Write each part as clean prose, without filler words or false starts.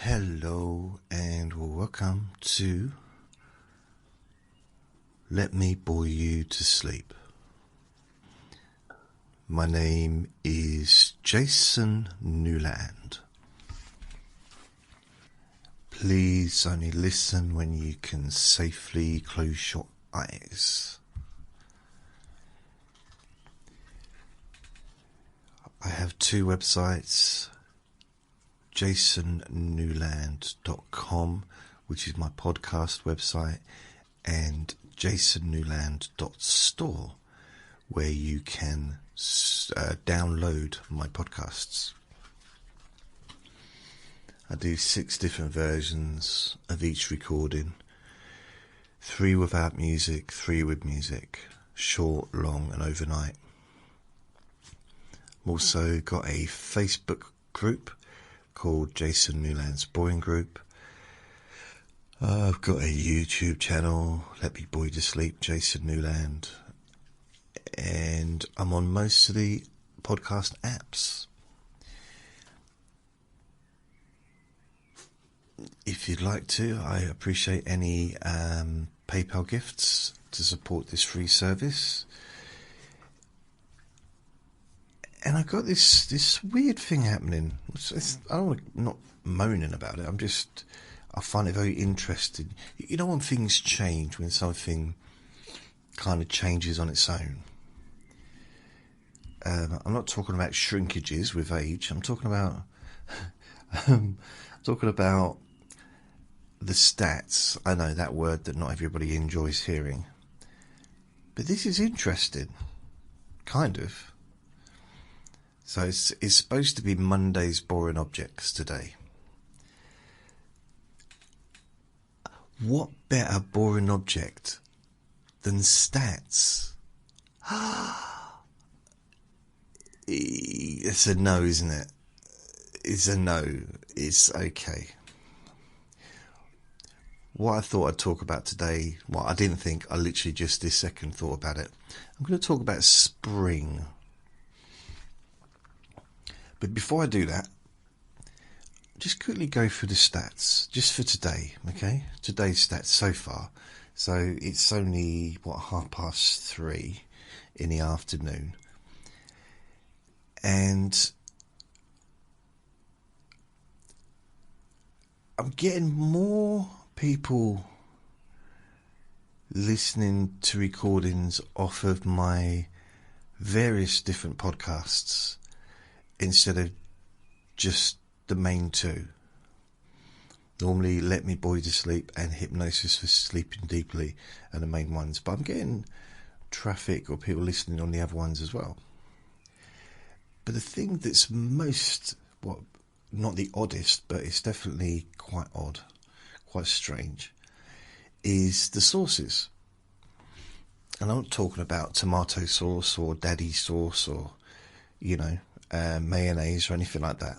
Hello and welcome to Let Me Bore You to Sleep. My name is Jason Newland. Please only listen when you can safely close your eyes. I have two websites, jasonnewland.com, which is my podcast website, and jasonnewland.store, where you can download my podcasts. I do 6 different versions of each recording, 3 without music, 3 with music, short, long and overnight. I've also got a Facebook group called Jason Newland's Boring Group. I've got a YouTube channel, Let Me Bore You to Sleep, Jason Newland, and I'm on most of the podcast apps. If you'd like to, I appreciate any PayPal gifts to support this free service. And I've got this weird thing happening. I'm not moaning about it. I find it very interesting. You know when things change, when something kind of changes on its own. I'm not talking about shrinkages with age. I'm talking about the stats. I know that word that not everybody enjoys hearing, but this is interesting, kind of. So it's supposed to be Monday's boring objects today. What better boring object than stats? It's a no, isn't it? It's a no. It's okay. What I thought I'd talk about today, well, I didn't think, I literally just this second thought about it. I'm going to talk about spring. But before I do that, just quickly go through the stats, just for today, okay? Today's stats so far. So it's only, 3:30 in the afternoon. And I'm getting more people listening to recordings off of my various different podcasts instead of just the main 2. Normally Let Me Bore You to Sleep and Hypnosis for Sleeping Deeply are the main ones, but I'm getting traffic or people listening on the other ones as well. But the thing that's most, not the oddest, but it's definitely quite odd, quite strange, is the sauces. And I'm not talking about tomato sauce or daddy sauce or, mayonnaise or anything like that.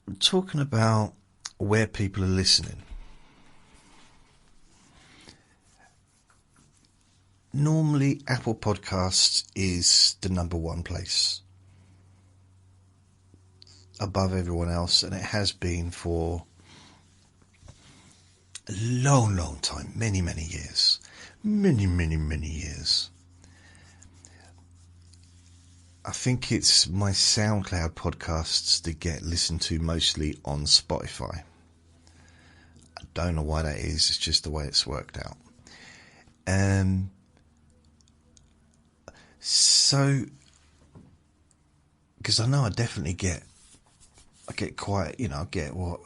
I'm talking about where people are listening. Normally, Apple Podcasts is the number 1 place above everyone else, and it has been for a long, long time, many, many years. Many, many, many years. I think it's my SoundCloud podcasts that get listened to mostly on Spotify. I don't know why that is, it's just the way it's worked out. So, because I know I definitely get quite, I get what...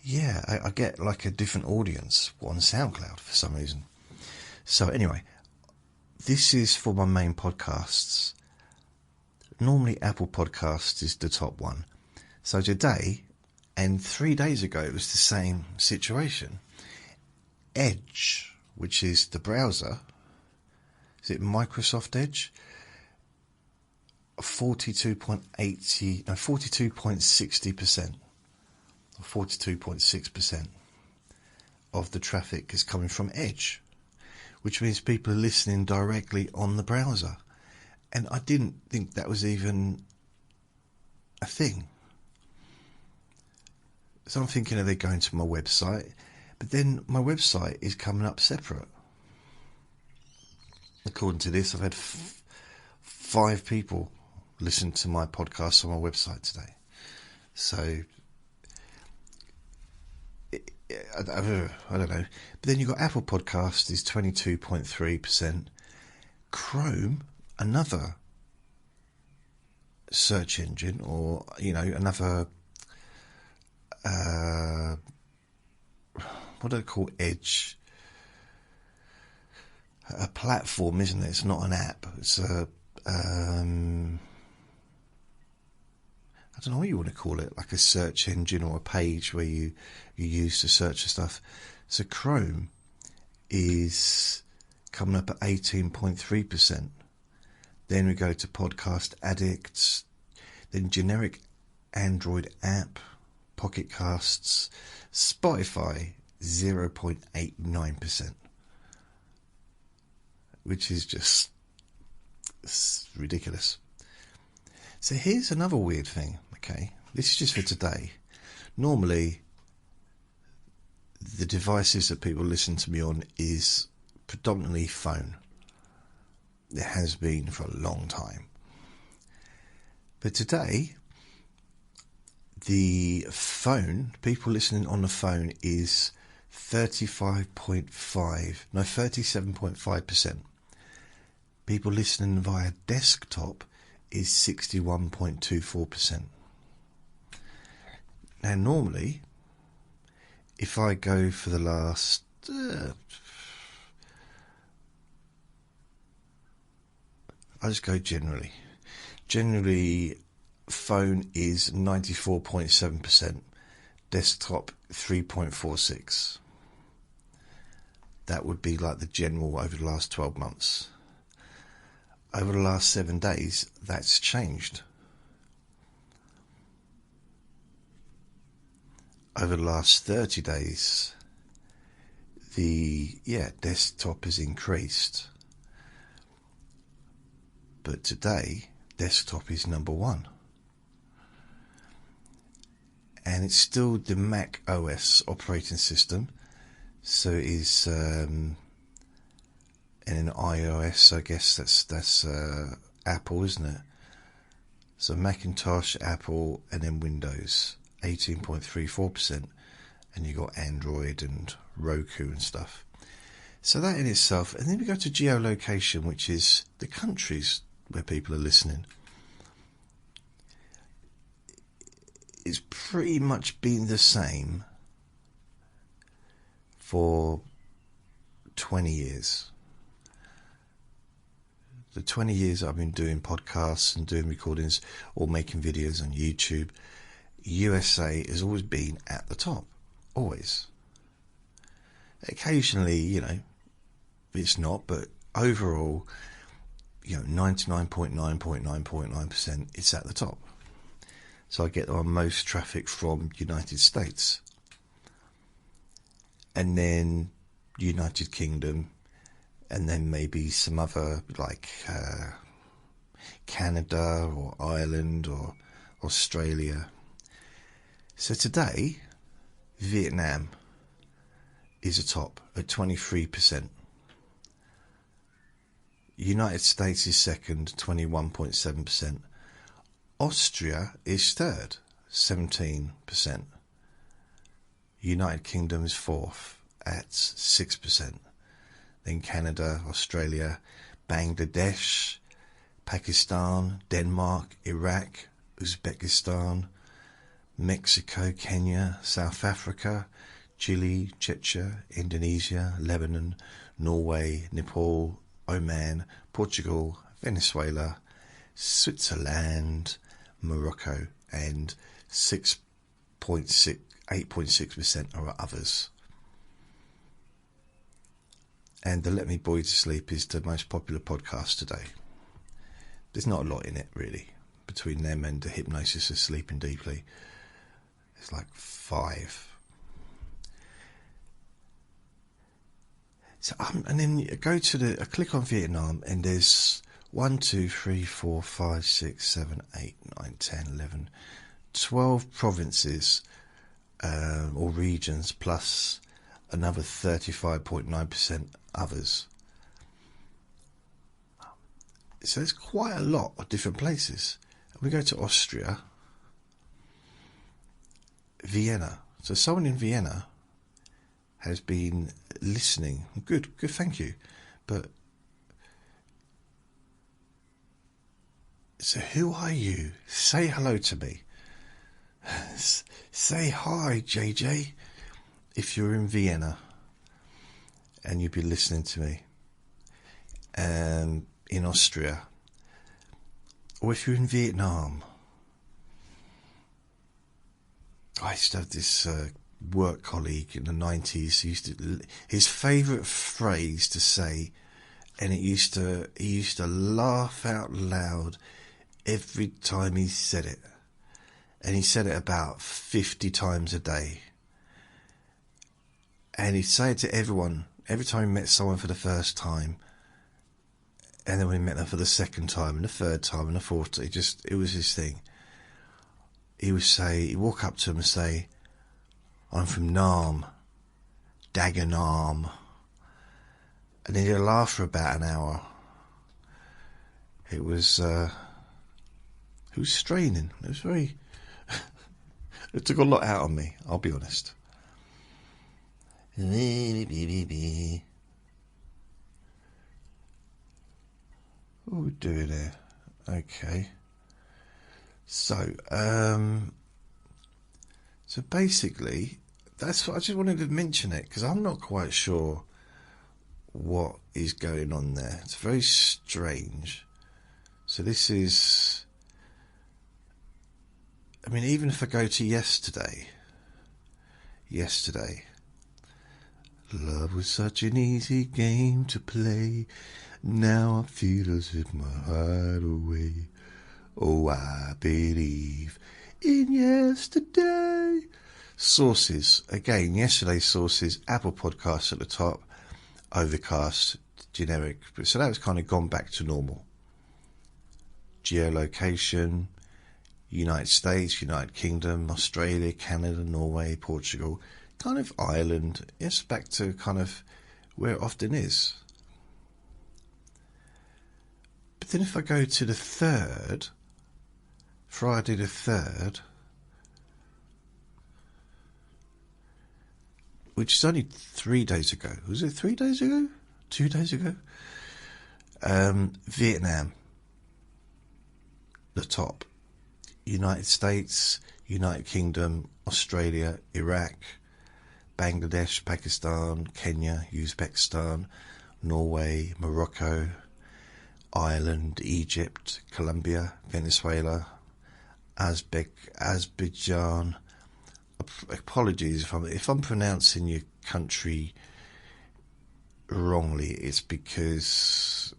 Yeah, I get like a different audience on SoundCloud for some reason. So anyway, this is for my main podcasts. Normally Apple Podcasts is the top one. So today, and 3 days ago, it was the same situation. Edge, which is the browser, is it Microsoft Edge? 42.60%. 42.6% of the traffic is coming from Edge, which means people are listening directly on the browser. And I didn't think that was even a thing. So I'm thinking, are they going to my website? But then my website is coming up separate. According to this, I've had 5 people listen to my podcast on my website today. So I don't know. But then you've got Apple Podcast is 22.3%. Chrome, another search engine, or, another, what do they call Edge? A platform, isn't it? It's not an app. It's a, I don't know what you want to call it, like a search engine or a page where you use to search for stuff. So Chrome is coming up at 18.3%. Then we go to Podcast Addicts, then generic Android app, Pocket Casts, Spotify 0.89%, which is just ridiculous. So here's another weird thing, okay? This is just for today. Normally, the devices that people listen to me on is predominantly phone. It has been for a long time. But today, the phone, people listening on the phone is 37.5%. People listening via desktop is 61.24%. Now, normally, if I go for the last I just go generally. Generally, phone is 94.7%, desktop 3.46%. That would be like the general over the last 12 months. Over the last 7 days, that's changed. Over the last 30 days, the desktop has increased. But today, desktop is number 1. And it's still the Mac OS operating system. So it is, and in iOS, I guess that's Apple, isn't it? So Macintosh, Apple, and then Windows, 18.34%. And you got Android and Roku and stuff. So that in itself, and then we go to geolocation, which is the countries where people are listening. It's pretty much been the same for 20 years. The 20 years I've been doing podcasts and doing recordings or making videos on YouTube, USA has always been at the top. Always. Occasionally, it's not, but overall, 99.9.9.9% it's at the top. So I get our most traffic from United States. And then United Kingdom, and then maybe some other, like Canada or Ireland or Australia. So today, Vietnam is atop at 23%. United States is second, 21.7%. Austria is third, 17%. United Kingdom is fourth at 6%. Then Canada, Australia, Bangladesh, Pakistan, Denmark, Iraq, Uzbekistan, Mexico, Kenya, South Africa, Chile, Czechia, Indonesia, Lebanon, Norway, Nepal, Oman, Portugal, Venezuela, Switzerland, Morocco, and 8.6% are others. And the Let Me Bore You to Sleep is the most popular podcast today. There's not a lot in it, really, between them and the Hypnosis of Sleeping Deeply. It's like 5. So, and then I click on Vietnam, and there's 1, 2, 3, 4, 5, 6, 7, 8, 9, 10, 11, 12 provinces or regions, plus another 35.9% others. So there's quite a lot of different places. We go to Austria, Vienna. So someone in Vienna has been listening. Good, thank you. But so who are you? Say hello to me. Say hi, JJ, if you're in Vienna and you've been listening to me. In Austria, or if you're in Vietnam. I used to have this work colleague in the 90s. His favourite phrase to say, and he used to laugh out loud every time he said it, and he said it about 50 times a day, and he'd say it to everyone every time he met someone for the first time. And then when he met them for the second time, and the third time, and the fourth time, it was his thing. He'd walk up to him and say, I'm from Nam, Dagenham. And then he'd laugh for about an hour. It was straining. It was very, it took a lot out of me, I'll be honest. What are we doing here? Okay. So basically, that's what I just wanted to mention it, because I'm not quite sure what is going on there. It's very strange. So this is, I mean, even if I go to yesterday, love was such an easy game to play. Now I feel as if my heart away. Oh, I believe in yesterday. Sources. Again, yesterday's sources. Apple Podcasts at the top. Overcast. Generic. So that was kind of gone back to normal. Geolocation. United States, United Kingdom, Australia, Canada, Norway, Portugal. Kind of Ireland. It's back to kind of where it often is. But then if I go to the 3rd, Friday the 3rd, which is only 3 days ago. Was it 3 days ago? 2 days ago? Vietnam, the top. United States, United Kingdom, Australia, Iraq, Bangladesh, Pakistan, Kenya, Uzbekistan, Norway, Morocco, Ireland, Egypt, Colombia, Venezuela, Azerbaijan. Apologies if I'm pronouncing your country wrongly. It's because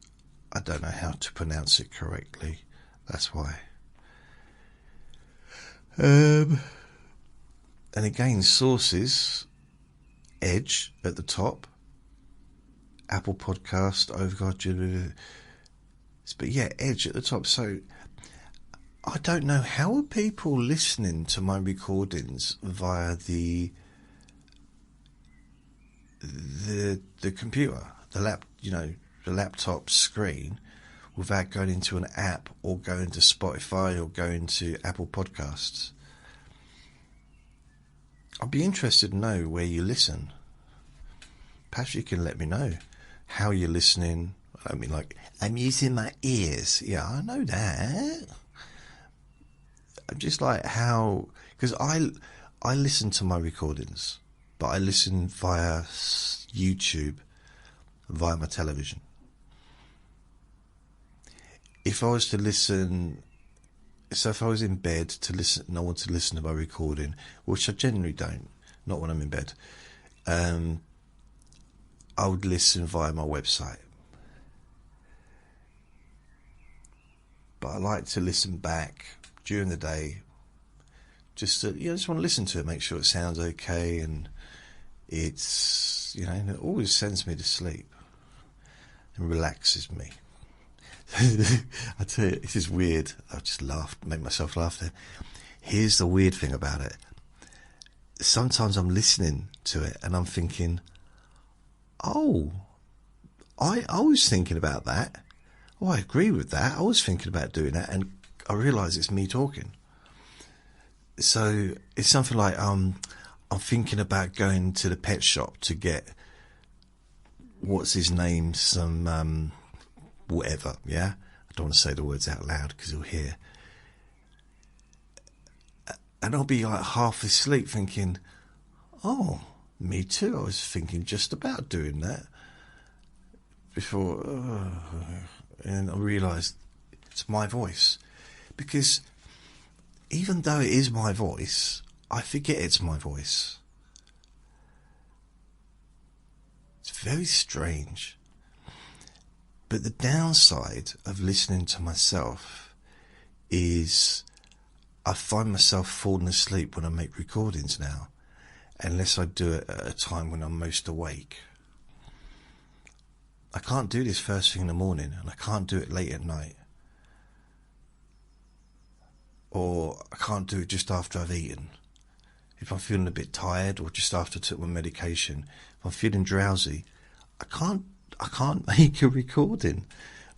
I don't know how to pronounce it correctly. That's why. And again, sources. Edge at the top. Apple Podcast, Overcast. But yeah, Edge at the top. So I don't know, how are people listening to my recordings via the computer, the laptop screen, without going into an app or going to Spotify or going to Apple Podcasts? I'd be interested to know where you listen. Perhaps you can let me know how you're listening. I mean, like, I'm using my ears. Yeah, I know that. I'm just like, how... Because I listen to my recordings, but I listen via YouTube, via my television. If I was to listen... So if I was in bed to listen, and I want to listen to my recording, which I generally don't, not when I'm in bed, I would listen via my website. But I like to listen back during the day, just want to listen to it, make sure it sounds okay, and it's, and it always sends me to sleep and relaxes me. I tell you, this is weird. I just laughed, made myself laugh there. Here's the weird thing about it. Sometimes I'm listening to it and I'm thinking, oh, I was thinking about that. Oh, I agree with that. I was thinking about doing that, and I realise it's me talking. So it's something like I'm thinking about going to the pet shop to get, what's his name, some whatever, yeah? I don't want to say the words out loud because he'll hear. And I'll be like half asleep thinking, oh, me too. I was thinking just about doing that before, and I realised it's my voice. Because even though it is my voice, I forget it's my voice. It's very strange. But the downside of listening to myself is I find myself falling asleep when I make recordings now, unless I do it at a time when I'm most awake. I can't do this first thing in the morning, and I can't do it late at night. Or I can't do it just after I've eaten. If I'm feeling a bit tired, or just after I took my medication, if I'm feeling drowsy, I can't make a recording,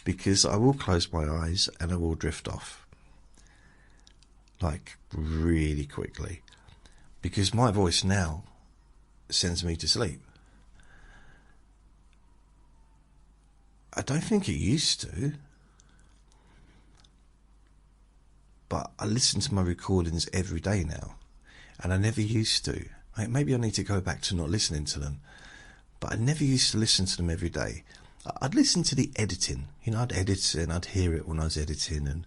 because I will close my eyes and I will drift off. Like, really quickly. Because my voice now sends me to sleep. I don't think it used to. But I listen to my recordings every day now. And I never used to. Maybe I need to go back to not listening to them. But I never used to listen to them every day. I'd listen to the editing. You know, I'd edit and I'd hear it when I was editing, and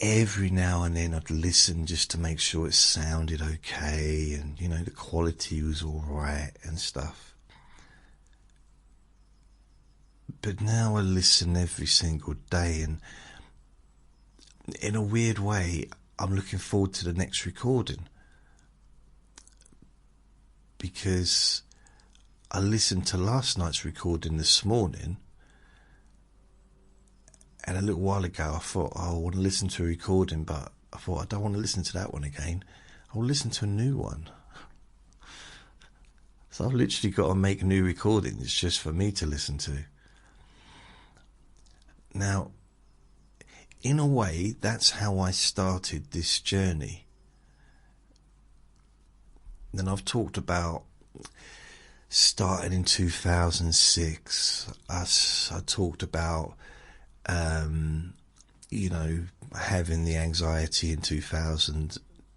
every now and then I'd listen just to make sure it sounded okay, and, you know, the quality was alright and stuff. But now I listen every single day, and in a weird way, I'm looking forward to the next recording. Because I listened to last night's recording this morning, and a little while ago I thought, oh, I want to listen to a recording, but I thought, I don't want to listen to that one again. I'll listen to a new one. So I've literally got to make new recordings just for me to listen to. Now, in a way, that's how I started this journey. Then I've talked about starting in 2006. I talked about, you know, having the anxiety in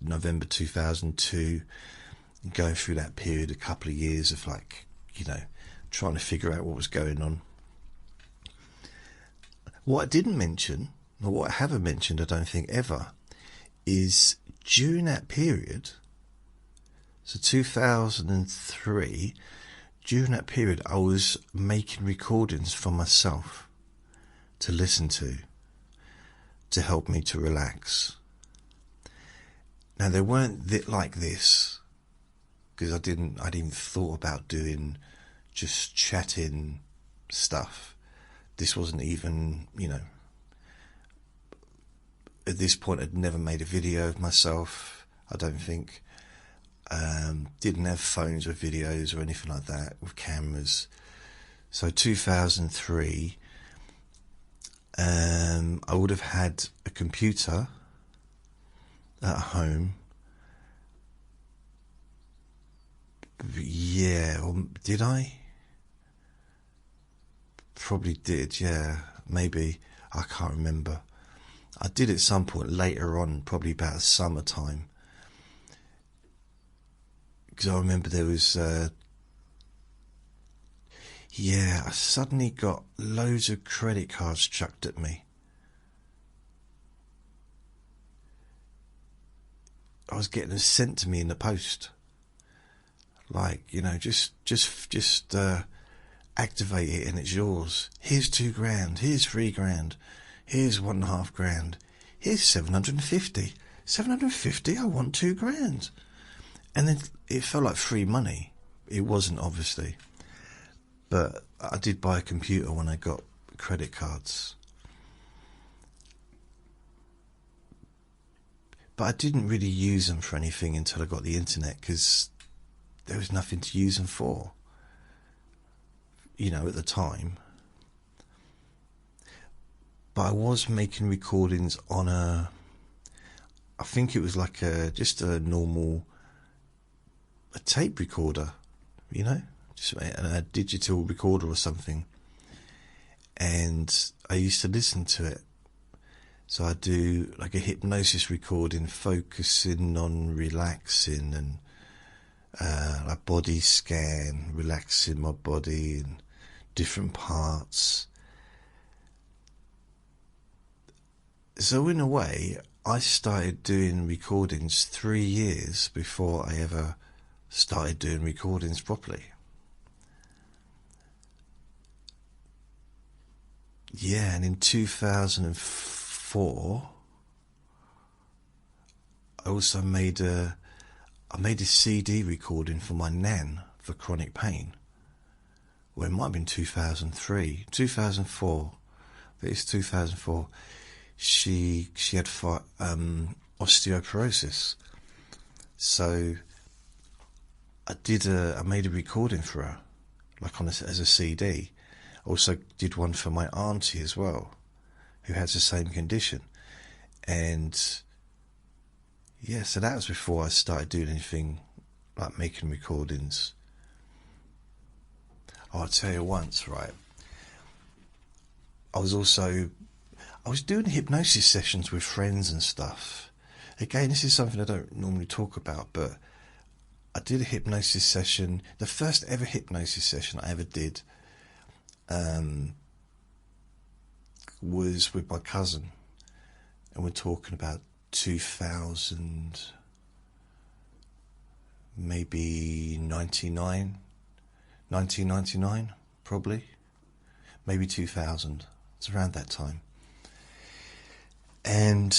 November 2002, going through that period, a couple of years of, like, you know, trying to figure out what was going on. What I didn't mention, or what I haven't mentioned, I don't think ever, is during that period, so 2003, during that period I was making recordings for myself to listen to help me to relax. Now, they weren't like this, because I didn't thought about doing just chatting stuff. This wasn't even, you know, at this point I'd never made a video of myself, I don't think. Didn't have phones with videos or anything like that, with cameras. So 2003, I would have had a computer at home. Yeah, or did I? Probably did, yeah, maybe. I can't remember. I did at some point later on, probably about summertime. Because I remember there was, I suddenly got loads of credit cards chucked at me. I was getting them sent to me in the post. Like, you know, just activate it and it's yours. Here's $2,000. Here's $3,000. Here's $1,500. Here's 750. 750. I want $2,000. And then it felt like free money. It wasn't, obviously, but I did buy a computer when I got credit cards. But I didn't really use them for anything until I got the internet, because there was nothing to use them for, at the time. But I was making recordings on I think it was like just a normal tape recorder, just a digital recorder or something. And I used to listen to it. So I do like a hypnosis recording, focusing on relaxing and like body scan, relaxing my body and different parts. So in a way, I started doing recordings 3 years before I ever started doing recordings properly. Yeah, and in 2004, I also made a CD recording for my nan for chronic pain. Well, it might have been 2003, 2004. But it's 2004. She had osteoporosis, so I made a recording for her, like as a CD. Also did one for my auntie as well, who has the same condition. And yeah, so that was before I started doing anything like making recordings. Oh, I'll tell you once, right? I was doing hypnosis sessions with friends and stuff. Again, this is something I don't normally talk about, but I did a hypnosis session. The first ever hypnosis session I ever did was with my cousin, and we're talking about 2000, maybe 1999, probably, maybe 2000. It's around that time. And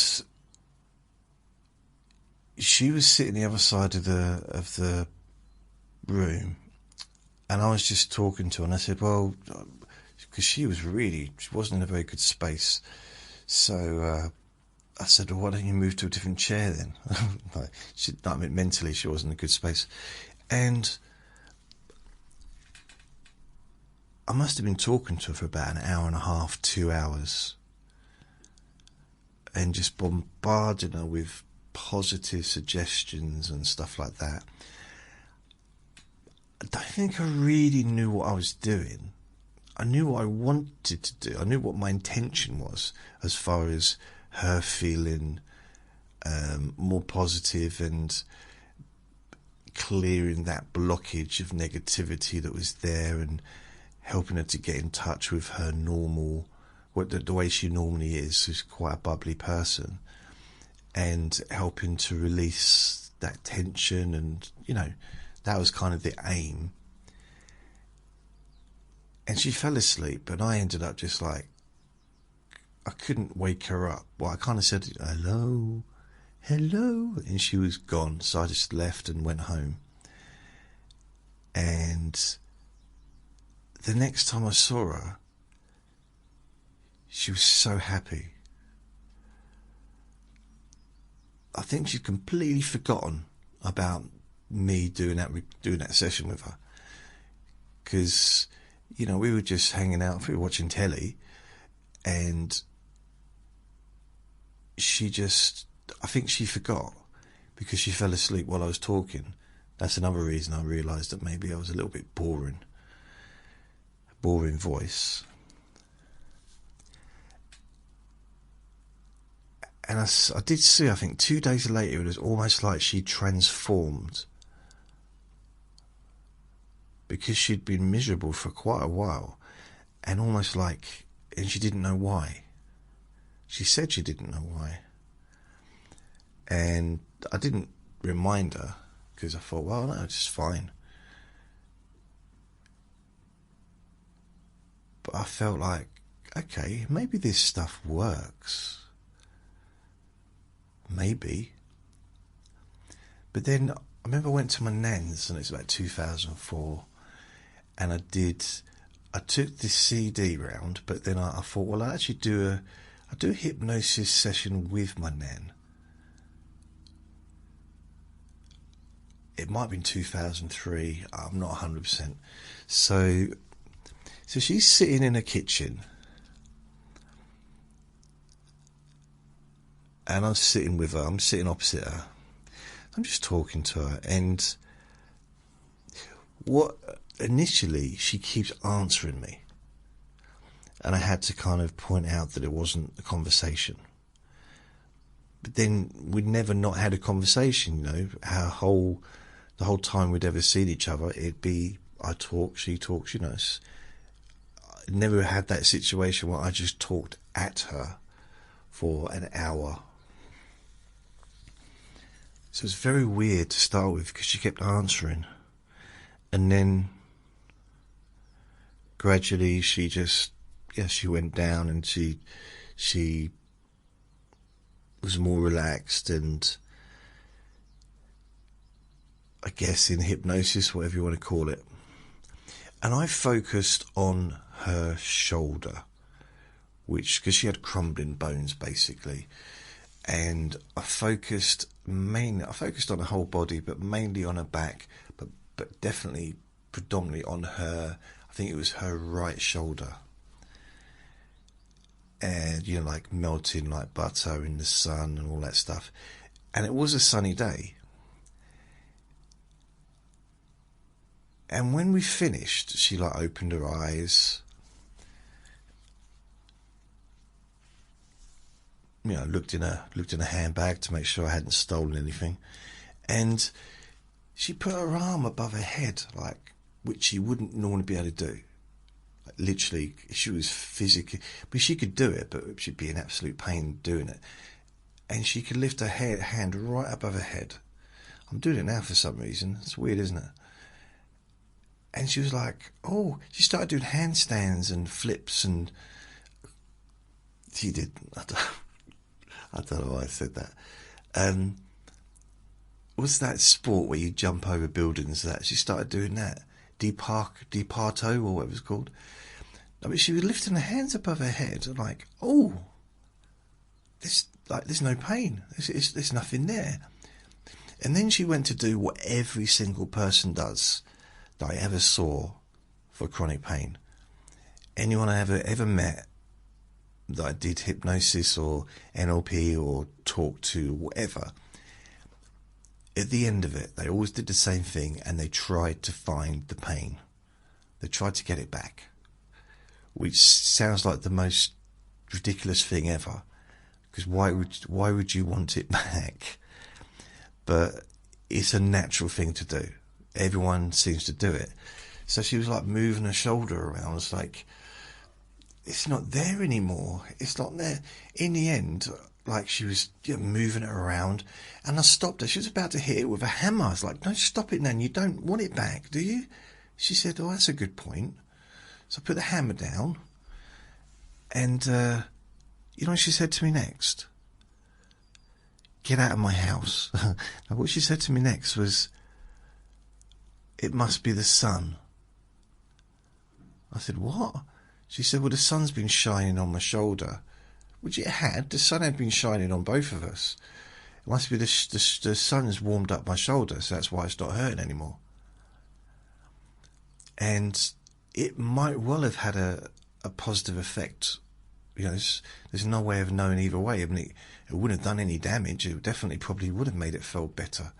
she was sitting the other side of the room, and I was just talking to her, and I said, well, because she wasn't in a very good space, so I said, well, why don't you move to a different chair then? Mentally she wasn't in a good space. And I must have been talking to her for about an hour and a half, 2 hours, and just bombarding her with positive suggestions and stuff like that. I don't think I really knew what I was doing. I knew what I wanted to do. I knew what my intention was, as far as her feeling more positive and clearing that blockage of negativity that was there, and helping her to get in touch with her normal, the way she normally is. She's quite a bubbly person, and helping to release that tension, and that was kind of the aim. And she fell asleep, and I ended up just like, I couldn't wake her up. Well, I kind of said, hello, and she was gone. So I just left and went home. And the next time I saw her, she was so happy. I think she'd completely forgotten about me doing that session with her, because we were just hanging out, we were watching telly, and I think she forgot, because she fell asleep while I was talking. That's another reason I realised that maybe I was a little bit boring voice. And I did see, I think 2 days later, it was almost like she transformed, because she'd been miserable for quite a while, and she didn't know why. She said she didn't know why. And I didn't remind her, because I thought, well, no, it's fine. But I felt like, okay, maybe this stuff works. Maybe. But then I remember I went to my nan's, and it's about 2004, and I did I took this CD round, but then I thought, well, I actually do a hypnosis session with my nan. It might have been 2003. I'm not 100%. So she's sitting in a kitchen, and I'm sitting with her. I'm sitting opposite her. I'm just talking to her, and initially she keeps answering me, and I had to kind of point out that it wasn't a conversation. But then we'd never not had a conversation, the whole time we'd ever seen each other. It'd be I talk, she talks, I never had that situation where I just talked at her for an hour. So it was very weird to start with, because she kept answering, and then gradually she went down, and she was more relaxed, and I guess in hypnosis, whatever you want to call it. And I focused on her shoulder, because she had crumbling bones basically, and I focused on her whole body, but mainly on her back, but definitely predominantly on her, I think it was her right shoulder. And like melting like butter in the sun and all that stuff. And it was a sunny day. And when we finished, she opened her eyes, looked in her handbag to make sure I hadn't stolen anything, and she put her arm above her head, which she wouldn't normally be able to do. Literally, she was physically, she could do it, but she'd be in absolute pain doing it. And she could lift her hand right above her head. I'm doing it now for some reason. It's weird, isn't it? And she was she started doing handstands and flips, and she did. I don't know why I said that. What's that sport where you jump over buildings? That she started doing that. Departo, or whatever it's called. I mean, she was lifting her hands above her head, and there's no pain. There's nothing there. And then she went to do what every single person does that I ever saw for chronic pain. Anyone I ever met that I did hypnosis or NLP or talked to, whatever, at the end of it, they always did the same thing, and they tried to find the pain. They tried to get it back, which sounds like the most ridiculous thing ever, because why would you want it back? But it's a natural thing to do. Everyone seems to do it. So she was moving her shoulder around. It's it's not there anymore. It's not there. In the end, she was moving it around, and I stopped her. She was about to hit it with a hammer. I was like, no, stop it, Nan. You don't want it back, do you? She said, oh, that's a good point. So I put the hammer down, and you know what she said to me next? Get out of my house. Now, what she said to me next was, it must be the sun. I said, what? She said, well, the sun's been shining on my shoulder. Which it had. The sun had been shining on both of us. It must be the sun's warmed up my shoulder, so that's why it's not hurting anymore. And it might well have had a positive effect. There's no way of knowing either way. I mean, it wouldn't have done any damage. It definitely probably would have made it feel better.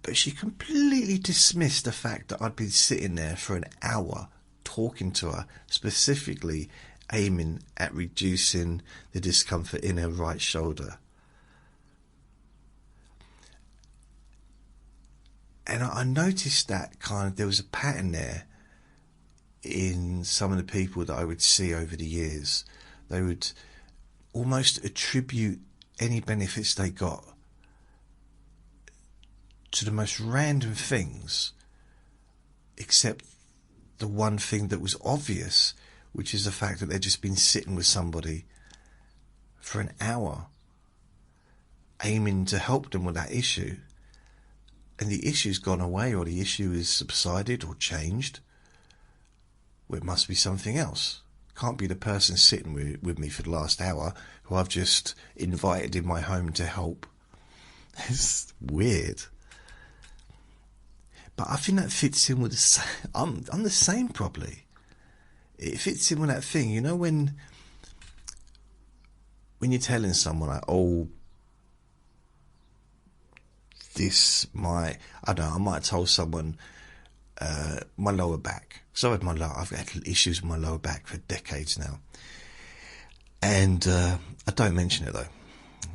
But she completely dismissed the fact that I'd been sitting there for an hour talking to her, specifically aiming at reducing the discomfort in her right shoulder. And I noticed that there was a pattern there in some of the people that I would see over the years. They would almost attribute any benefits they got to the most random things, except the one thing that was obvious, which is the fact that they'd just been sitting with somebody for an hour, aiming to help them with that issue. and the issue's gone away, or the issue is subsided or changed, well, it must be something else. Can't be the person sitting with me for the last hour who I've just invited in my home to help. It's weird. But I think that fits in with the same. I'm the same probably. It fits in with that thing, you know, when you're telling someone like, oh, I don't know, I might have told someone my lower back. So I've had issues with my lower back for decades now, and I don't mention it though,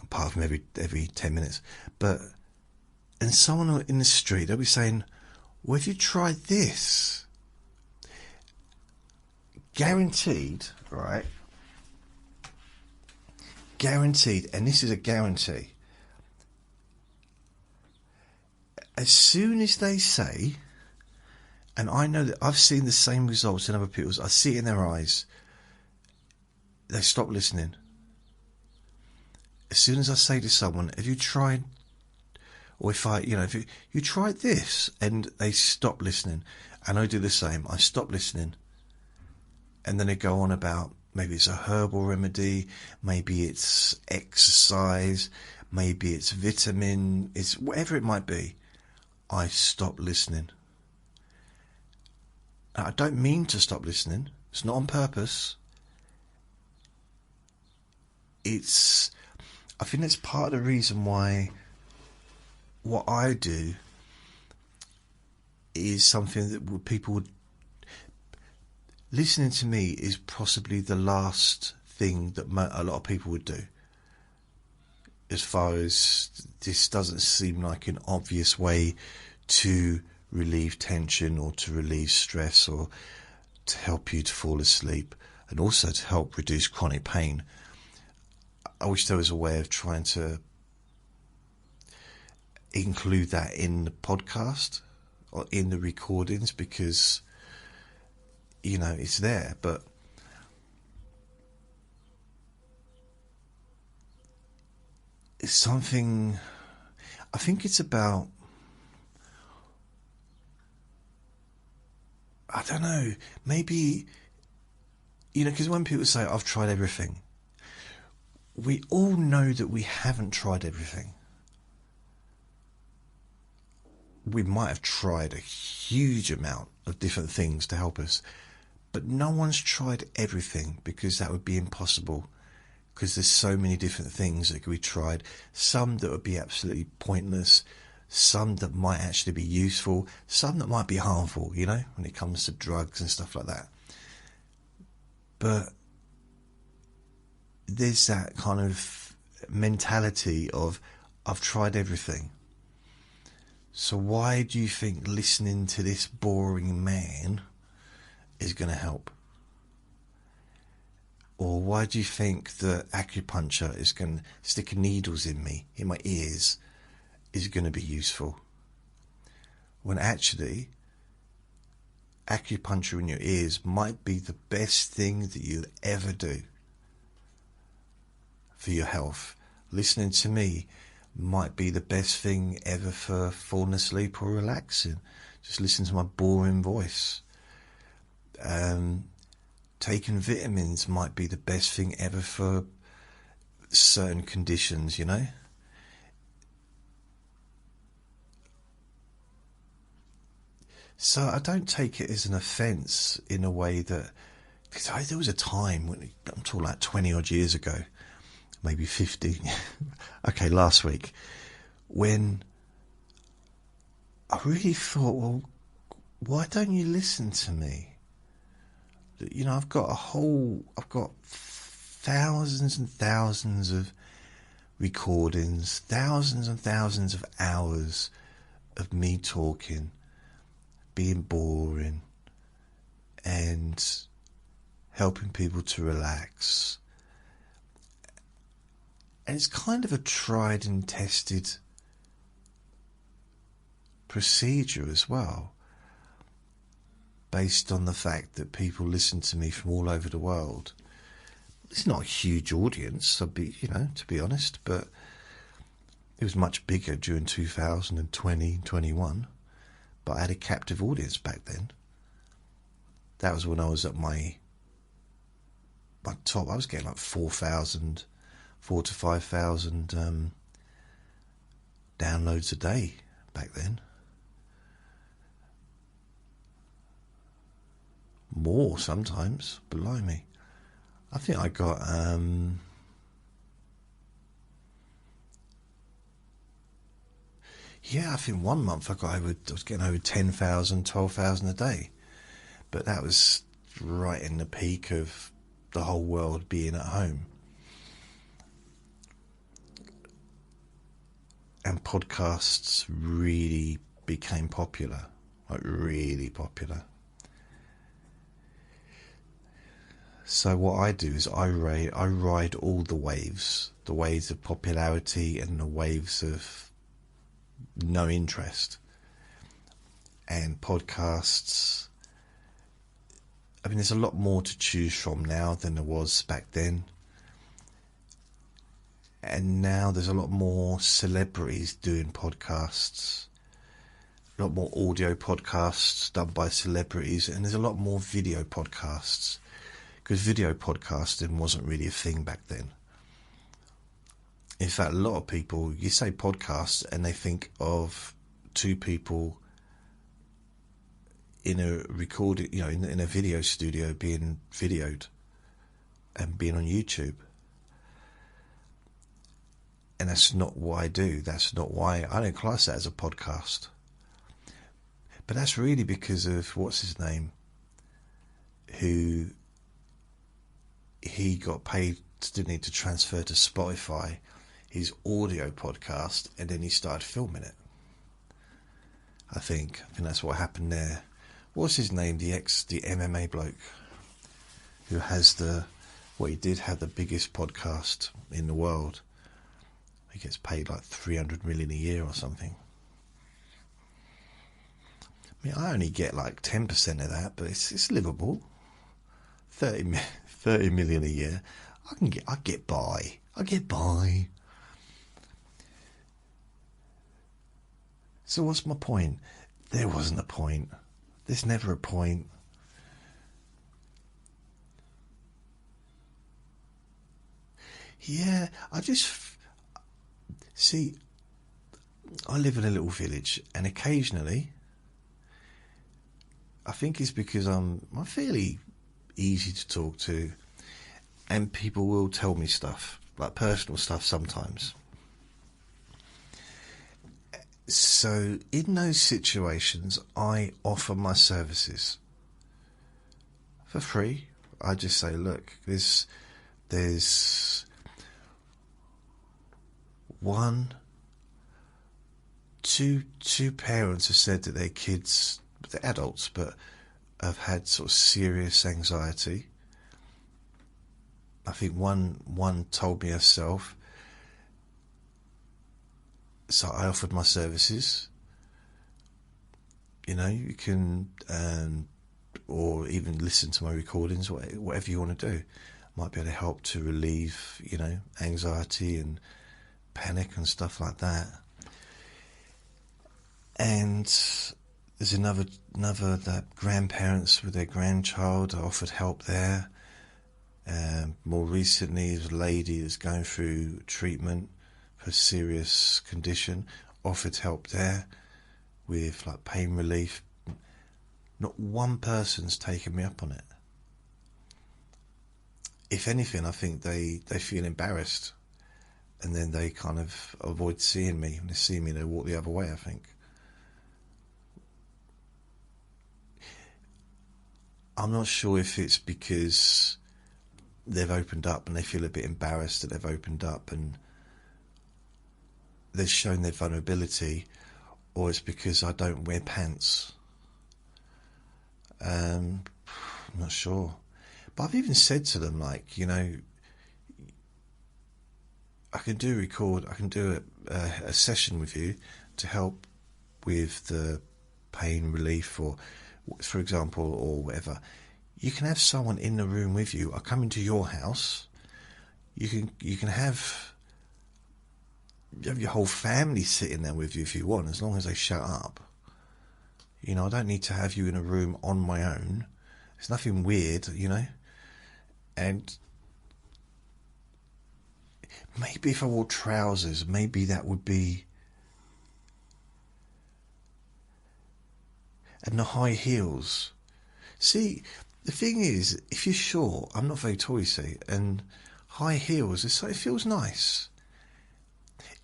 apart from every 10 minutes. And someone in the street, they'll be saying, "Well, have you tried this?" Guaranteed, right? Guaranteed, and this is a guarantee. As soon as they say, and I know that I've seen the same results in other people's, I see it in their eyes, they stop listening. As soon as I say to someone, have you tried, or if you tried this, and they stop listening, and I do the same, I stop listening, and then they go on about, maybe it's a herbal remedy, maybe it's exercise, maybe it's vitamin, it's whatever it might be, I stop listening. I don't mean to stop listening. It's not on purpose. I think that's part of the reason why what I do is something that people would... Listening to me is possibly the last thing that a lot of people would do. As far as this doesn't seem like an obvious way to relieve tension or to relieve stress or to help you to fall asleep, and also to help reduce chronic pain. I wish there was a way of trying to include that in the podcast or in the recordings, because it's there, but it's something. I think it's about, I don't know, maybe, because when people say, I've tried everything, we all know that we haven't tried everything. We might have tried a huge amount of different things to help us, but no one's tried everything, because that would be impossible, because there's so many different things that could be tried, some that would be absolutely pointless, some that might actually be useful, some that might be harmful, when it comes to drugs and stuff like that. But there's that kind of mentality of, I've tried everything. So why do you think listening to this boring man is going to help? Or why do you think that acupuncture is going to stick needles in my ears, is going to be useful? When actually, acupuncture in your ears might be the best thing that you'll ever do for your health. Listening to me might be the best thing ever for falling asleep or relaxing. Just listen to my boring voice. Taking vitamins might be the best thing ever for certain conditions, So I don't take it as an offence in a way that... Because there was a time, when I'm talking like 20 odd years ago, maybe 50, okay, last week, when I really thought, well, why don't you listen to me? I've got thousands and thousands of recordings, thousands and thousands of hours of me talking, being boring, and helping people to relax. And it's kind of a tried and tested procedure as well, based on the fact that people listen to me from all over the world. It's not a huge audience, to be honest, but It was much bigger during 2020, 21, but I had a captive audience back then. That was when I was at my top. I was getting like 4,000 to 5,000 downloads a day back then. More sometimes, blimey. I think I got I think one month I was getting over 10,000, 12,000 a day. But that was right in the peak of the whole world being at home. And podcasts really became popular, like really popular. So what I do is I ride all the waves of popularity and the waves of no interest. And podcasts, I mean, there's a lot more to choose from now than there was back then. And now there's a lot more celebrities doing podcasts, a lot more audio podcasts done by celebrities, and there's a lot more video podcasts, because video podcasting wasn't really a thing back then. In fact, a lot of people, you say podcasts and they think of two people in a recorded, in a video studio being videoed and being on YouTube. And that's not what I do. That's not why I don't class that as a podcast. But that's really because of what's his name, who he got paid, didn't need to transfer to Spotify his audio podcast, and then he started filming it. I think that's what happened there. What's his name? The MMA bloke who has he did have the biggest podcast in the world. He gets paid like 300 million a year or something. I mean, I only get like 10% of that, but it's livable. 30 million a year. I get by. So what's my point? There wasn't a point. There's never a point. Yeah, see, I live in a little village, and occasionally, I think it's because I'm fairly easy to talk to, and people will tell me stuff, like personal stuff sometimes. So in those situations, I offer my services for free. I just say, look, there's two parents have said that their kids, they're adults, but have had sort of serious anxiety. I think one told me herself. So I offered my services. You can, or even listen to my recordings, whatever you want to do. Might be able to help to relieve, anxiety and panic and stuff like that. And there's another that grandparents with their grandchild, I offered help there. More recently, there's a lady that's going through treatment for a serious condition, offered help there with like pain relief. Not one person's taken me up on it. If anything, I think they feel embarrassed, and then they kind of avoid seeing me. When they see me, they walk the other way, I think. I'm not sure if it's because they've opened up and they feel a bit embarrassed that they've opened up and they've shown their vulnerability, or it's because I don't wear pants. I'm not sure. But I've even said to them, like, I can do a session with you to help with the pain relief, or, for example, or whatever. You can have someone in the room with you. I come into your house. You can have You have your whole family sitting there with you if you want, as long as they shut up. You know, I don't need to have you in a room on my own. There's nothing weird, you know. And maybe if I wore trousers, maybe that would be... And the high heels. See, the thing is, if you're short, I'm not very tall, you see, and high heels, it feels nice.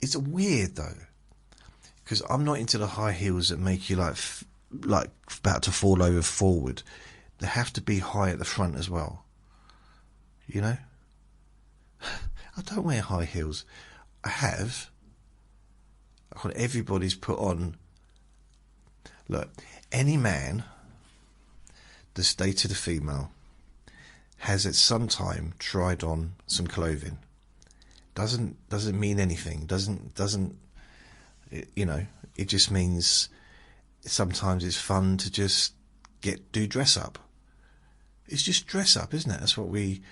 It's weird, though, because I'm not into the high heels that make you like about to fall over forward. They have to be high at the front as well. You know? I don't wear high heels. I have. Everybody's put on... Look, any man that's dated a female has at some time tried on some clothing. Doesn't mean anything. Doesn't you know? It just means sometimes it's fun to just do dress up. It's just dress up, isn't it? That's what we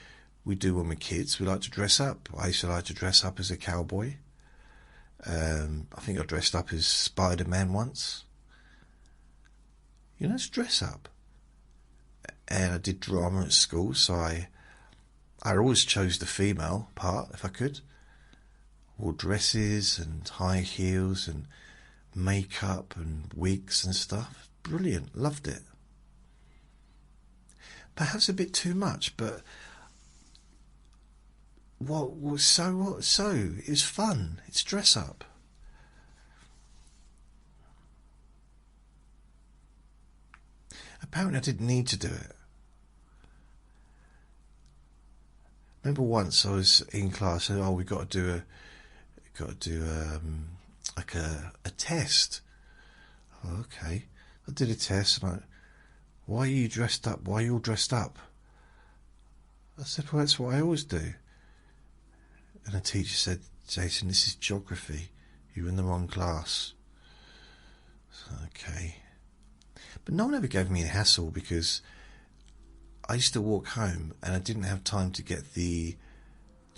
do when we're kids. We like to dress up. I used to like to dress up as a cowboy. I think I dressed up as Spider-Man once. You know, it's dress up. And I did drama at school, so I always chose the female part if I could. Wore dresses and high heels and makeup and wigs and stuff. Brilliant, loved it. Perhaps a bit too much, but so it's fun. It's dress up. Apparently I didn't need to do it. Remember once I was in class and we got to do like a test. Oh, okay. I did a test and why are you dressed up? Why are you all dressed up? I said, well, that's what I always do. And the teacher said, Jason, this is geography. You're in the wrong class. So, okay. But no one ever gave me a hassle because I used to walk home and I didn't have time to get the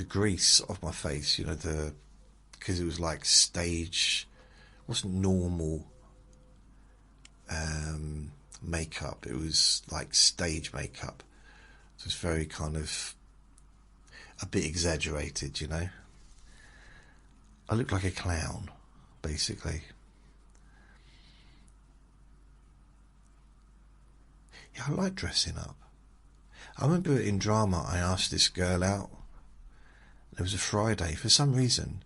grease off my face, you know, because it was like stage, wasn't normal makeup. It was like stage makeup. So it's very kind of a bit exaggerated, you know. I looked like a clown, basically. Yeah, I like dressing up. I remember in drama I asked this girl out. It was a Friday for some reason,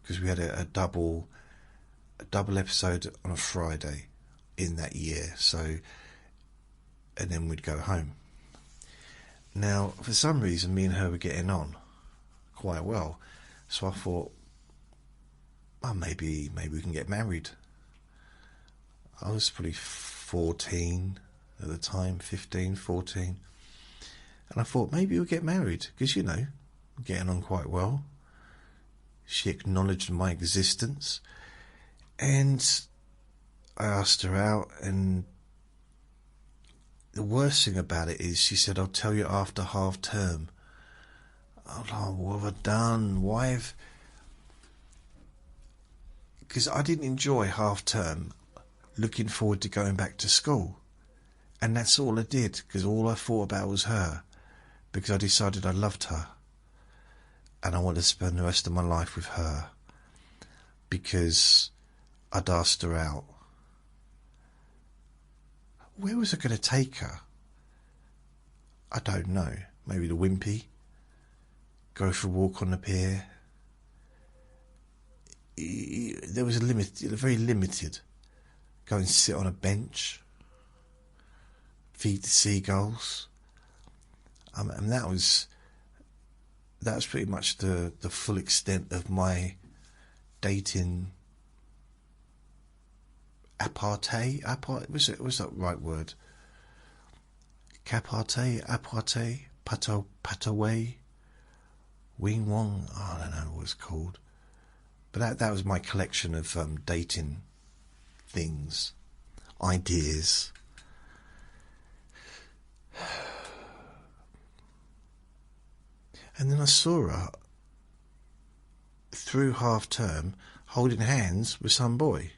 because we had a double episode on a Friday in that year. So, and then we'd go home. Now, for some reason, me and her were getting on quite well. So I thought, well, maybe we can get married. I was probably 14 at the time, 15, 14. And I thought, maybe we'll get married, because, you know, we're getting on quite well. She acknowledged my existence. And I asked her out, and the worst thing about it is she said, I'll tell you after half term. I was like, what have I done? Why have... Because I didn't enjoy half term looking forward to going back to school. And that's all I did, because all I thought about was her. Because I decided I loved her. And I wanted to spend the rest of my life with her. Because I'd asked her out. Where was I going to take her? I don't know. Maybe the Wimpy. Go for a walk on the pier. There was very limited. Go and sit on a bench. Feed the seagulls. And that was pretty much the full extent of my dating. Apartheid? Was that the right word? Capartheid, apartheid, pataway, wing wong. Oh, I don't know what it's called. But that was my collection of dating things, ideas. And then I saw her through half term holding hands with some boy.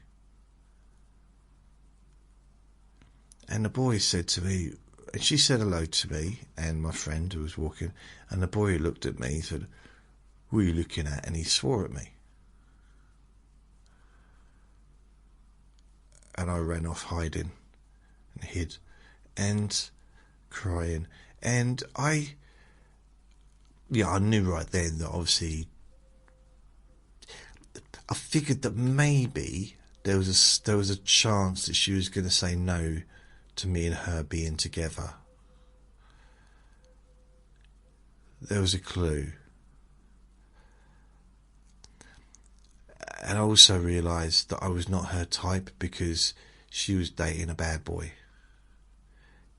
And the boy said to me, and she said hello to me and my friend who was walking, and the boy looked at me and said, "Who are you looking at?" And he swore at me. And I ran off hiding and hid and crying. And I knew right then that obviously, I figured that maybe there was a chance that she was going to say no to me and her being together. There was a clue. And I also realised that I was not her type, because she was dating a bad boy,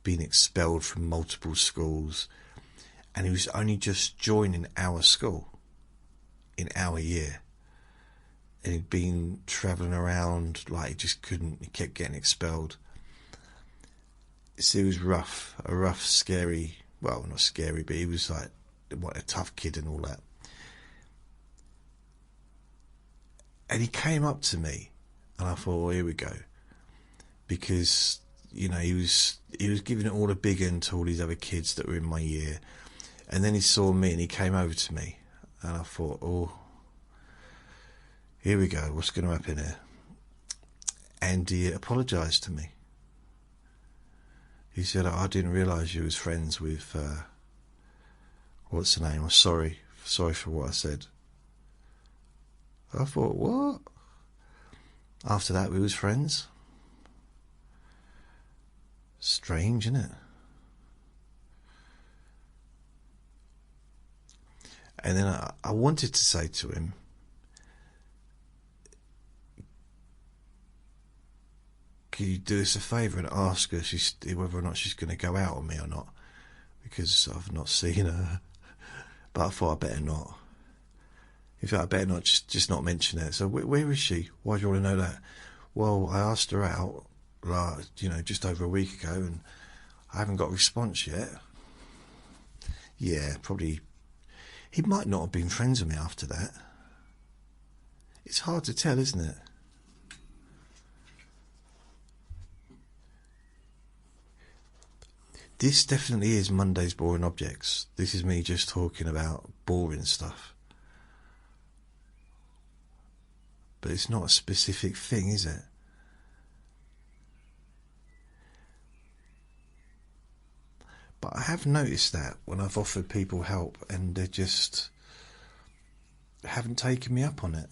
being expelled from multiple schools, and he was only just joining our school in our year. And he'd been travelling around like he kept getting expelled. So he was a rough, scary, well, not scary, but he was like a tough kid and all that. And he came up to me, and I thought, well, here we go. Because, he was giving it all a big one to all these other kids that were in my year. And then he saw me and he came over to me, and I thought, oh, here we go, what's going to happen here? And he apologised to me. He said, I didn't realise you was friends with, what's the name? I'm sorry for what I said. I thought, what? After that, we was friends? Strange, isn't it? And then I wanted to say to him, can you do us a favour and ask her whether or not she's going to go out on me or not? Because I've not seen her. But I thought I better not. In fact, I better not just not mention it. So where is she? Why do you want to know that? Well, I asked her out, just over a week ago, and I haven't got a response yet. Yeah, probably. He might not have been friends with me after that. It's hard to tell, isn't it? This definitely is Monday's Boring Objects. This is me just talking about boring stuff. But it's not a specific thing, is it? But I have noticed that when I've offered people help and they just haven't taken me up on it.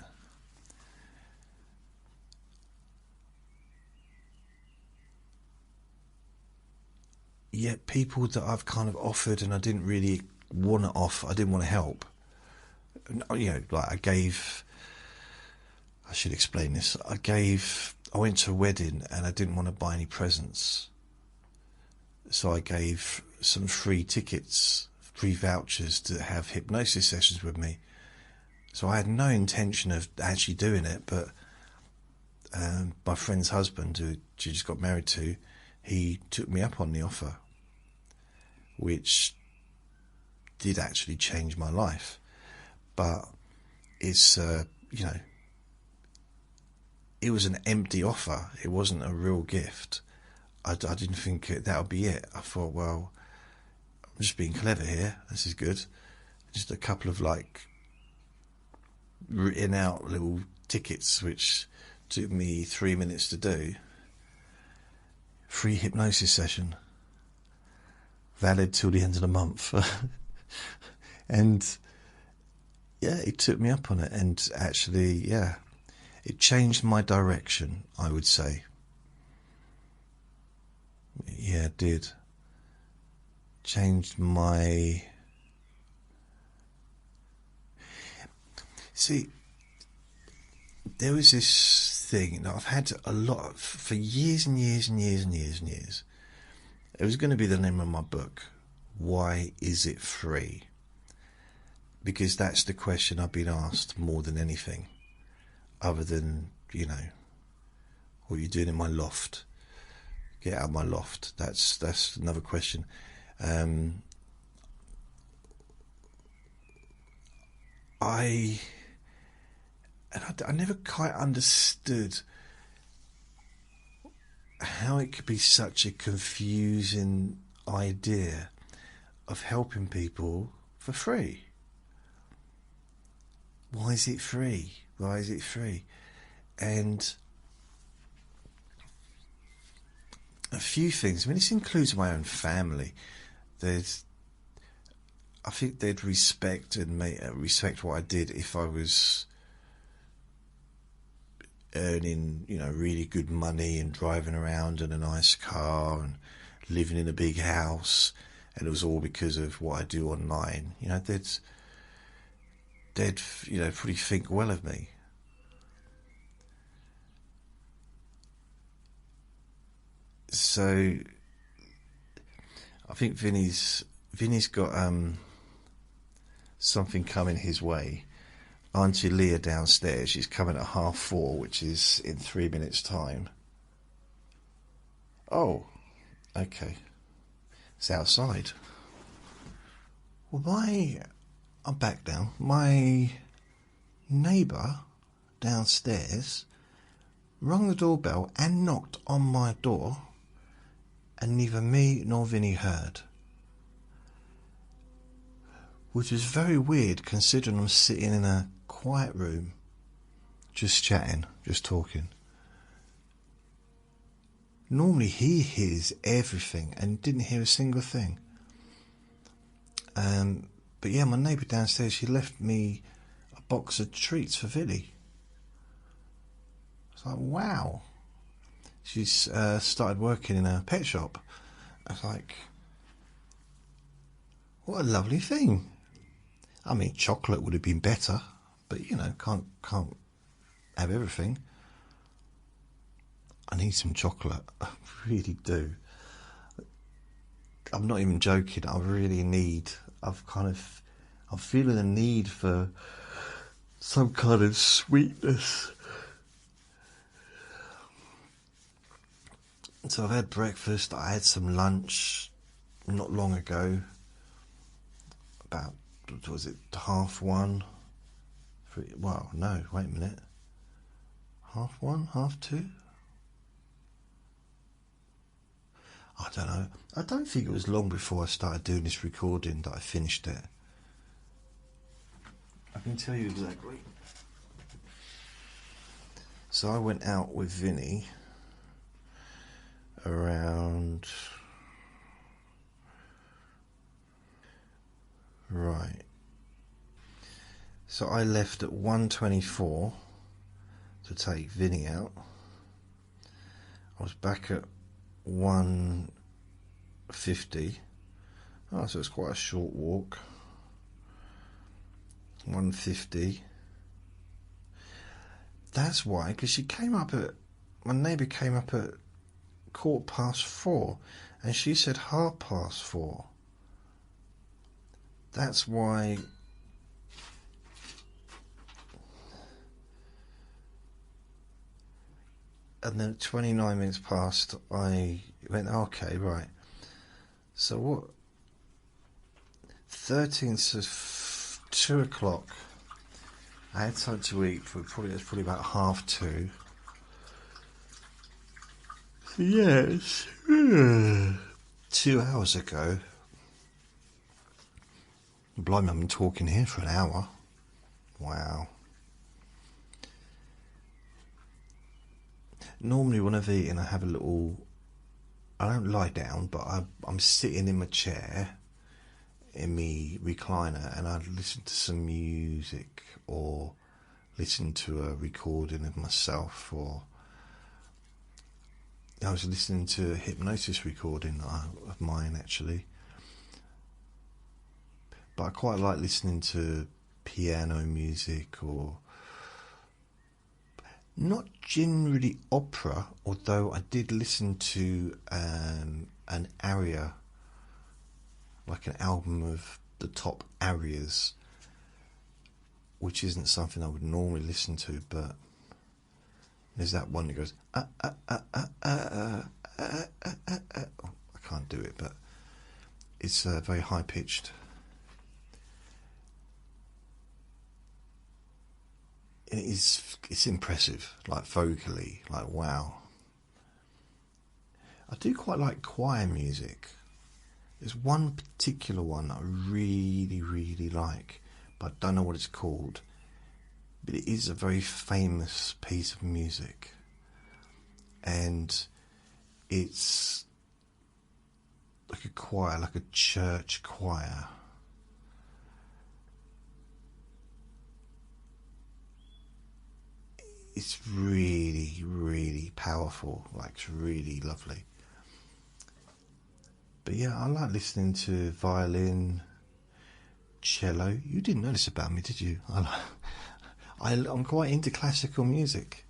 Yet people that I've kind of offered and I didn't really want to offer, I didn't want to help. I should explain this. I went to a wedding and I didn't want to buy any presents. So I gave some free tickets, free vouchers to have hypnosis sessions with me. So I had no intention of actually doing it, but my friend's husband, who she just got married to, he took me up on the offer, which did actually change my life. But it's, it was an empty offer. It wasn't a real gift. I didn't think that would be it. I thought, well, I'm just being clever here. This is good. Just a couple of written out little tickets, which took me 3 minutes to do. Free hypnosis session. Valid till the end of the month. And yeah, he took me up on it. And actually, yeah, it changed my direction, I would say. Yeah, it did. Changed my... See, there was this thing that I've had a lot of, for years and years and years and years and years. It was going to be the name of my book. Why is it free? Because that's the question I've been asked more than anything. Other than, what are you doing in my loft? Get out of my loft. That's another question. I And I never quite understood how it could be such a confusing idea of helping people for free. Why is it free? Why is it free? And a few things. I mean, this includes my own family. I think they'd respect what I did if I was earning, really good money and driving around in a nice car and living in a big house, and it was all because of what I do online. They'd probably think well of me. So I think Vinny's got something coming his way. Auntie Leah downstairs, she's coming at 4:30, which is in 3 minutes' time. Oh, okay. It's outside. Well, I'm back now. My neighbour downstairs rung the doorbell and knocked on my door, and neither me nor Vinny heard. Which is very weird considering I'm sitting in a quiet room, just chatting, just talking. Normally he hears everything and didn't hear a single thing. But yeah, my neighbour downstairs, she left me a box of treats for Vinny. It's like, wow. She's started working in a pet shop. I was like, what a lovely thing. I mean, chocolate would have been better, but can't have everything. I need some chocolate. I really do. I'm not even joking. I really need. I'm feeling a need for some kind of sweetness. So I've had breakfast. I had some lunch not long ago. About, was it 1:30? Well, no, wait a minute. 1:30, 2:30? I don't know. I don't think it was long before I started doing this recording that I finished it. I can tell you exactly. So I went out with Vinny around... Right. So I left at 1:24 to take Vinny out. I was back at 1:50. Oh, so it's quite a short walk. 1:50. That's why, because my neighbour came up at 4:15, and she said 4:30. That's why. And then 29 minutes past, I went, okay, right. So what? 13 to 2 o'clock. I had time to eat for probably about 2:30. So yes, 2 hours ago. Blimey, I've been talking here for an hour. Wow. Normally when I've eaten, I have a little... I don't lie down, but I'm sitting in my chair, in my recliner, and I listen to some music or listen to a recording of myself, or I was listening to a hypnosis recording of mine actually. But I quite like listening to piano music, or not generally opera, although I did listen to an aria, like an album of the top arias, which isn't something I would normally listen to, but there's that one that goes I can't do it, but it's very high pitched. it's impressive, like vocally, like wow. I do quite like choir music. There's one particular one I really, really like, but I don't know what it's called. But it is a very famous piece of music. And it's like a choir, like a church choir. It's really, really powerful, like it's really lovely. But yeah, I like listening to violin, cello. You didn't know this about me, did you? I'm quite into classical music.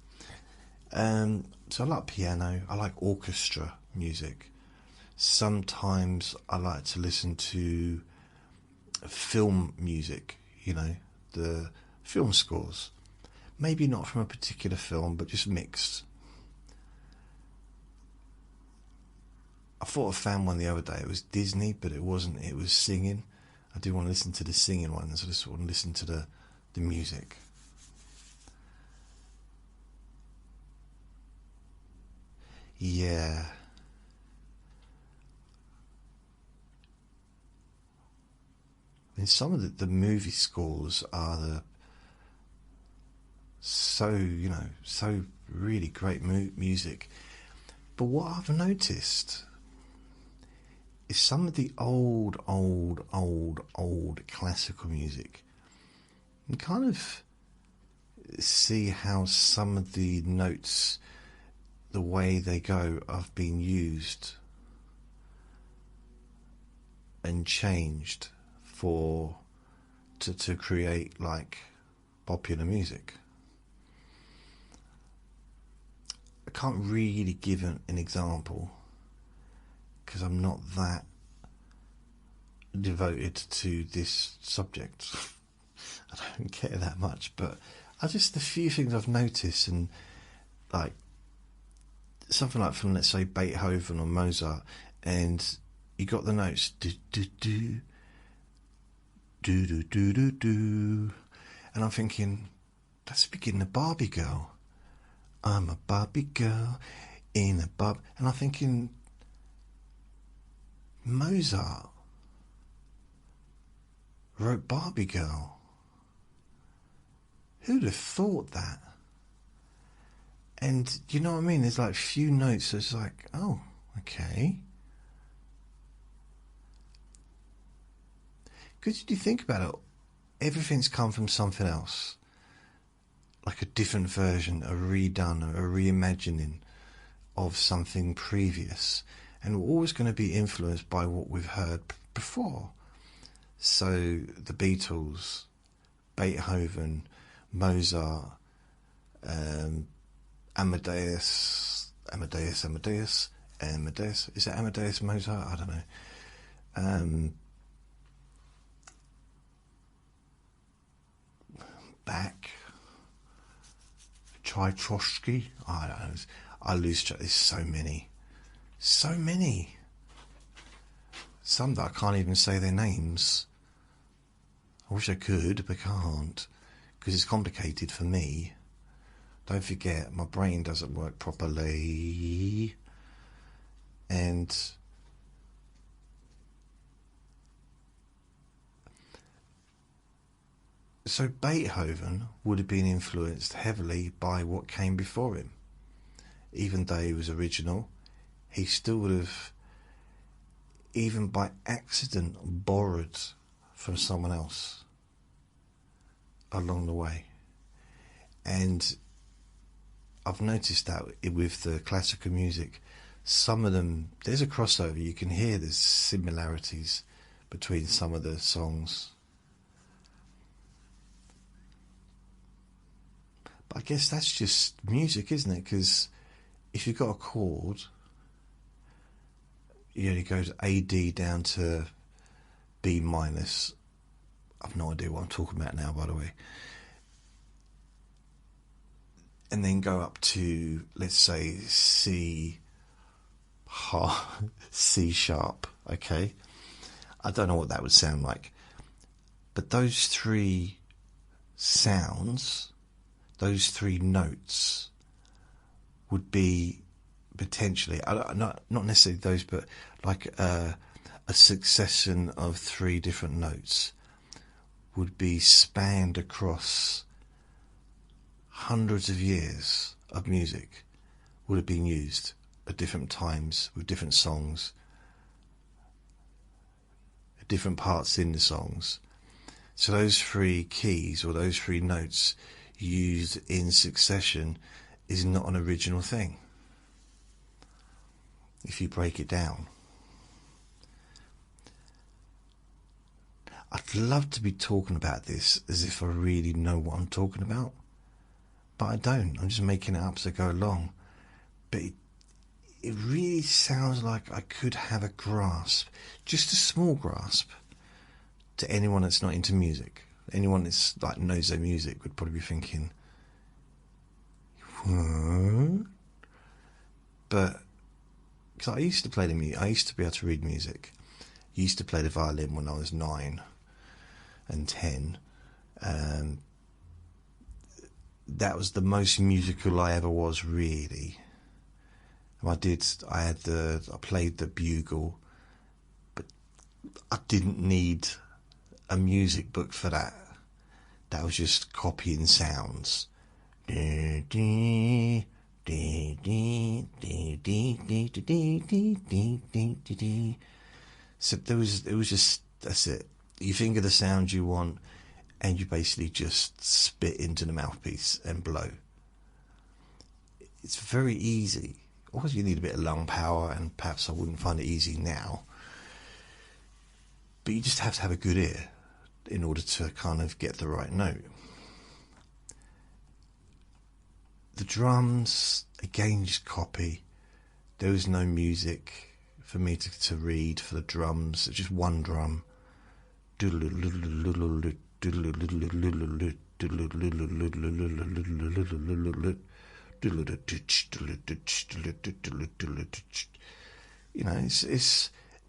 So I like piano, I like orchestra music. Sometimes I like to listen to film music, the film scores. Maybe not from a particular film, but just mixed. I thought I found one the other day. It was Disney, but it wasn't. It was singing. I do want to listen to the singing ones. I just want to listen to the music. Yeah. I mean, some of the movie scores are so really great music. But what I've noticed is some of the old classical music, you kind of see how some of the notes, the way they go, have been used and changed to create like popular music. I can't really give an example because I'm not that devoted to this subject. I don't care that much, but the few things I've noticed, and like something like from, let's say, Beethoven or Mozart, and you got the notes do do do do do do do do, and I'm thinking that's the beginning of Barbie Girl. I'm a Barbie girl in a Bob, and I'm thinking Mozart wrote Barbie Girl. Who'd have thought that? And you know what I mean? There's like few notes that's like, oh, okay. Because you think about it, everything's come from something else. Like a different version, a redone, a reimagining of something previous. And we're always going to be influenced by what we've heard before. So the Beatles, Beethoven, Mozart, Amadeus. Is it Amadeus Mozart? I don't know. Bach, Tchaikovsky. I don't know. I lose track. There's so many. Some that I can't even say their names. I wish I could, but can't, because it's complicated for me. Don't forget, my brain doesn't work properly. And so Beethoven would have been influenced heavily by what came before him. Even though he was original, he still would have, even by accident, borrowed from someone else along the way. And I've noticed that with the classical music, some of them, there's a crossover. You can hear there's similarities between some of the songs. But I guess that's just music, isn't it? Because if you've got a chord, it goes A, D down to B minus. I've no idea what I'm talking about now, by the way. And then go up to, let's say, C sharp, okay? I don't know what that would sound like. But those three sounds those three notes would be potentially, not necessarily those, but like a succession of three different notes would be spanned across hundreds of years of music, would have been used at different times with different songs, at different parts in the songs. So those three keys or those three notes used in succession is not an original thing, if you break it down. I'd love to be talking about this as if I really know what I'm talking about, but I don't. I'm just making it up as I go along. But it really sounds like I could have a grasp, just a small grasp, to anyone that's not into music. Anyone that's like knows their music would probably be thinking, what? But because I used to play the music, I used to be able to read music. I used to play the violin when I was 9 and 10. That was the most musical I ever was, really. I played the bugle, but I didn't need a music book for that. That was just copying sounds. So it was just, that's it. You think of the sound you want, and you basically just spit into the mouthpiece and blow. It's very easy. Obviously, you need a bit of lung power, and perhaps I wouldn't find it easy now. But you just have to have a good ear in order to kind of get the right note. The drums, again, just copy. There was no music for me to read for the drums. It's just one drum. You know,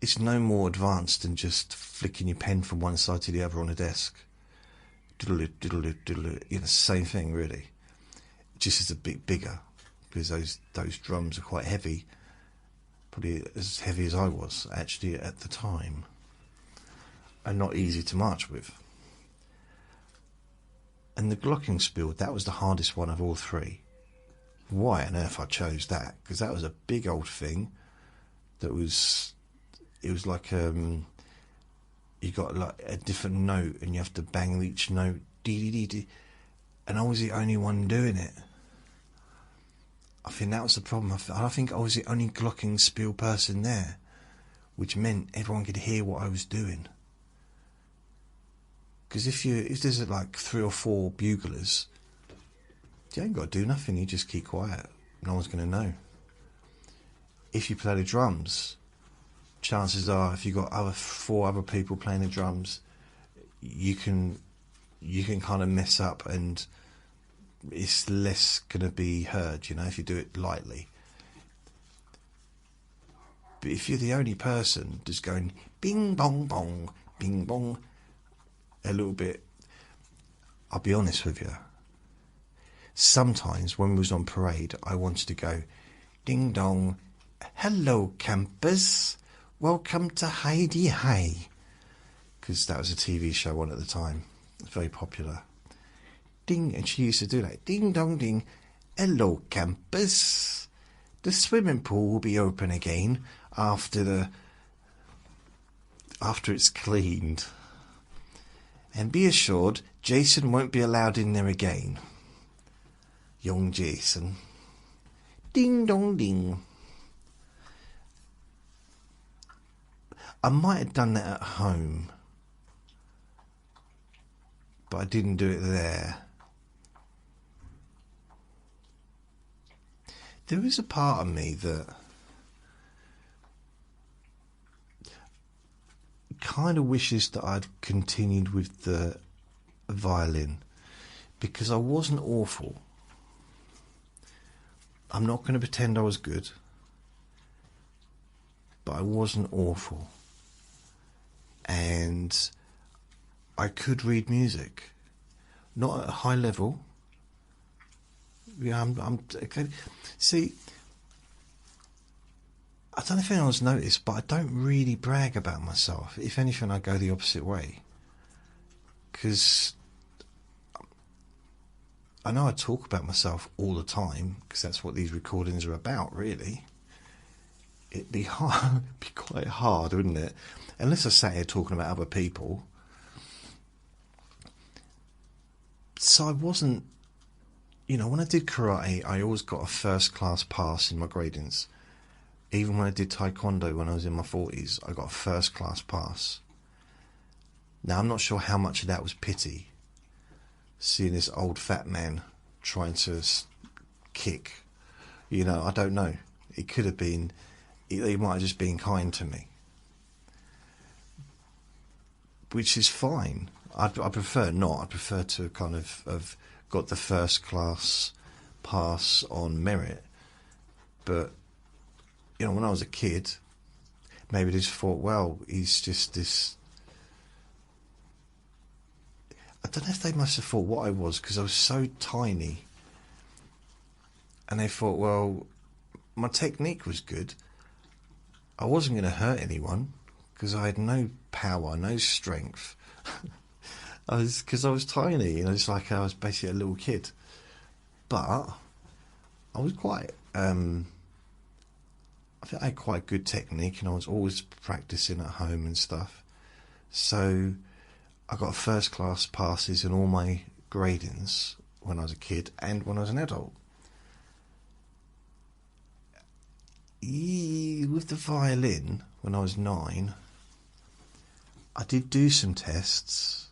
it's no more advanced than just flicking your pen from one side to the other on a desk. You know, same thing really. Just as a bit bigger, because those drums are quite heavy, probably as heavy as I was actually at the time, and not easy to march with. And the glockenspiel, that was the hardest one of all three. Why on earth I chose that? Because that was a big old thing. It was like you got like a different note, and you have to bang each note, dee dee dee, and I was the only one doing it. I think that was the problem. I think I was the only glockenspiel person there, which meant everyone could hear what I was doing. Because if there's like 3 or 4 buglers, you ain't got to do nothing. You just keep quiet. No one's going to know. If you play the drums, chances are, if you've got 4 other people playing the drums, you can kind of mess up, and it's less going to be heard, you know, if you do it lightly. But if you're the only person just going bing bong bong, bing bong, a little bit, I'll be honest with you, sometimes when we was on parade, I wanted to go ding dong, hello campers, welcome to Heidi Hay, because that was a TV show on at the time, very popular. Ding, and she used to do that, ding dong ding, hello campers, the swimming pool will be open again after it's cleaned, and be assured Jason won't be allowed in there again. Young Jason. Ding dong ding. I might have done that at home, but I didn't do it there. There is a part of me that kind of wishes that I'd continued with the violin, because I wasn't awful. I'm not going to pretend I was good, but I wasn't awful, and I could read music, not at a high level, Yeah, I'm okay. See, I don't know if anyone's noticed, but I don't really brag about myself. If anything, I go the opposite way. Because I know I talk about myself all the time, because that's what these recordings are about, really. It'd be hard, it'd be quite hard, wouldn't it? Unless I sat here talking about other people. So I wasn't, when I did karate, I always got a first class pass in my gradings. Even when I did taekwondo when I was in my 40s, I got a first class pass. Now, I'm not sure how much of that was pity, seeing this old fat man trying to kick. I don't know. It could have been, he might have just been kind to me. Which is fine. I prefer not. I prefer to kind of have got the first class pass on merit. But, when I was a kid, maybe they just thought, well, he's just this... I don't know if they must have thought what I was, because I was so tiny. And they thought, well, my technique was good. I wasn't going to hurt anyone, because I had no power, no strength. Because I was tiny, it's like I was basically a little kid. But I was quite... I think I had quite good technique, and I was always practicing at home and stuff. So I got first class passes in all my gradings when I was a kid and when I was an adult. With the violin, when I was 9, I did do some tests,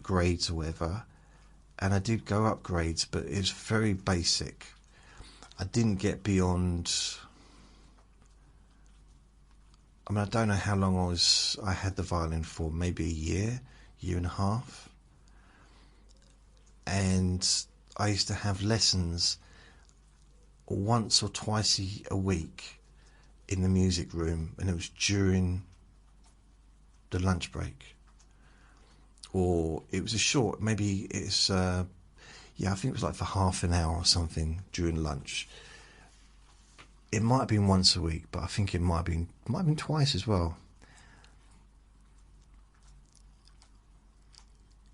grades or whatever, and I did go up grades, but it was very basic. I didn't get beyond... I don't know how long I had the violin for, maybe a year and a half. And I used to have lessons once or twice a week in the music room, and it was during the lunch break. Or it was a short, maybe it's, I think it was like for half an hour or something during lunch. It might have been once a week, but I think it might have been twice as well.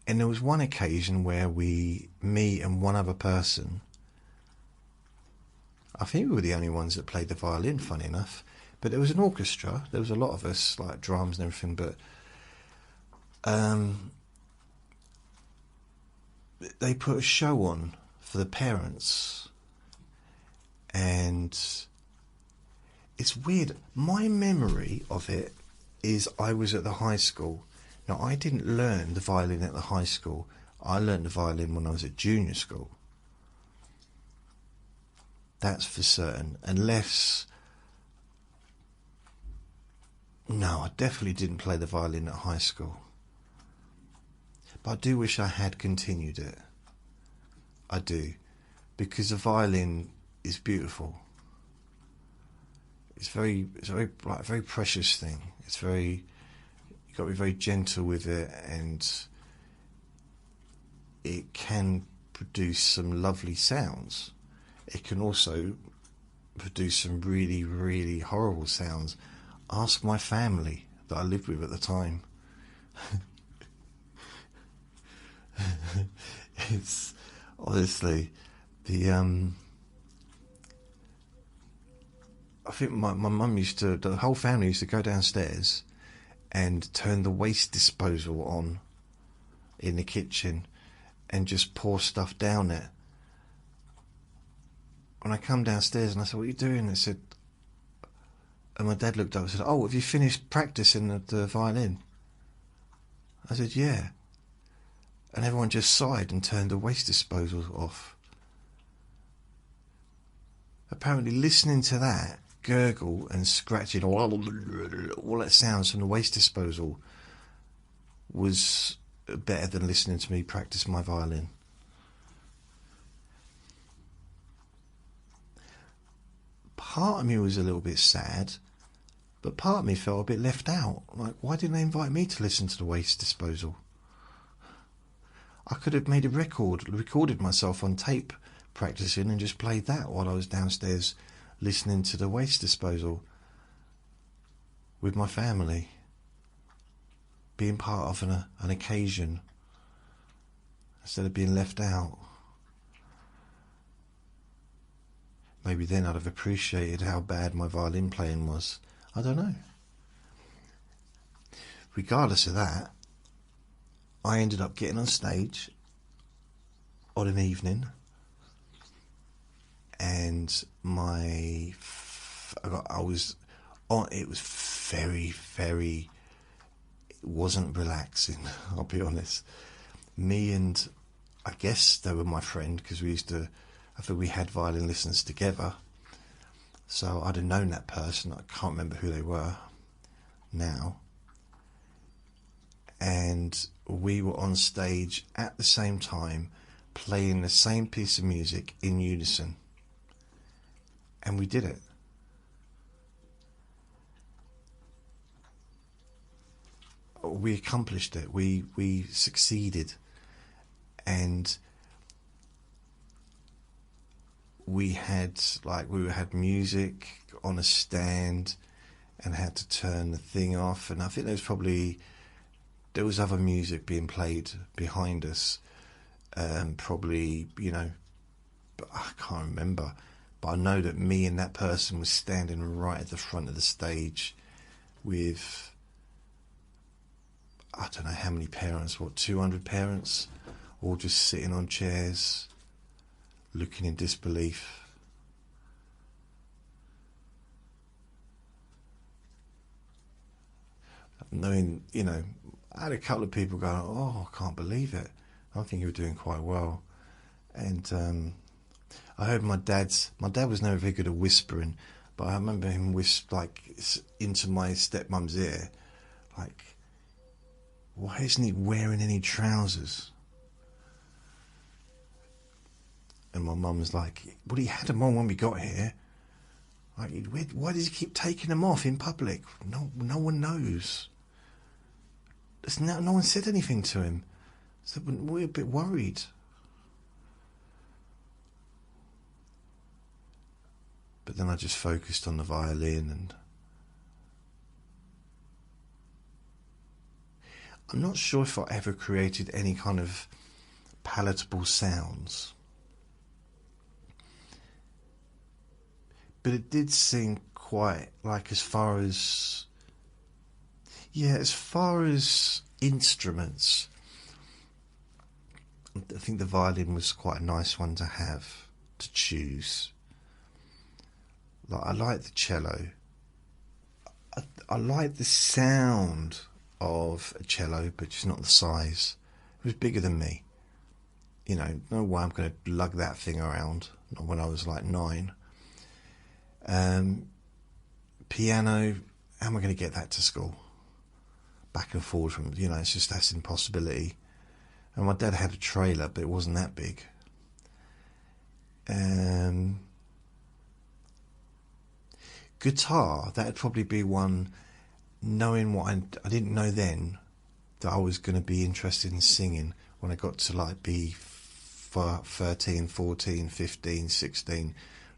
And there was one occasion where me and one other person, I think we were the only ones that played the violin, funny enough, but there was an orchestra, there was a lot of us, like drums and everything, but they put a show on for the parents, and it's weird. My memory of it is I was at the high school. Now, I didn't learn the violin at the high school. I learned the violin when I was at junior school. That's for certain. Unless... No, I definitely didn't play the violin at high school. But I do wish I had continued it. I do. Because the violin is beautiful. It's very like a very precious thing. It's very, you've got to be very gentle with it, and it can produce some lovely sounds. It can also produce some really, really horrible sounds. Ask my family that I lived with at the time. It's honestly the I think my mum the whole family used to go downstairs and turn the waste disposal on in the kitchen and just pour stuff down it. When I come downstairs and I said, "What are you doing?" They said, and my dad looked up and said, "Oh, have you finished practicing the violin?" I said, "Yeah." And everyone just sighed and turned the waste disposal off. Apparently listening to that gurgle and scratching, all that sounds from the waste disposal, was better than listening to me practice my violin. Part of me was a little bit sad, but part of me felt a bit left out. Like, why didn't they invite me to listen to the waste disposal? I could have made a recorded myself on tape practicing and just played that while I was downstairs listening to the waste disposal with my family, being part of an occasion instead of being left out. Maybe then I'd have appreciated how bad my violin playing was. I don't know. Regardless of that, I ended up getting on stage on an evening, and it wasn't relaxing, I'll be honest. Me and, I guess they were my friend, because I think we had violin lessons together, so I'd have known that person. I can't remember who they were now. And we were on stage at the same time, playing the same piece of music in unison. And we did it. We accomplished it. We succeeded. And we had music on a stand and had to turn the thing off. And I think there was other music being played behind us. Probably, but I can't remember. But I know that me and that person was standing right at the front of the stage with, I don't know how many parents, 200 parents, all just sitting on chairs, looking in disbelief. Knowing, I had a couple of people going, "Oh, I can't believe it. I think you were doing quite well." And I heard my dad was never very good at whispering, but I remember him whisper into my stepmom's ear, like, "Why isn't he wearing any trousers?" And my mum was like, "Well, he had them on when we got here. Like, why does he keep taking them off in public? No one knows. No one said anything to him." So we're a bit worried. But then I just focused on the violin, and I'm not sure if I ever created any kind of palatable sounds. But it did seem quite like, as far as instruments, I think the violin was quite a nice one to have, to choose. Like, I like the cello. I like the sound of a cello, but just not the size. It was bigger than me. No way I'm going to lug that thing around. Not when I was like 9. Piano, how am I going to get that to school? Back and forward from, that's an impossibility. And my dad had a trailer, but it wasn't that big. Guitar, that'd probably be one, knowing what I didn't know then, that I was going to be interested in singing when I got to be 13, 14, 15, 16,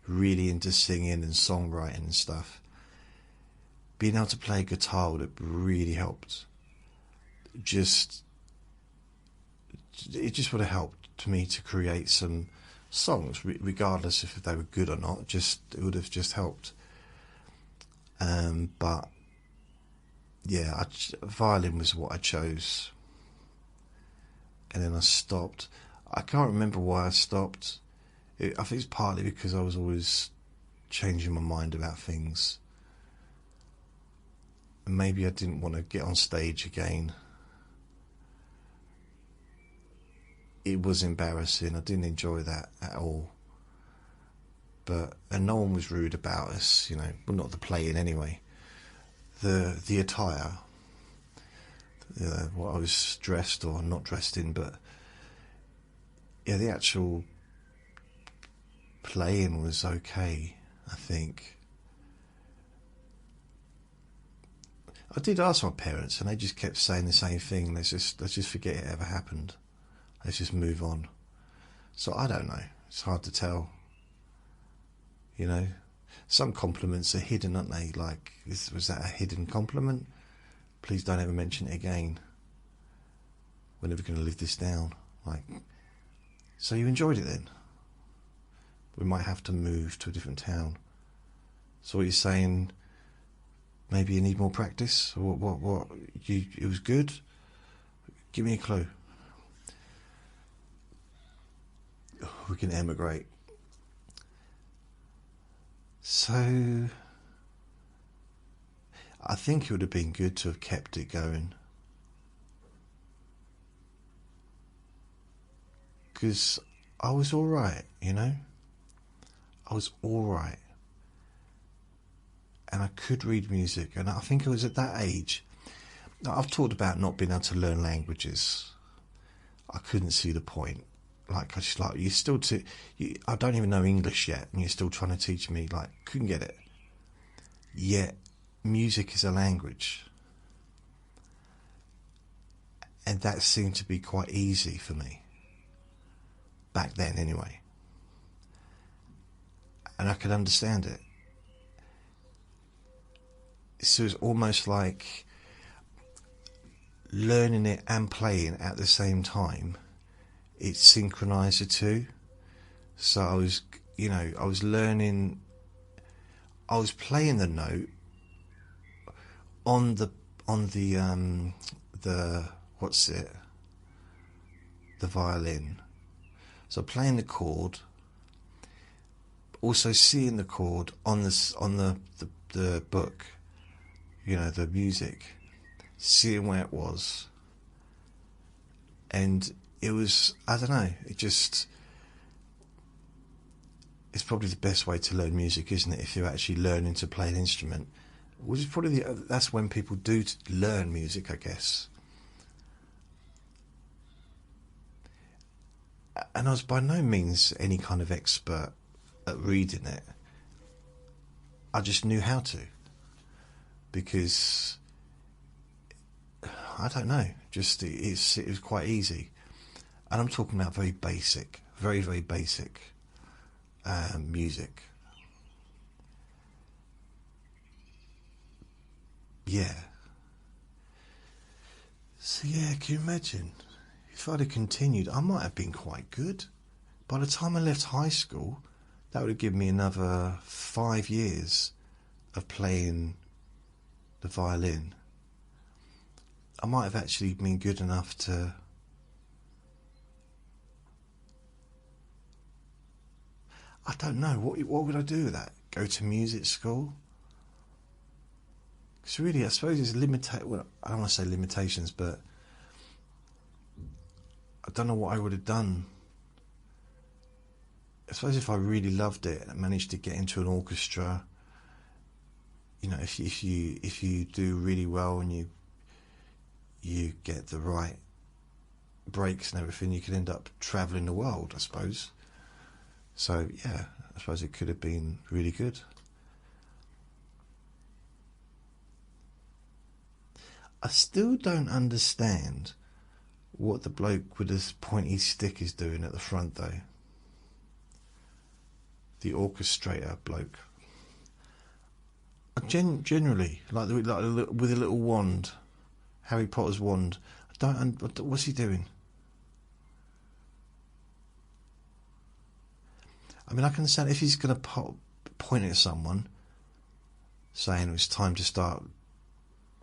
really into singing and songwriting and stuff. Being able to play guitar would have really helped. It just would have helped me to create some songs, regardless if they were good or not. It would have just helped. But yeah, violin was what I chose, and then I stopped. I can't remember why I stopped. I think it's partly because I was always changing my mind about things, and maybe I didn't want to get on stage again. It was embarrassing. I didn't enjoy that at all. And no one was rude about us, well, not the playing anyway. The attire, what I was dressed or not dressed in, but yeah, the actual playing was okay, I think. I did ask my parents, and they just kept saying the same thing. Let's just forget it ever happened. Let's just move on. So I don't know. It's hard to tell. You know, some compliments are hidden, aren't they? Like, was that a hidden compliment? Please don't ever mention it again. We're never going to live this down. Like, so you enjoyed it then? We might have to move to a different town. So what you're saying, maybe you need more practice? Or what? It was good? Give me a clue. We can emigrate. So, I think it would have been good to have kept it going. Because I was alright, you know? I was alright. And I could read music, and I think I was at that age. Now, I've talked about not being able to learn languages. I couldn't see the point. Like, you're still I don't even know English yet, and you're still trying to teach me, like, couldn't get it. Yet, music is a language. And that seemed to be quite easy for me. Back then, anyway. And I could understand it. So it's almost like learning it and playing at the same time. It synchronized the two. So I was learning, I was playing the note on the what's it, the violin. So playing the chord, also seeing the chord on the book, you know, the music, seeing where it was, and it was, I don't know, it's probably the best way to learn music, isn't it? If you're actually learning to play an instrument, which is probably that's when people do learn music, I guess. And I was by no means any kind of expert at reading it. I just knew how to, because I don't know, just it was quite easy. And I'm talking about very basic, very, very basic music. Yeah. So yeah, can you imagine? If I'd have continued, I might have been quite good. By the time I left high school, that would have given me another 5 years of playing the violin. I might have actually been good enough to... I don't know, what would I do with that? Go to music school? Because really, I suppose it's well, I don't want to say limitations, but I don't know what I would have done. I suppose if I really loved it and managed to get into an orchestra, you know, if you do really well and you get the right breaks and everything, you could end up travelling the world, I suppose. So yeah, I suppose it could have been really good. I still don't understand what the bloke with his pointy stick is doing at the front, though. The orchestrator bloke. Generally, like with a little wand, Harry Potter's wand. What's he doing? I mean, I can understand if he's going to point at someone, saying it's time to start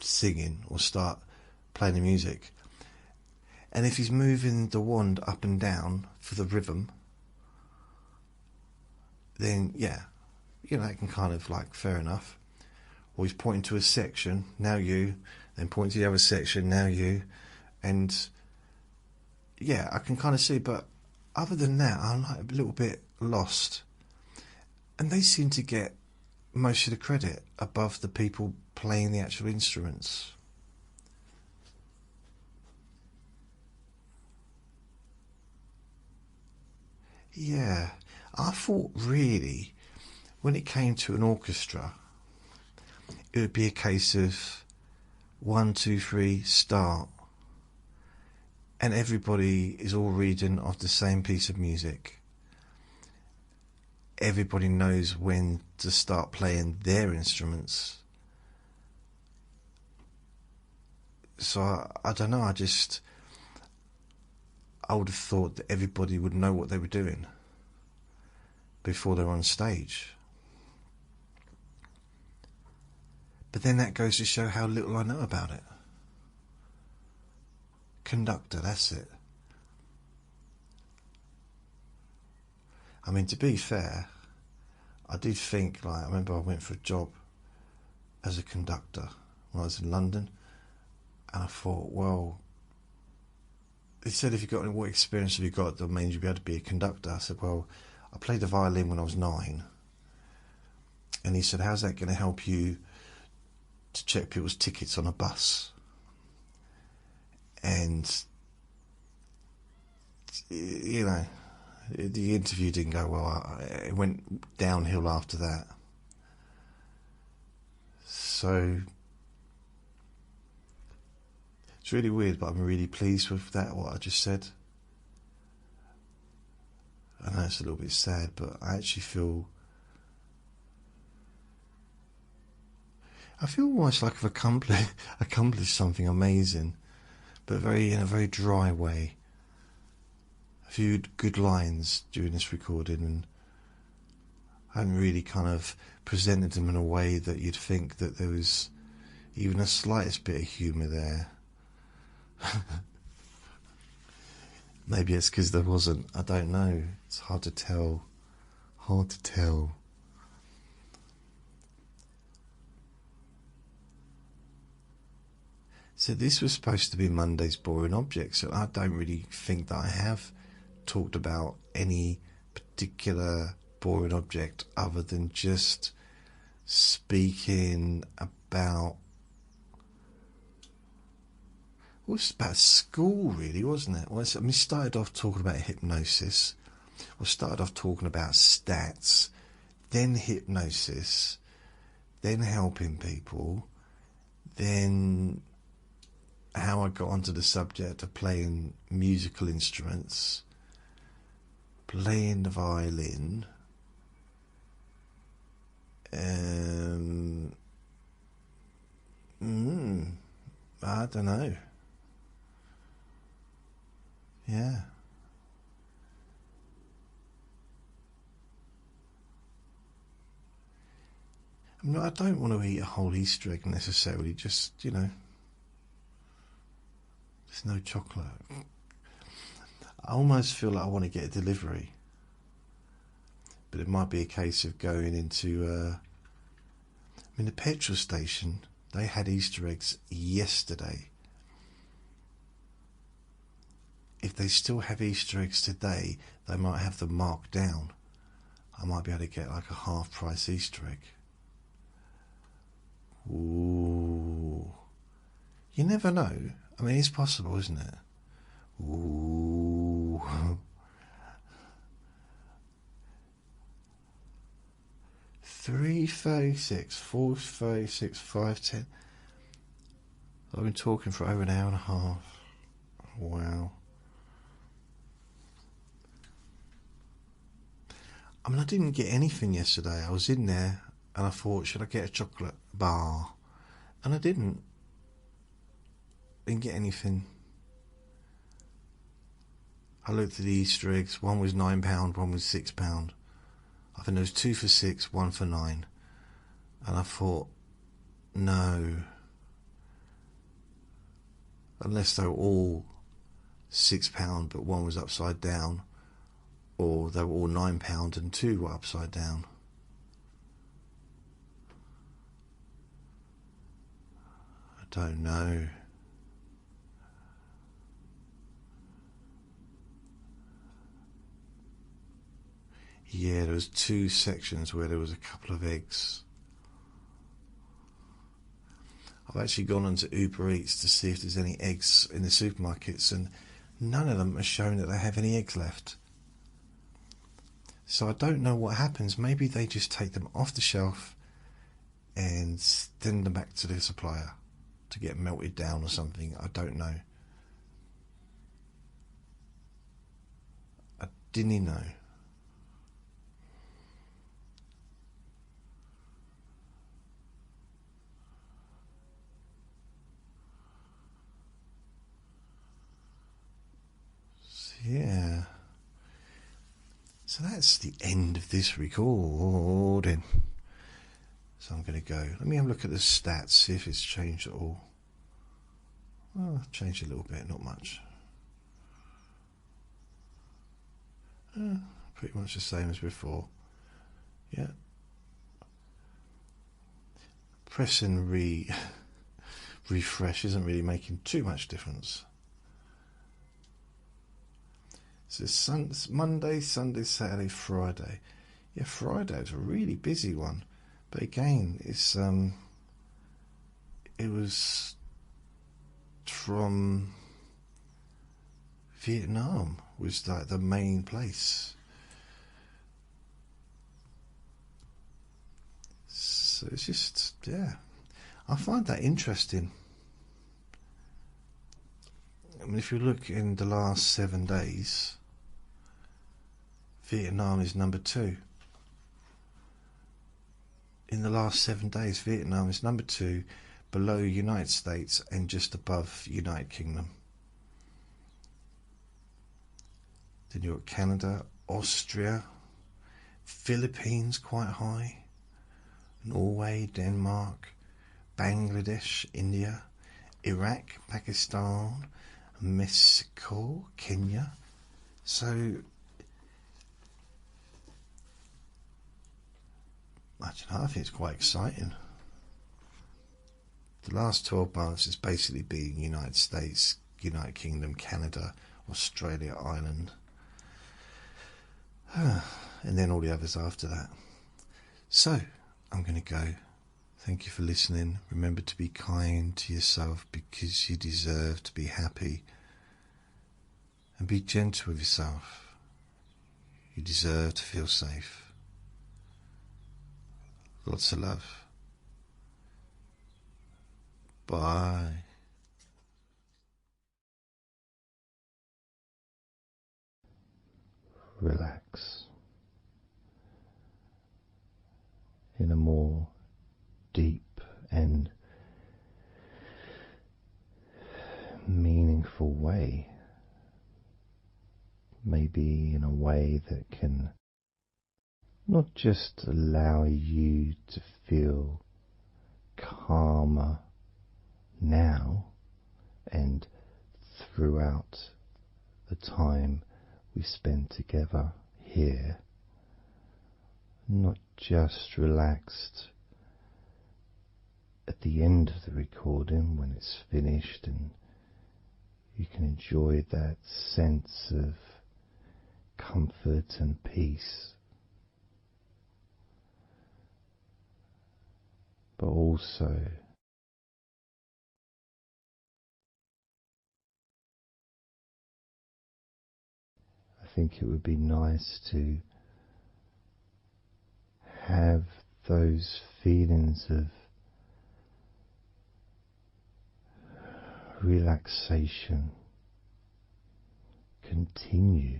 singing or start playing the music, and if he's moving the wand up and down for the rhythm, then yeah, you know, that can kind of, like, fair enough. Or he's pointing to a section, now you, then pointing to the other section, now you, and yeah, I can kind of see. But other than that, I'm like a little bit lost, and they seem to get most of the credit above the people playing the actual instruments. Yeah, I thought really when it came to an orchestra, it would be a case of 1, 2, 3, start, and everybody is all reading off the same piece of music, everybody knows when to start playing their instruments. So I don't know, I would have thought that everybody would know what they were doing before they're on stage. But then that goes to show how little I know about it. Conductor, that's it. I mean, to be fair, I did think, like, I remember I went for a job as a conductor when I was in London, and I thought, well, he said, what experience have you got that means you'll be able to be a conductor? I said, well, I played the violin when I was 9. And he said, how's that going to help you to check people's tickets on a bus? And, you know, the interview didn't go well. It went downhill after that. So it's really weird, but I'm really pleased with that, what I just said. I know it's a little bit sad, but I actually feel almost like I've accomplished something amazing, but in a very dry way. A few good lines during this recording, and I haven't really kind of presented them in a way that you'd think that there was even a slightest bit of humour there. Maybe it's because there wasn't. I don't know. It's hard to tell. So this was supposed to be Monday's boring objects, and I don't really think that I have talked about any particular boring object other than just speaking about, it was about school, really, wasn't it? Well, I mean, started off talking about hypnosis, or started off talking about stats, then hypnosis, then helping people, then how I got onto the subject of playing musical instruments, playing the violin, I don't know. Yeah. I mean, I don't want to eat a whole Easter egg necessarily, just, you know, there's no chocolate. I almost feel like I want to get a delivery, but it might be a case of going into, I mean, the petrol station, they had Easter eggs yesterday. If they still have Easter eggs today, they might have them marked down. I might be able to get like a half-price Easter egg. Ooh. You never know. I mean, it's possible, isn't it? Ooh. 3:36, 4:36, 5:10. I've been talking for over an hour and a half. Wow. I mean, I didn't get anything yesterday. I was in there and I thought, should I get a chocolate bar? And I didn't. Didn't get anything. I looked at the Easter eggs. One was £9, one was £6. I think there was 2 for £6, 1 for £9. And I thought, no. Unless they were all £6, but one was upside down, or they were all £9 and 2 were upside down. I don't know. Yeah, there was 2 sections where there was a couple of eggs. I've actually gone onto Uber Eats to see if there's any eggs in the supermarkets, and none of them are showing that they have any eggs left. So I don't know what happens. Maybe they just take them off the shelf and send them back to the supplier to get melted down or something. I don't know. I didn't know. So that's the end of this recording. So I'm going to go. Let me have a look at the stats, see if it's changed at all. Well, changed a little bit, not much. Pretty much the same as before. Yeah. Press and refresh isn't really making too much difference. So it's Monday, Sunday, Saturday, Friday. Yeah, Friday was a really busy one. But again, it was from Vietnam was like the main place. So it's just, yeah, I find that interesting. I mean, if you look in the last 7 days, Vietnam is number 2. In the last 7 days, Vietnam is number 2, below United States and just above United Kingdom. Then you've got Canada, Austria, Philippines quite high, Norway, Denmark, Bangladesh, India, Iraq, Pakistan, Mexico, Kenya. So I don't know, I think it's quite exciting. The last 12 months has basically been United States, United Kingdom, Canada, Australia, Ireland, and then all the others after that. So I'm going to go. Thank you for listening. Remember to be kind to yourself because you deserve to be happy, and be gentle with yourself. You deserve to feel safe. Lots of love. Bye. Relax in a more deep and meaningful way. Maybe in a way that can not just allow you to feel calmer now and throughout the time we spend together here, not just relaxed at the end of the recording when it's finished and you can enjoy that sense of comfort and peace, but also I think it would be nice to have those feelings of relaxation continue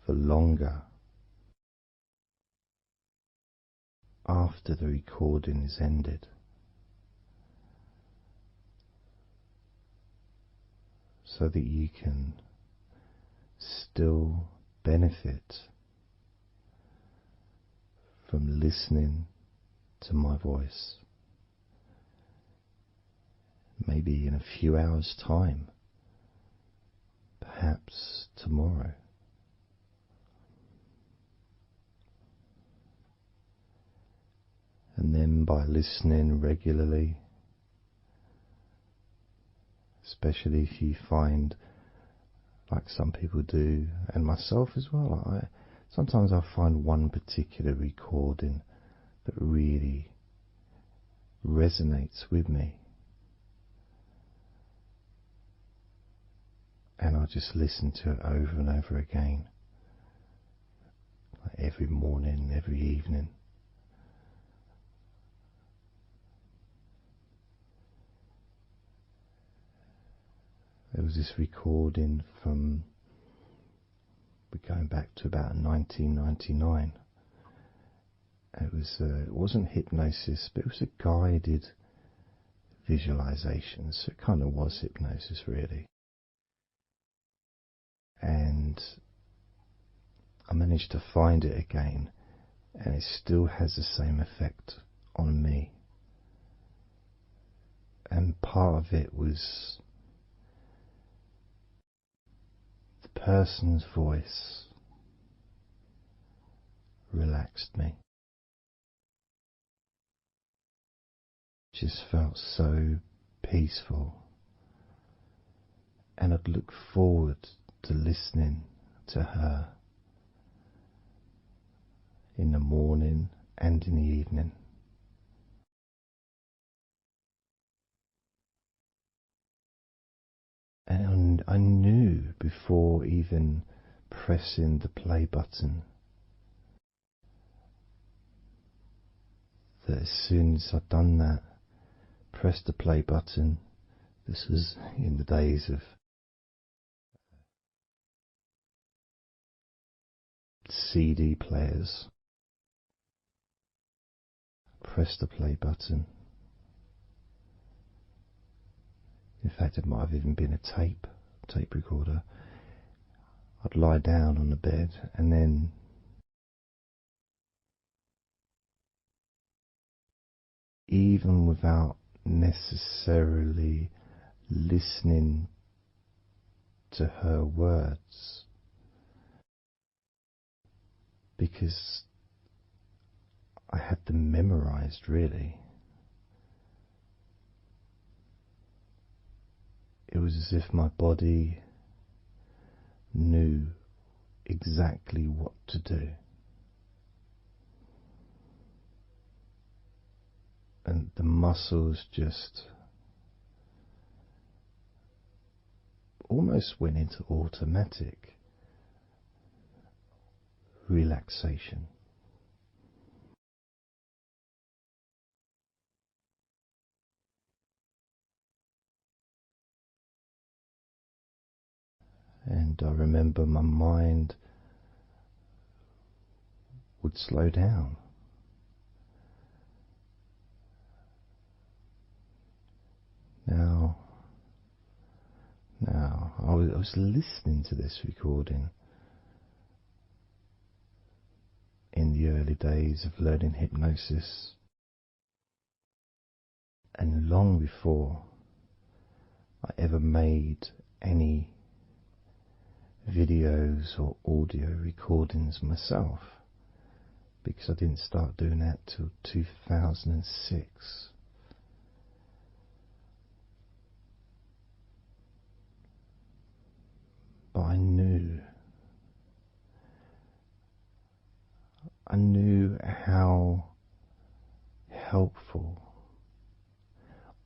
for longer after the recording is ended, so that you can still benefit from listening to my voice, maybe in a few hours' time, perhaps tomorrow. And then by listening regularly, especially if you find, like some people do, and myself as well, sometimes I find one particular recording that really resonates with me, and I just listen to it over and over again, like every morning, every evening. There was this recording from, we're going back to about 1999. It wasn't hypnosis, but it was a guided visualization, so it kind of was hypnosis really. And I managed to find it again, and it still has the same effect on me. And part of it was the person's voice relaxed me. Just felt so peaceful, and I'd look forward to listening to her in the morning and in the evening. And I knew before even pressing the play button that as soon as I'd done that, pressed the play button, this was in the days of CD players, pressed the play button. In fact, it might have even been a tape recorder. I'd lie down on the bed, and then even without necessarily listening to her words, because I had them memorized really, it was as if my body knew exactly what to do. And the muscles just almost went into automatic relaxation. And I remember my mind would slow down. Now, I was listening to this recording in the early days of learning hypnosis, and long before I ever made any videos or audio recordings myself, because I didn't start doing that till 2006. But I knew how helpful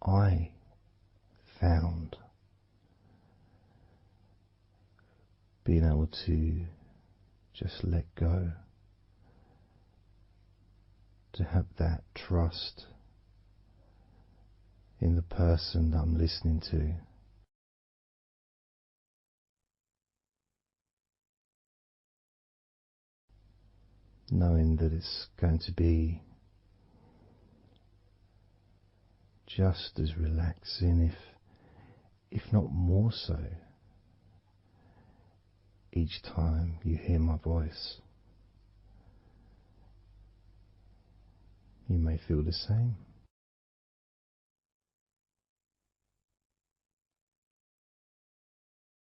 I found being able to just let go, to have that trust in the person that I'm listening to. Knowing that it's going to be just as relaxing, if not more so, each time you hear my voice. You may feel the same.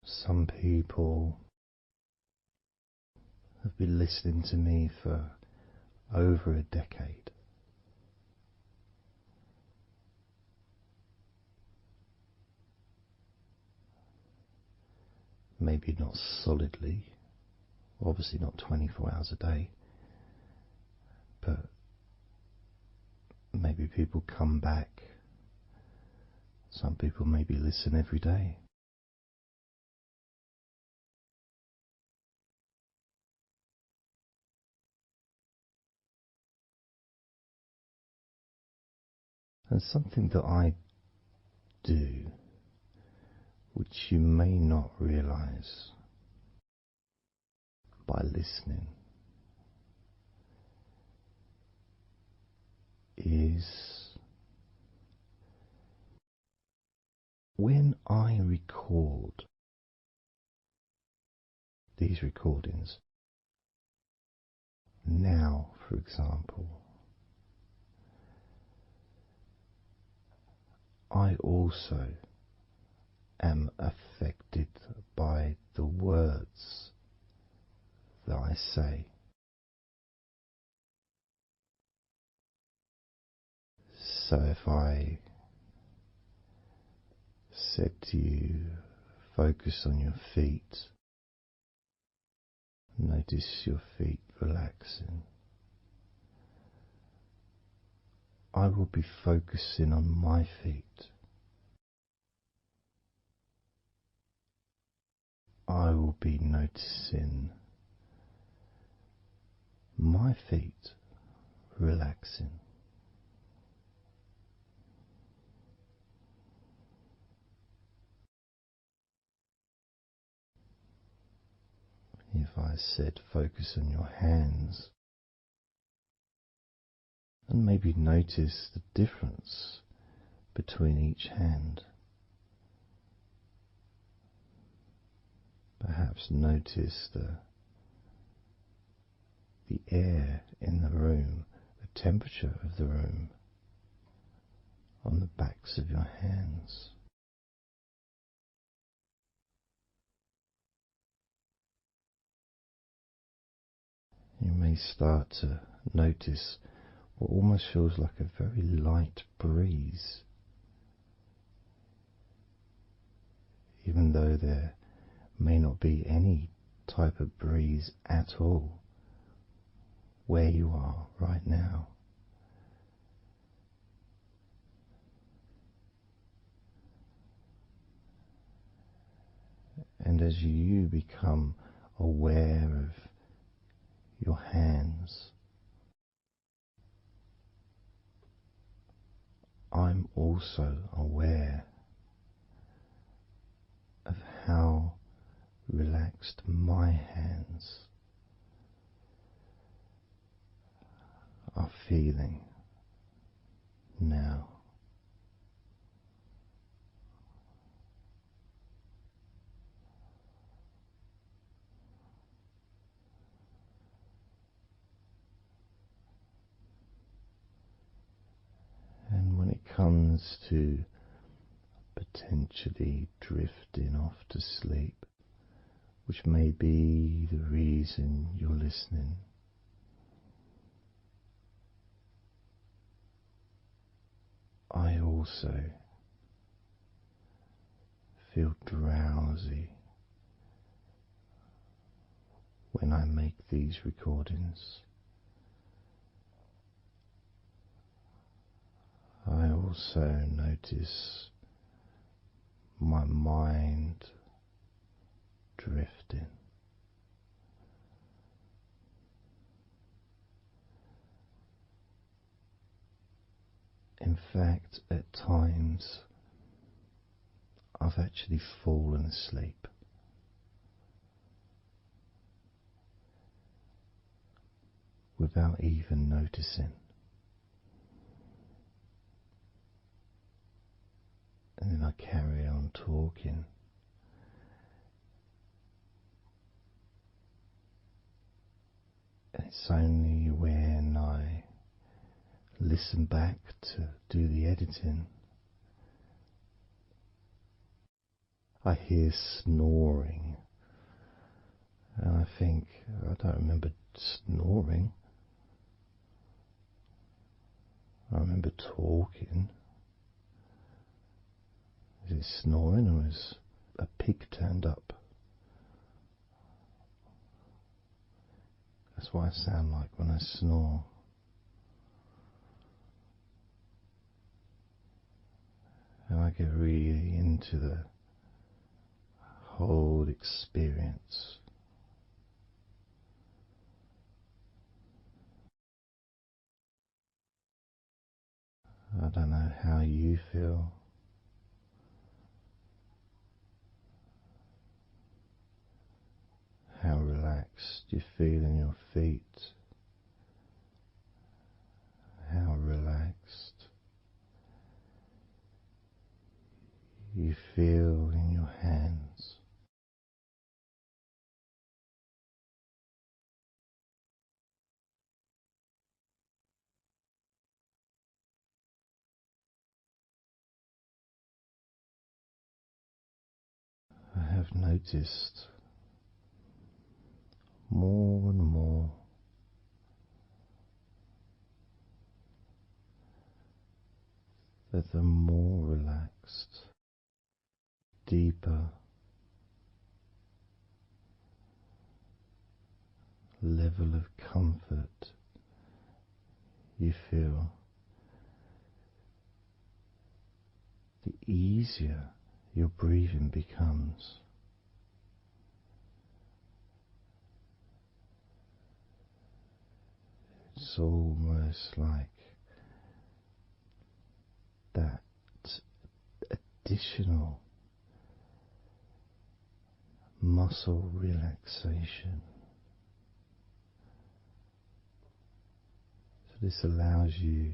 Some people have been listening to me for over a decade. Maybe not solidly, obviously not 24 hours a day, but maybe people come back. Some people maybe listen every day. And something that I do, which you may not realize by listening, is when I record these recordings, Now, for example, I also am affected by the words that I say. So if I said to you, focus on your feet, notice your feet relaxing, I will be focusing on my feet. I will be noticing my feet relaxing. If I said focus on your hands, and maybe notice the difference between each hand. Perhaps notice the air in the room, the temperature of the room on the backs of your hands. You may start to notice what almost feels like a very light breeze, even though there may not be any type of breeze at all where you are right now. And as you become aware of your hands, I'm also aware of how relaxed my hands are feeling now. And when it comes to potentially drifting off to sleep, which may be the reason you're listening, I also feel drowsy when I make these recordings. I also notice my mind drifting. In fact, at times I've actually fallen asleep without even noticing. And then I carry on talking. And it's only when I listen back to do the editing, I hear snoring. And I think, I don't remember snoring. I remember talking. Is it snoring or is a pig turned up? That's what I sound like when I snore. And I get really into the whole experience. I don't know how you feel. How relaxed you feel in your feet. How relaxed you feel in your hands. noticed more and more that the more relaxed, deeper level of comfort you feel, the easier your breathing becomes. It's almost like that additional muscle relaxation. So this allows you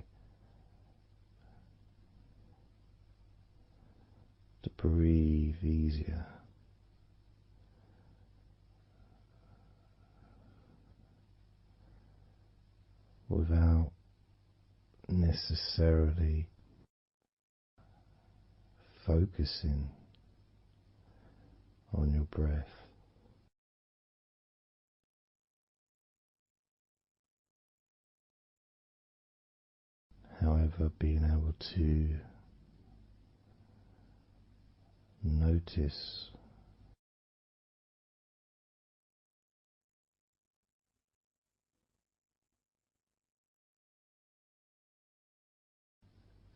to breathe easier, without necessarily focusing on your breath. However, being able to notice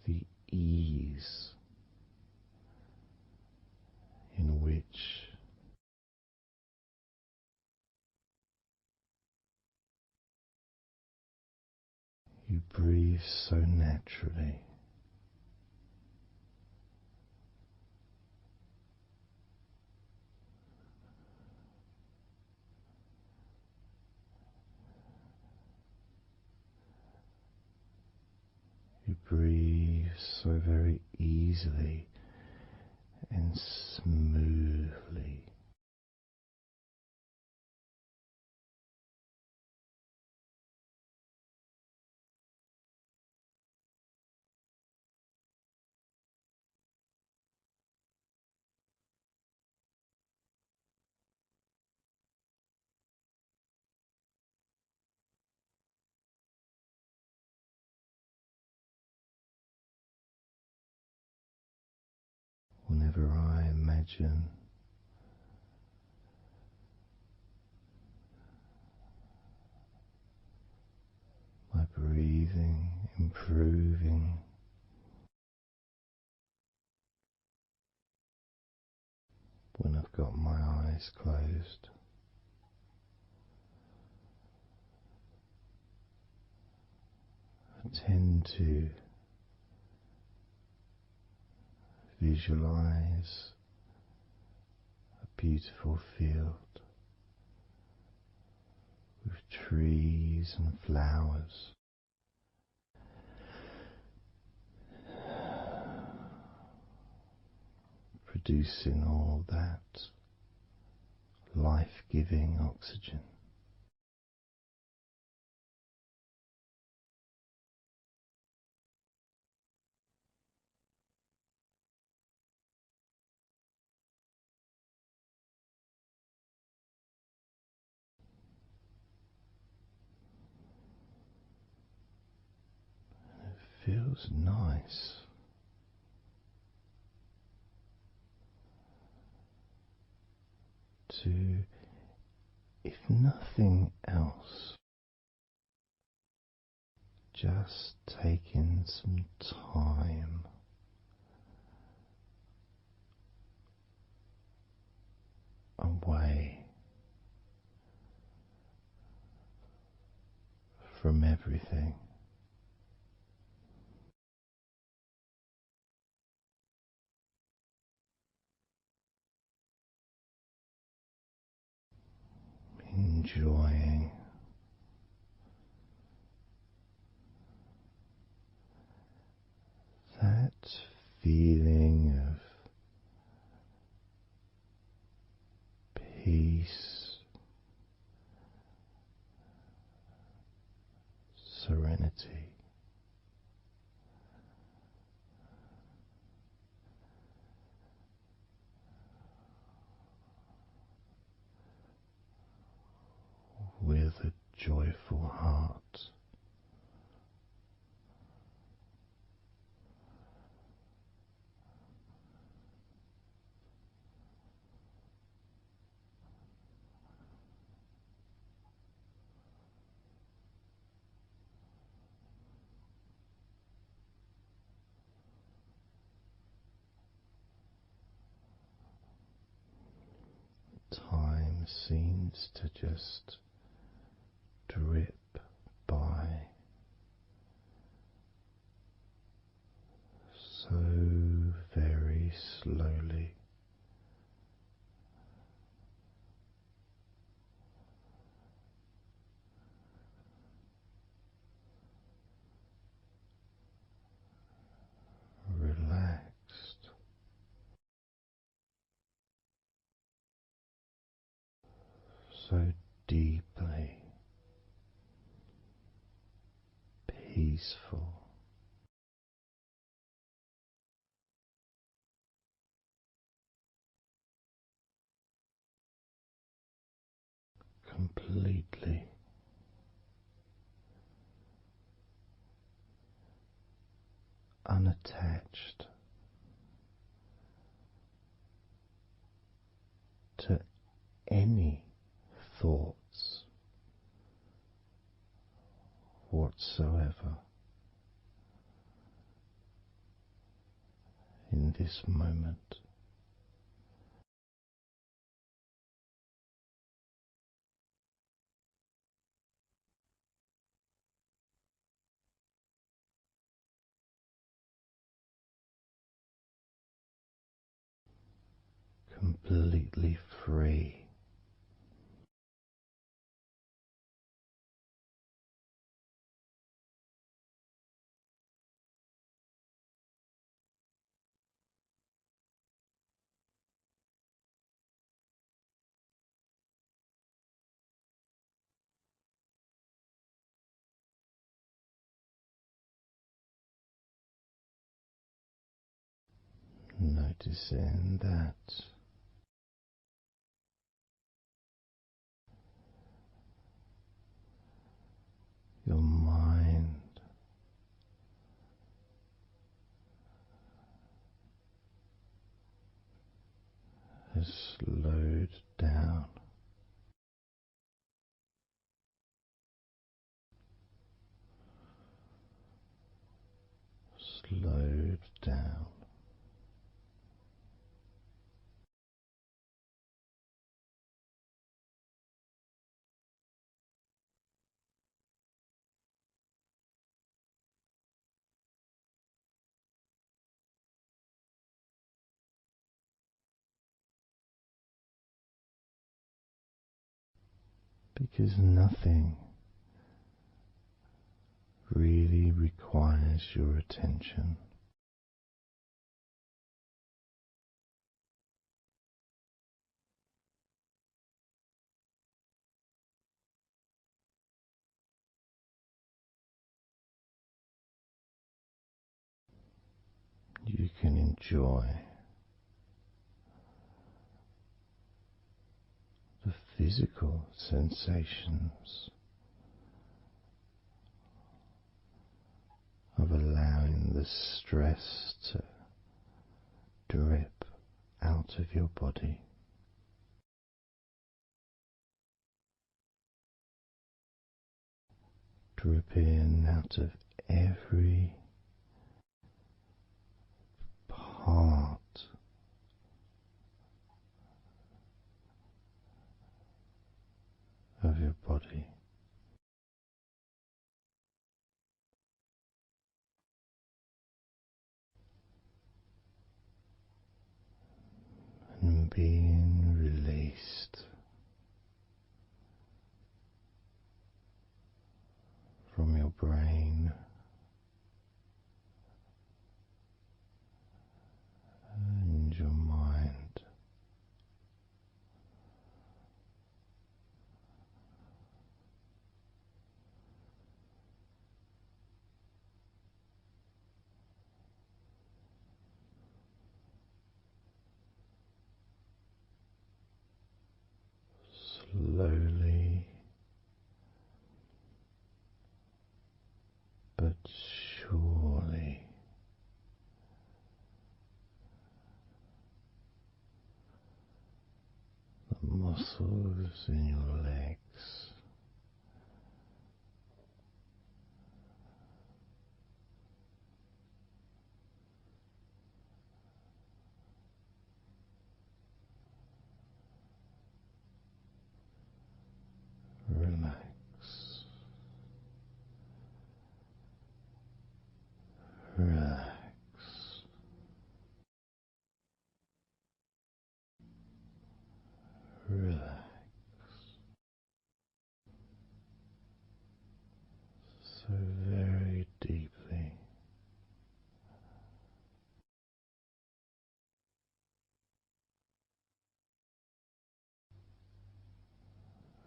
the ease in which you breathe so naturally. You breathe so very easily and smoothly. Whenever I imagine my breathing improving, when I've got my eyes closed, I tend to visualize a beautiful field with trees and flowers, producing all that life-giving oxygen. It feels nice to, if nothing else, just taking some time away from everything. Enjoying that feeling of peace, serenity, joyful heart. Time seems to just drip by so very slowly. Relaxed, so deeply peaceful, completely unattached to any thoughts whatsoever in this moment. Completely free, noticing that your mind has slowed down, slowed down, because nothing really requires your attention. You can enjoy the physical sensations of allowing the stress to drip out of your body, drip in out of every part of your body. And being released from your brain and your mind. Slowly But surely the muscles in your legs relax, relax, relax so very deeply.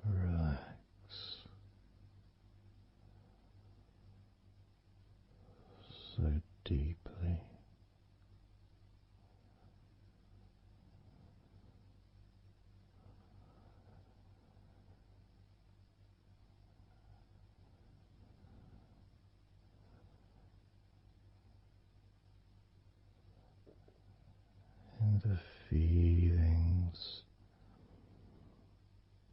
Relax so deeply. And the feelings,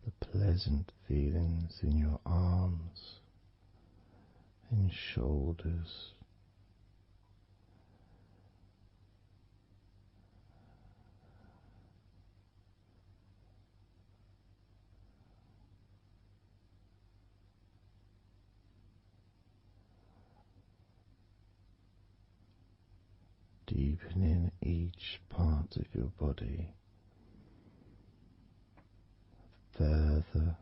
the pleasant feelings in your arms and shoulders, deepening each part of your body further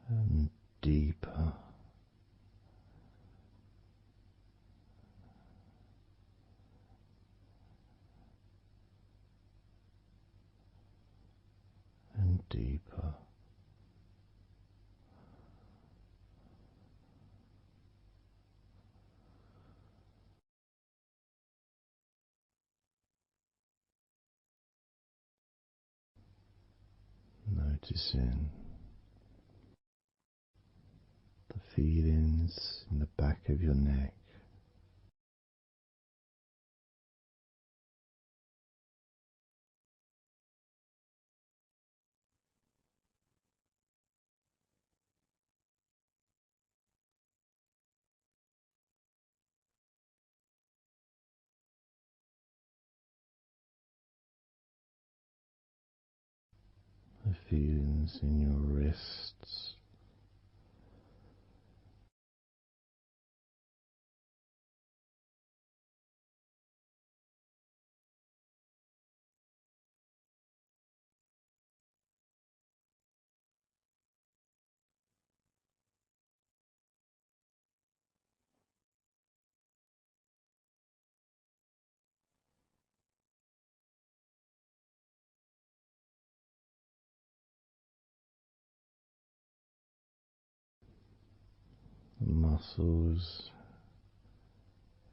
and deeper and deeper. Noticing the feelings in the back of your neck, the feelings in your wrists, the muscles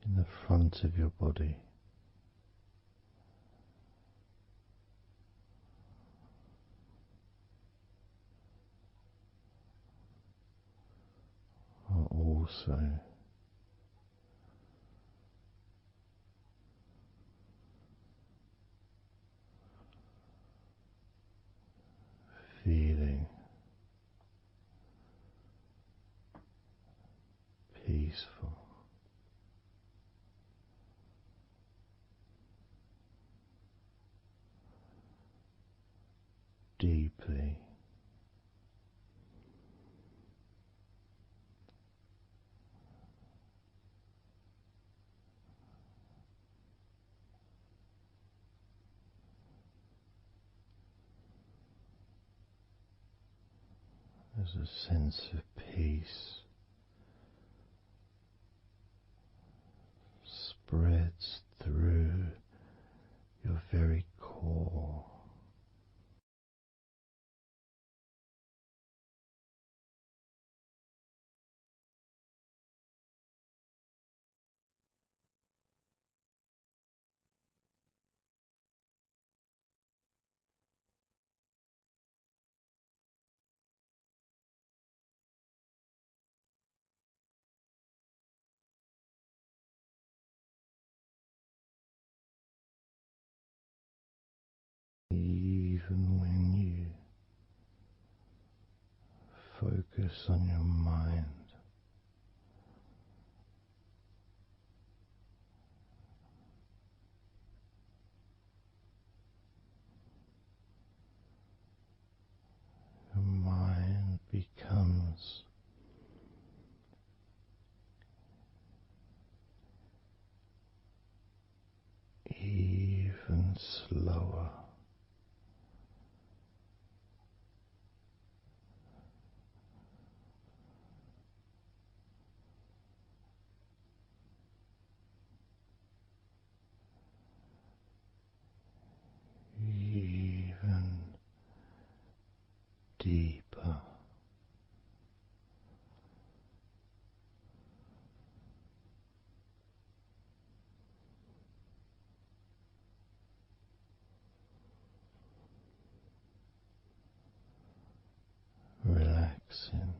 in the front of your body, are also feeling peaceful, deeply as a sense of peace spreads through your very core. Even when you focus on your mind, your mind becomes even slower. Even deeper. Relaxing.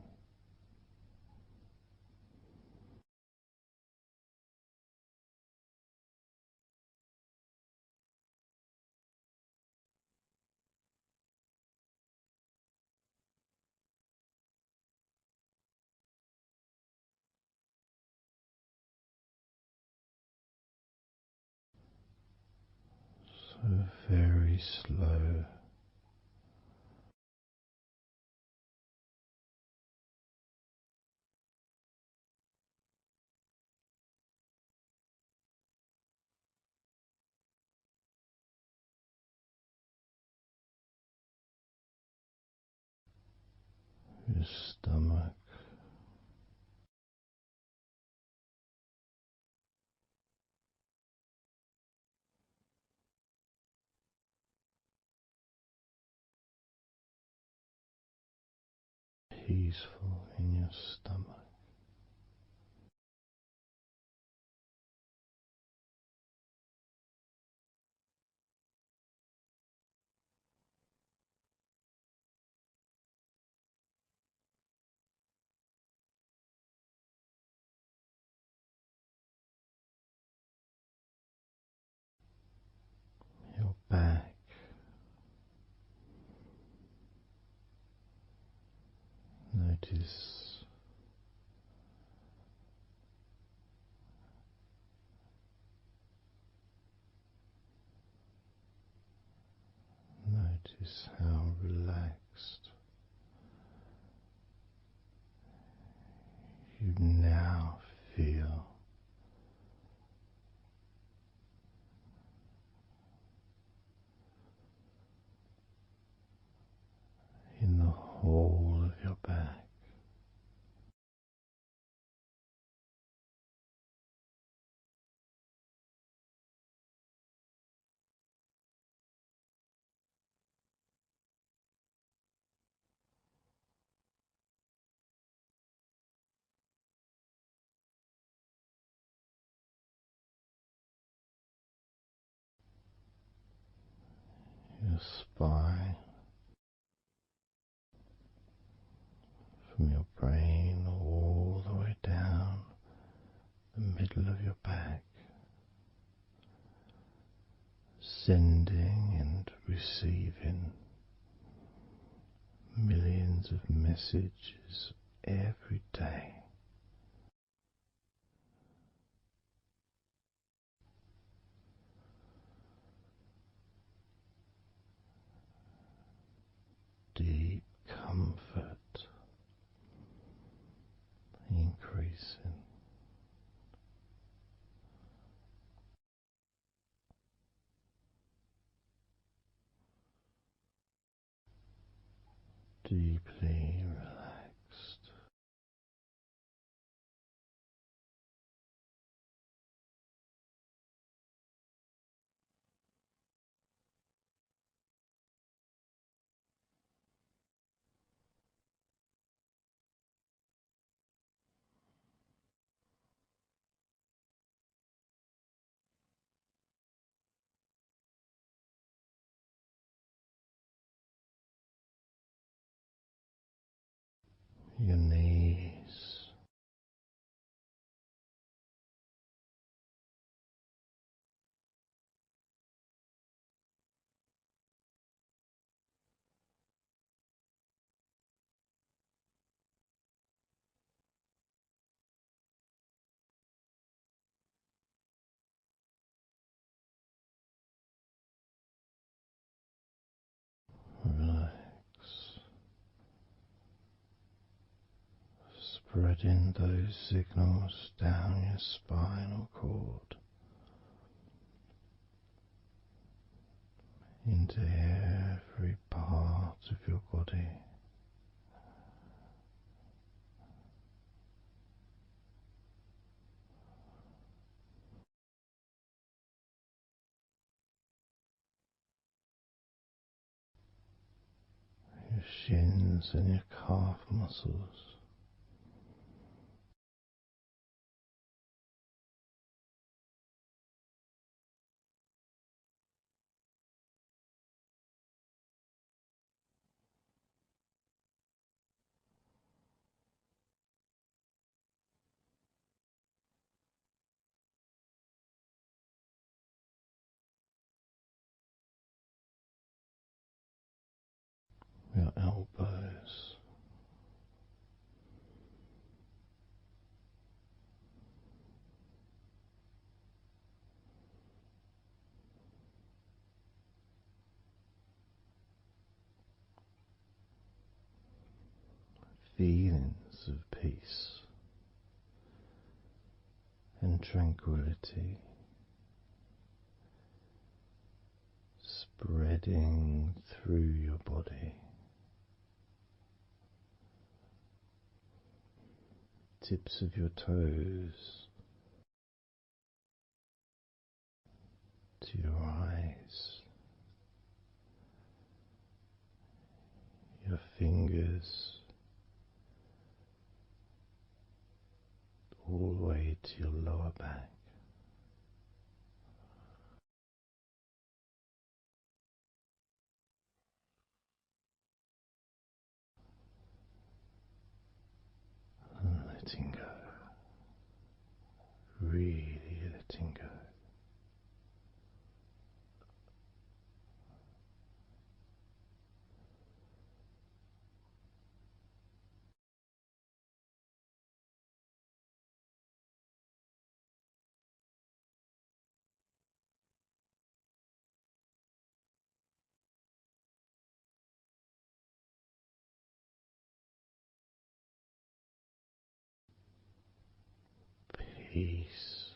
So very slow. Your stomach. Peaceful in your stomach. Your back. Notice Notice how relaxed you now feel. In the whole of your back. Your spine, from your brain all the way down the middle of your back, sending and receiving millions of messages every day. Deep comfort increasing. Deeply relaxed. spreading those signals down your spinal cord into every part of your body. Your shins and your calf muscles. Your elbows, feelings of peace and tranquility spreading through your body. Tips of your toes to your eyes, your fingers all the way to your lower back. And letting go, really letting go. Peace.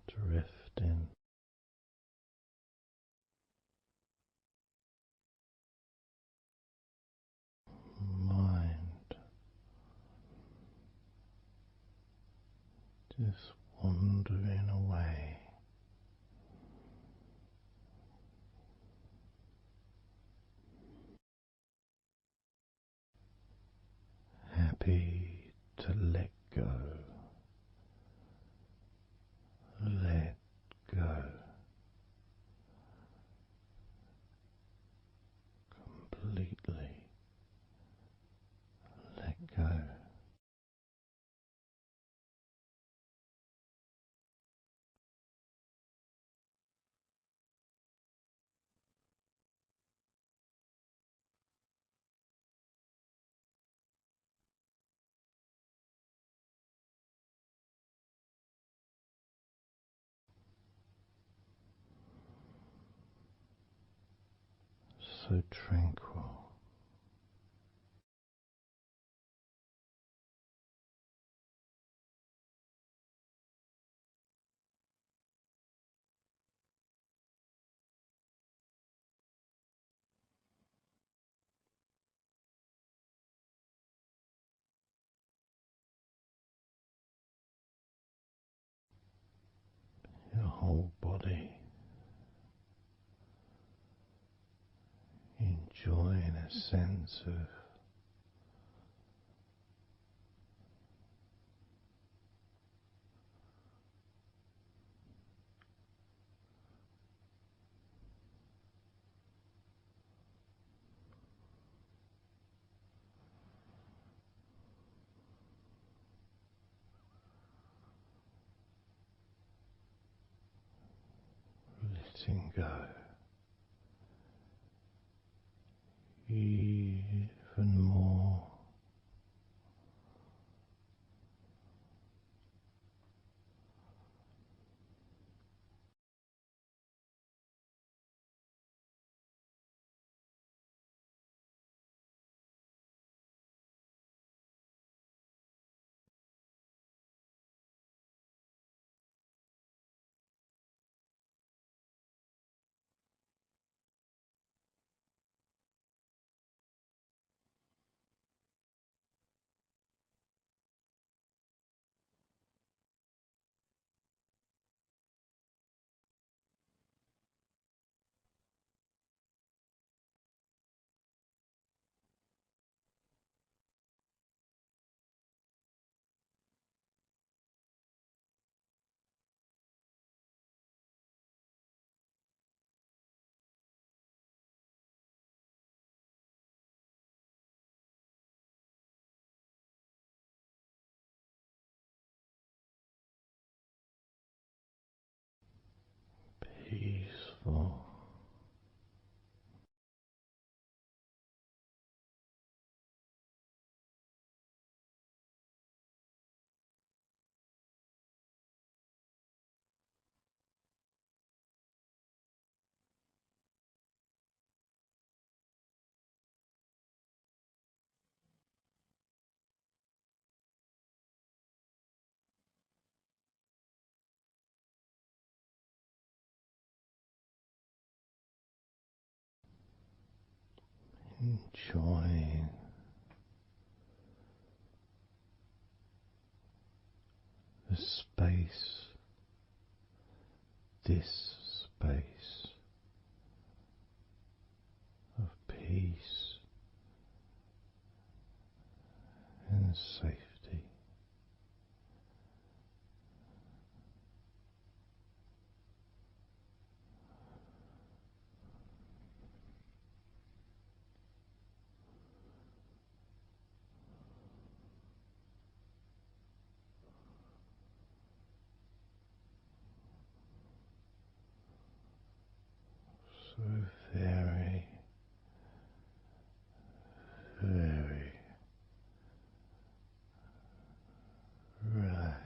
Drifting. Mind just wandering away. Happy to let go. Let go. Completely let go. So tranquil. Your whole body enjoying a sense of letting go. Even more peaceful. Enjoying the space, this space of peace and safety. So very, very relaxed.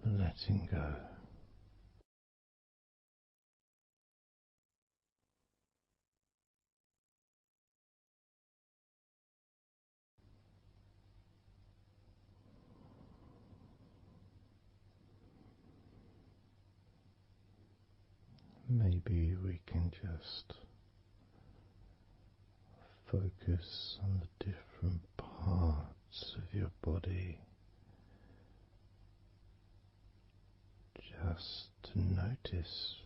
Letting go. Maybe we can just focus on the different parts of your body, just to notice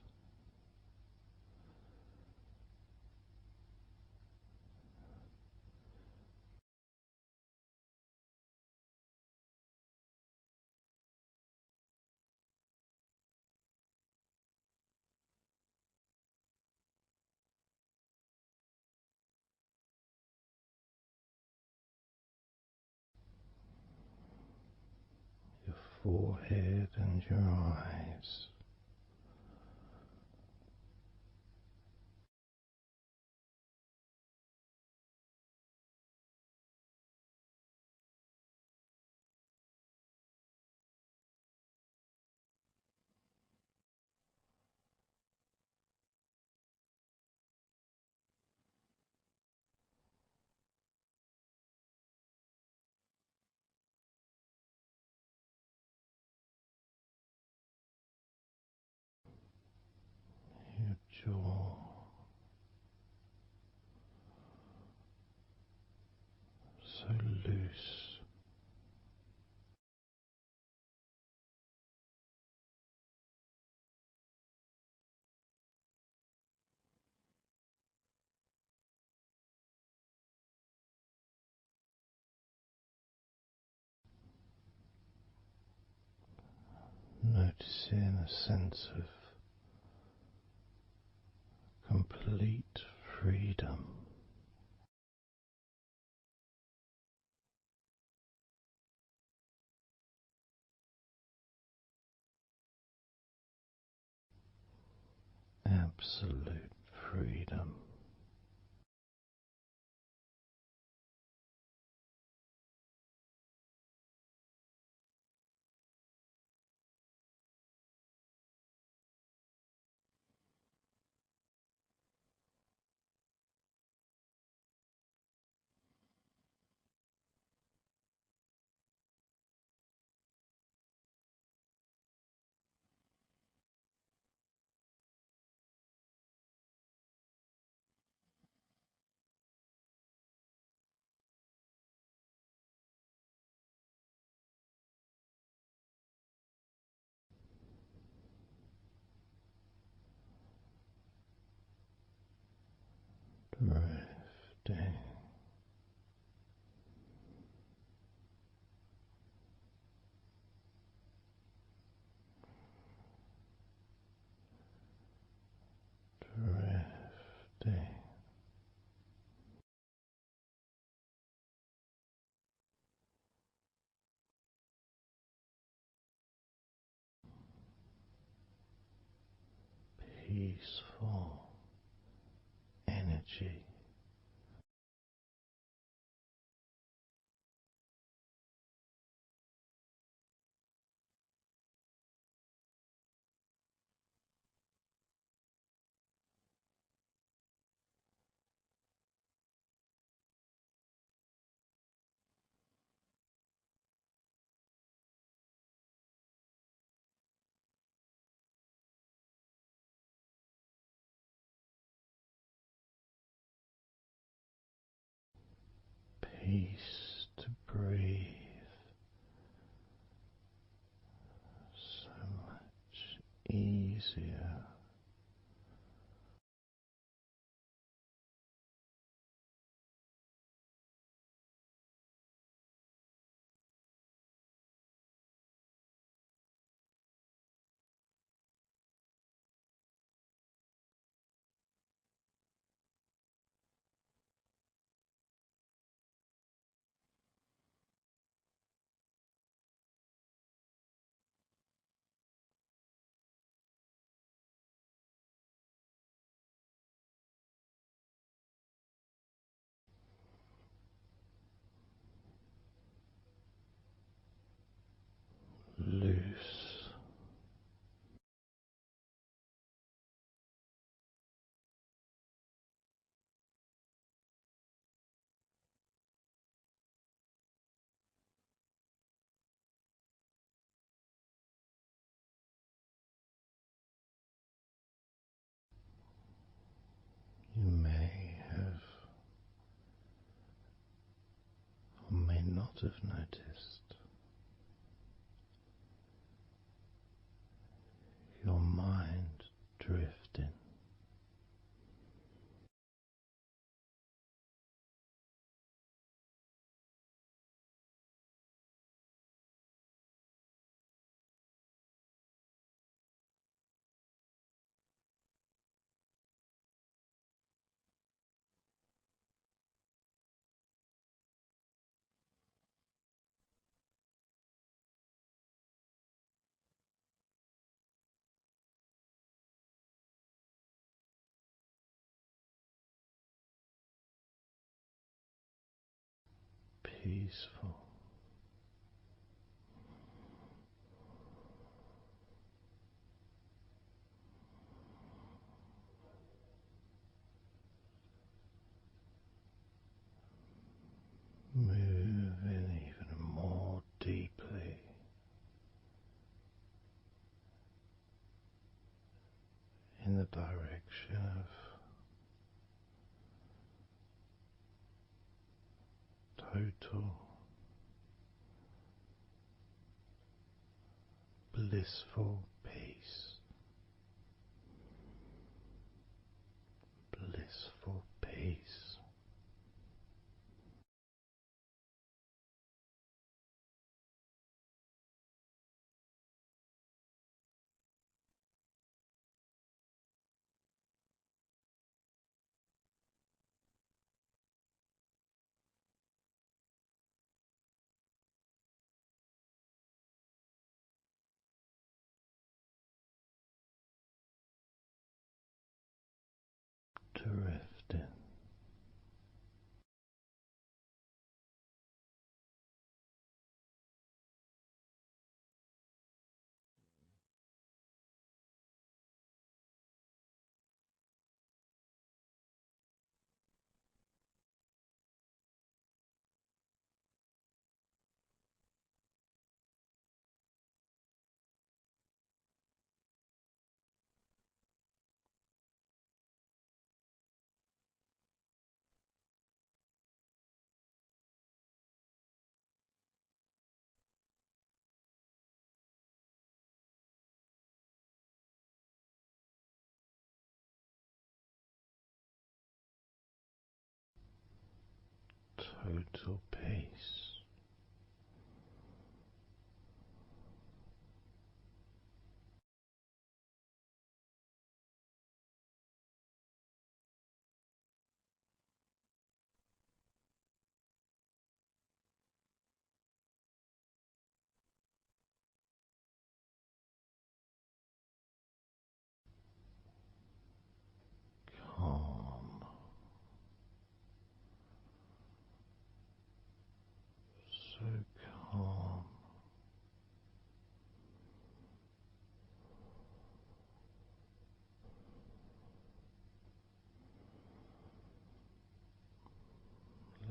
your forehead and your eyes. Your jaw, so loose. Noticing a sense of complete freedom. Absolute freedom. Drifting. Drifting. Peaceful energy. Peace to breathe. So much easier. Loose. You may have or may not have noticed your mind drifting. Peaceful. Moving even more deeply in the direction of total blissful peace. Blissful peace. drifting. Total peace. Calm. So calm.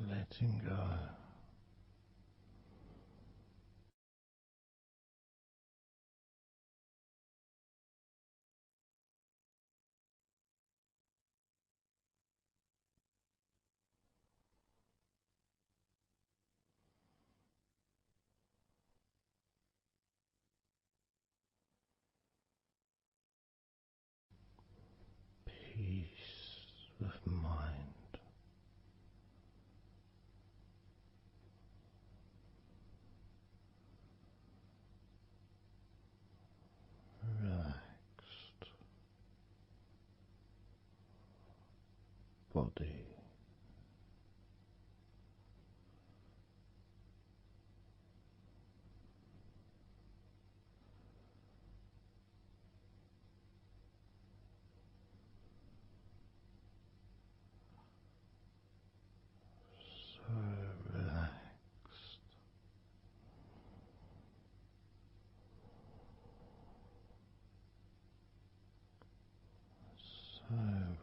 Letting go. Peace of mind. Relaxed body. So relaxed. So relaxed.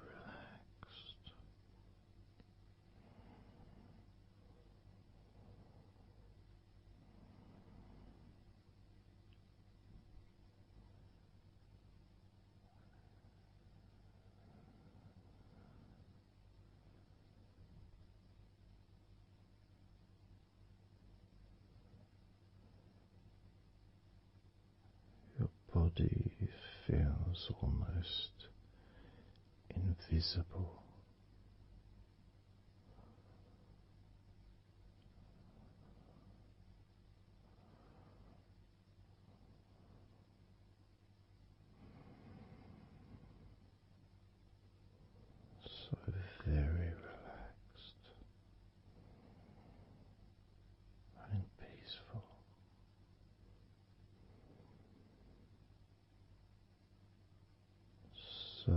Your body feels almost invisible. So very relaxed and peaceful. So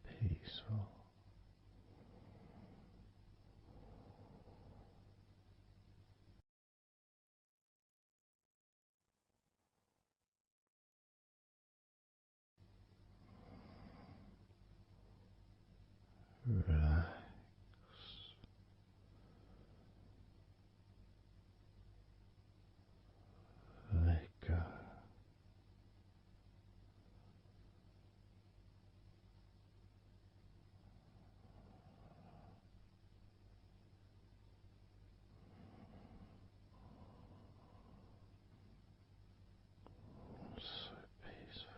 peaceful. Relax. Let go. So peaceful.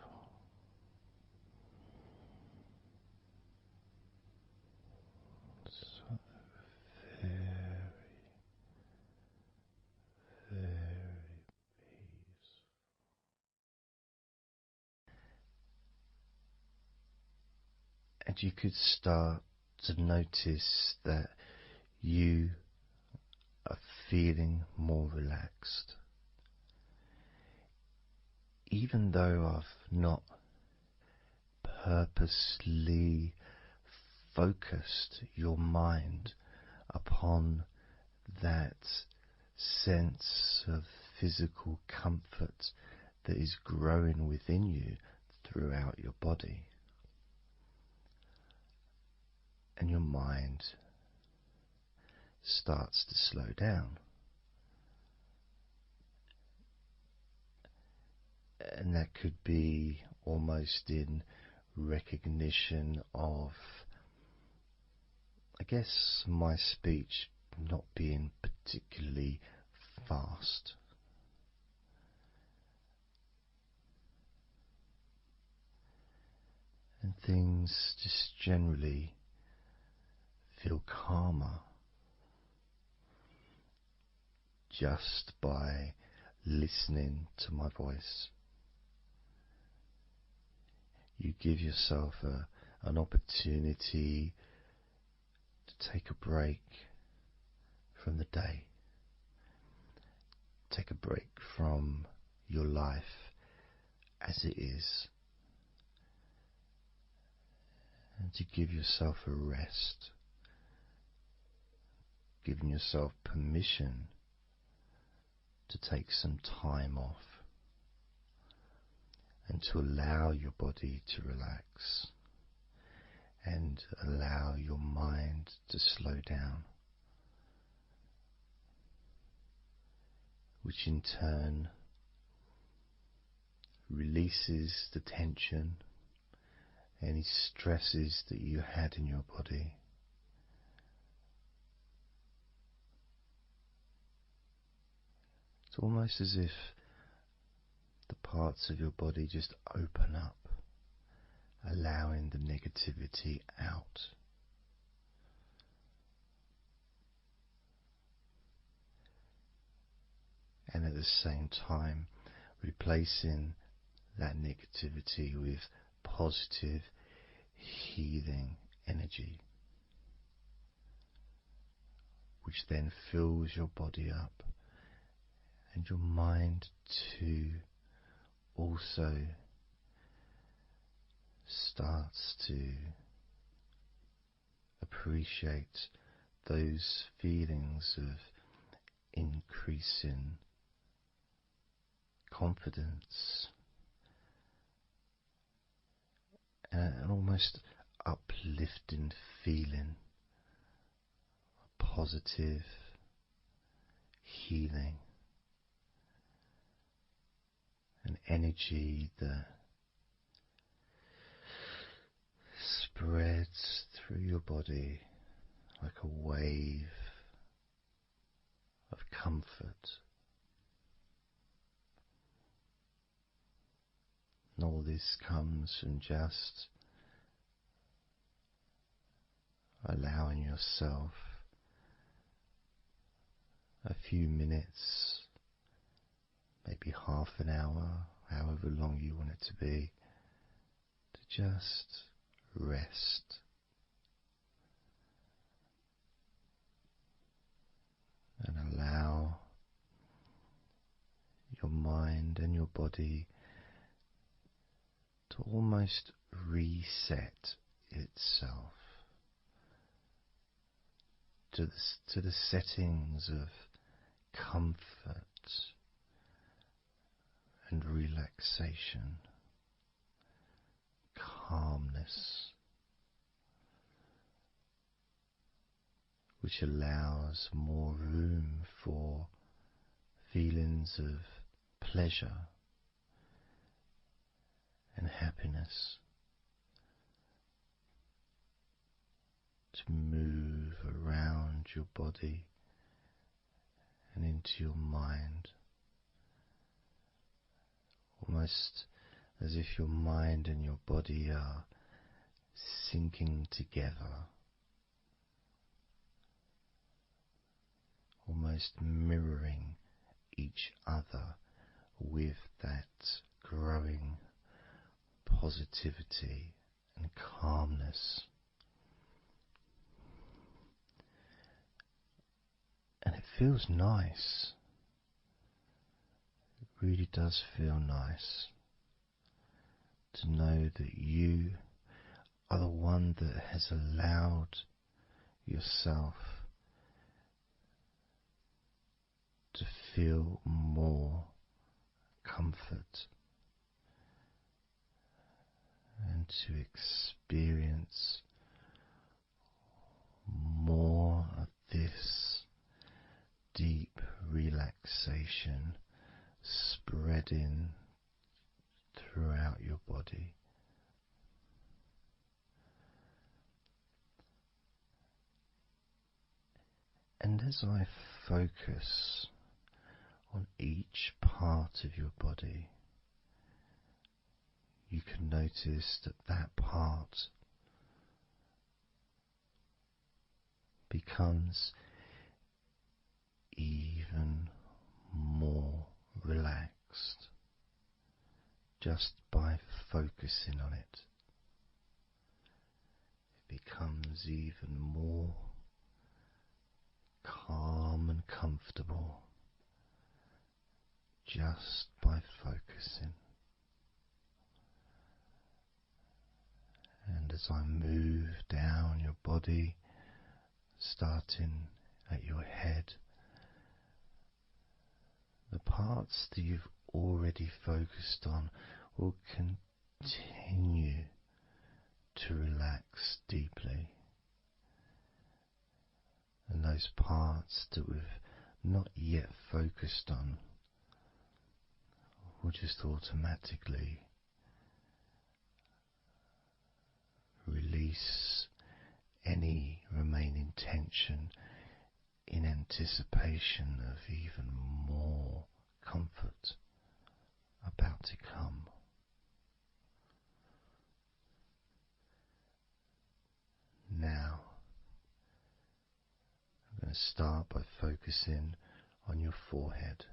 So very, very peaceful. And you could start to notice that you are feeling more relaxed even though I've not purposely focused your mind upon that sense of physical comfort that is growing within you throughout your body, and your mind starts to slow down. And that could be almost in recognition of, I guess, my speech not being particularly fast. And things just generally feel calmer just by listening to my voice. You give yourself an opportunity to take a break from the day, take a break from your life as it is, and to give yourself a rest, giving yourself permission to take some time off and to allow your body to relax and allow your mind to slow down, which in turn releases the tension, any stresses that you had in your body. It's almost as if the parts of your body just open up, allowing the negativity out. And at the same time, replacing that negativity with positive, healing energy, which then fills your body up, and your mind too also starts to appreciate those feelings of increasing confidence and an almost uplifting feeling, a positive healing, an energy that spreads through your body like a wave of comfort. And all this comes from just allowing yourself a few minutes, maybe half an hour, however long you want it to be, to just rest. And allow your mind and your body to almost reset itself to the settings of comfort and relaxation, calmness, which allows more room for feelings of pleasure and happiness to move around your body and into your mind, almost as if your mind and your body are sinking together, almost mirroring each other with that growing positivity and calmness. And it feels nice. It really does feel nice. to know that you are the one that has allowed yourself to feel more comfort and to experience more of this deep relaxation spreading throughout your body. And as I focus on each part of your body, you can notice that that part becomes even more relaxed just by focusing on it. It becomes even more calm and comfortable just by focusing. And as I move down your body, starting at your head, the parts that you've already focused on will continue to relax deeply. And those parts that we've not yet focused on will just automatically release any remaining tension in anticipation of even more comfort about to come. Now, I'm going to start by focusing on your forehead.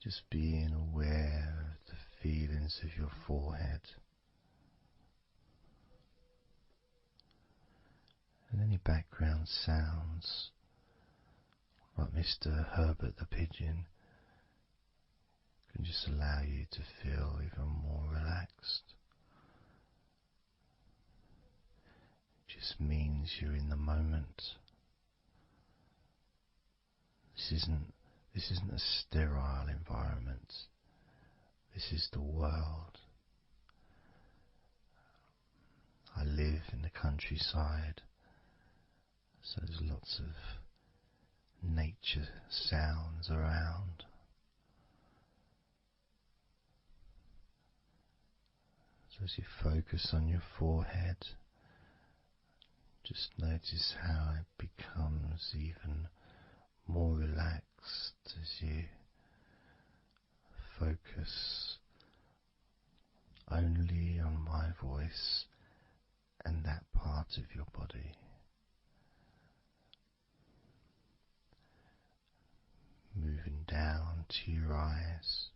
Just being aware of the feelings of your forehead. And any background sounds, like Mr. Herbert the pigeon, can just allow you to feel even more relaxed. It just means you're in the moment. This isn't a sterile environment. This is the world. I live in the countryside, so there's lots of nature sounds around. So as you focus on your forehead, just notice how it becomes even more relaxed as you focus only on my voice and that part of your body. Moving down to your eyes,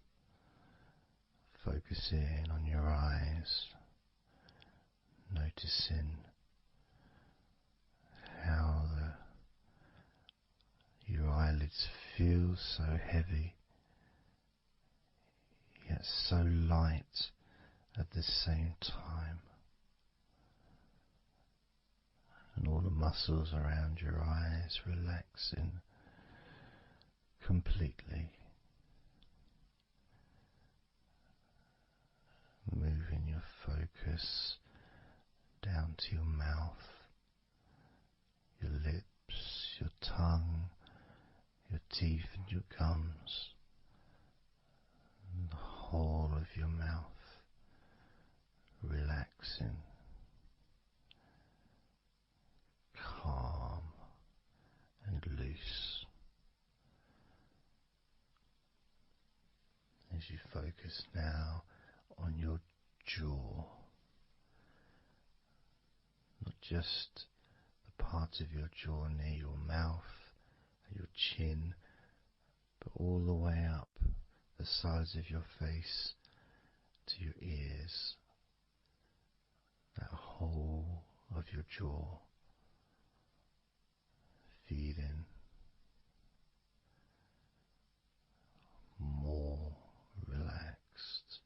focusing on your eyes, noticing how your eyelids feel so heavy, yet so light at the same time. And all the muscles around your eyes relaxing completely. Moving your focus down to your mouth, your lips, your tongue, your teeth and your gums, and the whole of your mouth relaxing, calm and loose. As you focus now on your jaw, not just the part of your jaw near your mouth and your chin, but all the way up the sides of your face to your ears, that whole of your jaw, feeling more relaxed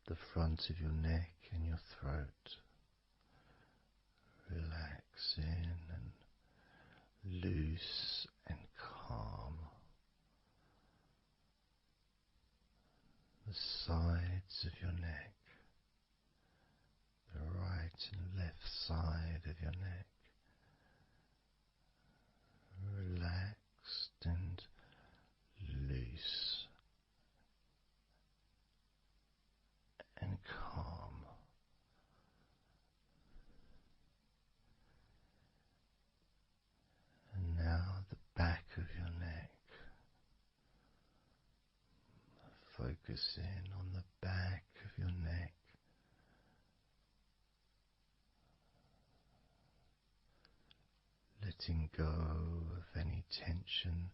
the front of your neck and your throat. Relaxing and loose and calm. The sides of your neck, the right and left side of your neck, relaxed and loose and calm. And now the back of your neck, focusing on the back of your neck, letting go of any tension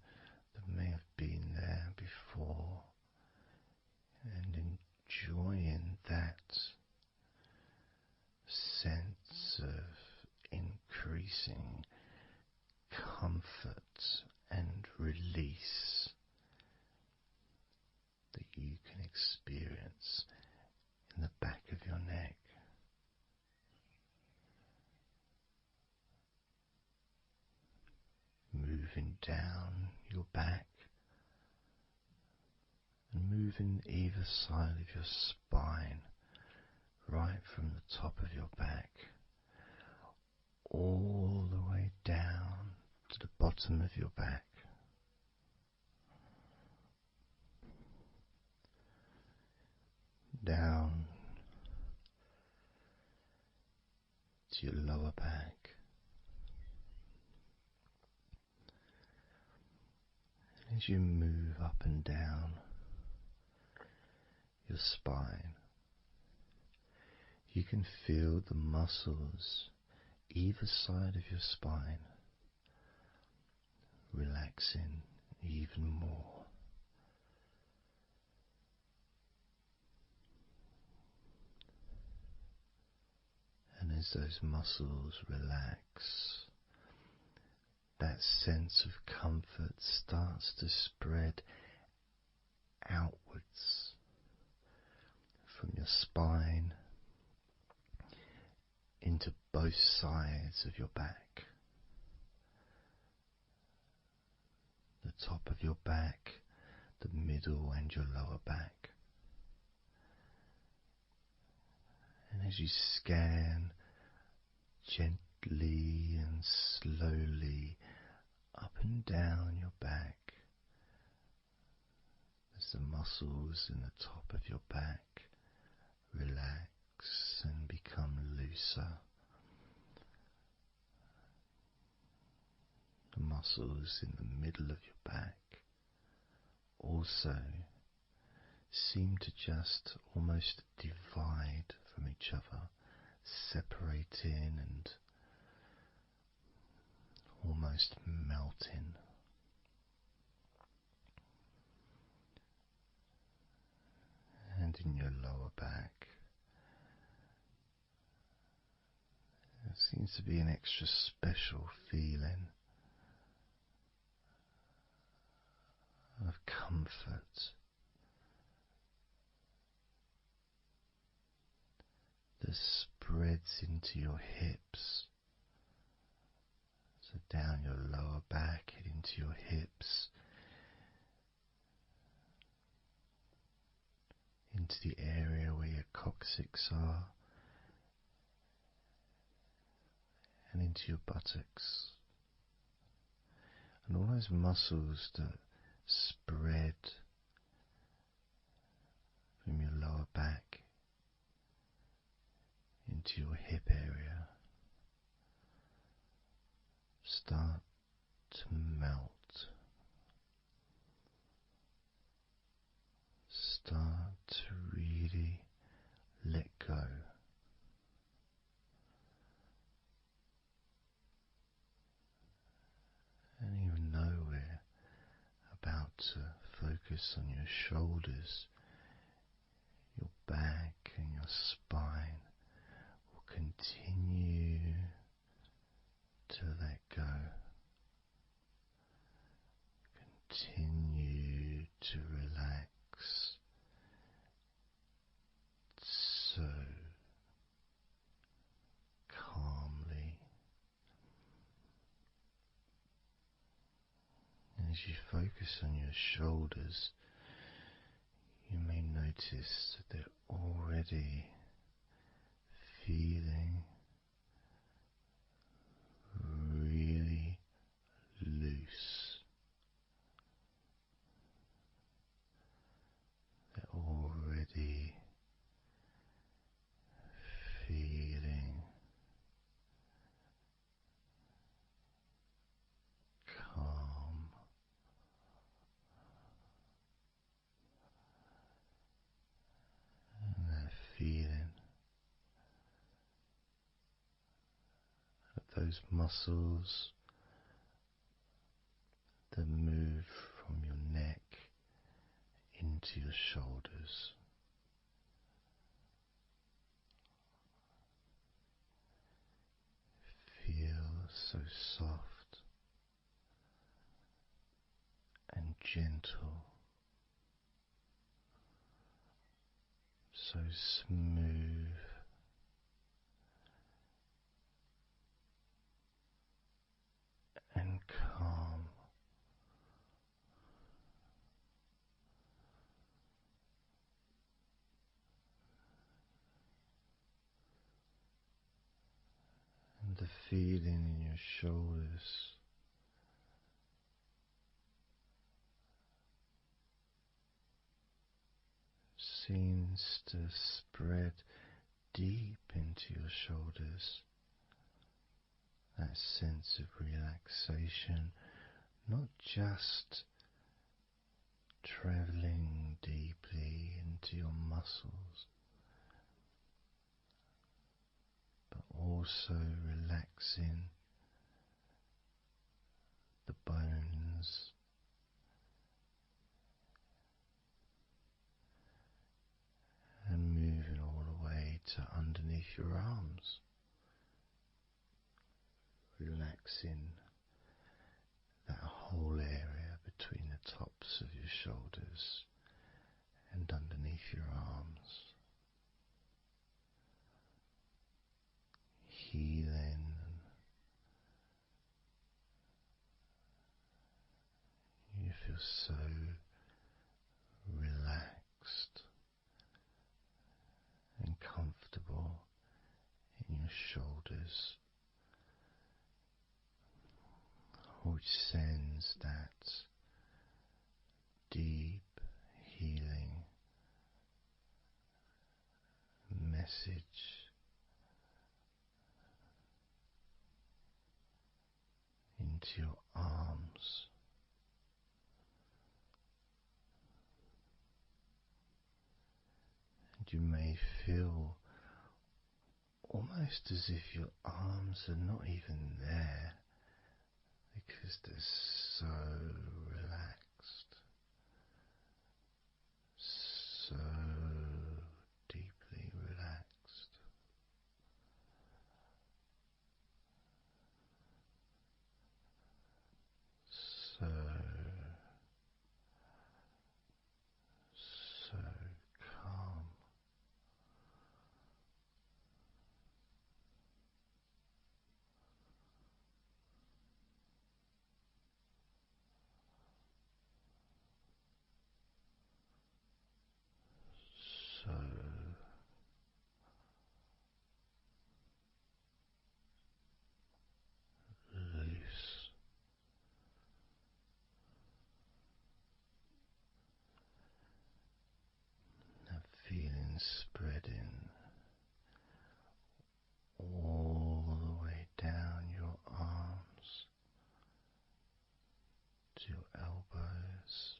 that may have been there before and enjoying that sense of increasing comfort and release that you can experience in the back of your neck. Moving down your back and moving either side of your spine, right from the top of your back all the way down to the bottom of your back. Down to your lower back. As you move up and down your spine, you can feel the muscles either side of your spine relaxing even more. And as those muscles relax, that sense of comfort starts to spread outwards from your spine into both sides of your back. The top of your back, the middle and your lower back. And as you scan gently and slowly up and down your back, as the muscles in the top of your back relax and become looser, the muscles in the middle of your back also seem to just almost divide from each other, separating and almost melting. And in your lower back, there seems to be an extra special feeling of comfort that spreads into your hips. So down your lower back and into your hips, into the area where your coccyx are, and into your buttocks. And all those muscles that spread from your lower back into your hip area start to melt, start to really let go. And even though we're about to focus on your shoulders, your back and your spine will continue to let go. Continue to relax, as you focus on your shoulders, you may notice that they're already feeling really loose. They're already feeling calm. And that feeling of those muscles that move from your neck into your shoulders. Feel so soft and gentle, so smooth and calm. And the feeling in your shoulders seems to spread deep into your shoulders. That sense of relaxation, not just traveling deeply into your muscles, but also relaxing the bones and moving all the way to underneath your arms, relaxing that whole area between the tops of your shoulders and underneath your arms, healing. You feel so relaxed and comfortable in your shoulders, which sends that deep healing message into your arms. And you may feel almost as if your arms are not even there because they're so relaxed, so deeply relaxed. So calm. So loose. That feeling spreading all the way down your arms to your elbows,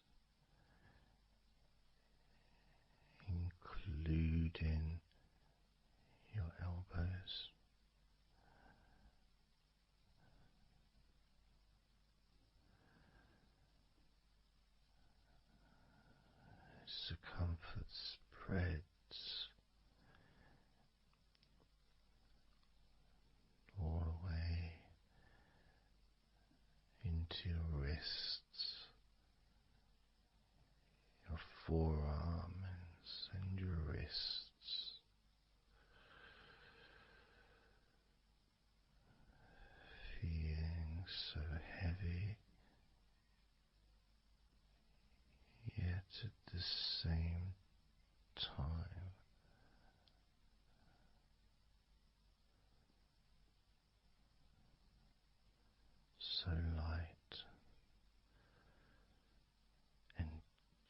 including your elbows. Circumference spreads all the way into your wrists, your forearms and your wrists, feeling so heavy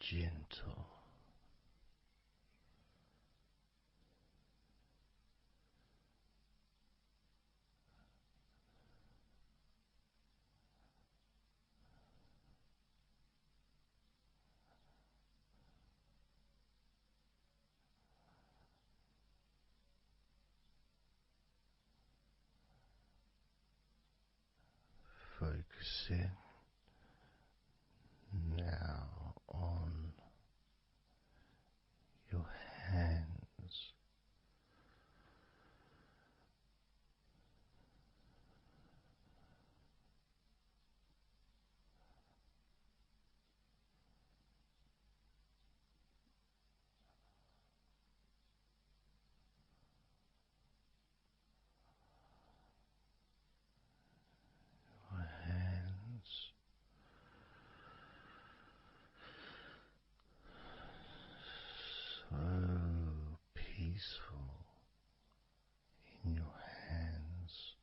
gentle. Focusing now on your hands. Your hands so peaceful in your hands.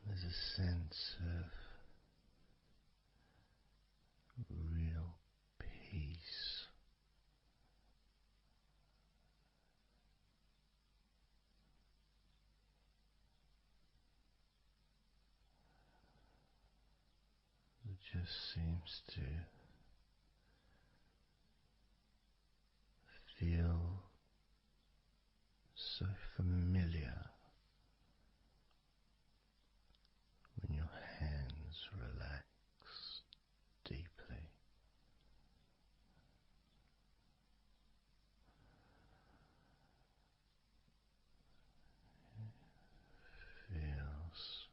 There's a sense of real peace. It just seems to feel so familiar when your hands relax deeply. Feels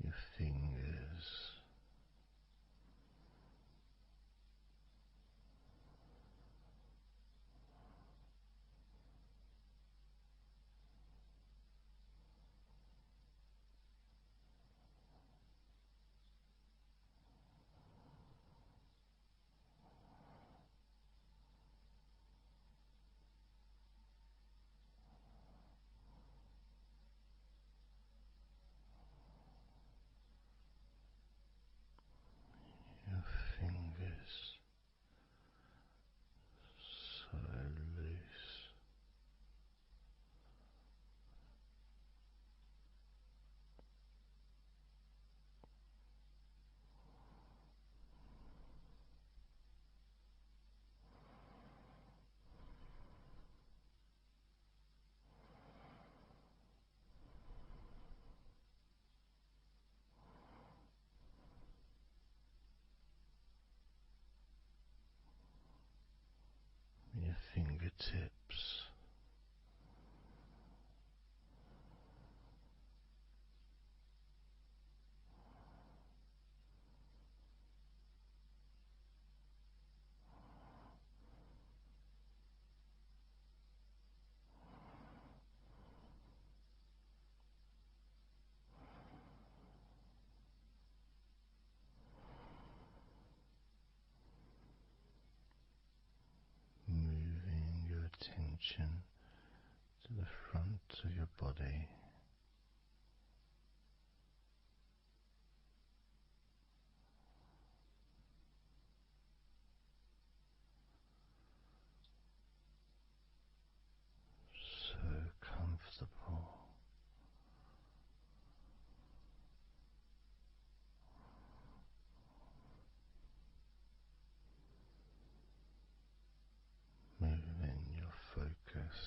your fingers your fingers so loose. Your fingertips moving your attention to the front of your body. So comfortable. Moving your focus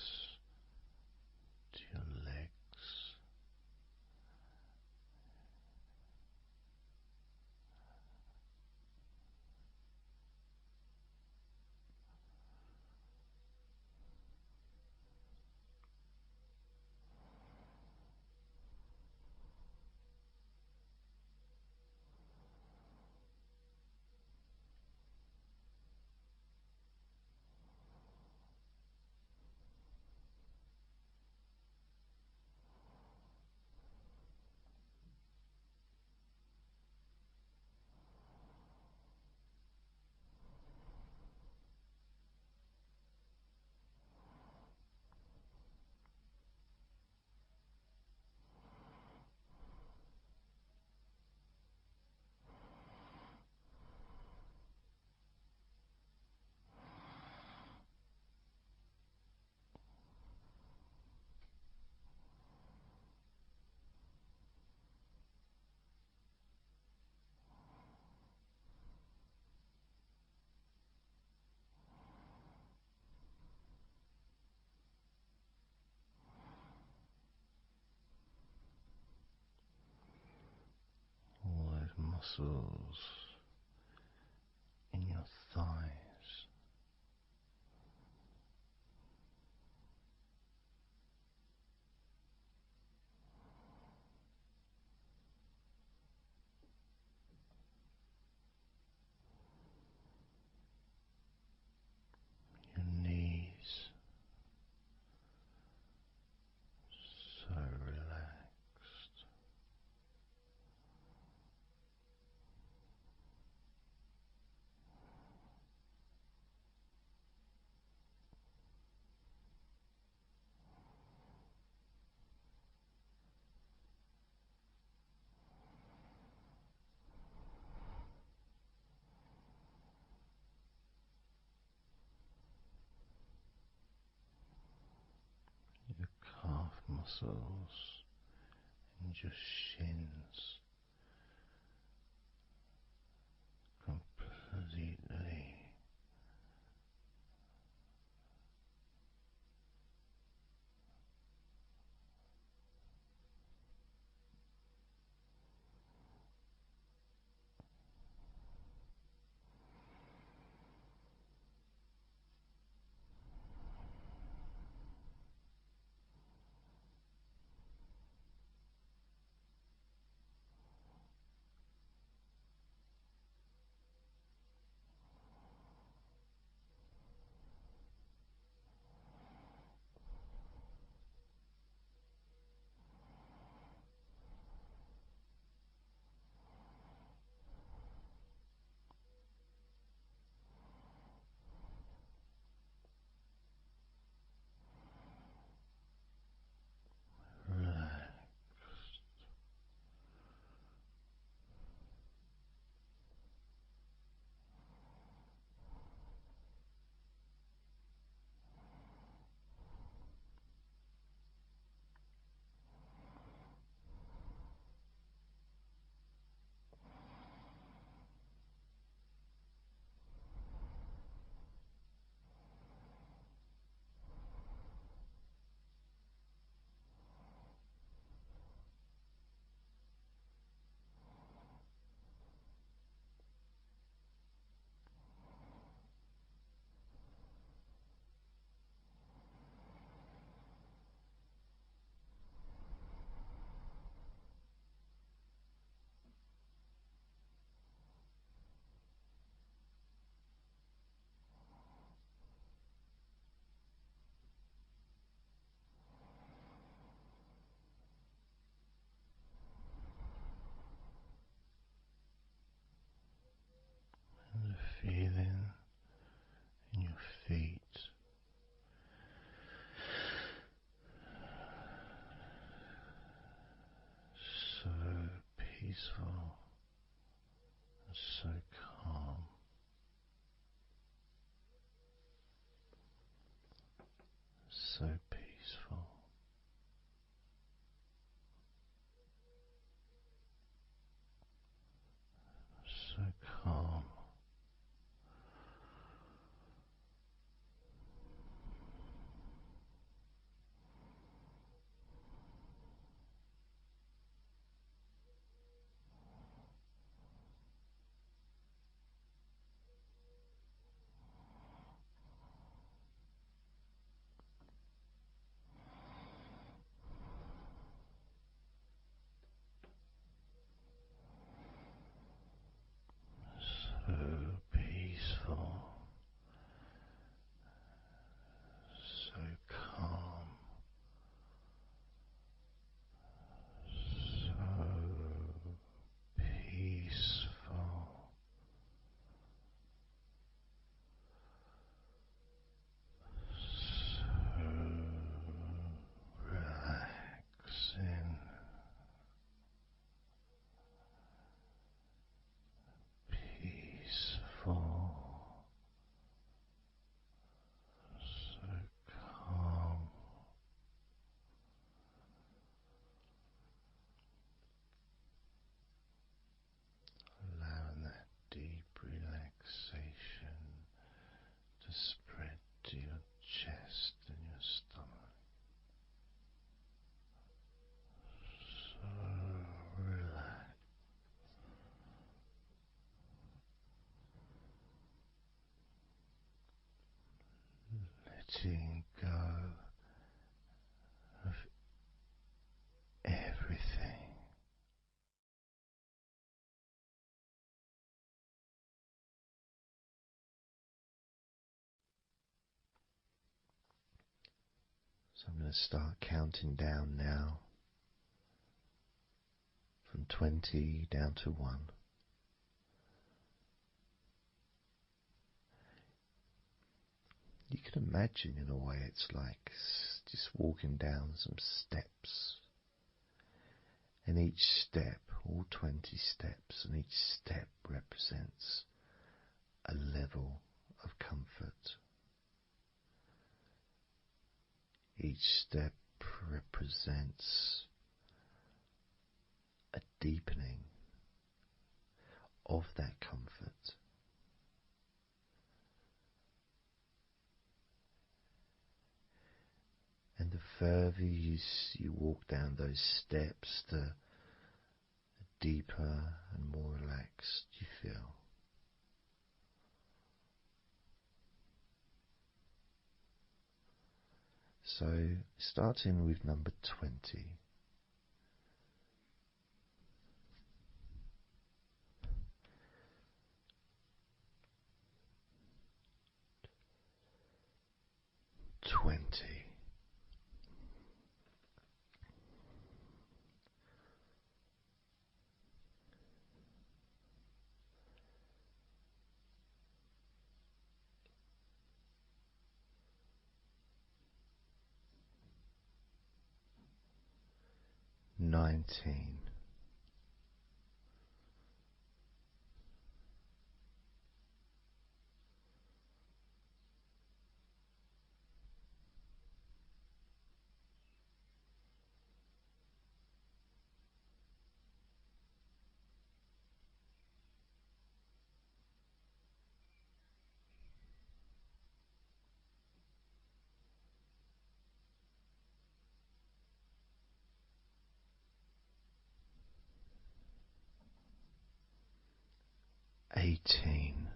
muscles in your thighs. Your knees, so relaxed. Your calf muscles and your shins completely letting go of everything. So I'm going to start counting down now from 20 down to 1. You can imagine in a way it's like just walking down some steps. And each step, all 20 steps, and each step represents a level of comfort. Each step represents a deepening of that comfort. And the further you walk down those steps, the deeper and more relaxed you feel. So, starting with number 20. Nineteen. 18.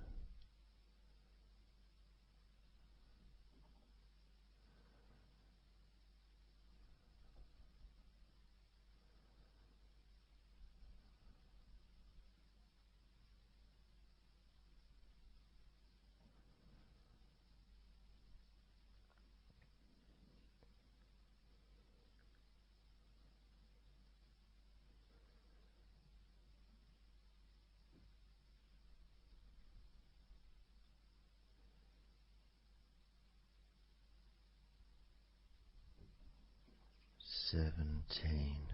17.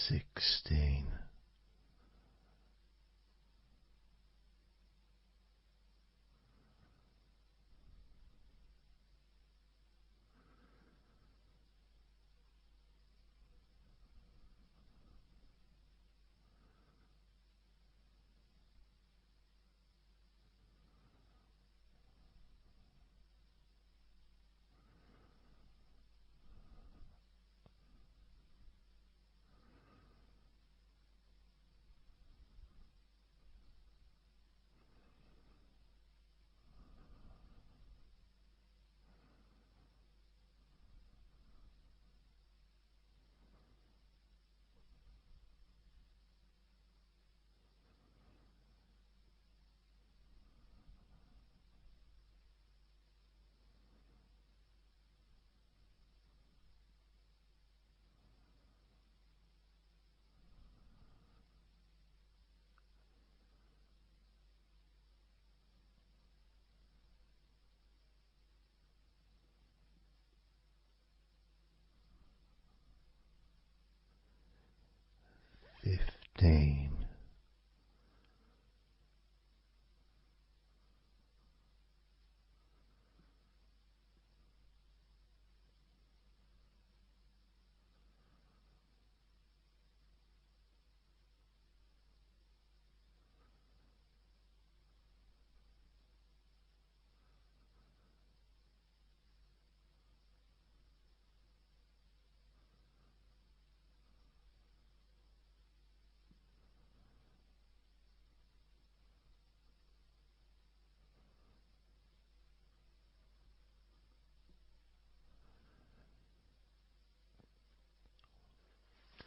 16. 15. 15.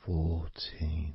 14.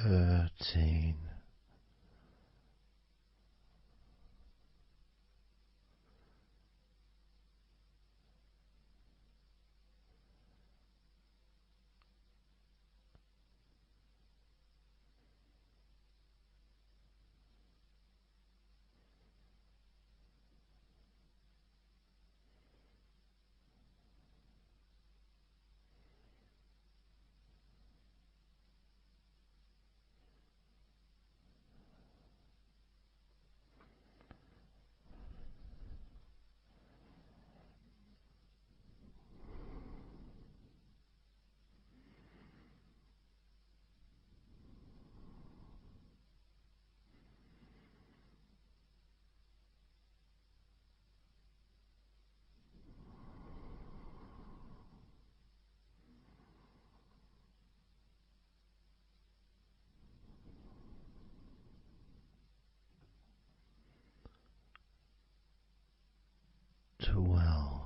13. 12. 11.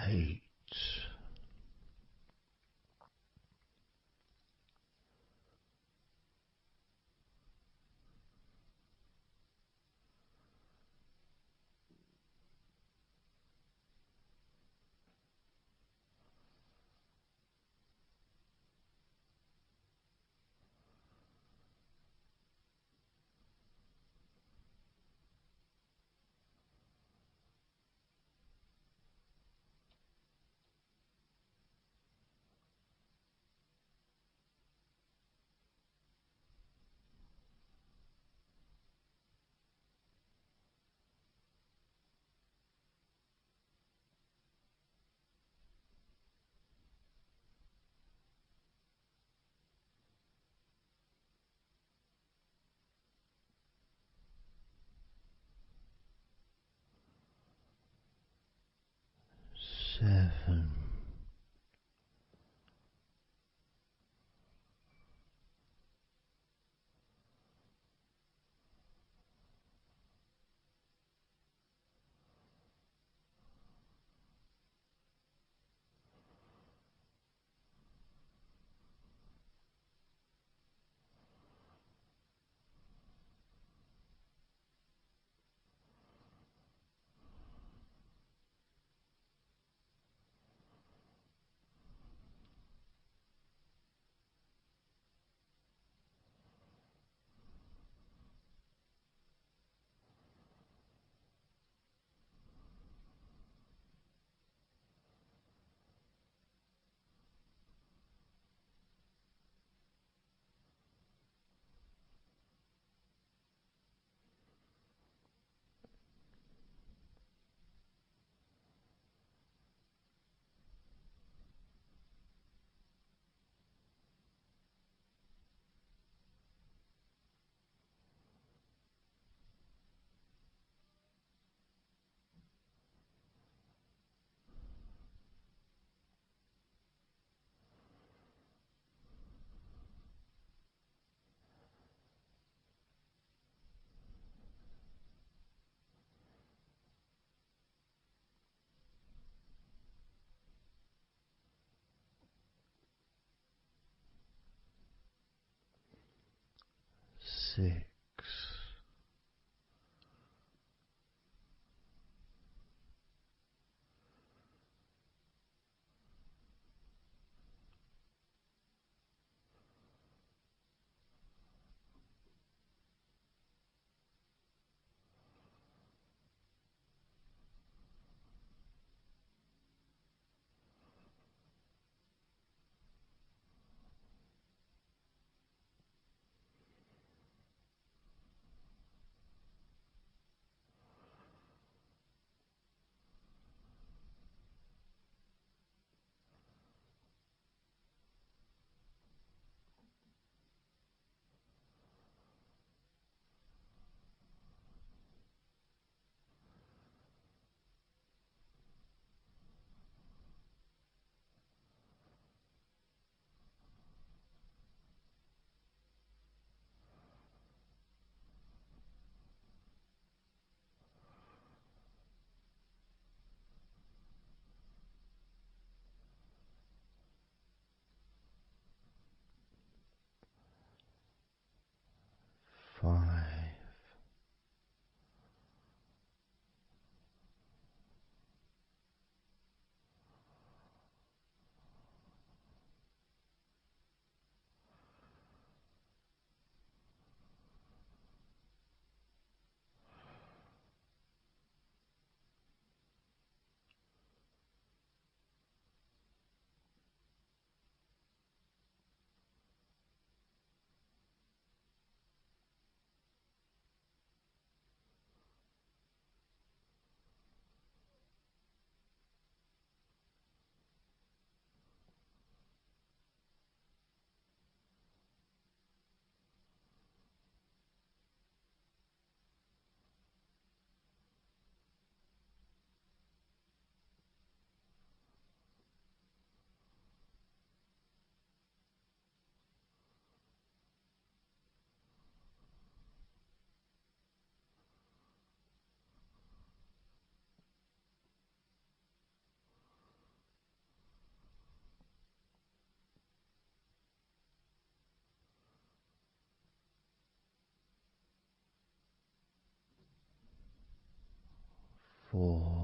8. 7. 6. 5. 4.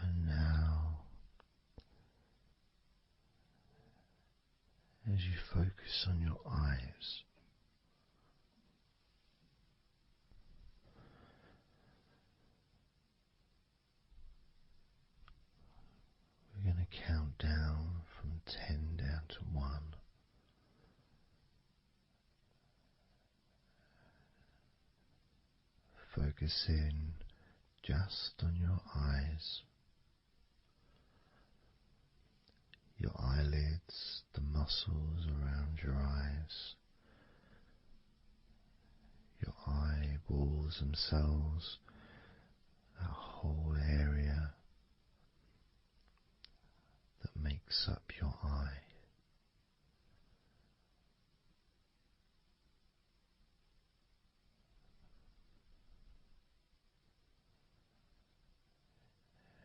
And now, as you focus on your eyes, we're going to count down from 10 down to 1. Focus in just on your eyes. muscles around your eyes, your eyeballs themselves, that whole area that makes up your eye.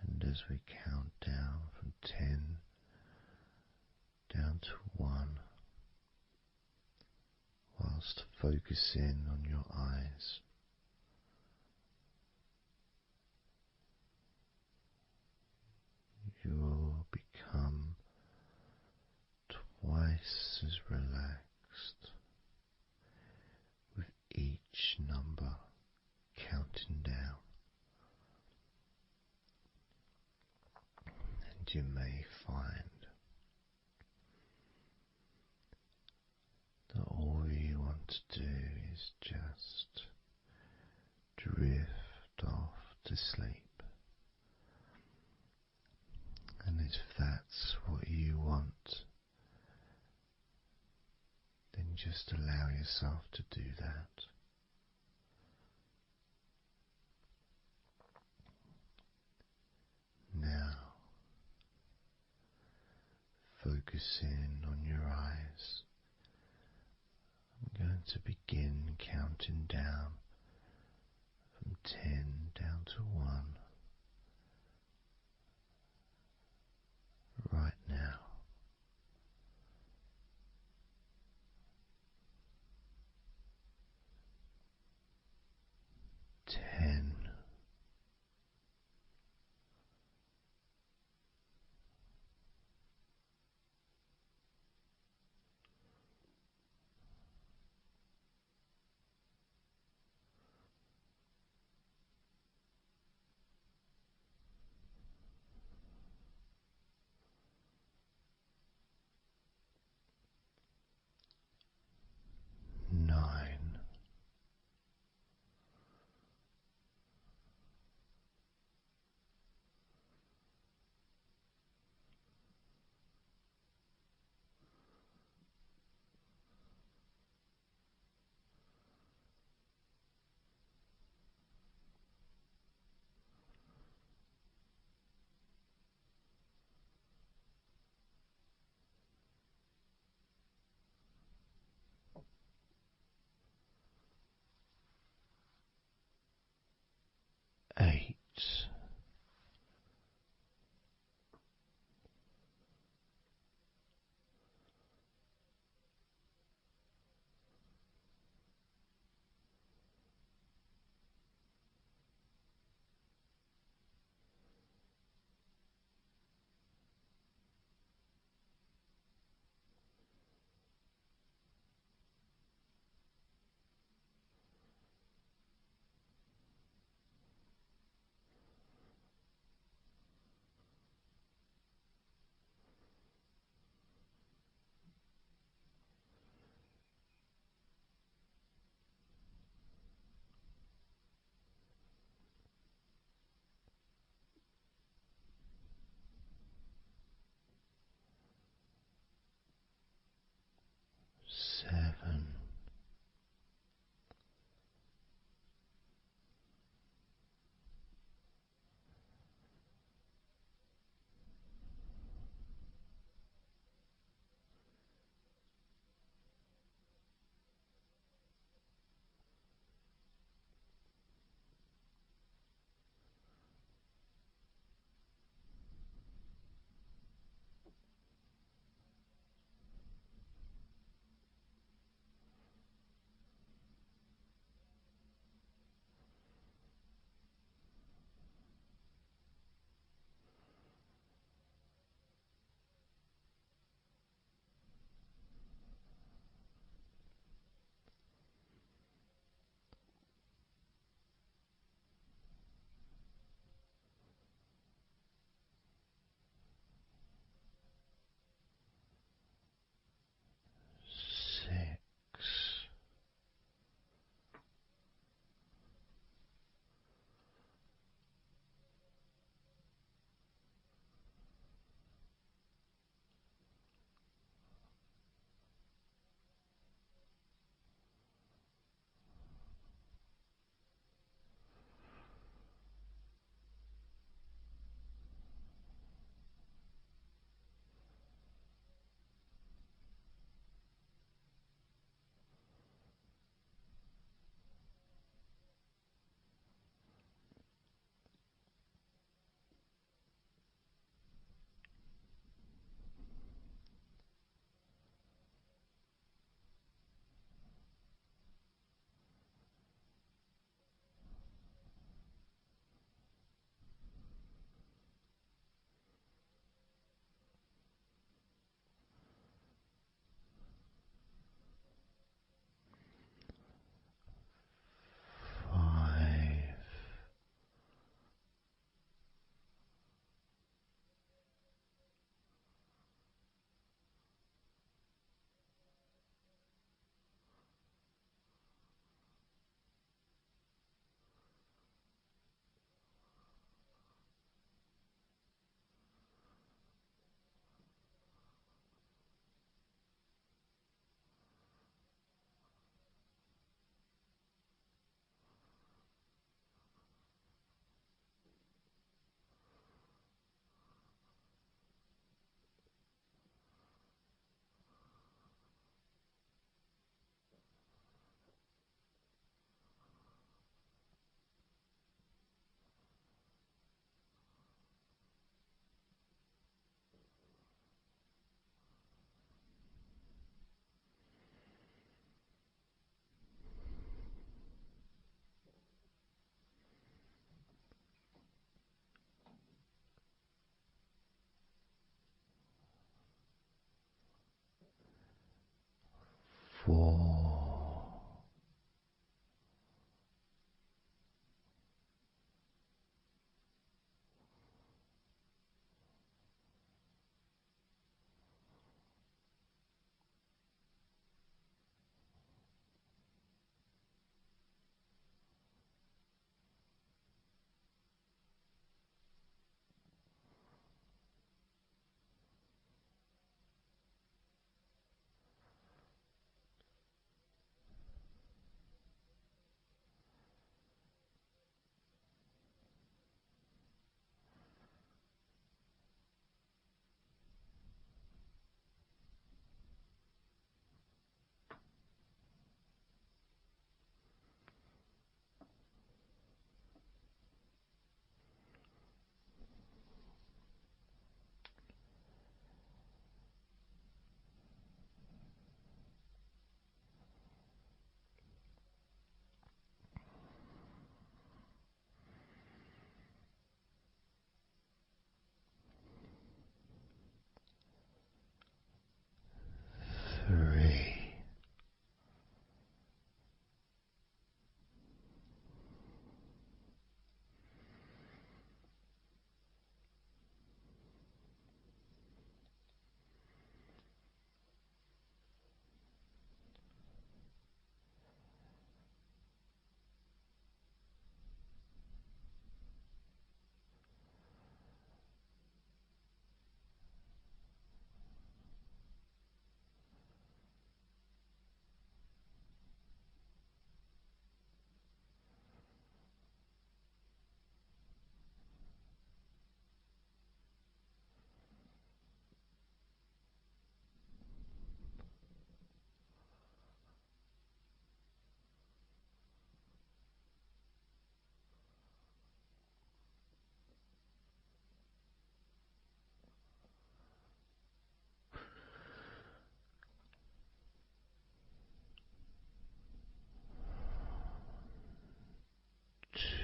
And as we count down from 10 down to 1, whilst focusing on your eyes, you will become twice as relaxed with each number counting down. And you may find that all you want to do is just drift off to sleep. And if that's what you want, then just allow yourself to do that. Now, focusing on your eyes, I'm going to begin counting down from 10 down to 1 right now. 10. 9.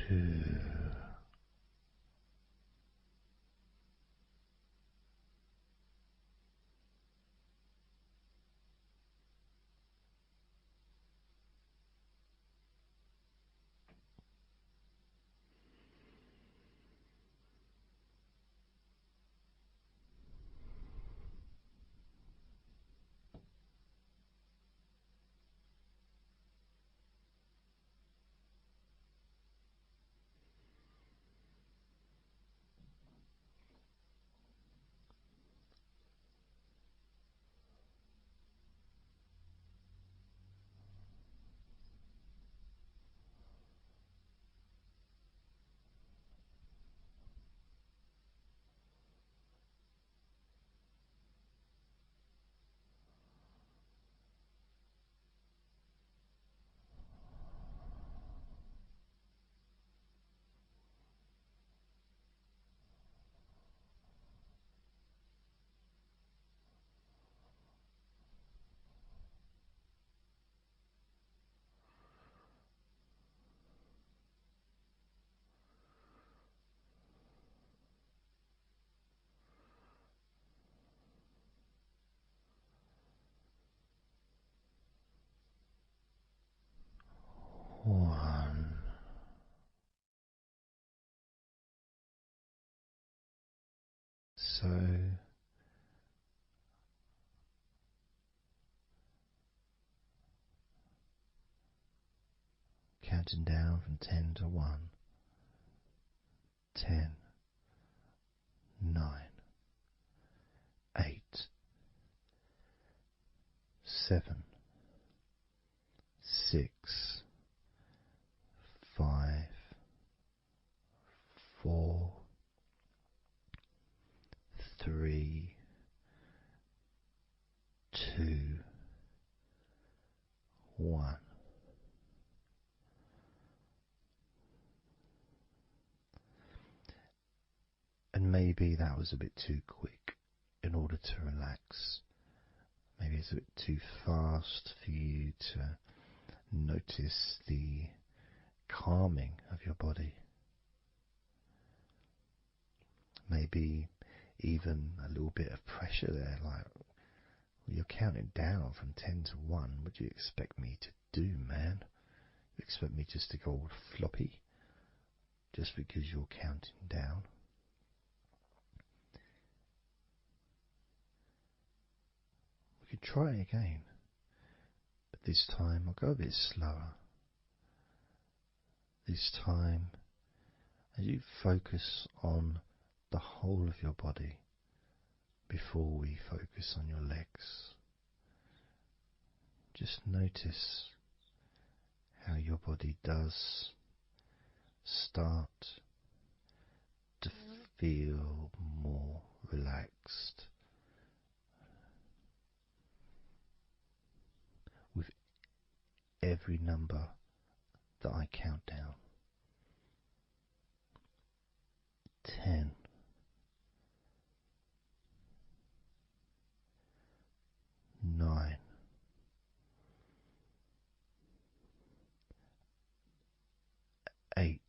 2. 1. So counting down from 10 to 1. 10, 9, 8, 7, 6, 5, 4, 3, 2, 1. And maybe that was a bit too quick in order to relax. Maybe it's a bit too fast for you to notice the calming of your body. Maybe even a little bit of pressure there, like you're counting down from 10 to 1. What do you expect me to do, man? You expect me just to go all floppy just because you're counting down? We could try again, but this time I'll go a bit slower. This time, as you focus on the whole of your body before we focus on your legs, just notice how your body does start to feel more relaxed with every number that I count down. 10, 9, 8,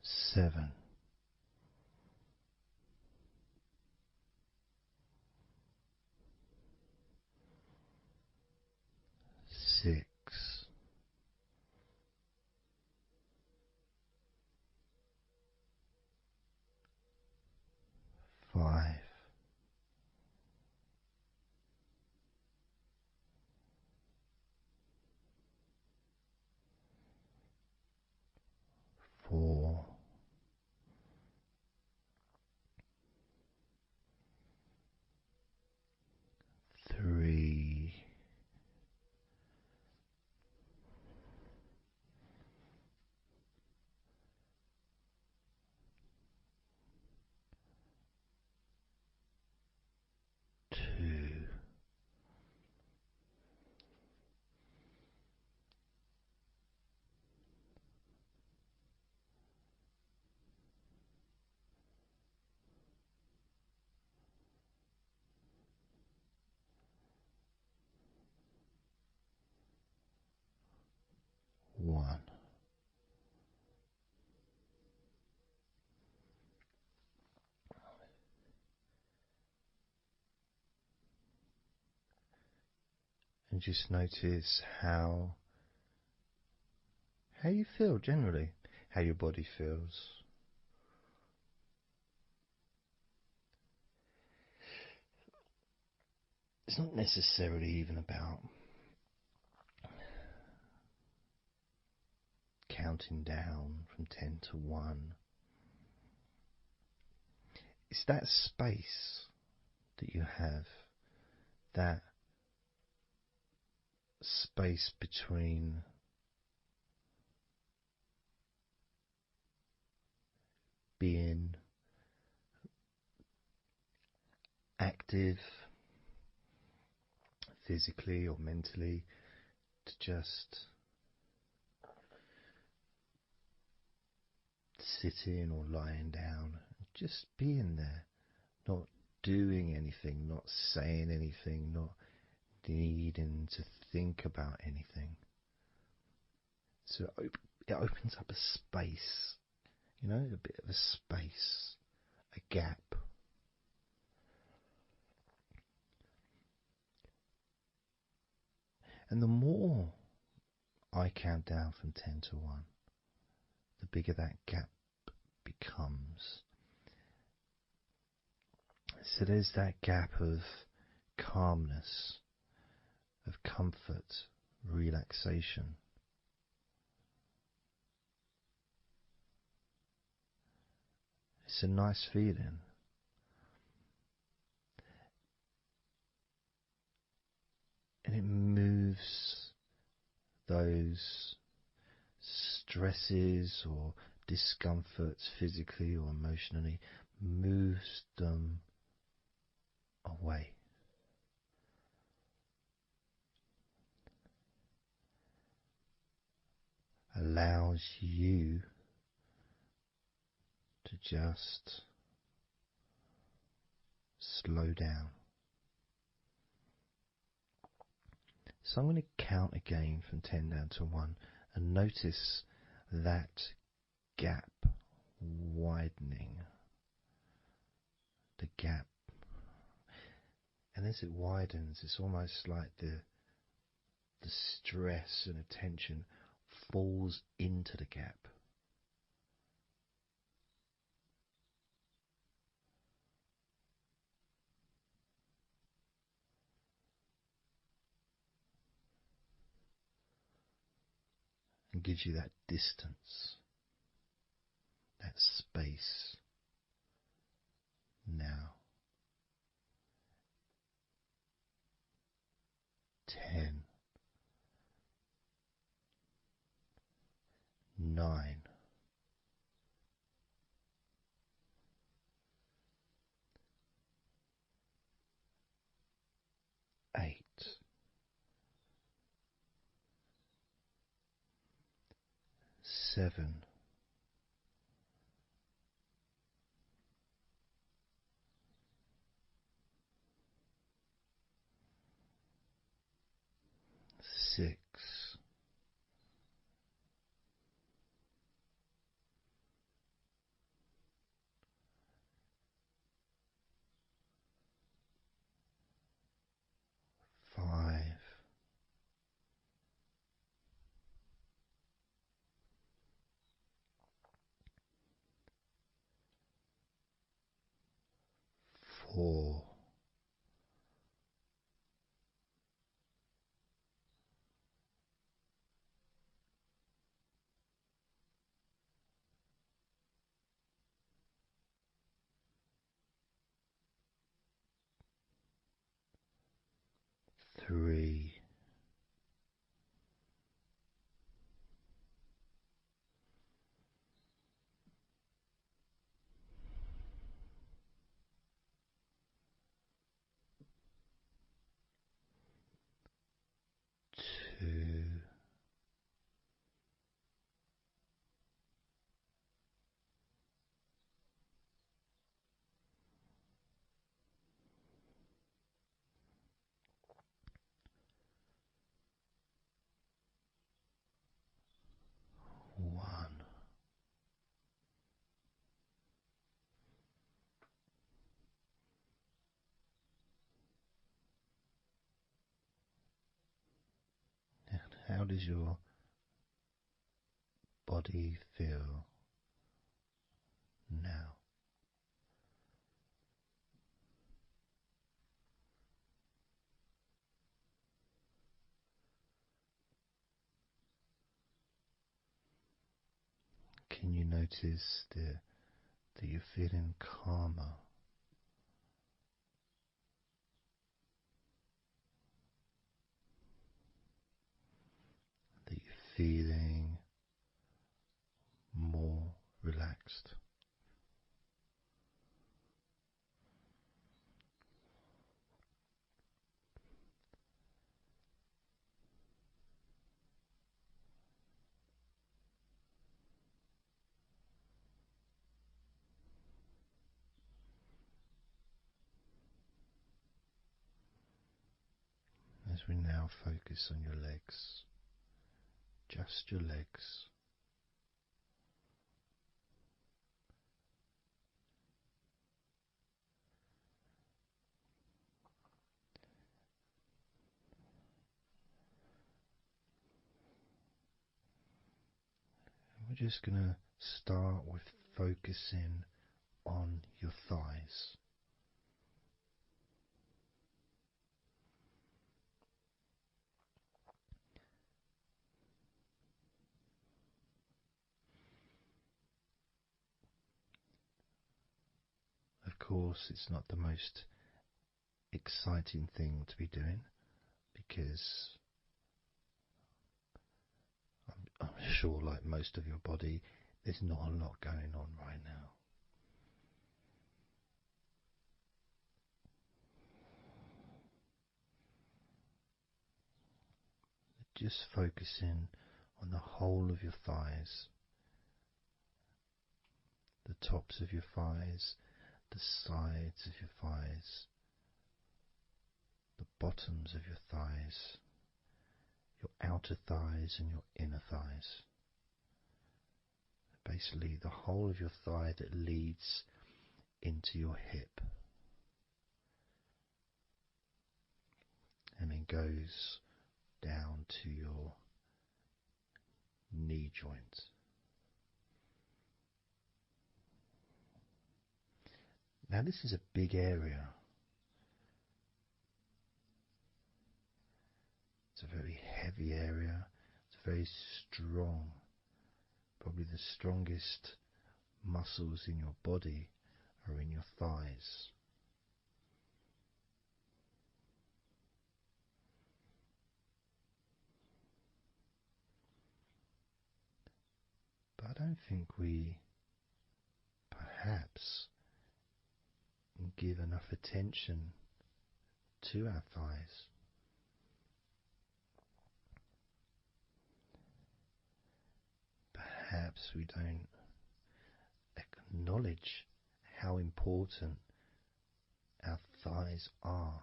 7, 6, 5, 4, 3, And just notice how you feel generally, how your body feels. It's not necessarily even about counting down from 10 to 1. It's that space that you have, that space between being active physically or mentally to just sitting or lying down, just being there, not doing anything, not saying anything, not needing to think about anything. So it opens up a space, a bit of a space, a gap. And the more I count down from 10 to 1, the bigger that gap becomes. So there's that gap of calmness, of comfort, relaxation. It's a nice feeling. And it moves those stresses or discomforts physically or emotionally, moves them away. Allows you to just slow down. So I'm going to count again from 10 down to 1 and notice that gap widening. The gap. And as it widens, it's almost like the stress and attention falls into the gap. And gives you that distance, that space. Now, 10, 9, 8, 7, 6, 5, 4, 3, 2, 1. does your body feel now? Can you notice that you're feeling calmer? That you're feeling more relaxed? As we now focus on your legs, just your legs. And we're just going to start with focusing on your thighs. Of course, it's not the most exciting thing to be doing because I'm sure, like most of your body, there's not a lot going on right now. Just focusing on the whole of your thighs, the tops of your thighs, the sides of your thighs, the bottoms of your thighs, your outer thighs and your inner thighs. Basically, the whole of your thigh that leads into your hip and then goes down to your knee joint. Now, this is a big area. It's a very heavy area. It's very strong. Probably the strongest muscles in your body are in your thighs. But I don't think we perhaps give enough attention to our thighs. Perhaps we don't acknowledge how important our thighs are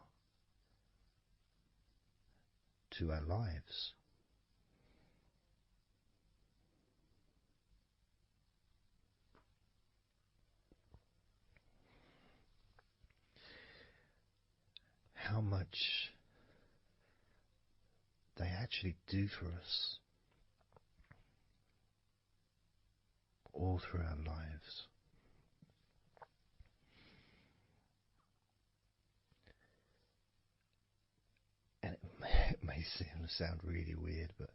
to our lives. How much they actually do for us all through our lives. And it may sound really weird, but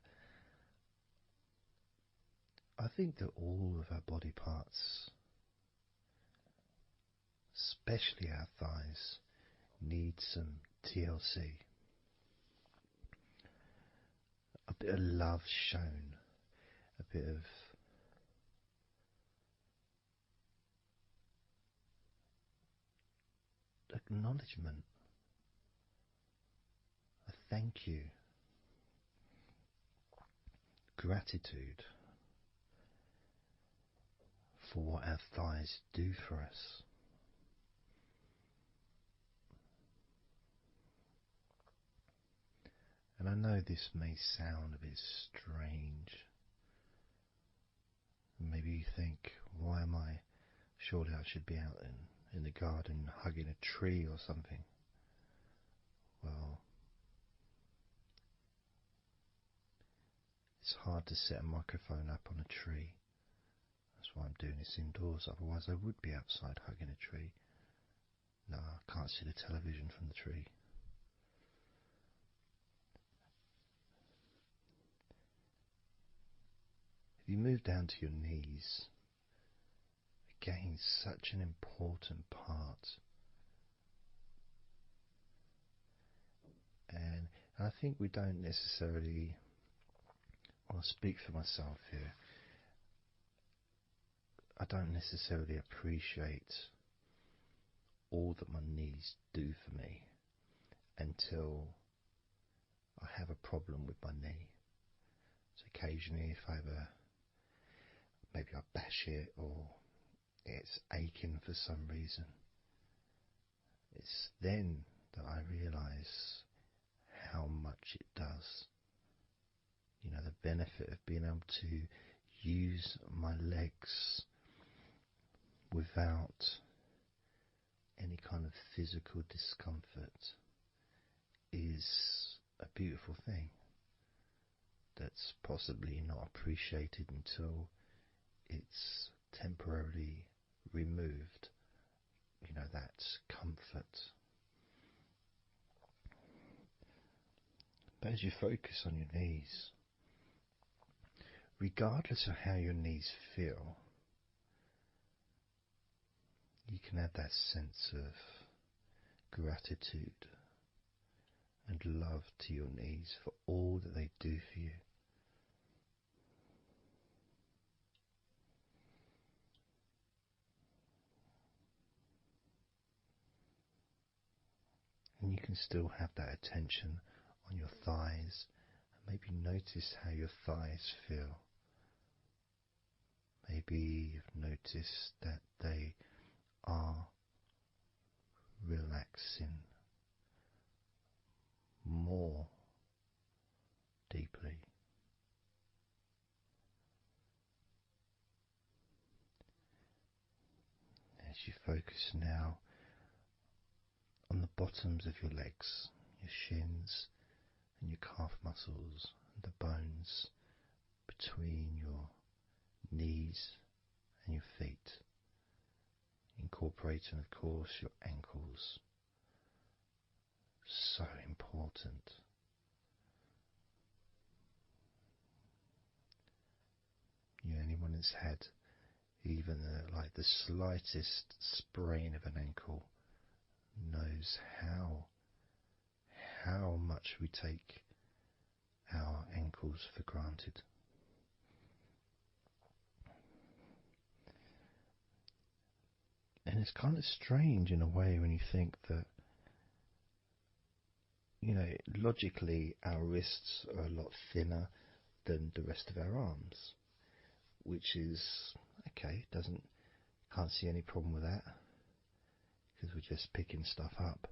I think that all of our body parts, especially our thighs, need some TLC. A bit of love shown, a bit of acknowledgement, a thank you, gratitude for what our thighs do for us. And I know this may sound a bit strange. Maybe you think, why am I? Surely I should be out in the garden hugging a tree or something. Well, it's hard to set a microphone up on a tree. That's why I'm doing this indoors, otherwise I would be outside hugging a tree. No, I can't see the television from the tree. If you move down to your knees, again, such an important part. And I think we don't necessarily, I'll speak for myself here, I don't necessarily appreciate all that my knees do for me until I have a problem with my knee. So occasionally if I have maybe I bash it or it's aching for some reason, it's then that I realise how much it does. You know, the benefit of being able to use my legs without any kind of physical discomfort is a beautiful thing that's possibly not appreciated until it's temporarily removed, you know, that comfort. But as you focus on your knees, regardless of how your knees feel, you can add that sense of gratitude and love to your knees for all that they do for you. And you can still have that attention on your thighs, and maybe notice how your thighs feel. Maybe you've noticed that they are relaxing more deeply. As you focus now on the bottoms of your legs, your shins and your calf muscles, and the bones between your knees and your feet, incorporating of course your ankles. So important. Anyone that's had even like the slightest sprain of an ankle knows how much we take our ankles for granted. And it's kind of strange in a way when you think that, you know, logically our wrists are a lot thinner than the rest of our arms, which is okay, can't see any problem with that because we're just picking stuff up.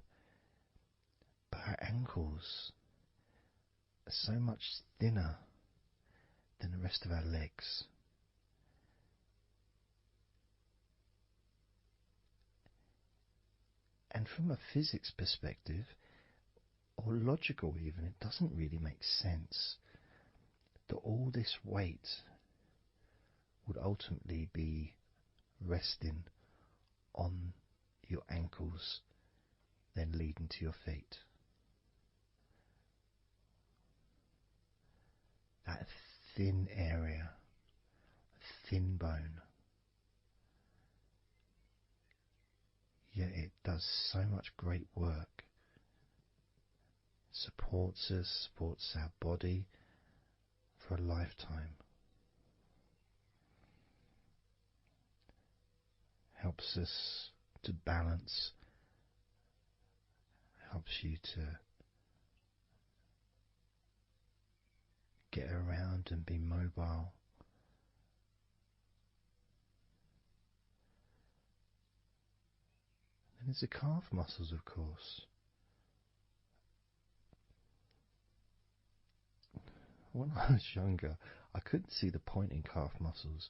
But our ankles are so much thinner than the rest of our legs. And from a physics perspective, or logical even, it doesn't really make sense that all this weight would ultimately be resting on your ankles, then leading to your feet. That thin area, thin bone, yet it does so much great work. Supports us, supports our body for a lifetime. Helps us to balance, helps you to get around and be mobile. And there's the calf muscles, of course. When I was younger, I couldn't see the point in calf muscles.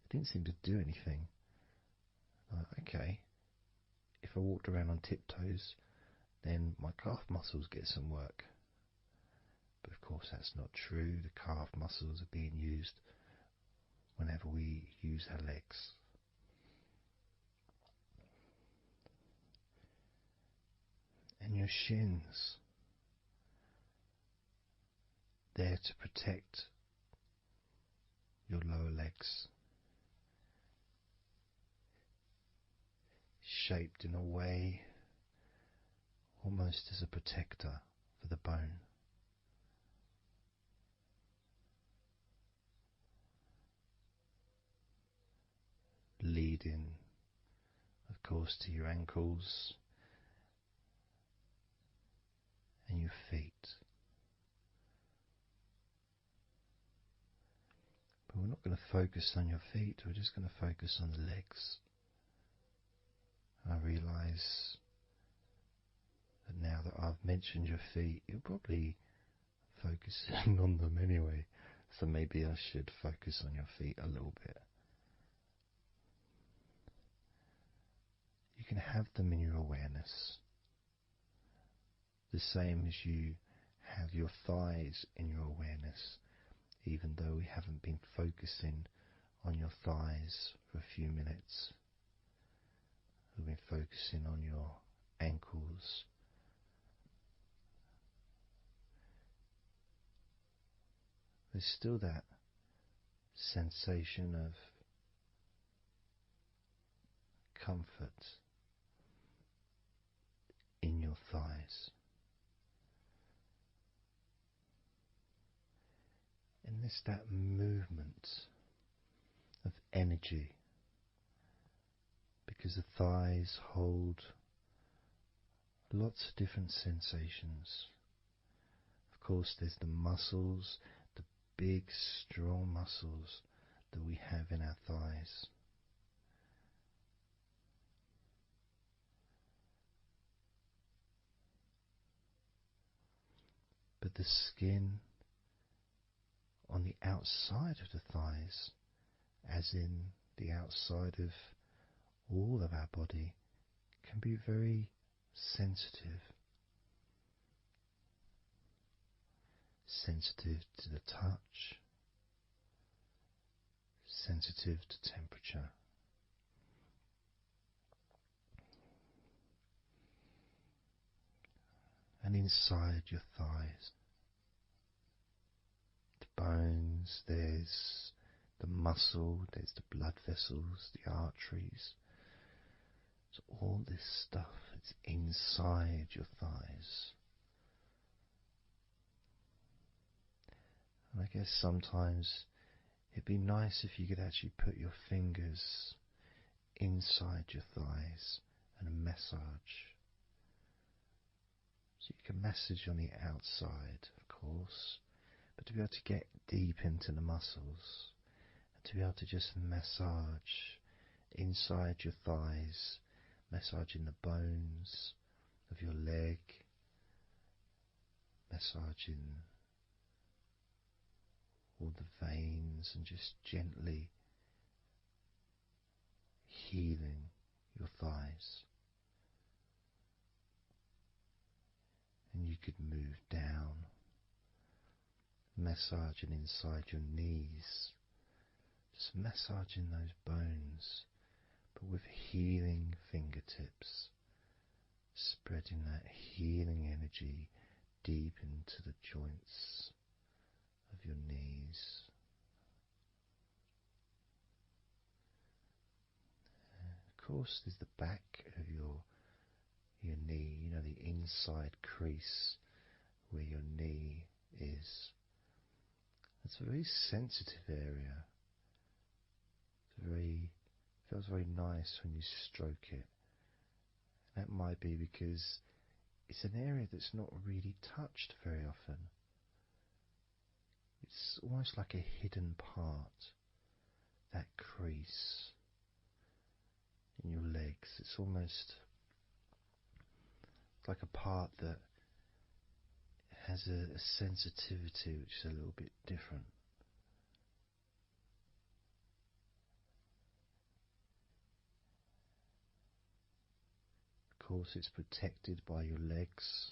It didn't seem to do anything. Okay, if I walked around on tiptoes, then my calf muscles get some work. But of course, that's not true. The calf muscles are being used whenever we use our legs. And your shins, there to protect your lower legs, shaped in a way almost as a protector for the bone. Leading, of course, to your ankles and your feet. But we're not going to focus on your feet, we're just going to focus on the legs. I realise that now that I've mentioned your feet, you're probably focusing on them anyway, so maybe I should focus on your feet a little bit. You can have them in your awareness, the same as you have your thighs in your awareness, even though we haven't been focusing on your thighs for a few minutes. We've been focusing on your ankles, there's still that sensation of comfort in your thighs. And there's that movement of energy, because the thighs hold lots of different sensations. Of course, there's the muscles, the big, strong muscles that we have in our thighs. But the skin on the outside of the thighs, as in the outside of all of our body, can be very sensitive. Sensitive to the touch, sensitive to temperature. And inside your thighs, the bones, there's the muscle, there's the blood vessels, the arteries. So all this stuff is inside your thighs. And I guess sometimes it'd be nice if you could actually put your fingers inside your thighs and massage. So you can massage on the outside, of course, but to be able to get deep into the muscles, and to be able to just massage inside your thighs, massaging the bones of your leg, massaging all the veins, and just gently healing your thighs. And you could move down, massaging inside your knees, just massaging those bones, but with healing fingertips, spreading that healing energy deep into the joints of your knees. Of course, there's the back of your knee, you know, the inside crease where your knee is. It's a very sensitive area. Feels very nice when you stroke it. That might be because it's an area that's not really touched very often. It's almost like a hidden part, that crease in your legs. It's almost like a part that has a sensitivity which is a little bit different. Of course, it's protected by your legs.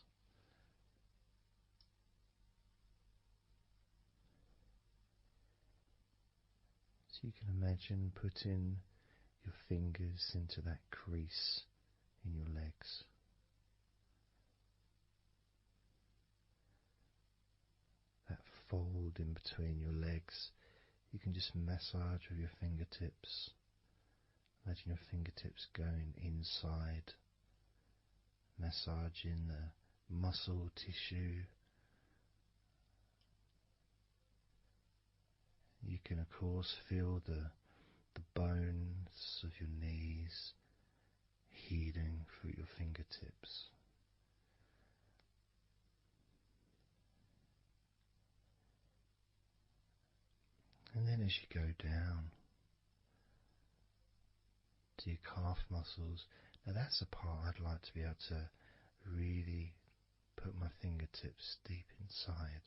you can imagine putting your fingers into that crease in your legs. That fold in between your legs, you can just massage with your fingertips. Imagine your fingertips going inside, massaging the muscle tissue. You can of course feel the bones of your knees healing through your fingertips. And then as you go down to your calf muscles, now that's a part I'd like to be able to really put my fingertips deep inside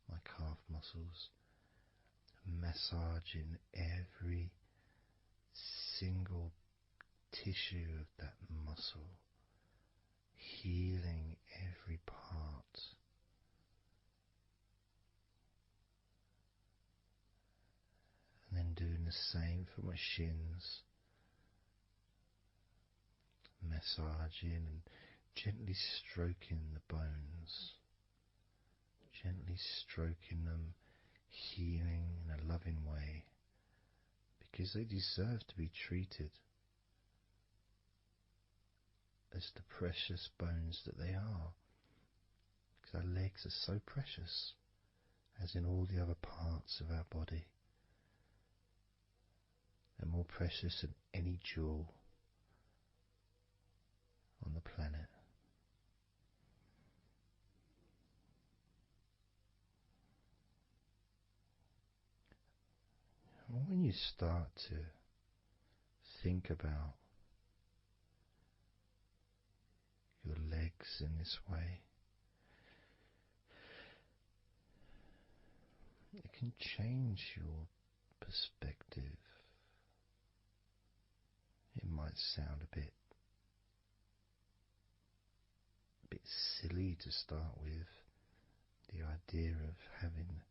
my calf muscles, massaging every single tissue of that muscle, healing every part. And then doing the same for my shins, massaging and gently stroking the bones, gently stroking them, healing in a loving way, because they deserve to be treated as the precious bones that they are, because our legs are so precious, as in all the other parts of our body. They're more precious than any jewel on the planet. And when you start to think about your legs in this way, it can change your perspective. It might sound a bit silly to start with, the idea of having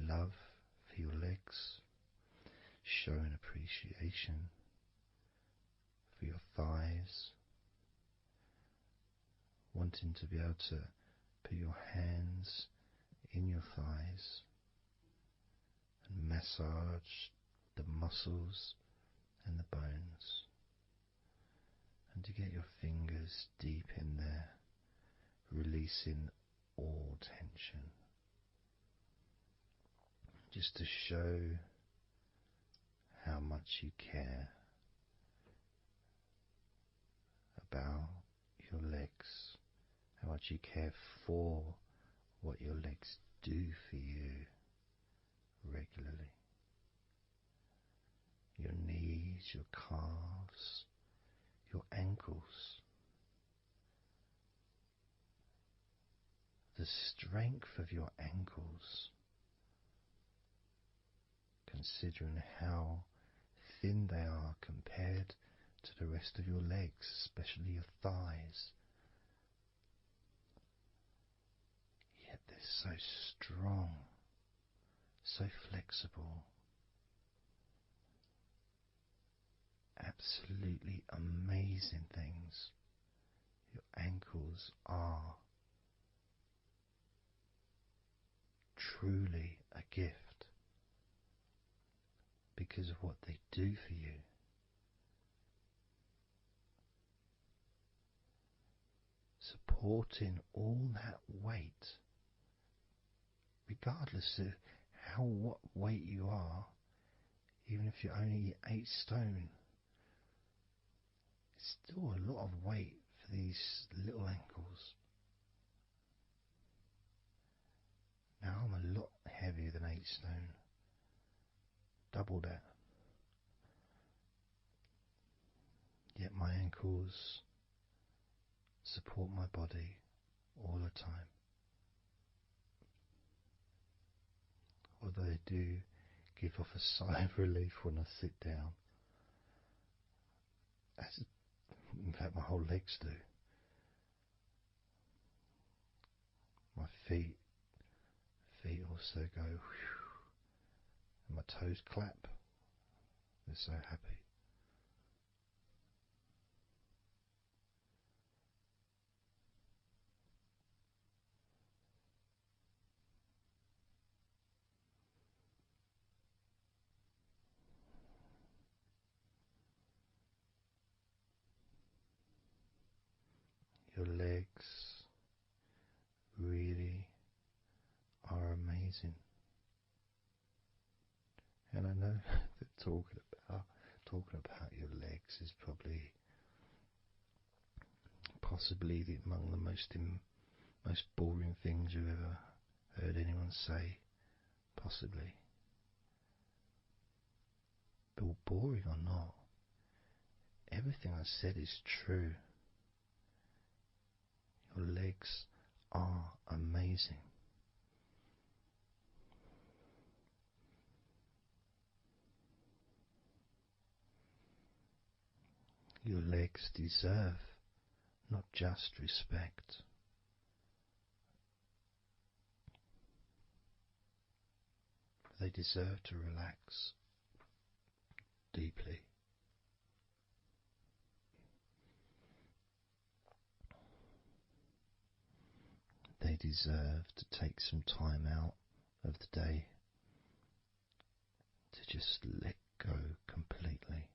love for your legs, showing appreciation for your thighs, wanting to be able to put your hands in your thighs and massage the muscles and the bones, and to get your fingers deep in there, releasing all tension, just to show how much you care about your legs, how much you care for what your legs do for you regularly. Your knees, your calves, your ankles. The strength of your ankles, considering how thin they are compared to the rest of your legs, especially your thighs. Yet they're so strong, so flexible. Absolutely amazing things your ankles are. Truly a gift because of what they do for you. Supporting all that weight, regardless of what weight you are, even if you're only 8 stone, it's still a lot of weight for these little ankles. Now I'm a lot heavier than 8 stone, double that. Yet my ankles support my body all the time. Although they do give off a sigh of relief when I sit down. As in fact my whole legs do. My feet also go whew, and my toes clap They're so happy. Your legs really are amazing. And I know that talking about your legs is probably possibly among the most boring things you've ever heard anyone say, possibly. But boring or not, everything I said is true. Your legs are amazing. Your legs deserve not just respect, they deserve to relax deeply. They deserve to take some time out of the day to just let go completely.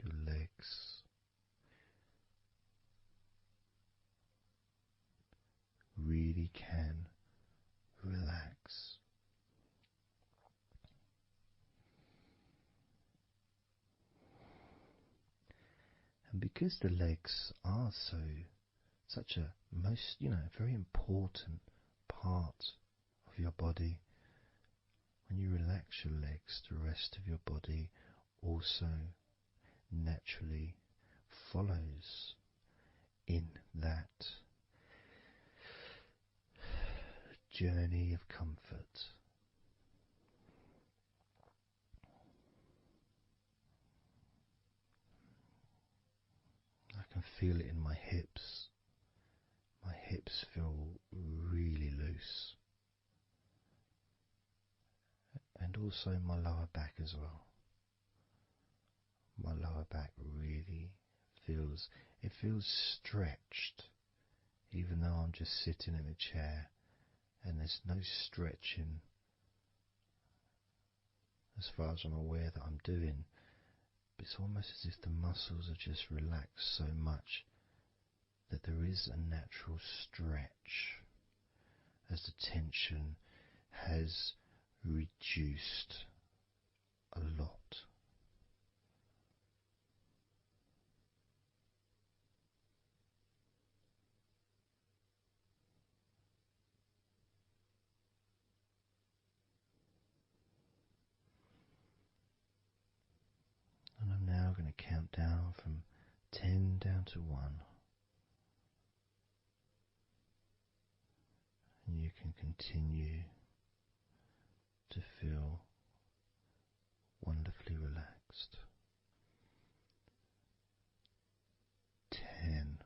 Your legs really can relax. And because the legs are such a very important part of your body, when you relax your legs, the rest of your body also naturally follows in that journey of comfort. I can feel it in my hips. My hips feel really loose. And also my lower back as well. My lower back really feels stretched, even though I'm just sitting in a chair and there's no stretching as far as I'm aware that I'm doing. It's almost as if the muscles are just relaxed so much that there is a natural stretch as the tension has reduced a lot. And I'm now going to count down from 10 down to 1. And you can continue to feel wonderfully relaxed. 10,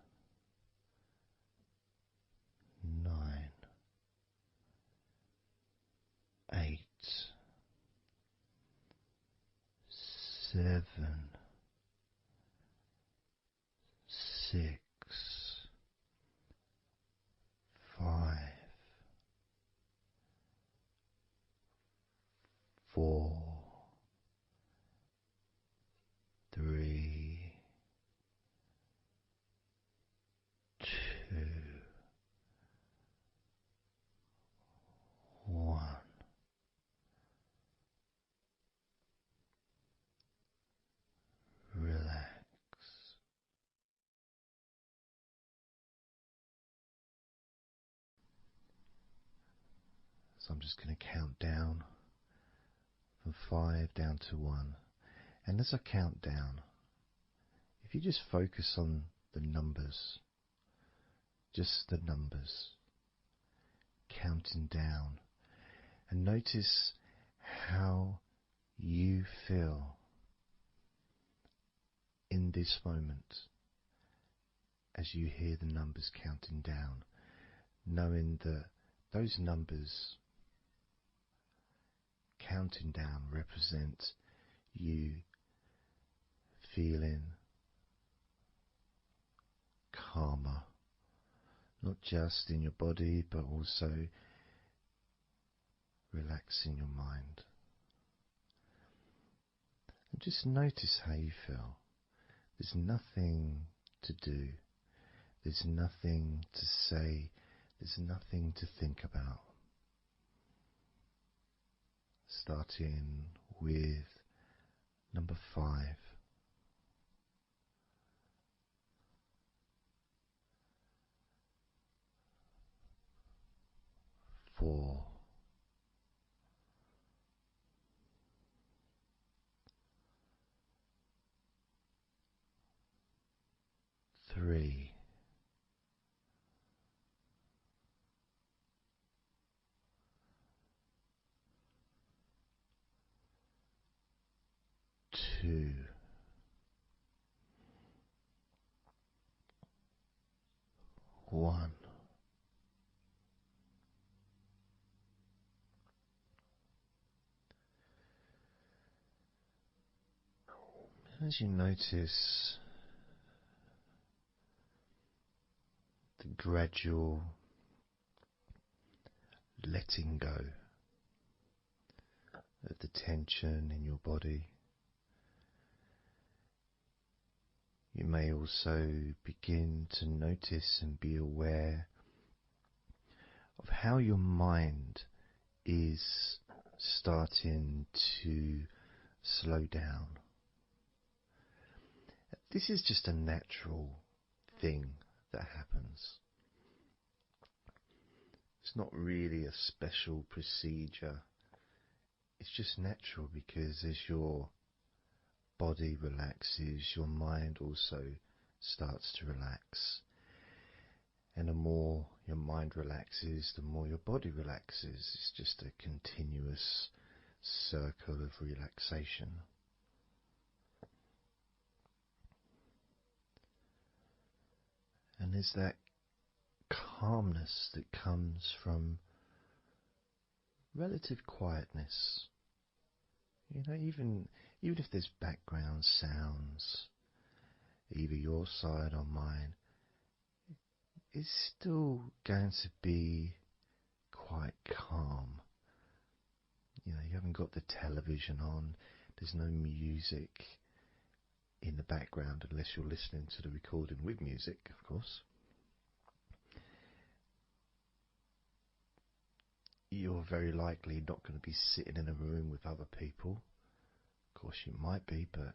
9, 8, 7, 6, 5, 4, 3, 2, 1. Relax. So I'm just going to count down from 5 down to 1. And as I count down, if you just focus on the numbers, just the numbers, counting down, and notice how you feel in this moment as you hear the numbers counting down, knowing that those numbers counting down represent you feeling calmer, not just in your body but also relaxing your mind. And just notice how you feel. There's nothing to do, there's nothing to say, there's nothing to think about. Starting with number 5. 4. 3. 2. 1. As you notice the gradual letting go of the tension in your body, you may also begin to notice and be aware of how your mind is starting to slow down. This is just a natural thing that happens. It's not really a special procedure. It's just natural because as your body relaxes, your mind also starts to relax. And the more your mind relaxes, the more your body relaxes. It's just a continuous circle of relaxation. And there's that calmness that comes from relative quietness. You know, even if there's background sounds, either your side or mine, it's still going to be quite calm. You know, you haven't got the television on, there's no music in the background unless you're listening to the recording with music, of course. You're very likely not going to be sitting in a room with other people. Of course you might be, but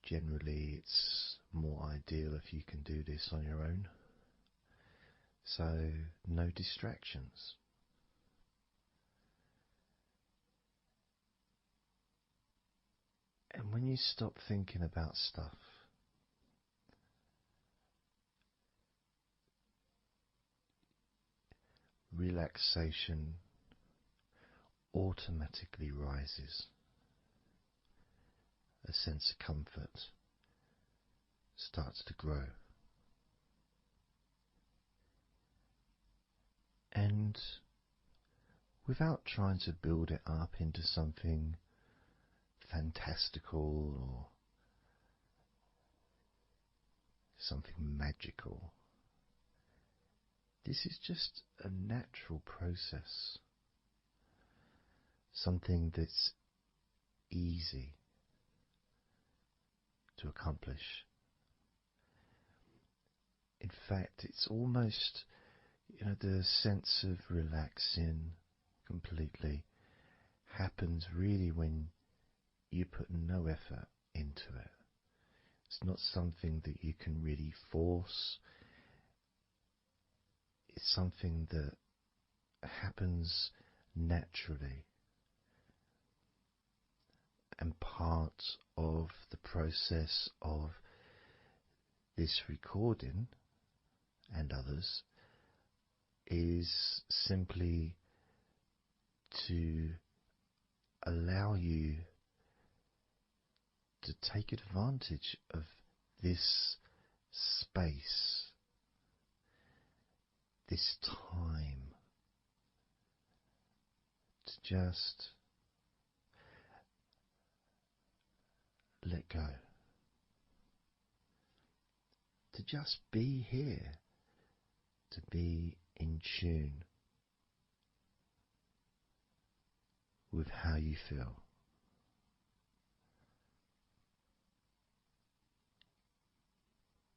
generally it's more ideal if you can do this on your own. So no distractions. And when you stop thinking about stuff, relaxation automatically rises. A sense of comfort starts to grow. And without trying to build it up into something fantastical or something magical, this is just a natural process, something that's easy to accomplish. In fact, it's almost, the sense of relaxing completely happens really when you put no effort into it. It's not something that you can really force. It's something that happens naturally. And part of the process of this recording and others is simply to allow you to take advantage of this space, this time, to just let go, to just be here, to be in tune with how you feel.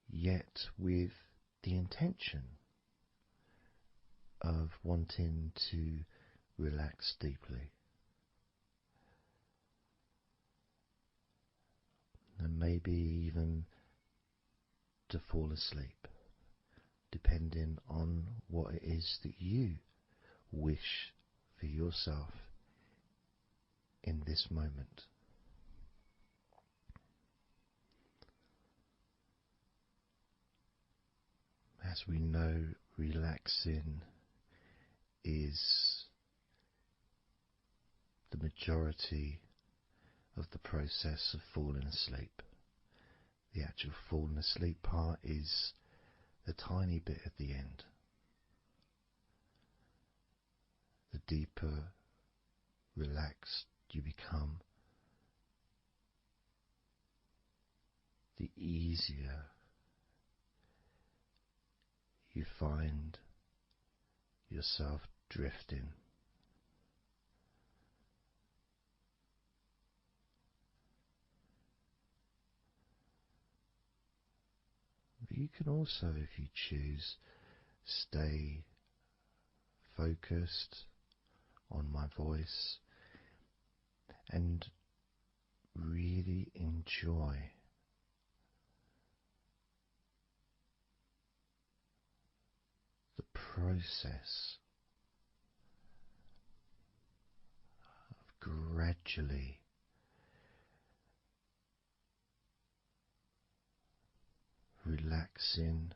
Yet with the intention of wanting to relax deeply, and maybe even to fall asleep, depending on what it is that you wish for yourself in this moment. As we know, relaxing is the majority of the process of falling asleep. The actual falling asleep part is the tiny bit at the end. The deeper relaxed you become, the easier you find yourself drifting. But you can also, if you choose, stay focused on my voice and really enjoy the process of gradually relaxing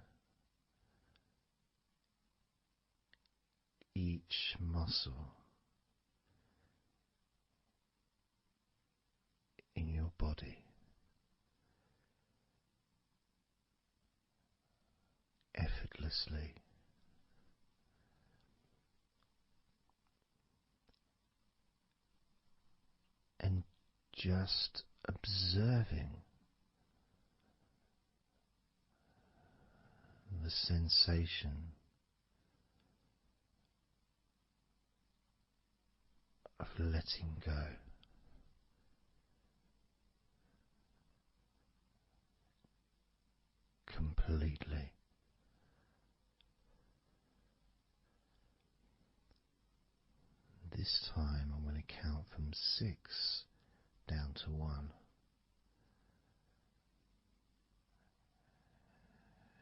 each muscle in your body, effortlessly. And just observing the sensation of letting go. Completely. This time I'm going to count from 6 down to 1.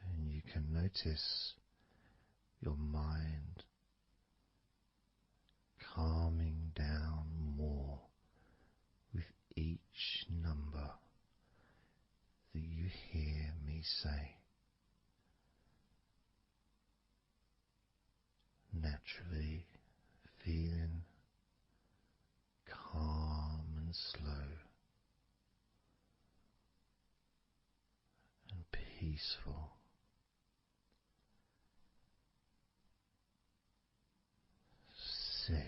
And you can notice your mind calming down more with each number that you hear me say. Naturally feeling calm and slow and peaceful. 6.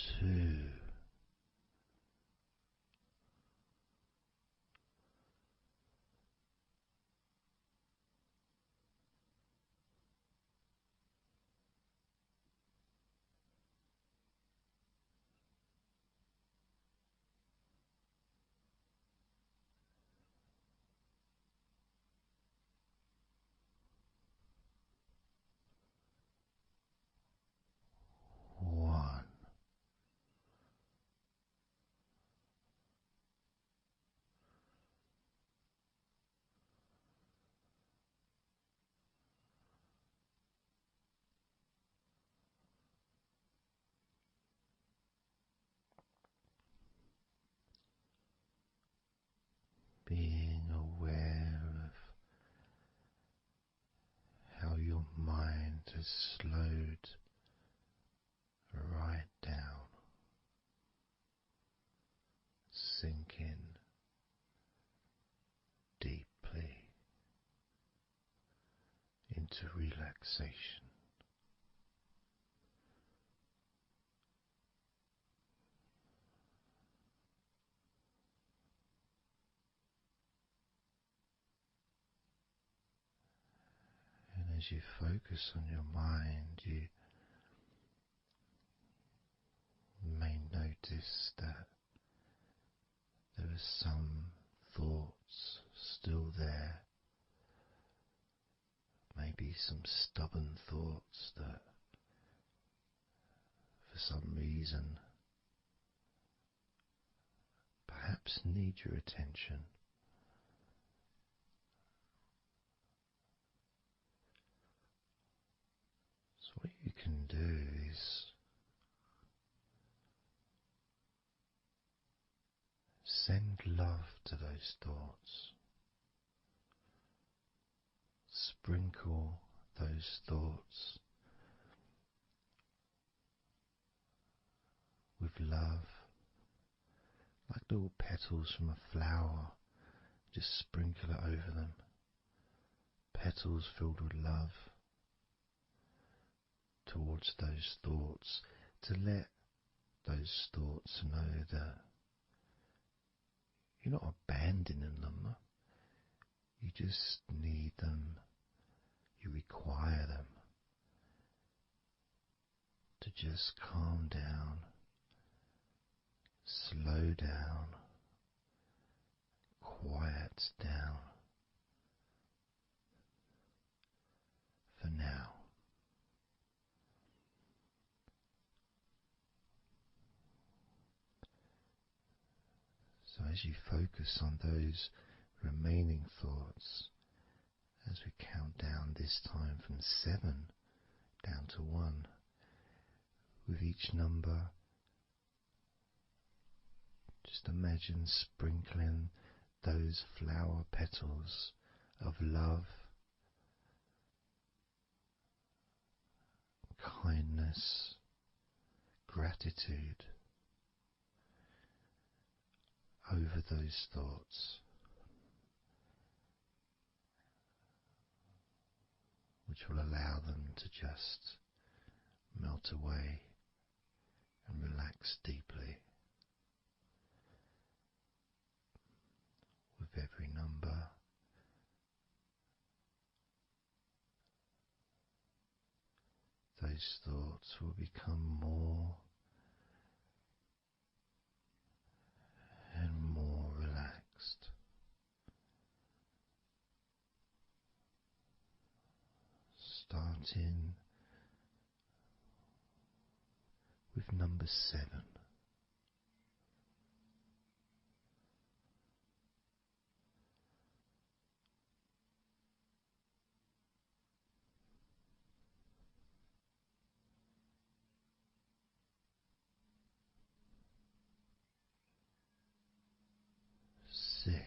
2. One. Being aware of how your mind has slowed right down, sink in deeply into relaxation. And as you focus on your mind, you may notice that there are some thoughts still there, maybe some stubborn thoughts that for some reason perhaps need your attention. So what you can do is send love to those thoughts. Sprinkle those thoughts with love, like little petals from a flower. Just sprinkle it over them. Petals filled with love towards those thoughts, to let those thoughts know that you're not abandoning them. You just need them. You require them to just calm down, slow down, quiet down for now. So as you focus on those remaining thoughts, as we count down this time from 7 down to 1, with each number, just imagine sprinkling those flower petals of love, kindness, gratitude over those thoughts, which will allow them to just melt away and relax deeply. With every number, those thoughts will become more and more relaxed. Starting with number 7. 6. 5.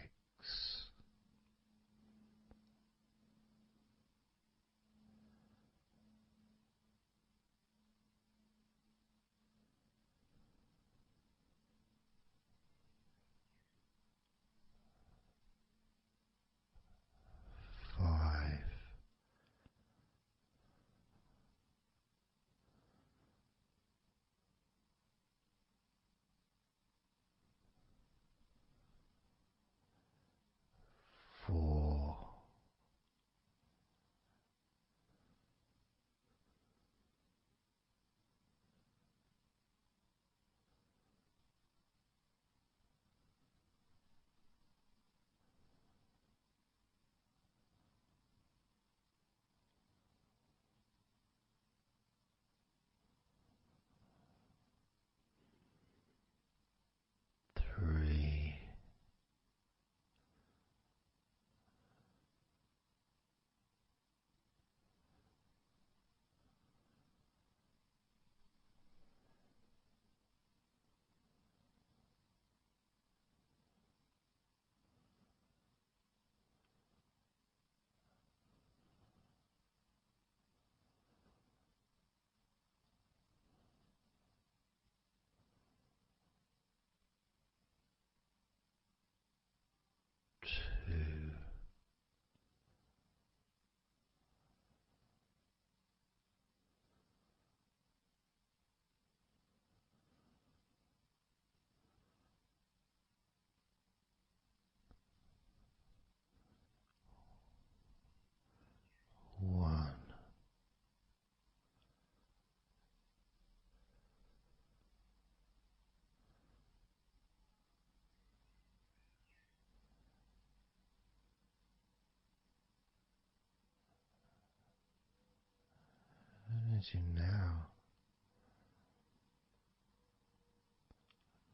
as you now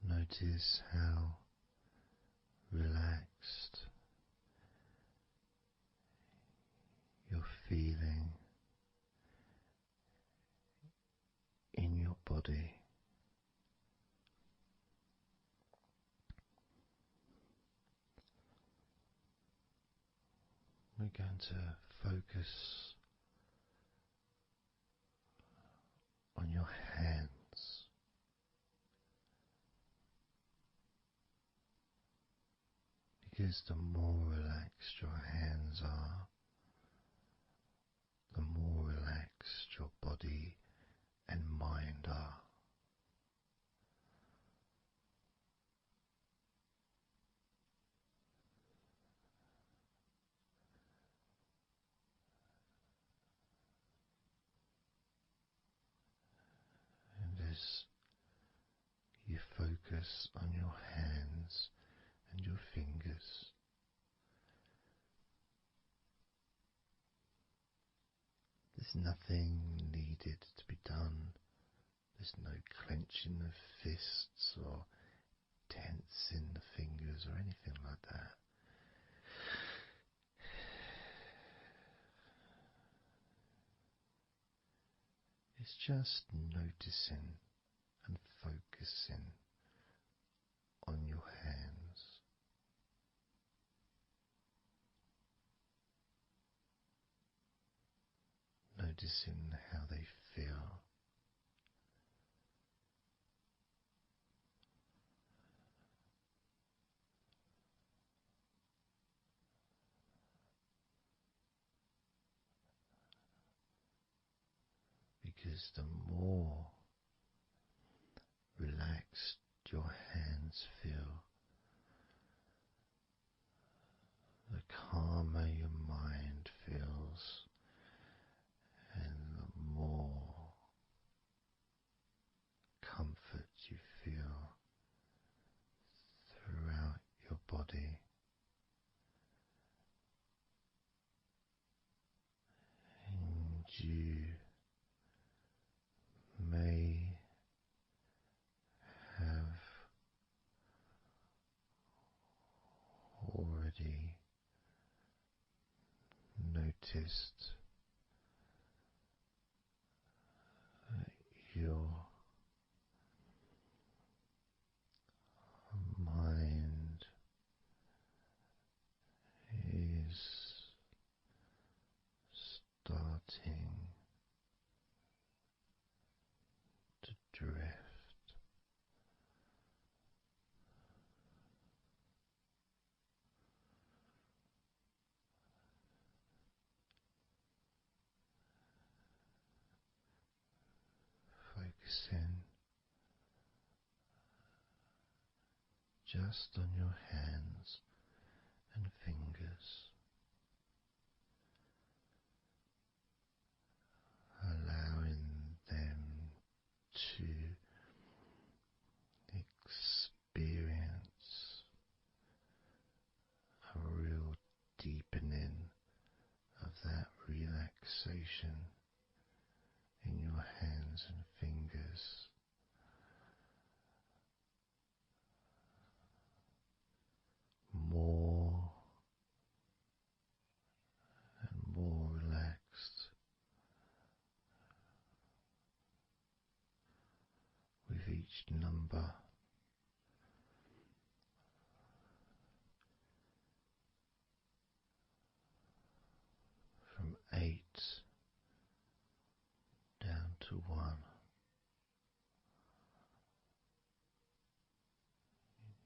notice how relaxed you're feeling in your body. We're going to focus on your hands. Because the more relaxed your hands are, the more relaxed your body and mind are. And as you focus on your hands and your fingers, there's nothing needed to be done. There's no clenching of fists or tensing the fingers or anything like that. It's just noticing and focusing on your hands. Noticing how they feel. Because the more relaxed your hands feel, the calmer your mind feels, and the more comfort you feel throughout your body. And you may have already noticed that your mind is starting to drift. Focusing just on your hands and fingers, allowing them to experience a real deepening of that relaxation in your hands and fingers. More and more relaxed with each number. From 8 down to 1.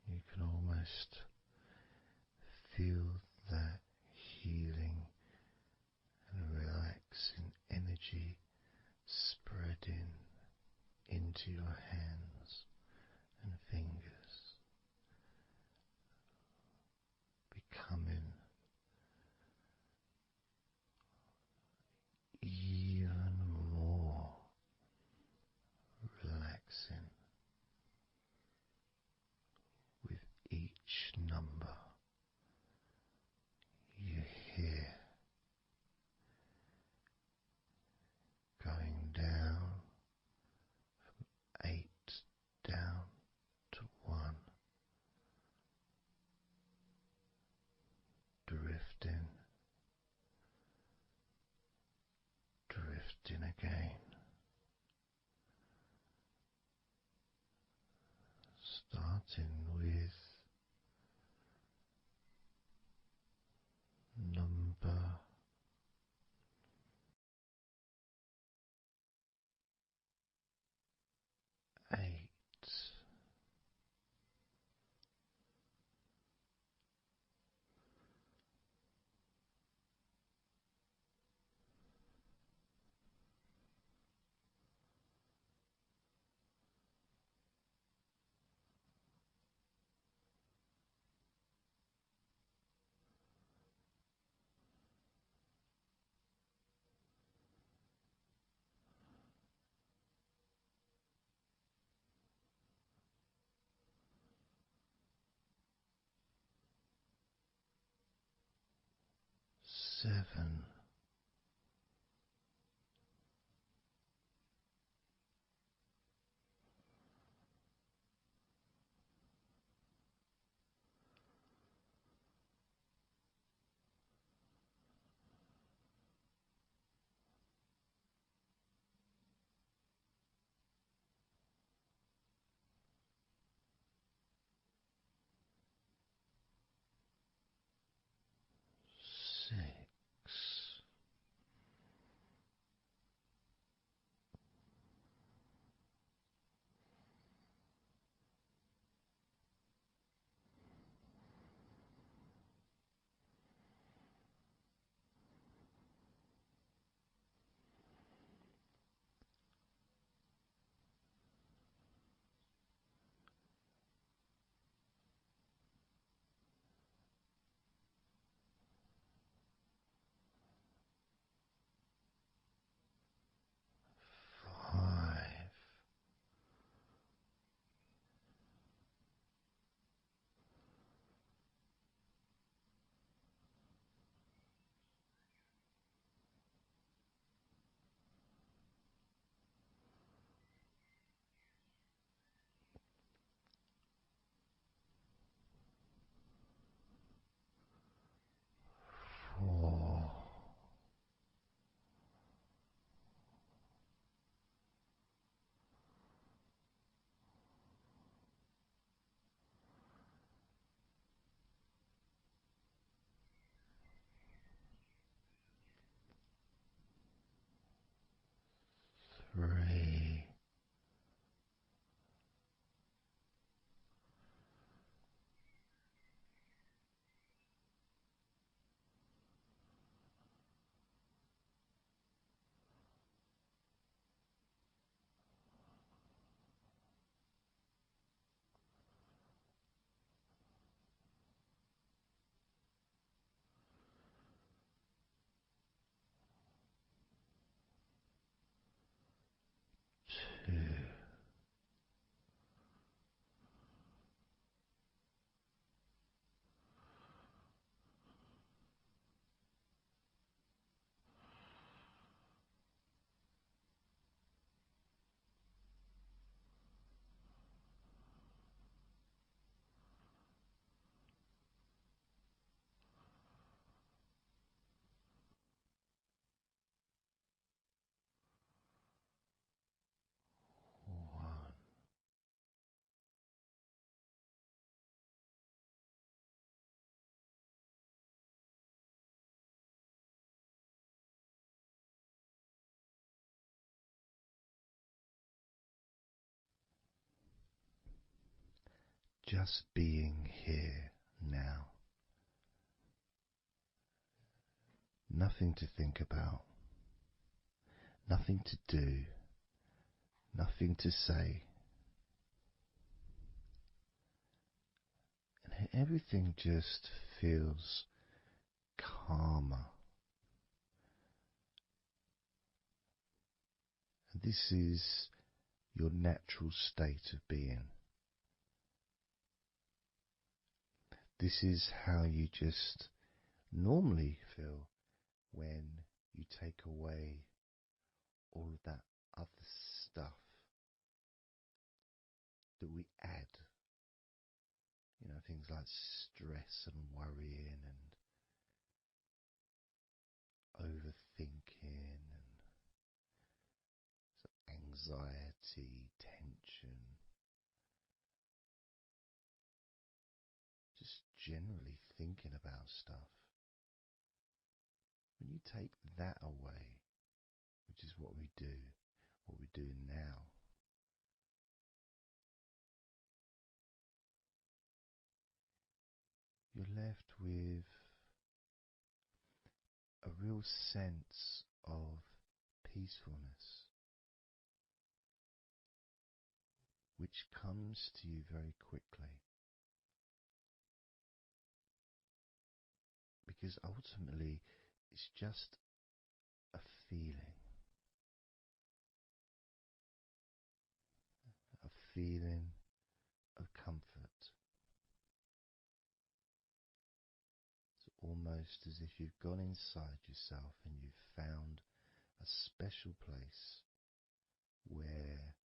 You can almost feel that healing and relaxing energy spreading into your hands and fingers, becoming even more relaxing with each number. Starting again. Starting with number 8. 7. 6. 5. 4. 3. 2. 1. Just being here now. Nothing to think about, nothing to do, nothing to say. And everything just feels calmer. And this is your natural state of being. This is how you just normally feel when you take away all of that other stuff that we add. You know, things like stress and worrying and overthinking and anxiety, tension, just generally thinking about stuff. When you take that away, which is what we're doing now, you're left with a real sense of peacefulness, which comes to you very quickly. Because ultimately, it's just a feeling. A feeling of comfort. It's almost as if you've gone inside yourself and you've found a special place where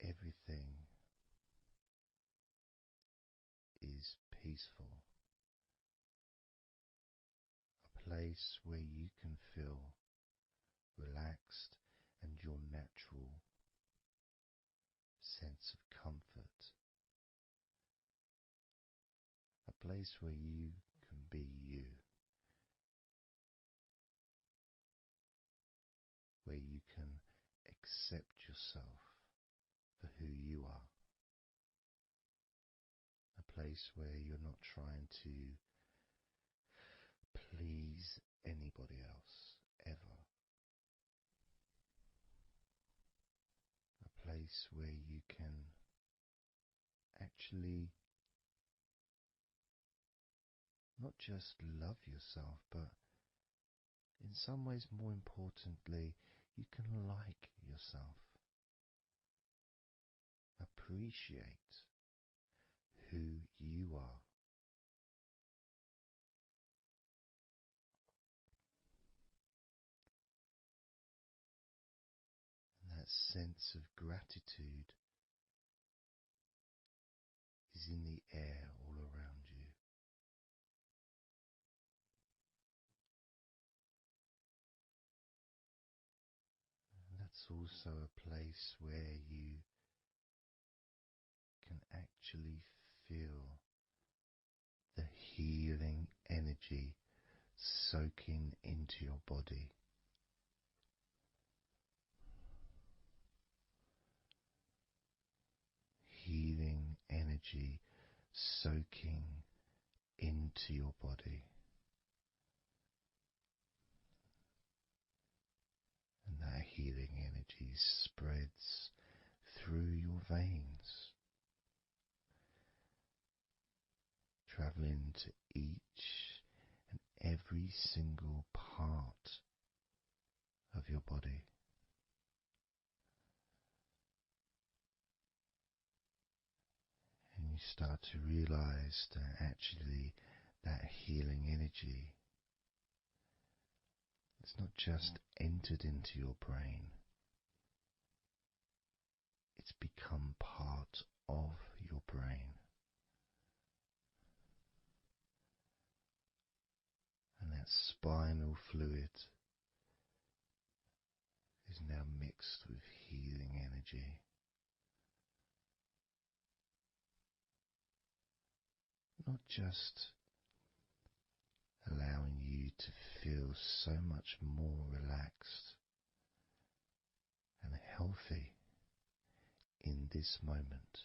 everything is peaceful. A place where you can feel relaxed and your natural sense of comfort. A place where you can be you. Where you can accept yourself for who you are. A place where you're not trying to please anybody else, ever. A place where you can actually not just love yourself, but in some ways, more importantly, you can like yourself. Appreciate who you are. And that sense of gratitude is in the air all around you. And that's also a place where you can actually feel the healing energy soaking into your body. Healing energy soaking into your body. And that healing energy spreads through your veins, traveling to each and every single part of your body. And you start to realize that actually that healing energy has not just entered into your brain, it's become part of your brain. And that spinal fluid is now mixed with healing energy. Not just allowing you to feel so much more relaxed and healthy in this moment,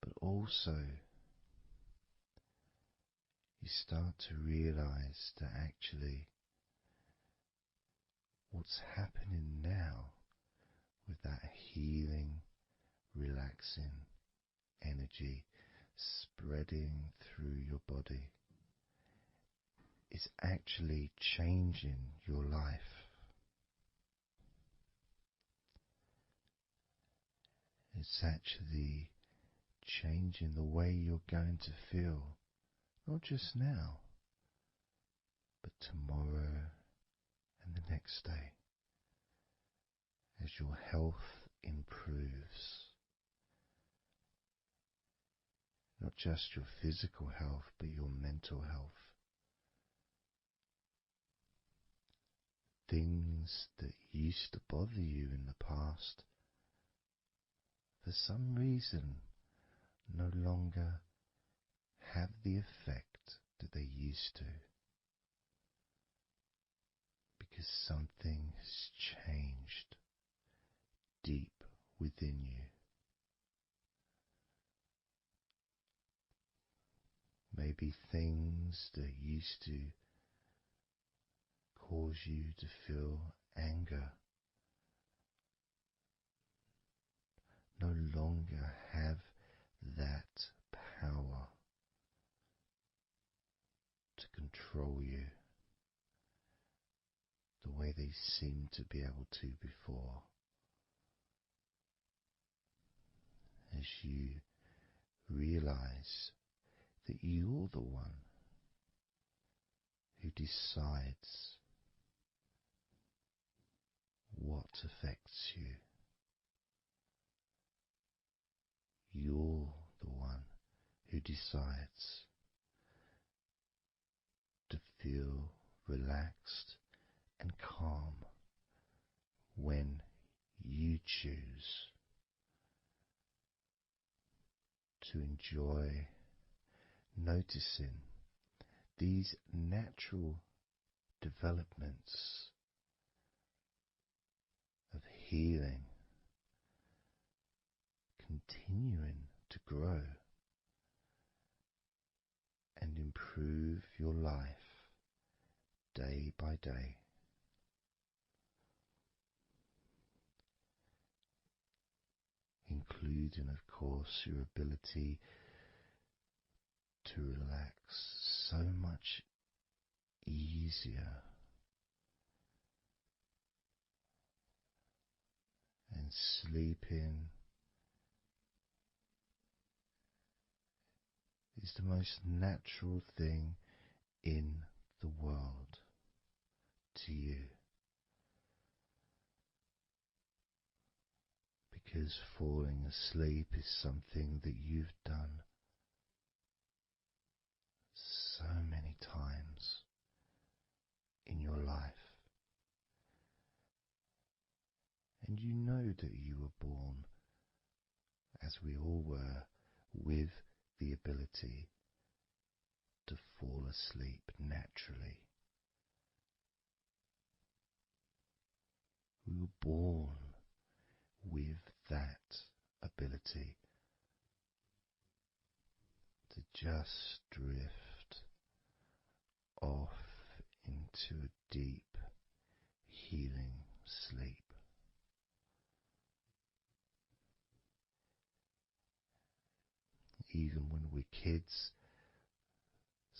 but also you start to realize that actually what's happening now with that healing, relaxing energy spreading through your body is actually changing your life. It's actually changing the way you're going to feel, not just now, but tomorrow and the next day, as your health improves. Not just your physical health, but your mental health. things that used to bother you in the past, for some reason, no longer have the effect that they used to, because something has changed deep within you. Maybe things that used to cause you to feel anger no longer have that power to control you the way they seemed to be able to before. As you realize that you're the one who decides what affects you. You're the one who decides to feel relaxed and calm when you choose to enjoy noticing these natural developments of healing continuing to grow and improve your life day by day. Including, of course, your ability to relax so much easier and sleeping is the most natural thing in the world to you, because falling asleep is something that you've done so many times in your life, and you know that you were born, as we all were, with the ability to fall asleep naturally. We were born with that ability to just drift off into a deep, healing sleep. Even when we're kids,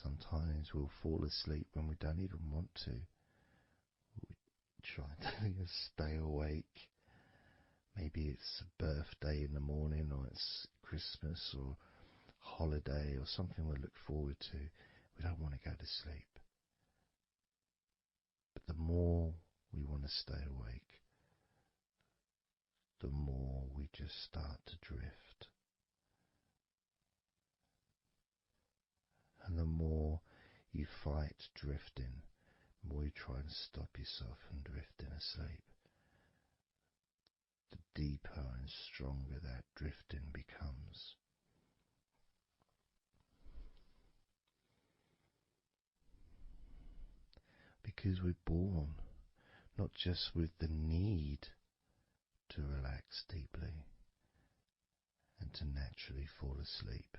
sometimes we'll fall asleep when we don't even want to. We try to stay awake. Maybe it's a birthday in the morning, or it's Christmas or holiday or something we look forward to. We don't want to go to sleep. But the more we want to stay awake, the more we just start to drift. And the more you fight drifting, the more you try and stop yourself from drifting asleep, the deeper and stronger that drifting becomes. Because we're born not just with the need to relax deeply and to naturally fall asleep,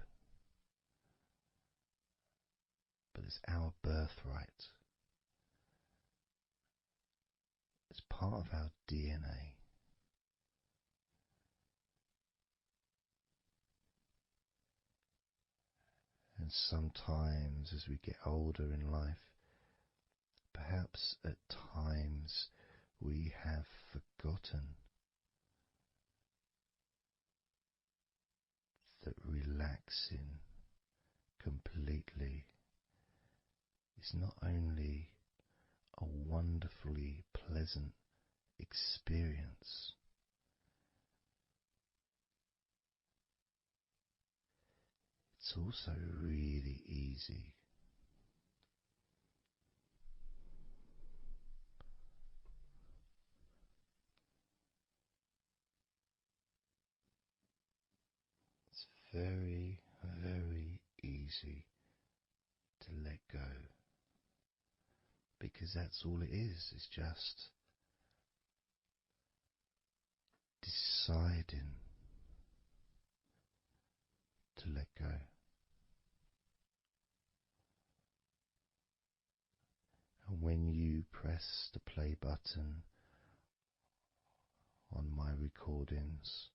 but it's our birthright. It's part of our DNA. And sometimes as we get older in life, perhaps at times we have forgotten that relaxing completely is not only a wonderfully pleasant experience, it's also really easy. very, very easy to let go, because that's all it is. It's just deciding to let go. And when you press the play button on my recordings,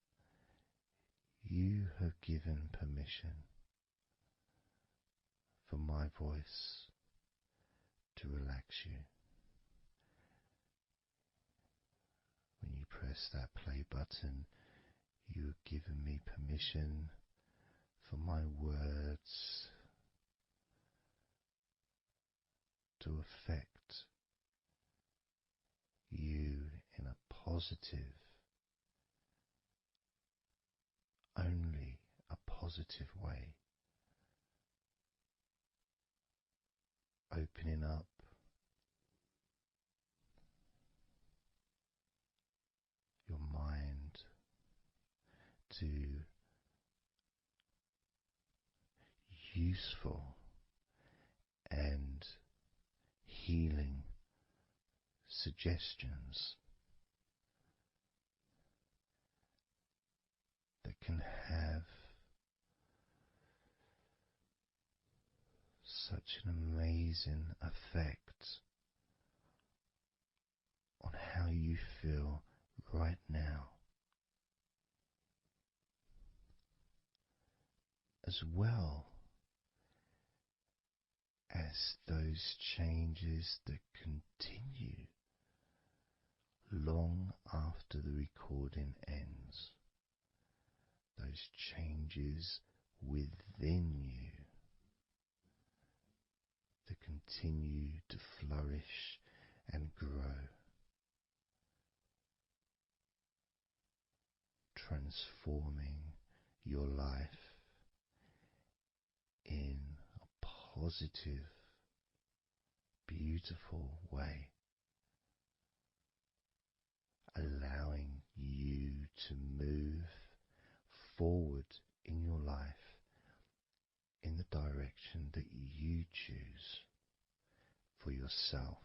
you have given permission for my voice to relax you. When you press that play button, you have given me permission for my words to affect you in a positive, only a positive way, opening up your mind to useful and healing suggestions that can have such an amazing effect on how you feel right now, as well as those changes that continue long after the recording ends, those changes within you that continue to flourish and grow, transforming your life in a positive, beautiful way, allowing you to move forward in your life in the direction that you choose for yourself.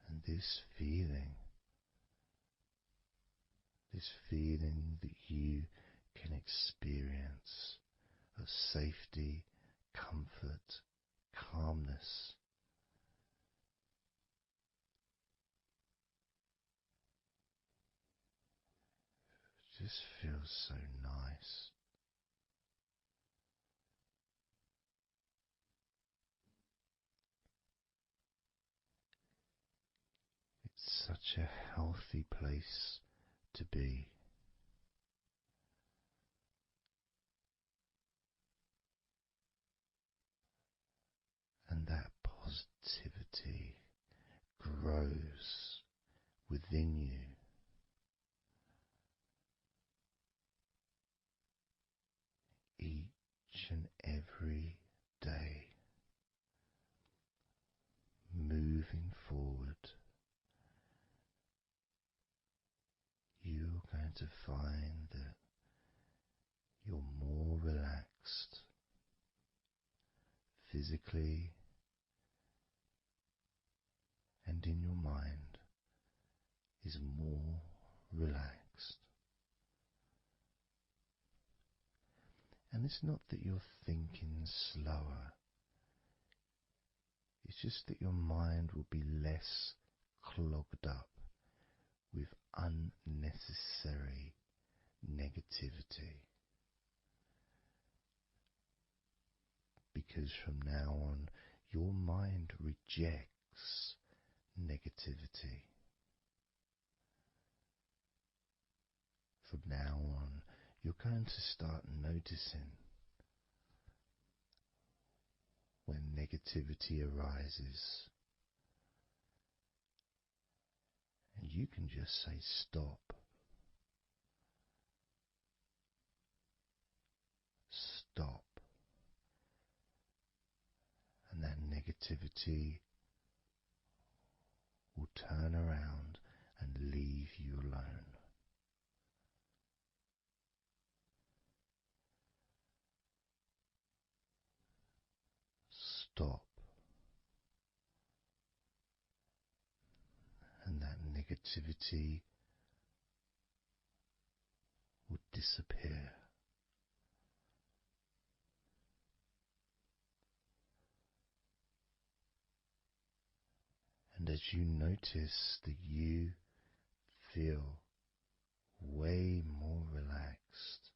And this feeling that you can experience of safety, comfort, calmness, just feels so nice. It's such a healthy place to be. And that positivity grows within you. Each and every day, moving forward, you're going to find that you're more relaxed physically and in your mind is more relaxed. And it's not that you're thinking slower, it's just that your mind will be less clogged up with unnecessary negativity. Because from now on, your mind rejects negativity. From now on, you're going to start noticing when negativity arises, and you can just say stop. Stop. And that negativity will turn around and leave you alone. Stop, and that negativity will disappear. And as you notice that you feel way more relaxed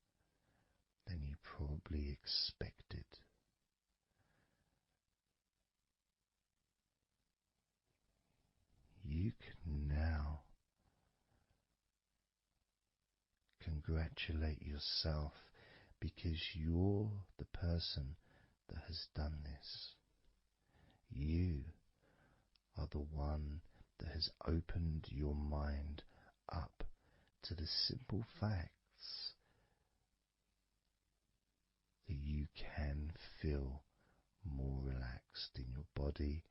than you probably expected, you can now congratulate yourself because you're the person that has done this. You are the one that has opened your mind up to the simple facts that you can feel more relaxed in your body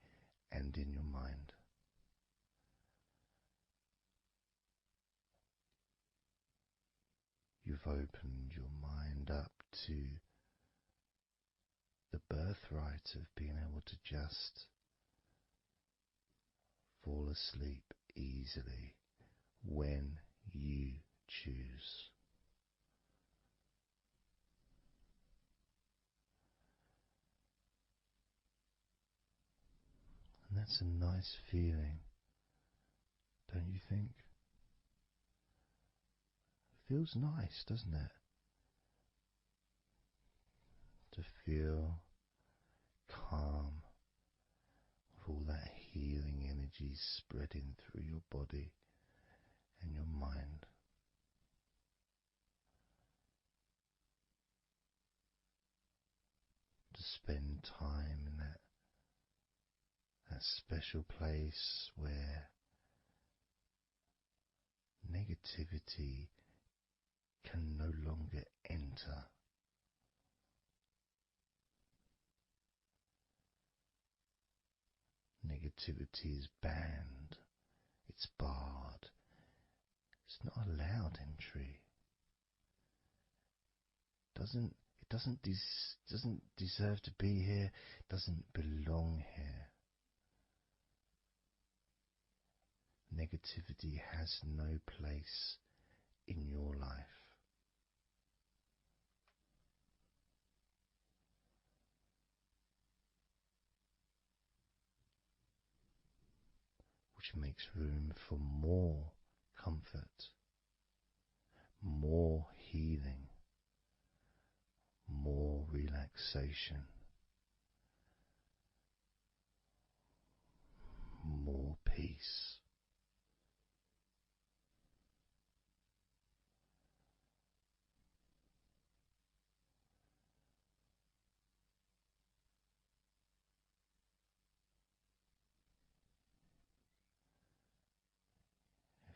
and in your mind. You've opened your mind up to the birthright of being able to just fall asleep easily when you choose. And that's a nice feeling, don't you think? It feels nice, doesn't it? To feel calm with all that healing energy spreading through your body and your mind. To spend time in that special place where negativity can no longer enter. Negativity is banned, it's barred, it's not allowed entry. It doesn't deserve to be here, doesn't belong here. Negativity has no place in your life. Which makes room for more comfort, more healing, more relaxation, more peace.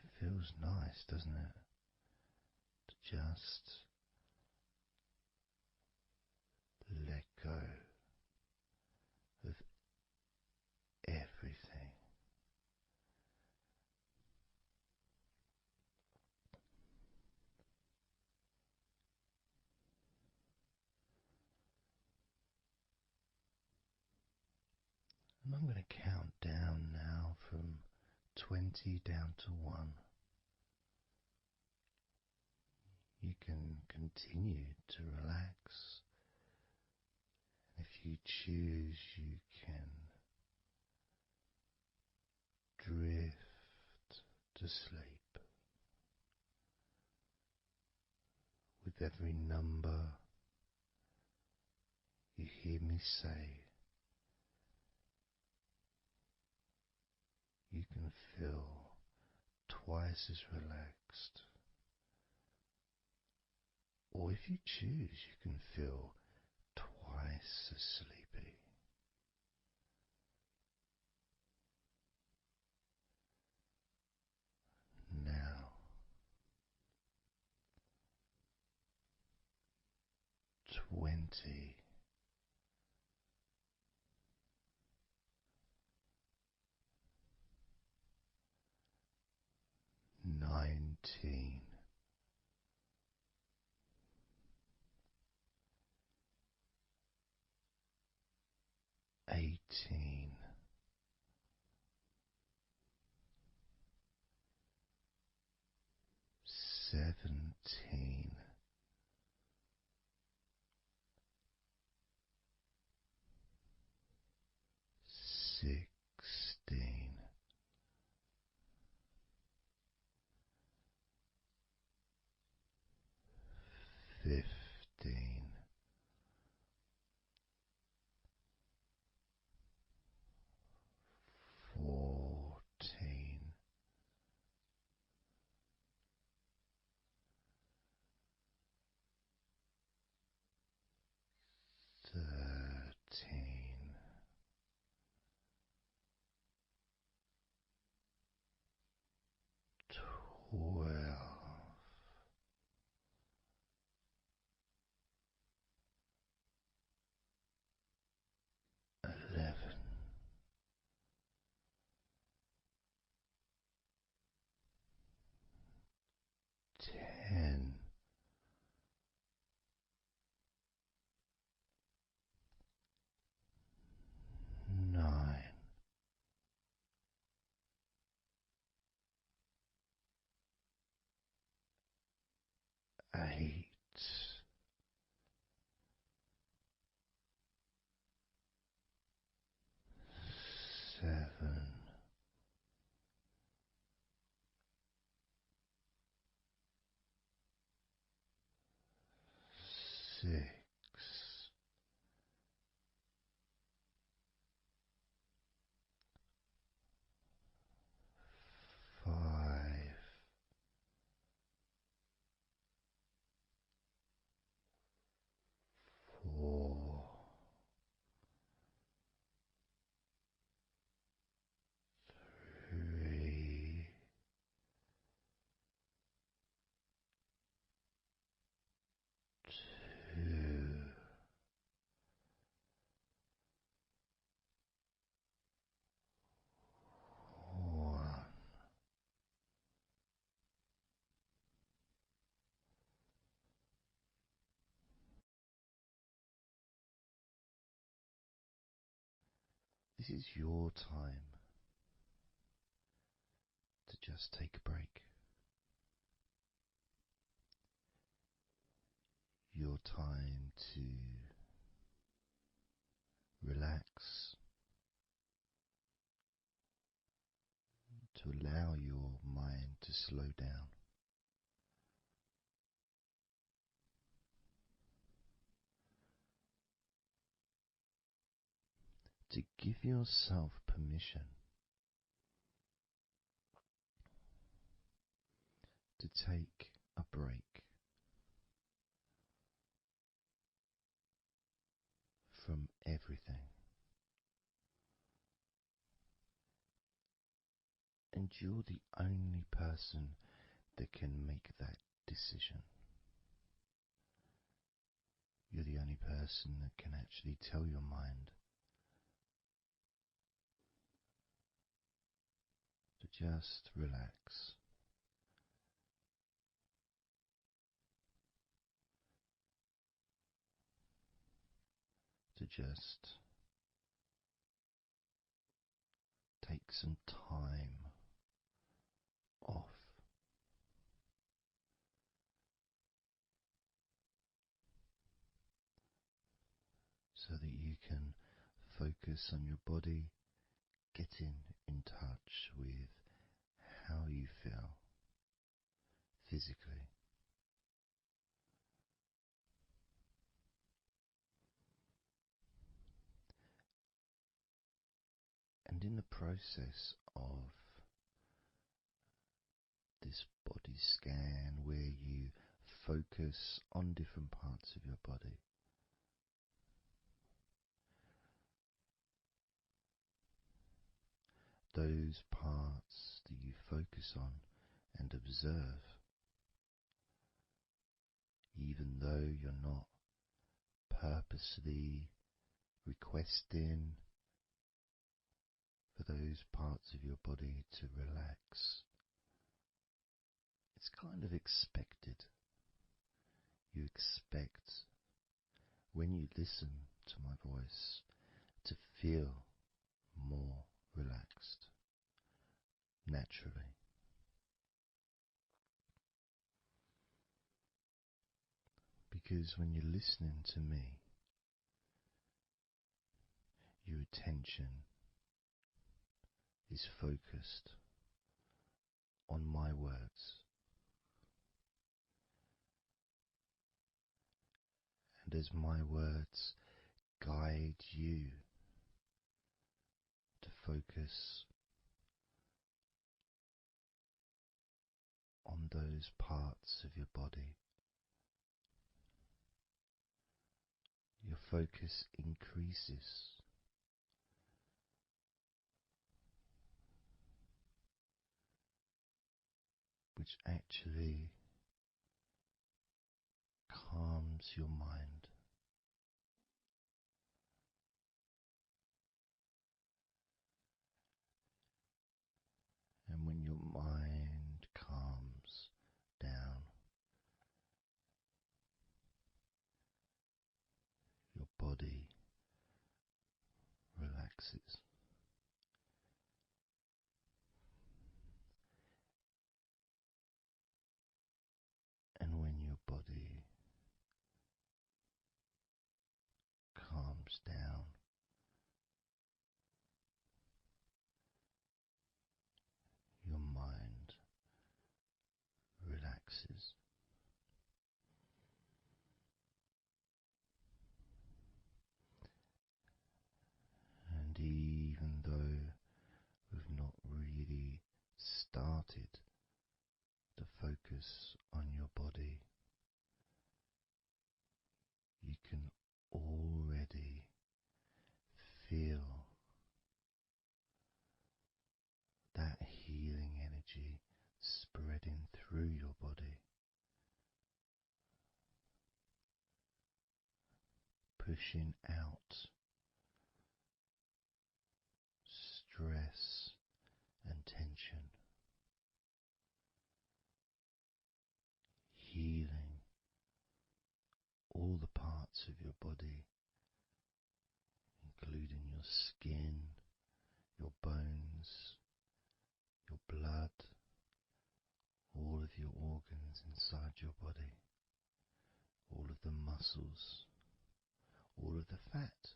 It feels nice, doesn't it? To just let go of everything. And I'm going to count down now from 20 down to 1. You can continue to relax. If you choose, you can drift to sleep. With every number you hear me say, you can feel twice as relaxed. Or if you choose, you can feel twice as sleepy. Now, 20. 18, 17, 16, 15, 14, 13, 12, 11, 10, 9, 8, 7, 6, 5, 4, 3, 2, 1. This is your time to just take a break. Your time to relax, to allow your mind to slow down. To give yourself permission to take a break from everything. And you're the only person that can make that decision. You're the only person that can actually tell your mind to just relax. To just take some time off. So that you can focus on your body, getting in touch with how you feel physically. And in the process of this body scan, where you focus on different parts of your body, those parts that you focus on and observe, even though you're not purposely requesting for those parts of your body to relax, it's kind of expected. You expect, when you listen to my voice, to feel more relaxed naturally. Because when you're listening to me, your attention is focused on my words, and as my words guide you to focus on those parts of your body, your focus increases. Which actually calms your mind. And when your mind calms down, your body relaxes. And when your body calms down, your mind relaxes. And even though we've not really started to focus on your body, you can already feel that healing energy spreading through your body, pushing out stress and tension, healing all the parts of your body, including your skin, your bones, your blood, all of your organs inside your body, all of the muscles, all of the fat,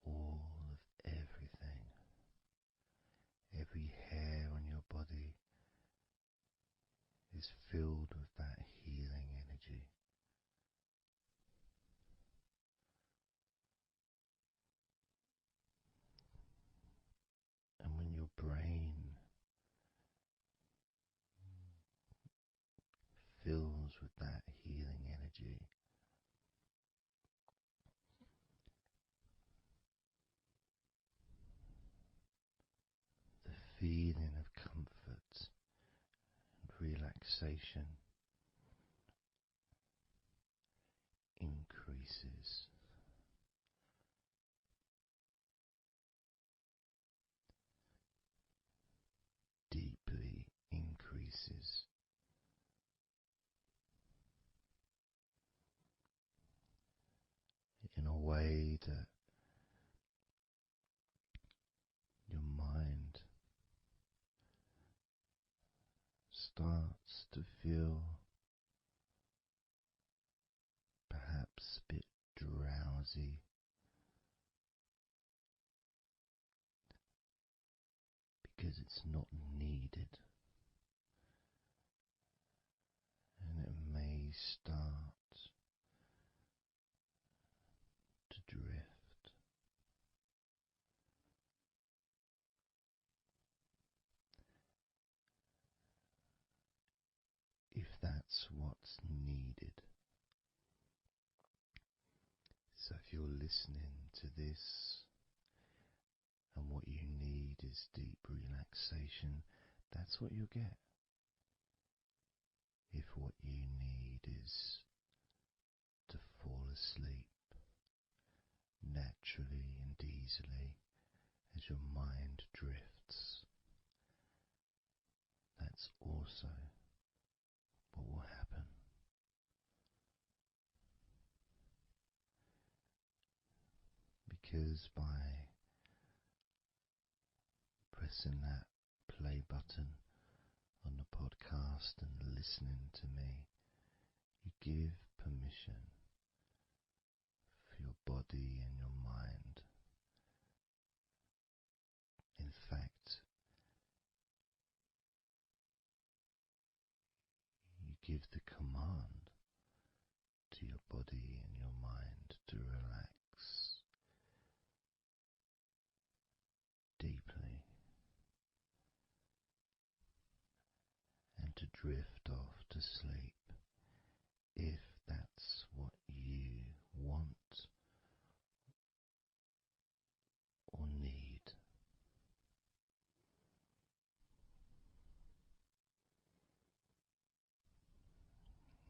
all of everything, every hair on your body is filled with that healing energy. And when your brain fills with that healing energy, the feeling of comfort and relaxation increases. Deeply increases. In a way that your mind starts to feel perhaps a bit drowsy, because it's not needed, and it may start to drift. If that's what's needed. So if you're listening to this and what you need is deep relaxation, that's what you'll get. If what you need is to fall asleep naturally and easily as your mind drifts, that's also what will happen. Because by pressing that play button on the podcast and listening to me, you give permission for your body and your mind. In fact, you give the command to your body and your mind to relax deeply and to drift off to sleep if that's what you want or need.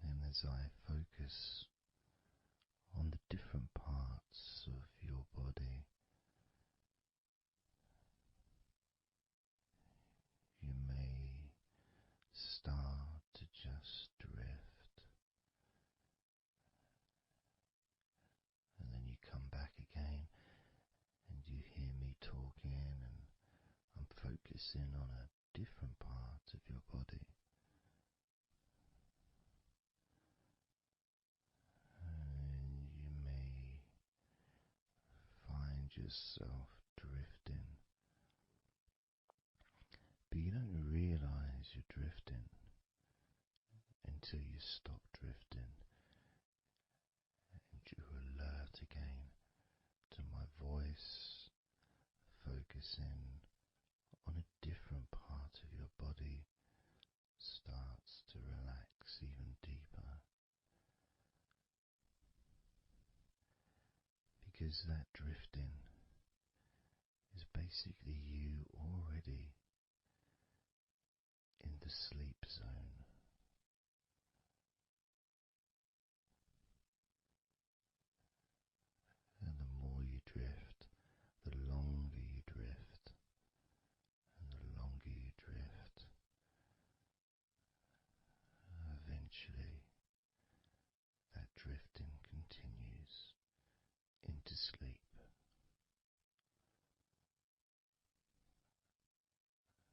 And as I focus on the different parts of your body, you may start to just drift, and then you come back again and you hear me talking, and I'm focusing on a different part of your body. And you may find yourself drifting, but you don't realize you're drifting until you stop drifting and you're alert again to my voice, focusing on a different part of your body starts to relax even deeper, because that drifting is basically you already in the sleep zone. And the more you drift, the longer you drift, and the longer you drift, eventually that drifting continues into sleep.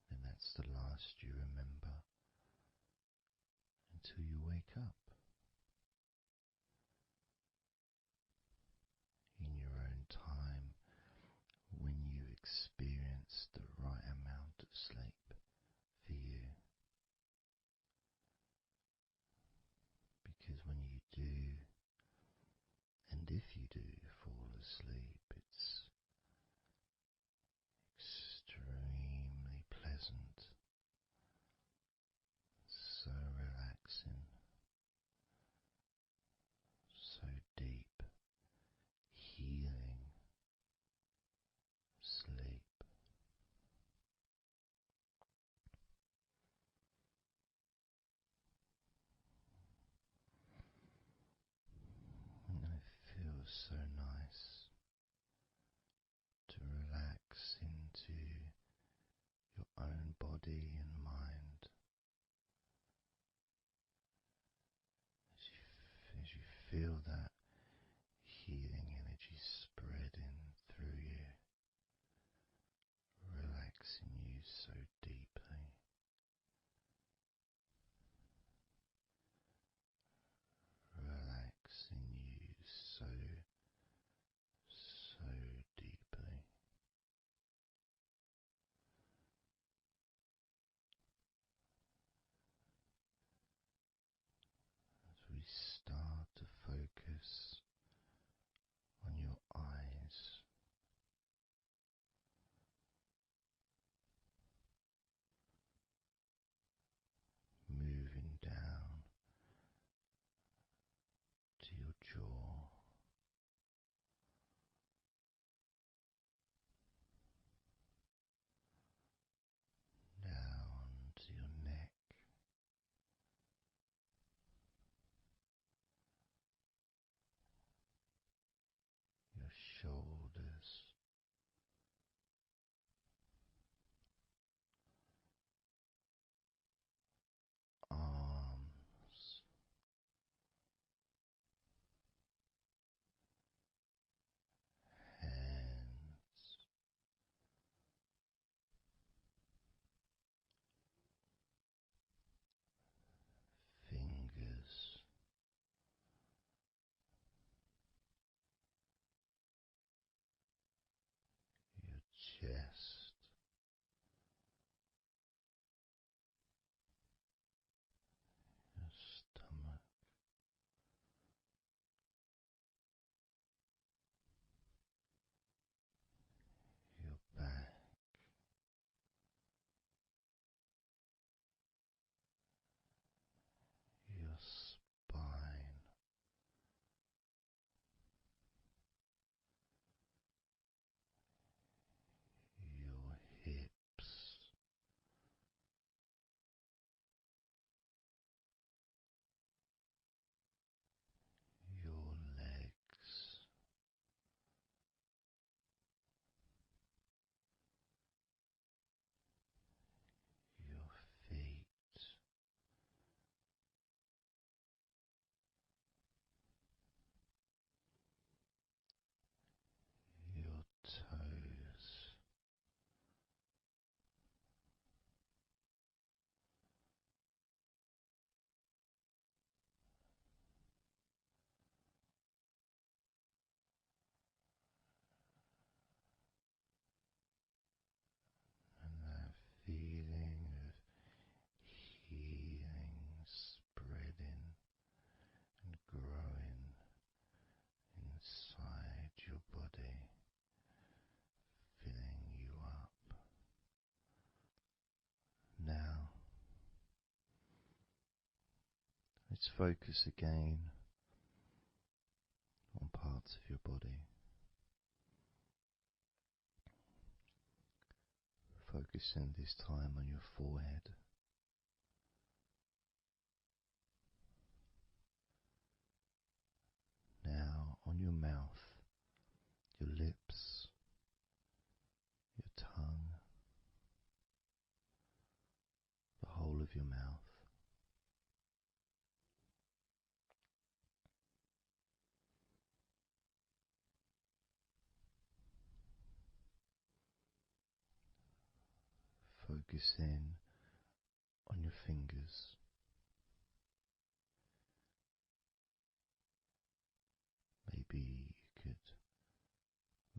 And that's the last you remember until you wake up in your own time, when you experience the right amount of sleep for you. Because when you do, and if you do fall asleep, it's extremely pleasant, so relaxing, so deep, healing sleep. And it feels so nice to relax into your own body and mind as you feel that healing energy spreading through you, relaxing you so deeply, relaxing you so deeply. As we start to focus let's focus again on parts of your body. Focusing this time on your forehead. Now on your mouth, your lips, your tongue, the whole of your mouth. Focus in on your fingers. Maybe you could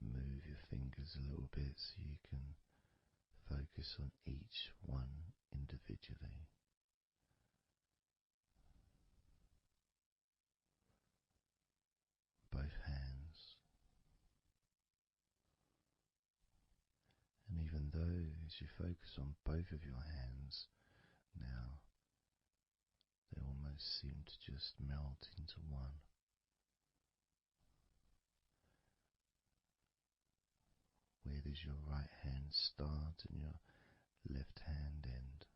move your fingers a little bit so you can focus on each one individually. Both hands. And even though as you focus on both of your hands now, they almost seem to just melt into one. Where does your right hand start and your left hand end?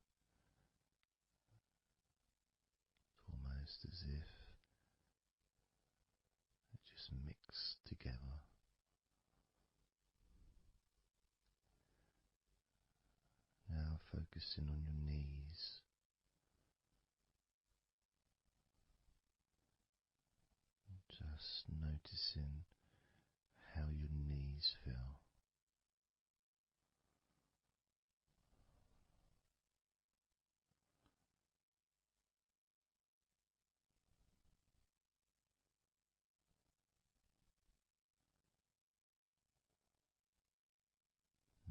It's almost as if it just mix together. Now focusing on your knees. Just noticing how your knees feel.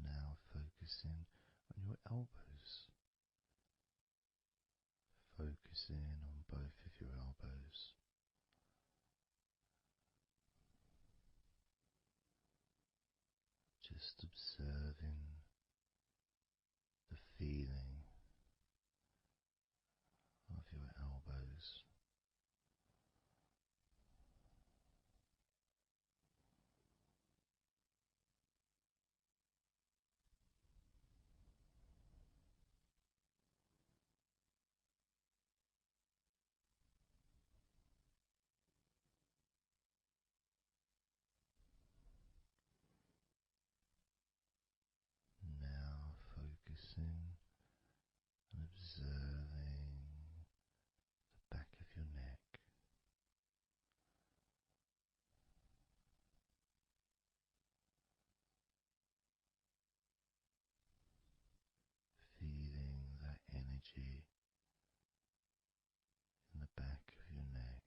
Now focusing on your elbows. Focusing on both of your elbows. Just observing the feeling of your elbows. Now focusing and observing the back of your neck. Feeling that energy in the back of your neck.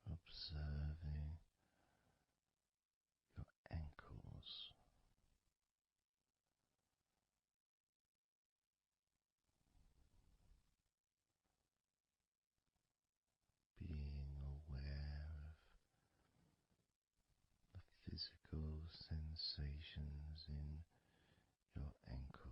Observing your ankles. Being aware of the physical sensations in your ankles.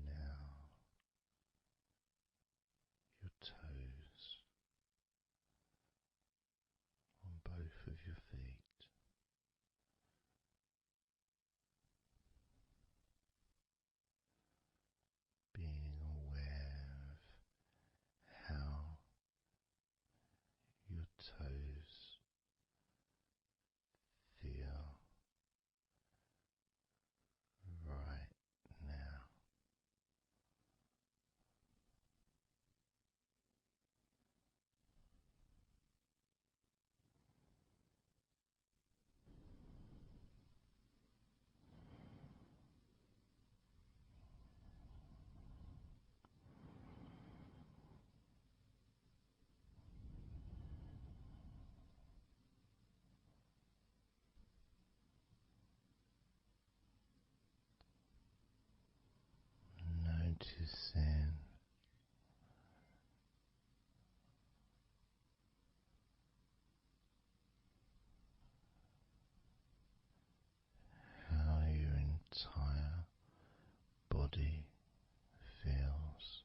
now your toes on both of your feet. Being aware of how your toes feel right now. Noticing how your entire body feels.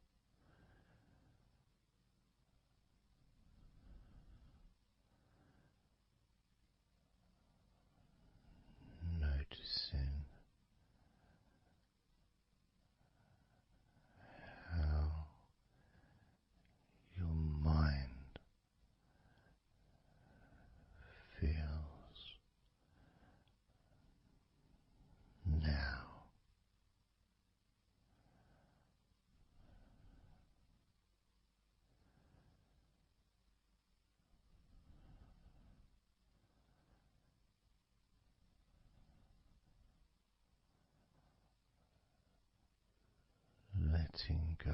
Noticing how your mind feels now. Letting go.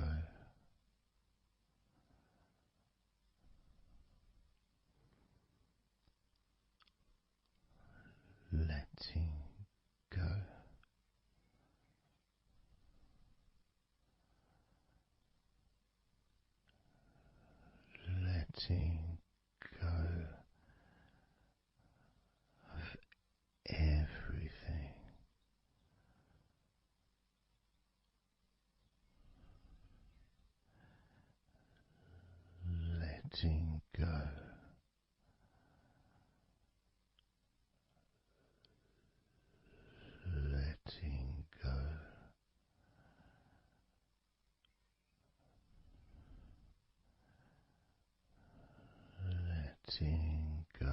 Letting go. Letting go of everything. Letting go. Letting go. Letting go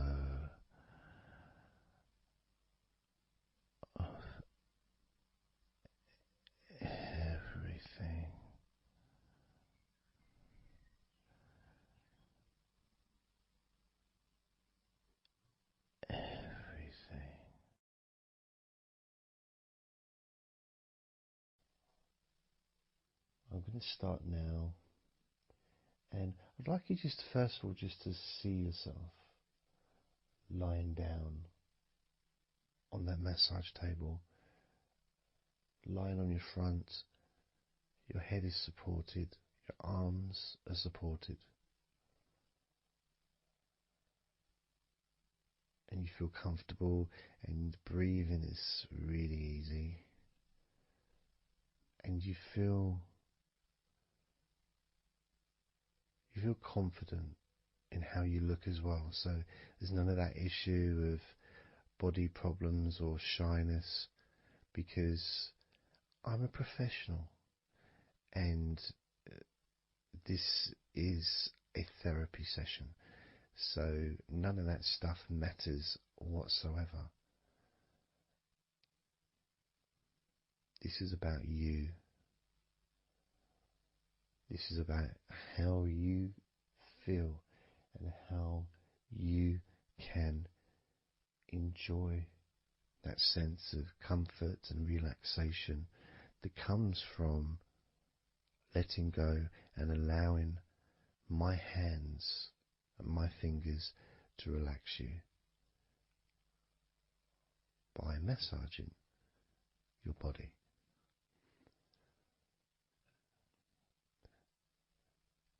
of everything. Everything. I'm going to start now, and I'd like you just first of all just to see yourself lying down on that massage table, lying on your front, your head is supported, your arms are supported, and you feel comfortable, and breathing is really easy, and you feel confident in how you look as well. So there's none of that issue of body problems or shyness, because I'm a professional, and this is a therapy session, so none of that stuff matters whatsoever. This is about you. This is about how you feel and how you can enjoy that sense of comfort and relaxation that comes from letting go and allowing my hands and my fingers to relax you by massaging your body.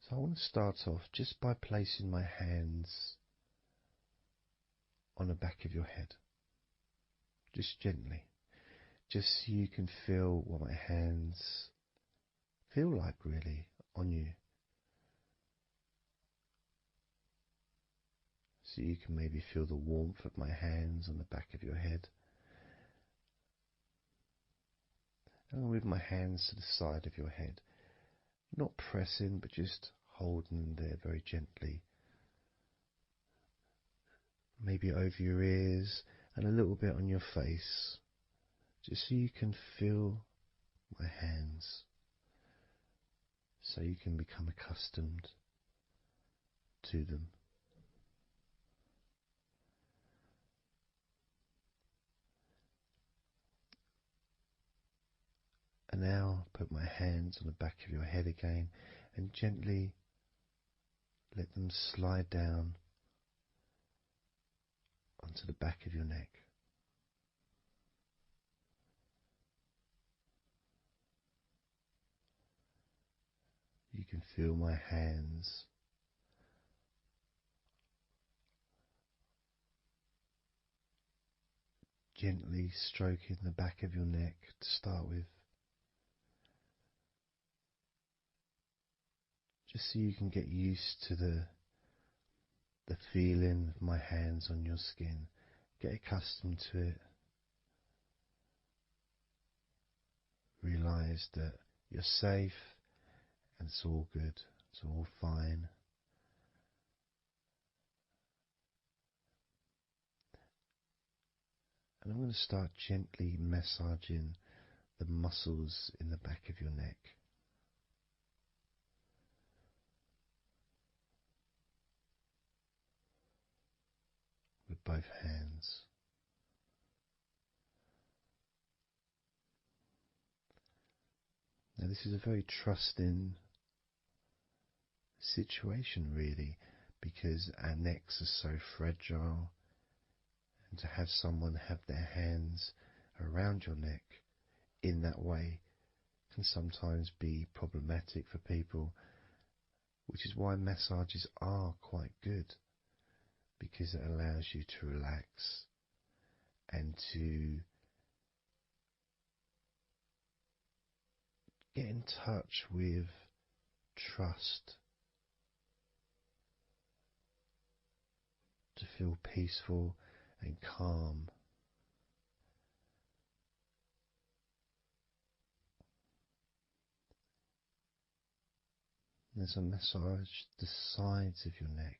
So I want to start off just by placing my hands on the back of your head, just gently. just so you can feel what my hands feel like really on you. So you can maybe feel the warmth of my hands on the back of your head. And I'll move my hands to the side of your head, not pressing, but just holding them there very gently. Maybe over your ears and a little bit on your face, just so you can feel my hands, so you can become accustomed to them. And now put my hands on the back of your head again and gently let them slide down onto the back of your neck. You can feel my hands gently stroking the back of your neck to start with, just so you can get used to the feeling of my hands on your skin. Get accustomed to it. Realize that you're safe and it's all good, it's all fine. And I'm going to start gently massaging the muscles in the back of your neck. With both hands. Now, this is a very trusting situation, really, because our necks are so fragile, and to have someone have their hands around your neck in that way can sometimes be problematic for people, which is why massages are quite good, because it allows you to relax and to get in touch with trust, to feel peaceful and calm. And as I massage the sides of your neck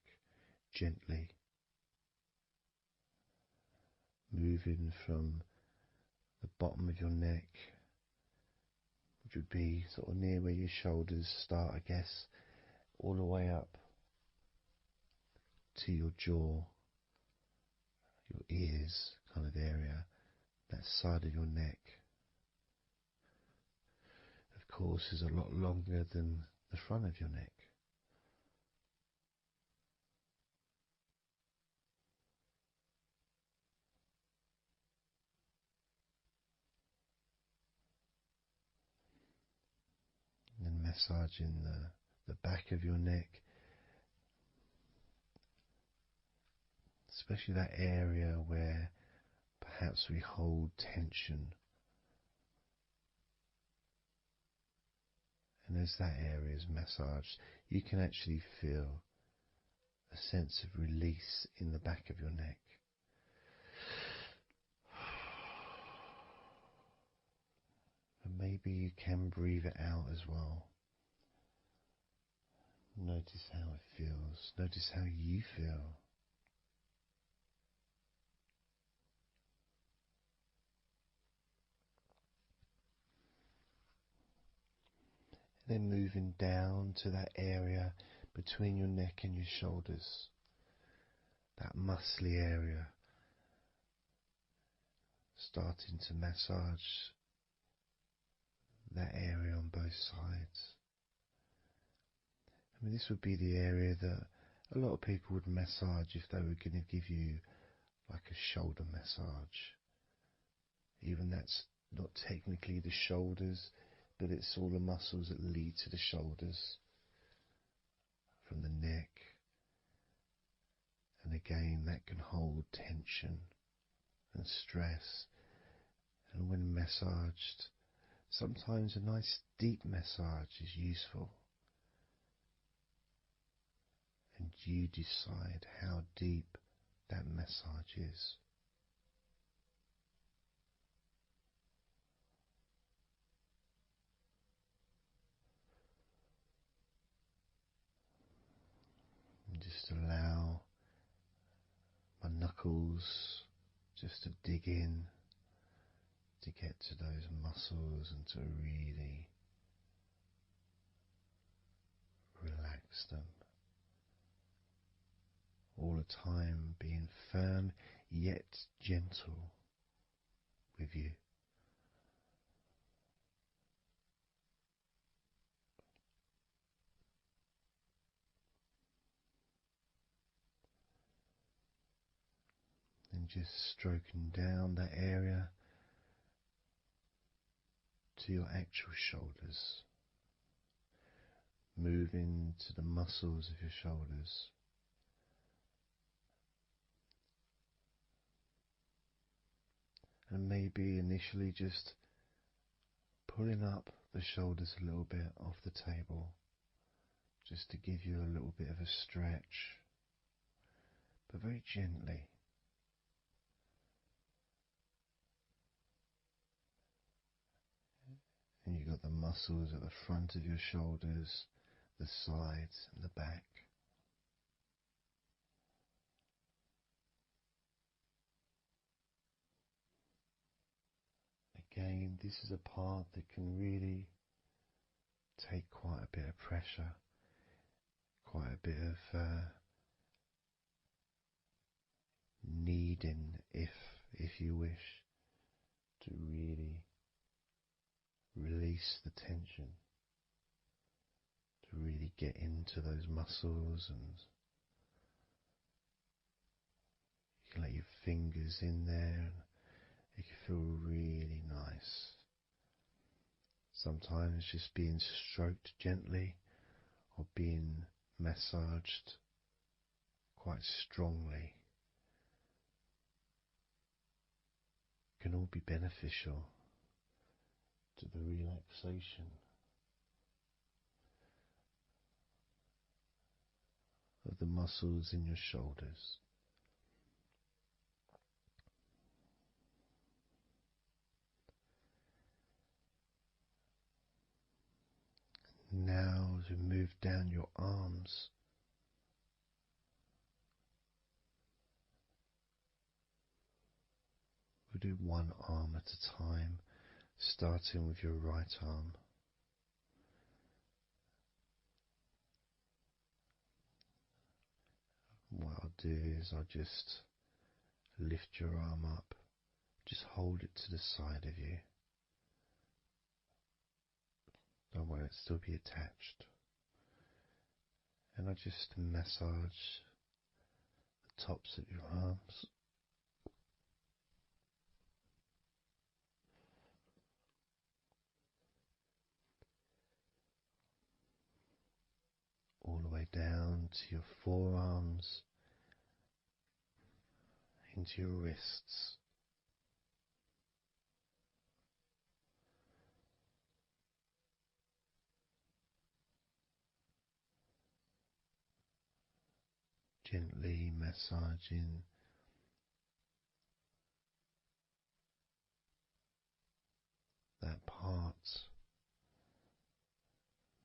gently, moving from the bottom of your neck, which would be sort of near where your shoulders start, I guess, all the way up to your jaw, your ears kind of area, that side of your neck. Of course, is a lot longer than the front of your neck. And massaging the back of your neck, especially that area where perhaps we hold tension. And as that area is massaged, you can actually feel a sense of release in the back of your neck. And maybe you can breathe it out as well. Notice how it feels. Notice how you feel. Then moving down to that area between your neck and your shoulders, that muscly area, starting to massage that area on both sides. I mean, this would be the area that a lot of people would massage if they were going to give you like a shoulder massage. Even that's not technically the shoulders, but it's all the muscles that lead to the shoulders, from the neck. And again, that can hold tension and stress And when massaged, sometimes a nice deep massage is useful. And you decide how deep that massage is. And just allow my knuckles just to dig in, to get to those muscles and to really relax them. All the time being firm yet gentle with you. And just stroking down that area to your actual shoulders, moving to the muscles of your shoulders. And maybe initially just pulling up the shoulders a little bit off the table, just to give you a little bit of a stretch, but very gently. And you've got the muscles at the front of your shoulders, the sides and the back. Again, this is a part that can really take quite a bit of pressure, quite a bit of needing, if you wish, to really release the tension, to really get into those muscles, and you can let your fingers in there and it can feel really nice. Sometimes just being stroked gently or being massaged quite strongly can all be beneficial to the relaxation of the muscles in your shoulders. Now, as we move down your arms, we'll do one arm at a time, starting with your right arm. What I'll do is I'll just lift your arm up, just hold it to the side of you. Don't worry, it'll still be attached. And I just massage the tops of your arms. All the way down to your forearms, into your wrists. Gently massaging that part,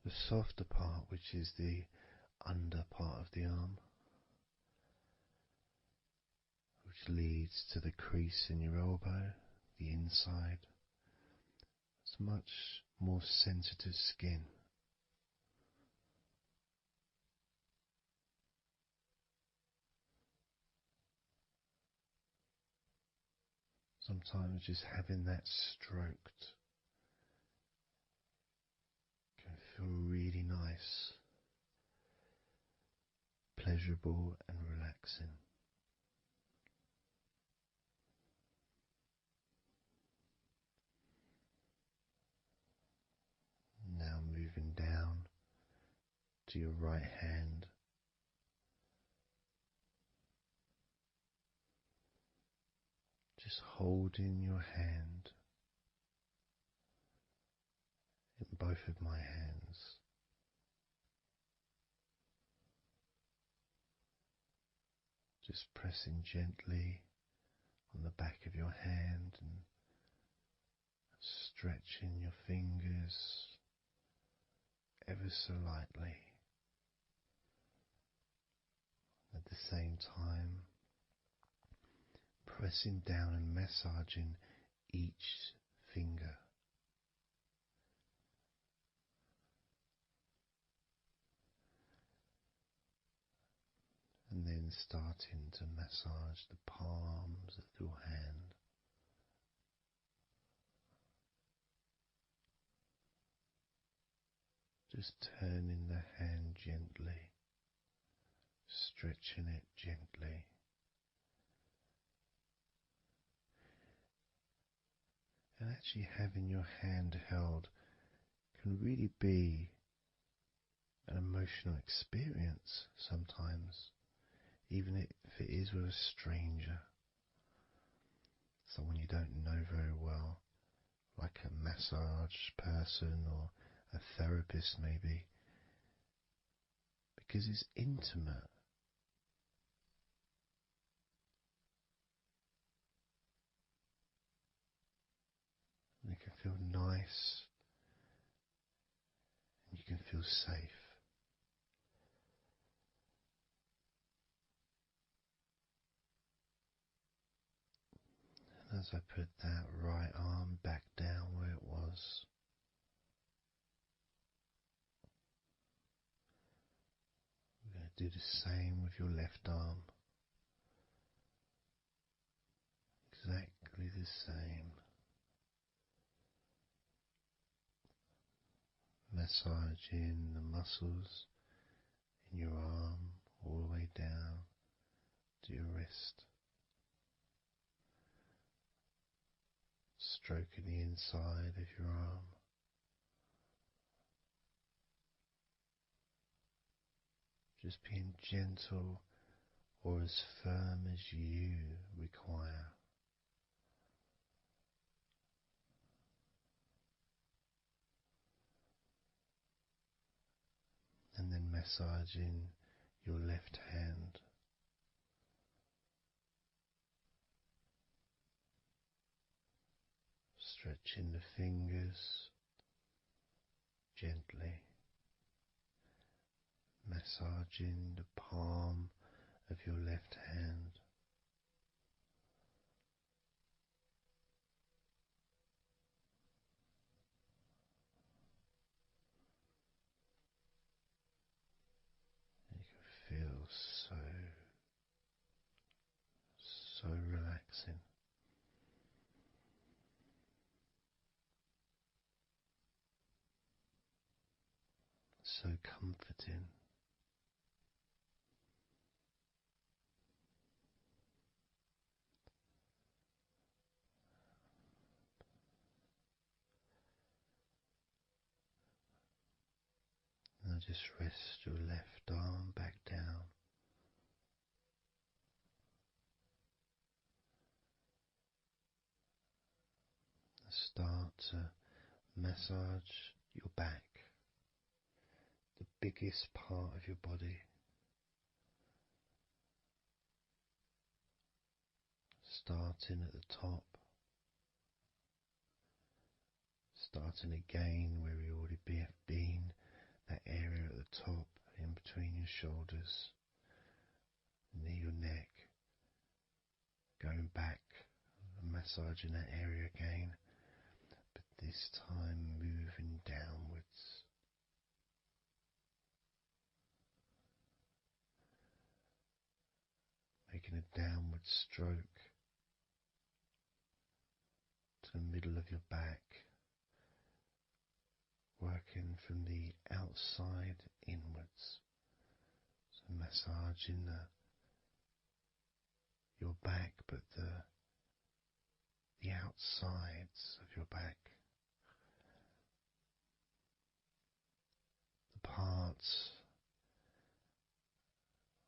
the softer part, which is the under part of the arm, which leads to the crease in your elbow, the inside. It's much more sensitive skin. Sometimes just having that stroked can feel really nice, pleasurable and relaxing. Now moving down to your right hand. Just holding your hand both of my hands. Just pressing gently on the back of your hand and stretching your fingers ever so lightly. At the same time, pressing down and massaging each finger. And then starting to massage the palms of your hand. Just turning the hand gently, stretching it gently. And actually having your hand held can really be an emotional experience sometimes, even if it is with a stranger, someone you don't know very well, like a massage person or a therapist maybe, because it's intimate. And it can feel nice and you can feel safe. And as I put that right arm back down where it was, we're going to do the same with your left arm. Exactly the same. Massaging the muscles in your arm all the way down to your wrist. Stroking the inside of your arm. Just being gentle or as firm as you require. And then massaging your left hand. Stretching the fingers gently. Massaging the palm of your left hand. You can feel so relaxing. So comforting. Now just rest your left arm back down. Start to massage your back, the biggest part of your body. Starting at the top, starting again where we already have been, that area at the top in between your shoulders, near your neck, going back and massaging that area again, but this time moving downwards. Making a downward stroke to the middle of your back, working from the outside inwards. So massaging your back, but the outsides of your back. The parts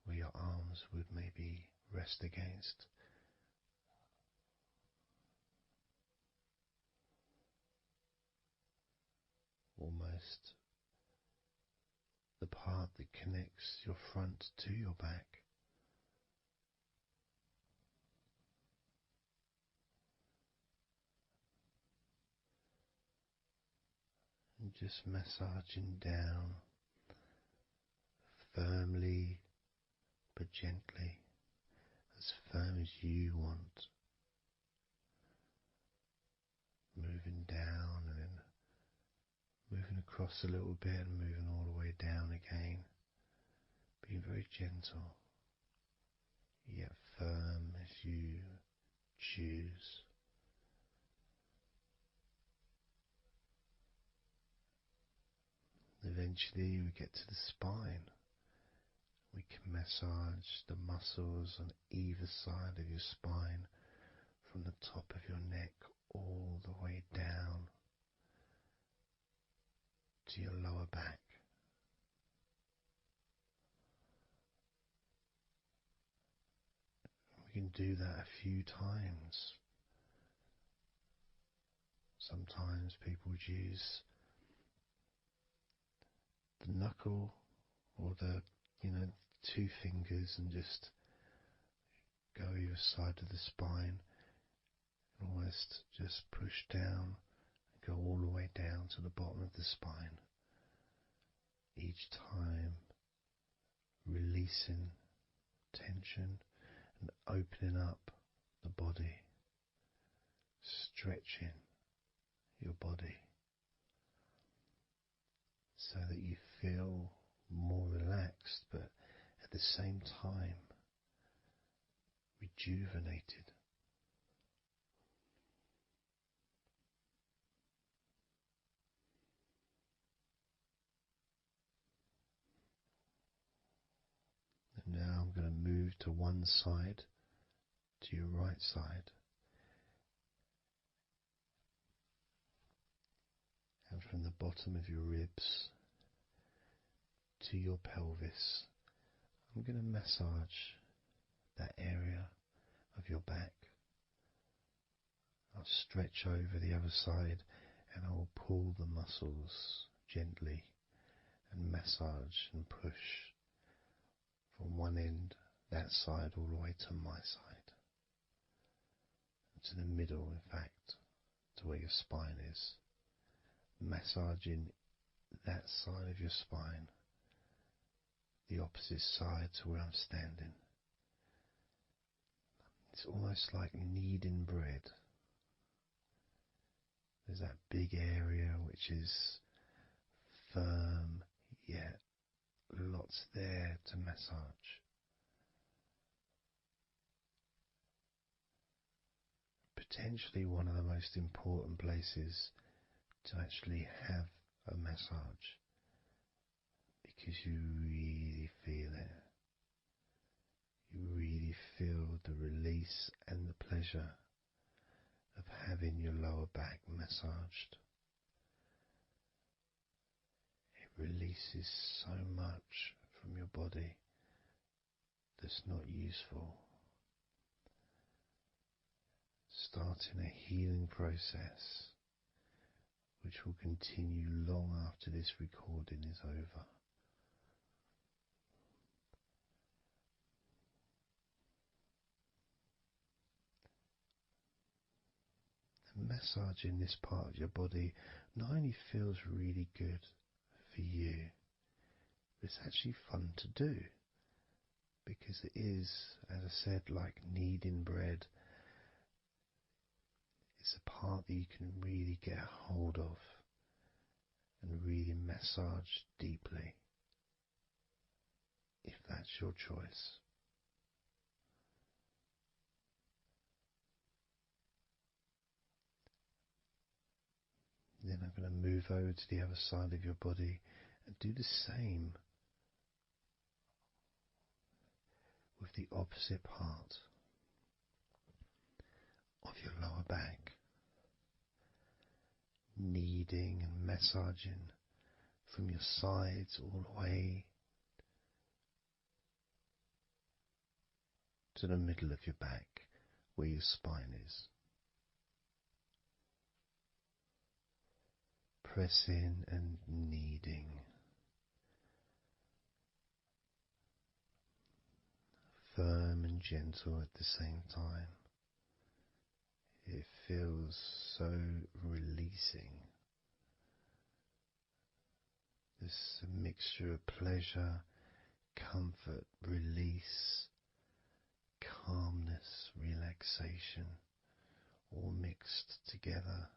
where your arms would maybe rest against. almost the part that connects your front to your back. And just massaging down firmly but gently, as firm as you want. Moving down and then moving across a little bit and moving all the way down again. Being very gentle, yet firm as you choose. Eventually we get to the spine. We can massage the muscles on either side of your spine, from the top of your neck all the way down to your lower back. We can do that a few times. Sometimes people would use the knuckle or the, two fingers and just go either side of the spine and almost just push down and go all the way down to the bottom of the spine. Each time releasing tension and opening up the body, stretching your body so that you feel more relaxed, but at the same time rejuvenated. And now I'm going to move to one side, to your right side, and from the bottom of your ribs to your pelvis, I'm going to massage that area of your back. I'll stretch over the other side and I will pull the muscles gently and massage and push from one end, that side, all the way to my side, to the middle, in fact, to where your spine is, massaging that side of your spine, the opposite side to where I'm standing. It's almost like kneading bread. There's that big area which is firm, yet lots there to massage. Potentially one of the most important places to actually have a massage, because you really feel it. You really feel the release and the pleasure of having your lower back massaged. It releases so much from your body that's not useful, starting a healing process which will continue long after this recording is over. And massaging this part of your body not only feels really good for you, but it's actually fun to do, because it is, as I said, like kneading bread. It's a part that you can really get a hold of and really massage deeply, if that's your choice. Then I'm going to move over to the other side of your body and do the same with the opposite part of your lower back, kneading and massaging from your sides all the way to the middle of your back where your spine is. pressing and kneading, firm and gentle at the same time. It feels so releasing. This mixture of pleasure, comfort, release, calmness, relaxation, all mixed together.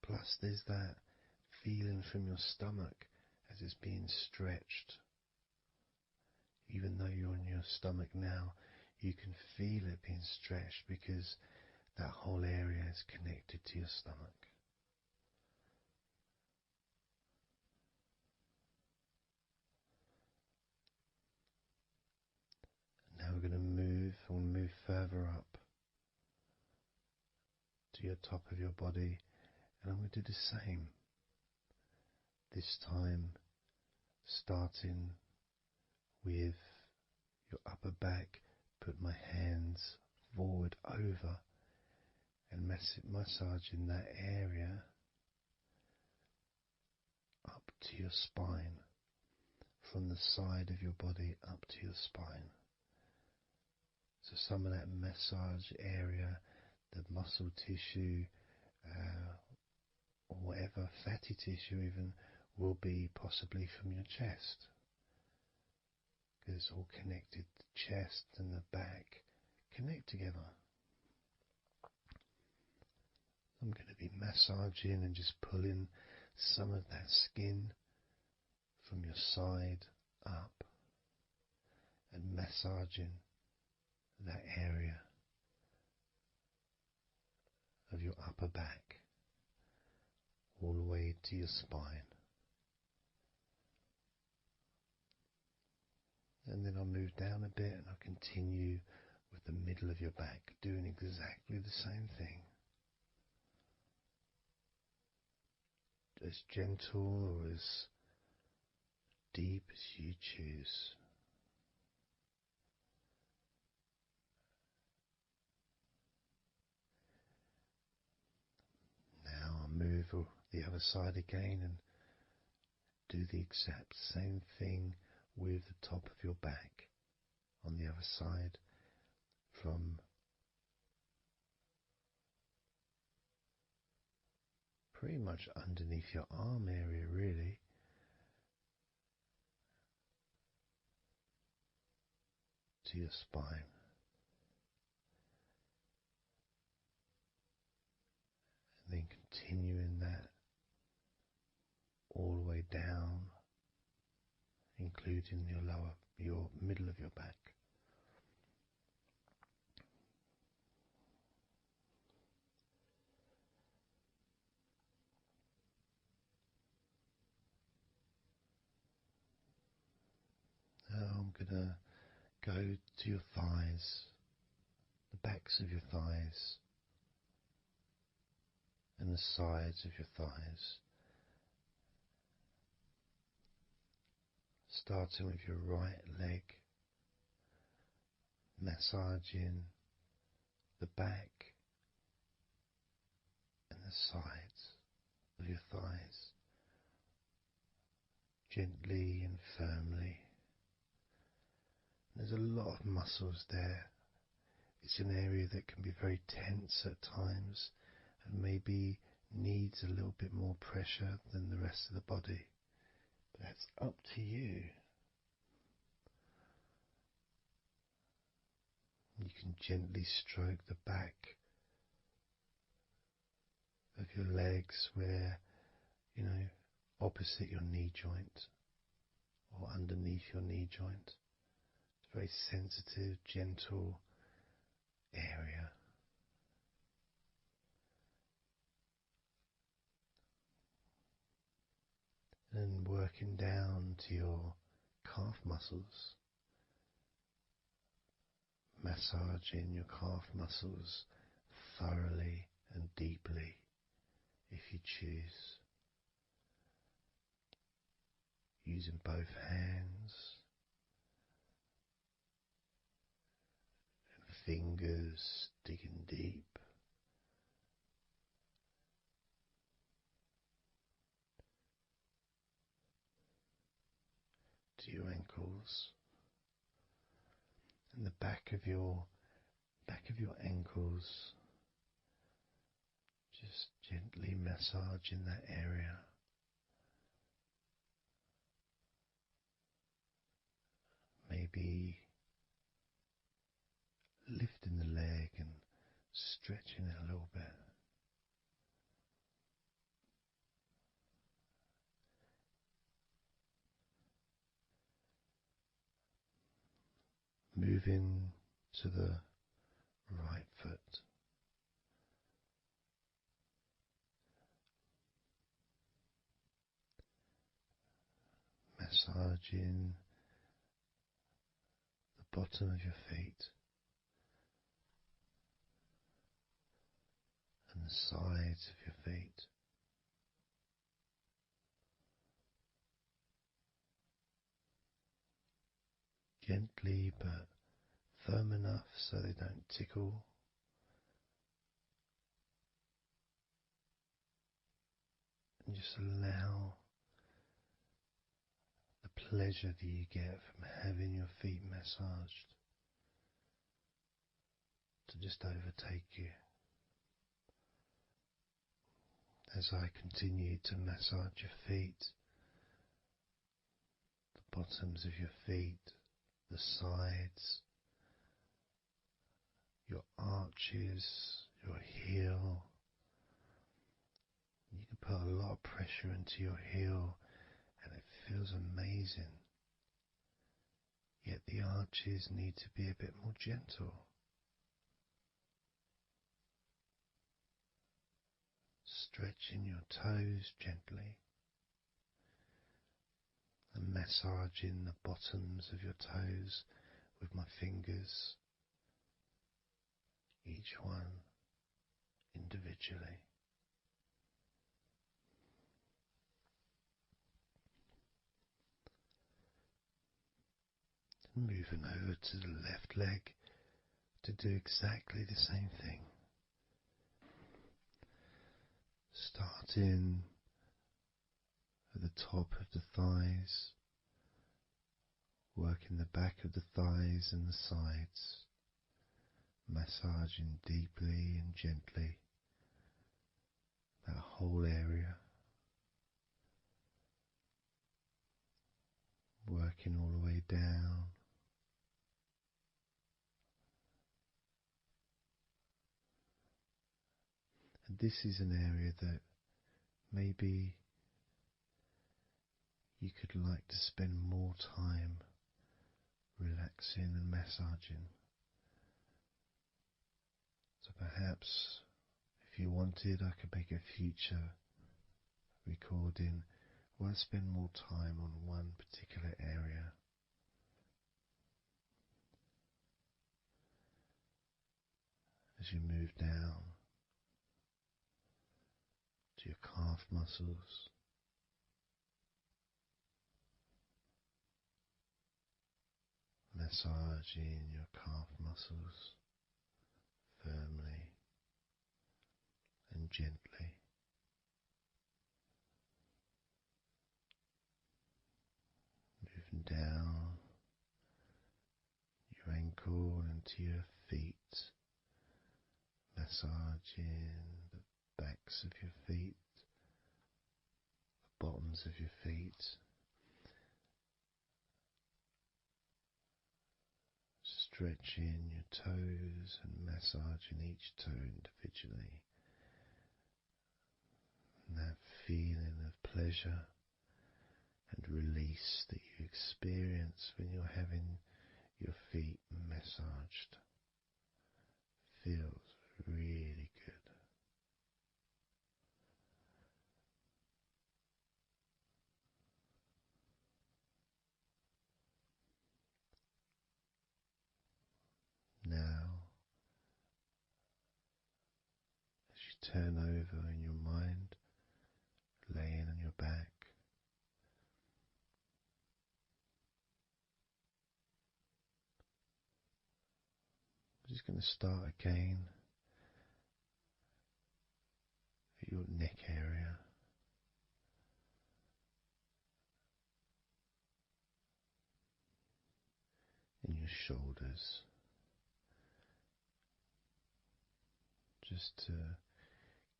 Plus there's that feeling from your stomach as it's being stretched. Even though you're on your stomach now, you can feel it being stretched because that whole area is connected to your stomach. Now we're going to move further up to your top of your body, and I'm going to do the same. This time starting with your upper back, put my hands forward over and massaging that area up to your spine, from the side of your body up to your spine. So some of that massage area, the muscle tissue, or whatever, fatty tissue even, will be possibly from your chest. Because it's all connected, the chest and the back connect together. I'm going to be massaging and just pulling some of that skin from your side up and massaging that area of your upper back all the way to your spine. And then I'll move down a bit and I'll continue with the middle of your back, doing exactly the same thing. As gentle or as deep as you choose. Now I'll move the other side again and do the exact same thing with the top of your back on the other side, from pretty much underneath your arm area really, to your spine. And then continuing that all the way down, including your middle of your back. Now I'm gonna go to your thighs, the backs of your thighs, and the sides of your thighs. Starting with your right leg, massaging the back and the sides of your thighs, gently and firmly. There's a lot of muscles there. It's an area that can be very tense at times and maybe needs a little bit more pressure than the rest of the body. But that's up to you. You can gently stroke the back of your legs where, opposite your knee joint or underneath your knee joint. It's a very sensitive, gentle area. And working down to your calf muscles, massaging your calf muscles thoroughly and deeply if you choose, using both hands and fingers, digging deep to your ankles, and the back of your ankles, just gently massaging that area. Maybe lifting the leg and stretching it a little bit. Moving to the right foot. Massaging the bottom of your feet and the sides of your feet. Gently but firm enough so they don't tickle. And just allow the pleasure that you get from having your feet massaged to just overtake you. As I continue to massage your feet, the bottoms of your feet, the sides, your arches, your heel. You can put a lot of pressure into your heel and it feels amazing. Yet the arches need to be a bit more gentle. Stretching your toes gently and massaging the bottoms of your toes with my fingers, each one individually. Moving over to the left leg to do exactly the same thing. Starting at the top of the thighs, working the back of the thighs and the sides, massaging deeply and gently that whole area, working all the way down. And this is an area that maybe you could like to spend more time relaxing and massaging. So perhaps if you wanted, I could make a future recording where I spend more time on one particular area. As you move down to your calf muscles, massaging your calf muscles firmly and gently. Moving down your ankle and to your feet, massaging the backs of your feet, the bottoms of your feet, stretching your toes and massaging each toe individually. And that feeling of pleasure and release that you experience when you're having your feet massaged feels really good. Now, as you turn over in your mind, laying on your back, I'm just going to start again at your neck area. shoulders, just to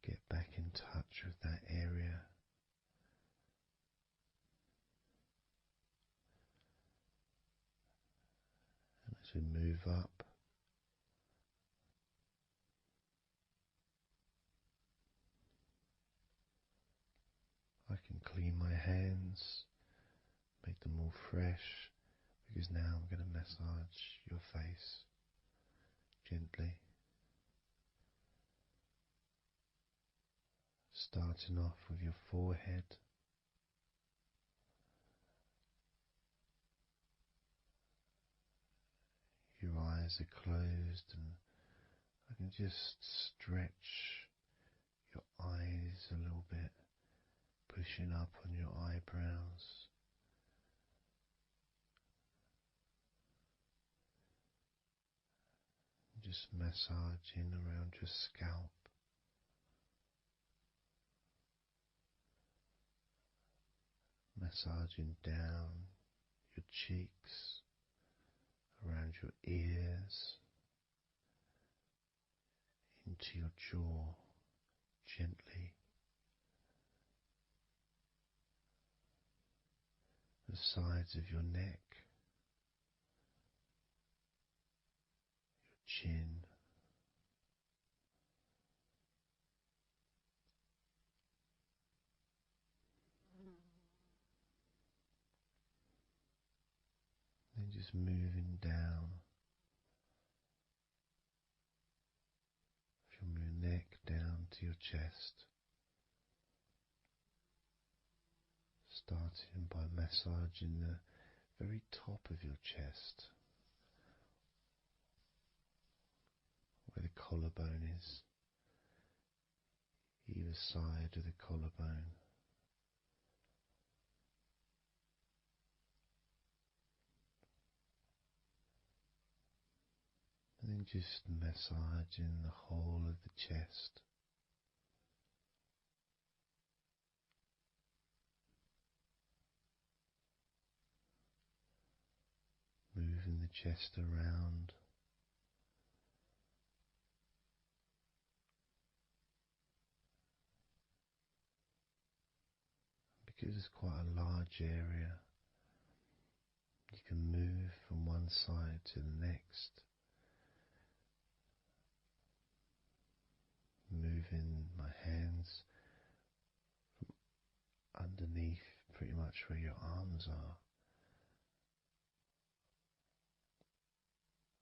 get back in touch with that area. And as we move up, I can clean my hands, make them all fresh, because now I'm going to massage your face gently. Starting off with your forehead, your eyes are closed, and I can just stretch your eyes a little bit, pushing up on your eyebrows. Just massaging around your scalp. Massaging down your cheeks, around your ears, into your jaw, gently. The sides of your neck, your chin, then just moving down from your neck down to your chest, starting by massaging the very top of your chest, where the collarbone is, either side of the collarbone. And then just massaging the whole of the chest. Moving the chest around. Because it's quite a large area, you can move from one side to the next. Moving my hands from underneath pretty much where your arms are,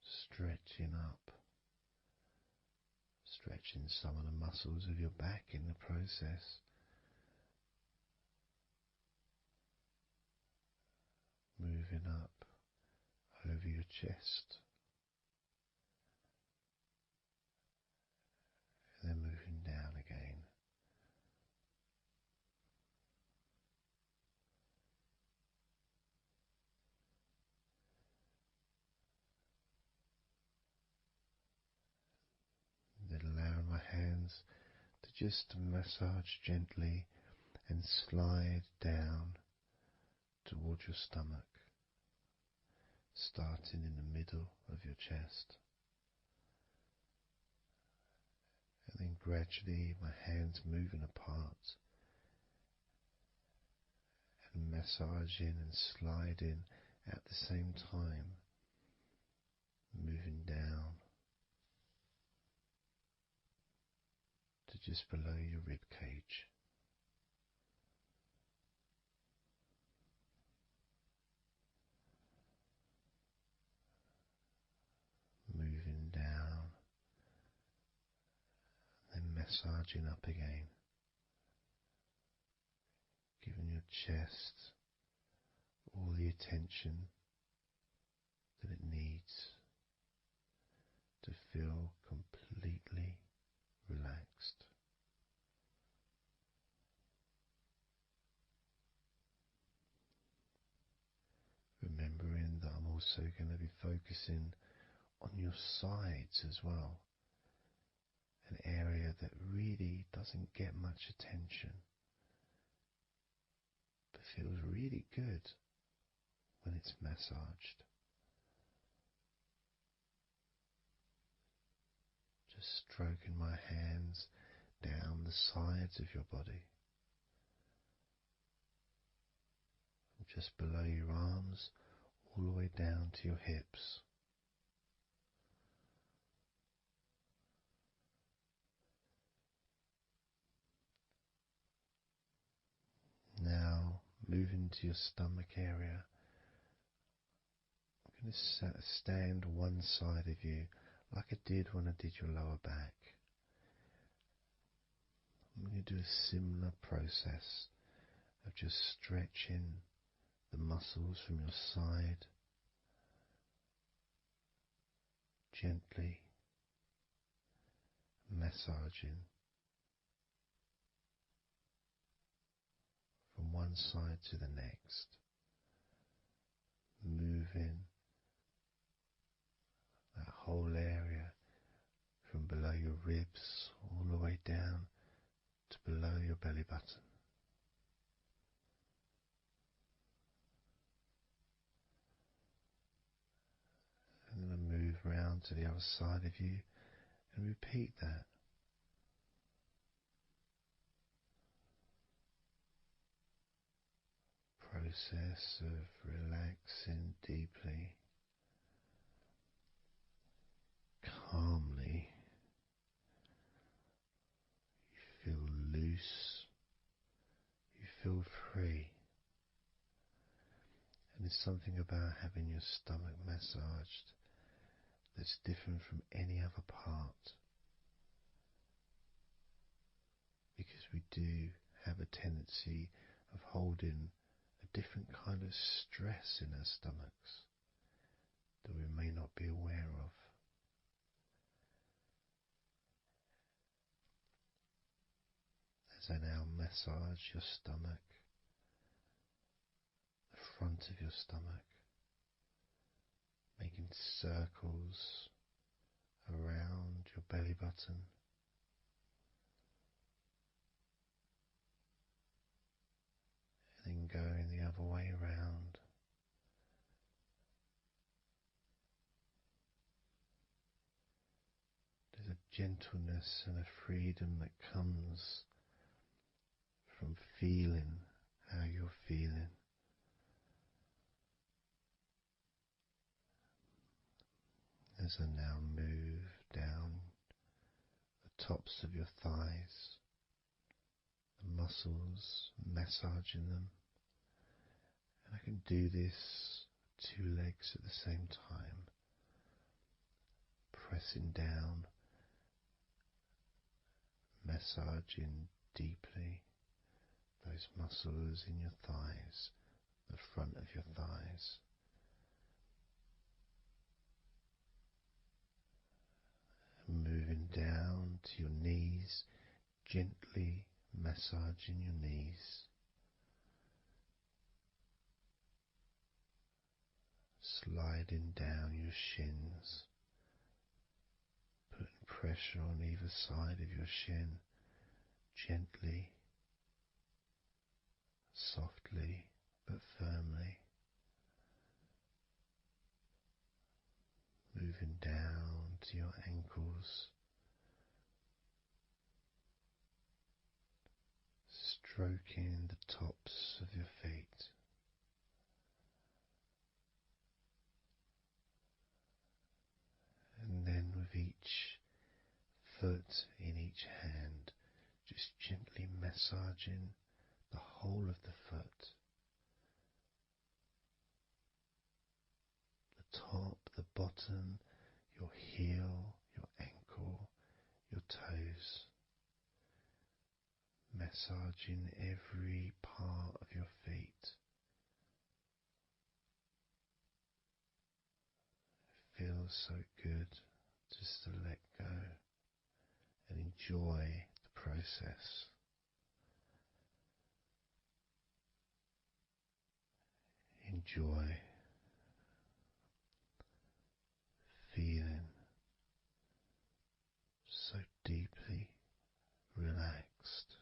stretching up, stretching some of the muscles of your back in the process. Moving up over your chest, and then moving down again. Then allowing my hands to just massage gently and slide down towards your stomach, starting in the middle of your chest. And then gradually my hands moving apart and massaging and sliding at the same time, moving down to just below your rib cage. Moving down, then massaging up again, giving your chest all the attention that it needs to feel completely relaxed. Remembering that I'm also going to be focusing on your sides as well, an area that really doesn't get much attention, but feels really good when it's massaged. Just stroking my hands down the sides of your body, and just below your arms, all the way down to your hips. Now, moving to your stomach area, I'm going to stand one side of you like I did when I did your lower back. I'm going to do a similar process of just stretching the muscles from your side gently, massaging from one side to the next, moving that whole area from below your ribs all the way down to below your belly button. And then move round to the other side of you and repeat that. Process of relaxing deeply, calmly. You feel loose, you feel free. And there's something about having your stomach massaged that's different from any other part, because we do have a tendency of holding a different kind of stress in our stomachs that we may not be aware of. As I now massage your stomach, the front of your stomach, making circles around your belly button, and then going the other way around. There's a gentleness and a freedom that comes from feeling how you're feeling. As I now move down the tops of your thighs, the muscles, massaging them, and I can do this two legs at the same time, pressing down, massaging deeply those muscles in your thighs, the front of your thighs. And moving down to your knees, gently massaging your knees. Sliding down your shins, putting pressure on either side of your shin, gently, softly but firmly. Moving down to your ankles, stroking the tops of your feet. And then with each foot in each hand, just gently massaging the whole of the foot. The top, the bottom, your heel, your ankle, your toes. Massaging every part of your feet. It feels so good just to let go and enjoy the process. Enjoy feeling so deeply relaxed.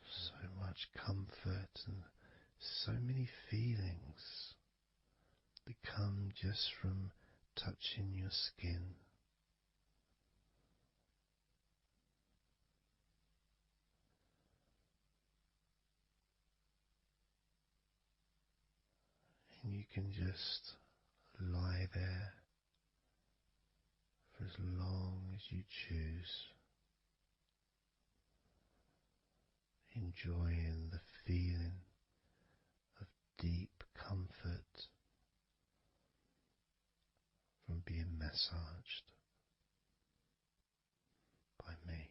So much comfort and so many feelings become just from touching your skin. And you can just lie there for as long as you choose, enjoying the feeling of deep comfort from being massaged by me.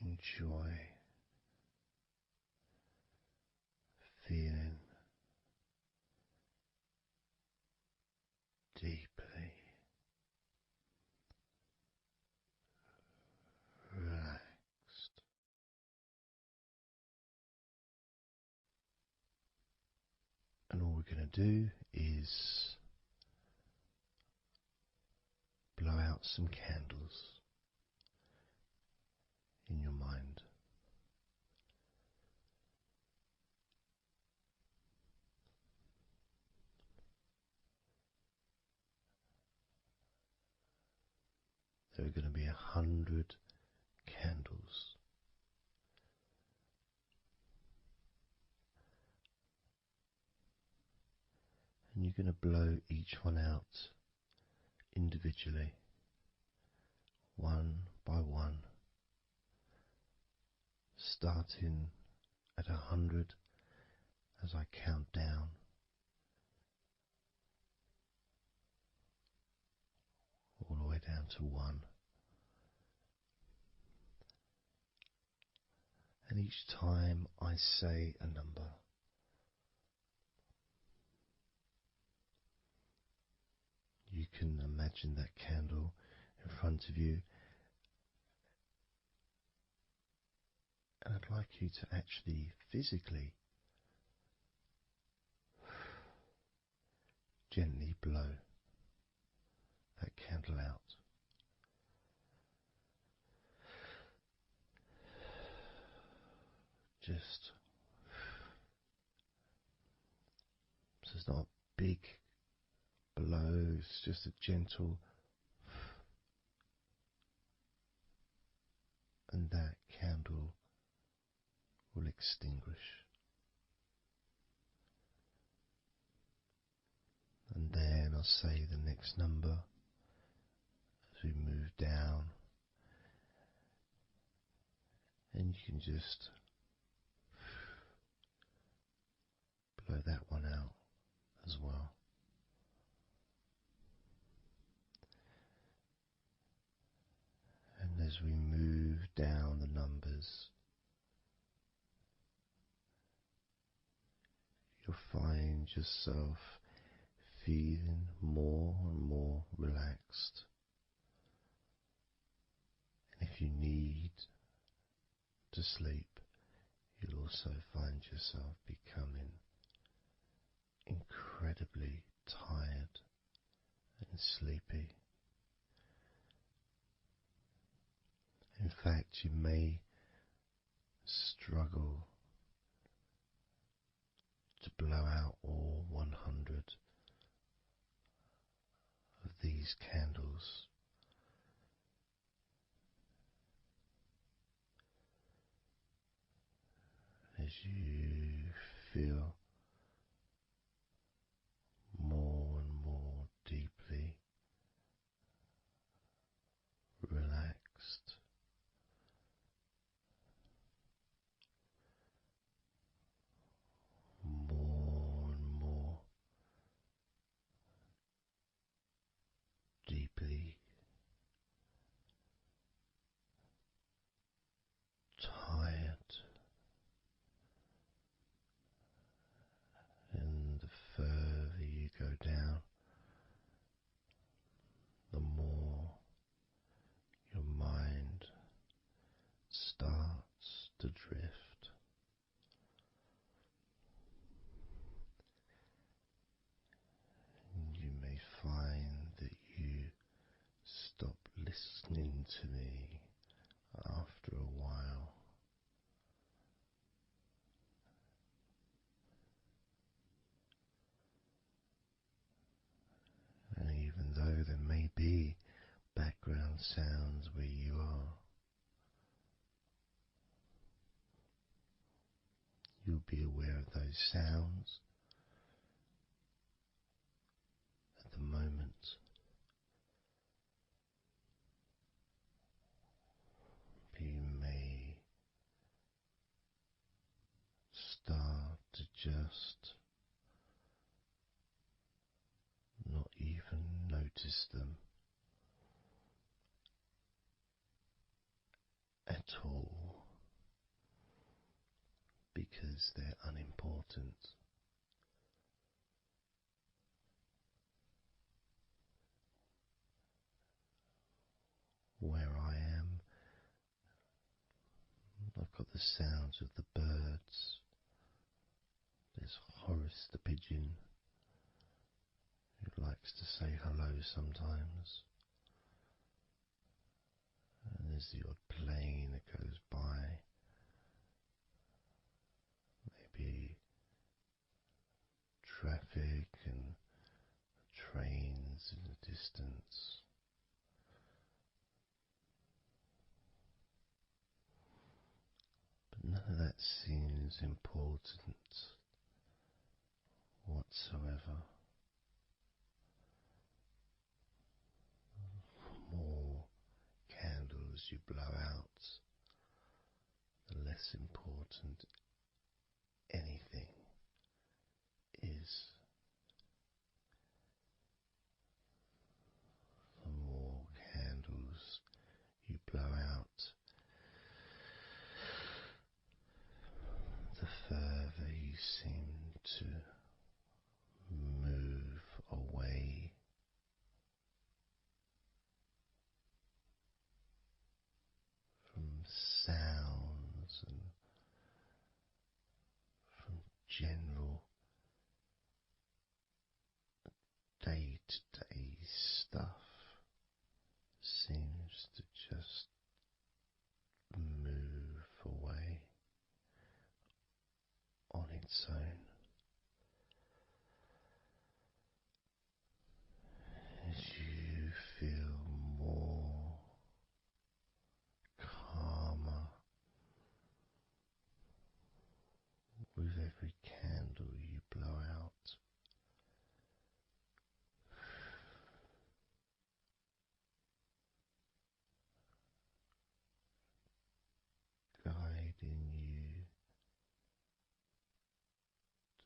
Enjoy feeling deeply relaxed. And all we're going to do is blow out some candles in your mind. There are going to be 100 candles. And you're going to blow each one out individually, one by one, starting at 100 as I count down, all the way down to 1. And each time I say a number, you can imagine that candle in front of you, and I'd like you to actually physically gently blow that candle out. Just so it's not a big blow, it's just a gentle, and that candle will extinguish. And then I'll say the next number as we move down, and you can just blow that one out as well. And as we move down the numbers, you'll find yourself feeling more and more relaxed. And if you need to sleep, you'll also find yourself becoming incredibly tired and sleepy. In fact, you may struggle to blow out all 100 of these candles. As you feel more and more deeply relaxed, more and more deeply tired, and the further you go down, the more your mind starts to drift. And you may find that you stop listening to me after a while. sounds where you are. You'll be aware of those sounds at the moment. You may start to just not even notice them at all because they're unimportant. Where I am, I've got the sounds of the birds. There's Horace the pigeon, who likes to say hello sometimes. And there's the odd plane that goes by. Maybe traffic and trains in the distance. But none of that seems important whatsoever. The more candles you blow out, the less important anything is. The more candles you blow out, the further you seem to move away from sounds and from general day-to-day stuff. Seems to just move away on its own as you feel more calmer with every candle you blow out. Guiding you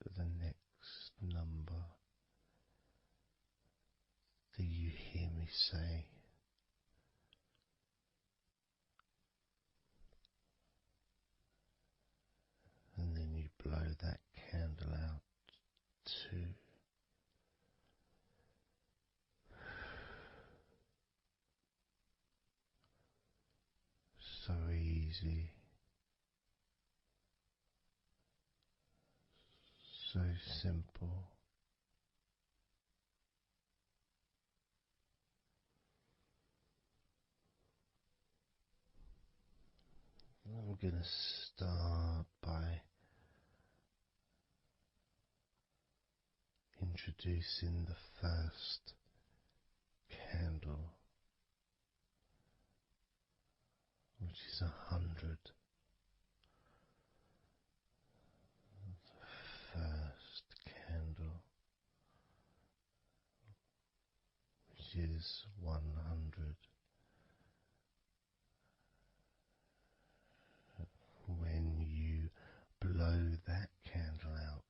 to the next number that you hear me say. And then you blow that candle out too. So easy. So simple. I'm going to start by introducing the first candle, which is 100. The first candle, which is 100. When you blow that candle out,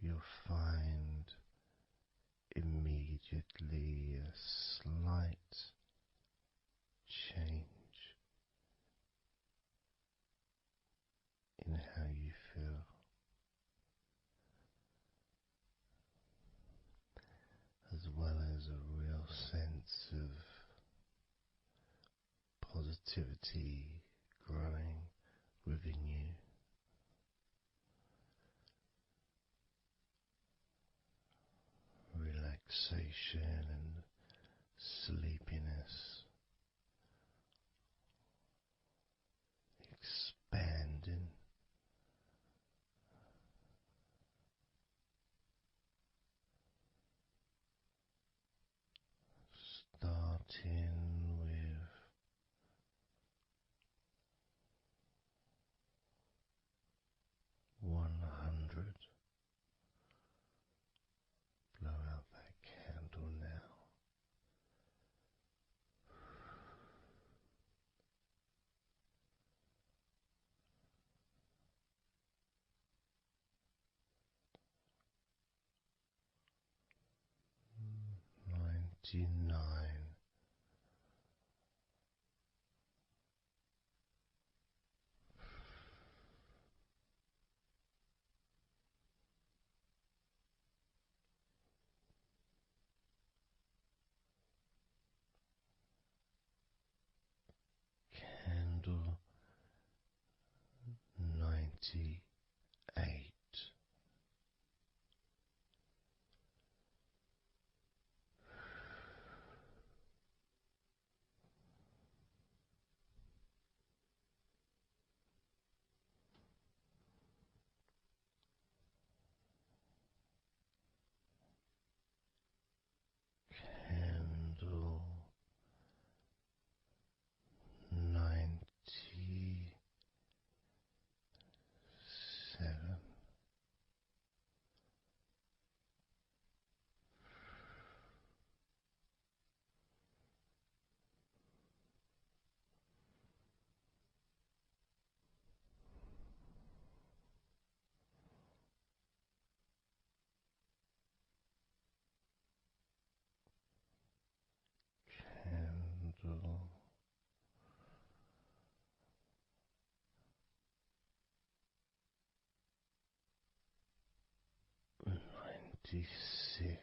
you'll find immediately a slight change in how you feel. As well as a real sense of positivity growing within you. Relaxation and sleepiness expanding with 100. Blow out that candle now. 99. Candle 98. Candle 97. Candle 96.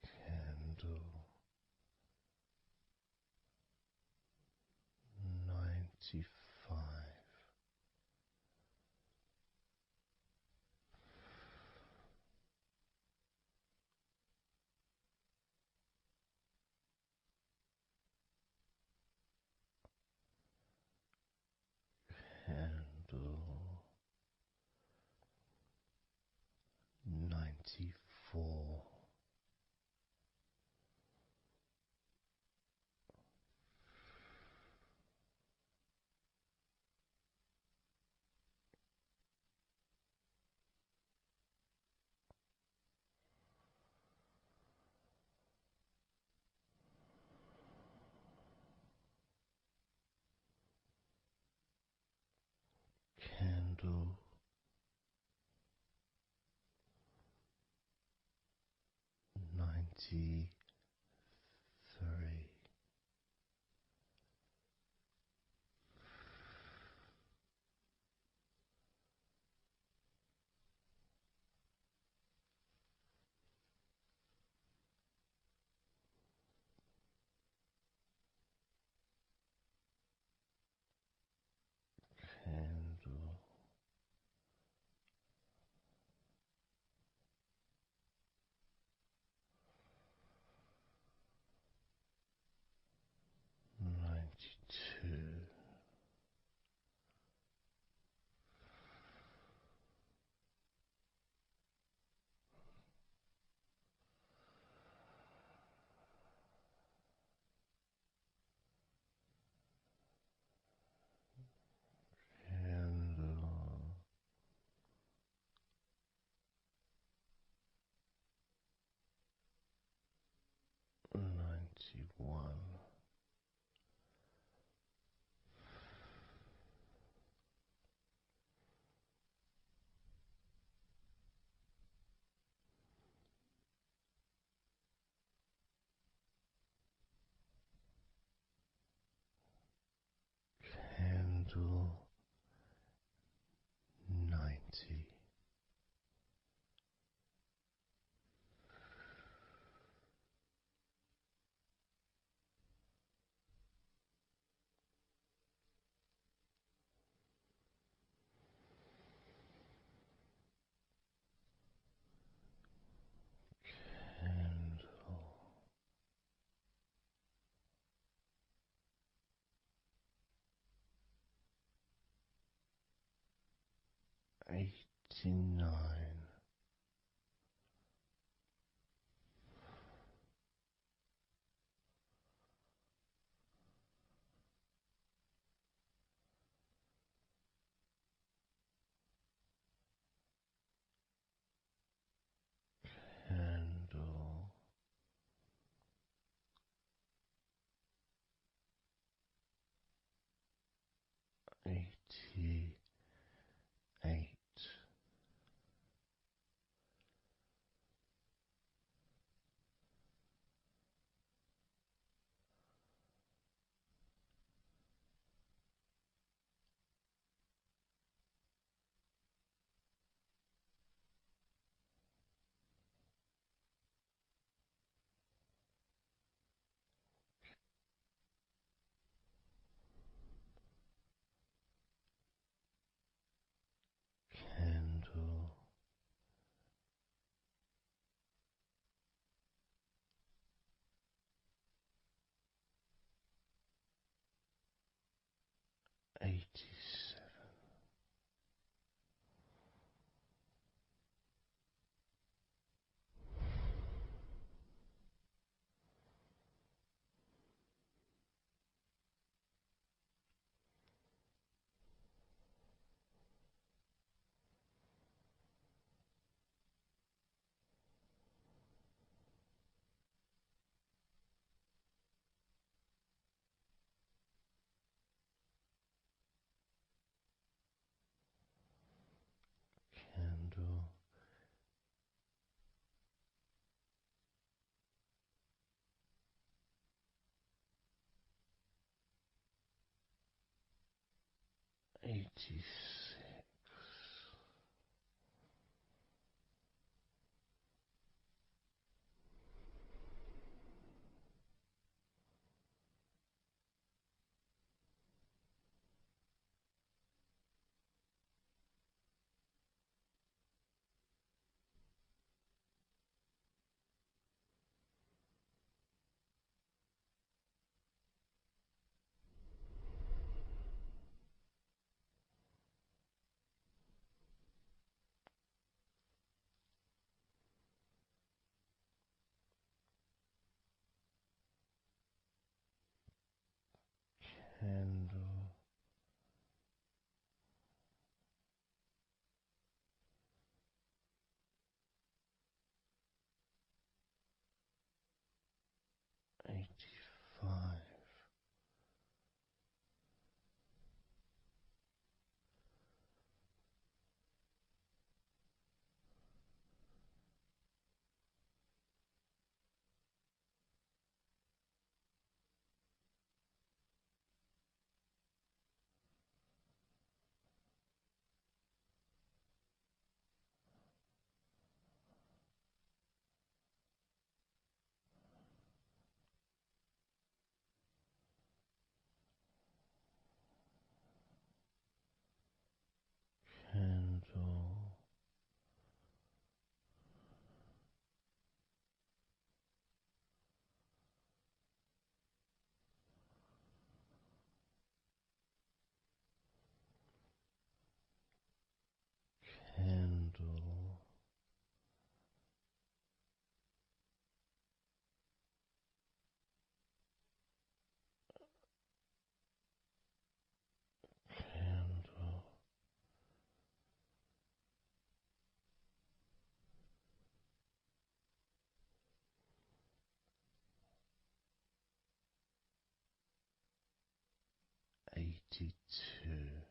Candle 95. Candle 94. Candle 93. Candle 92. Candle 91. Candle 90. 89, candle 88, candle 87, candle 86, candle 85, 82,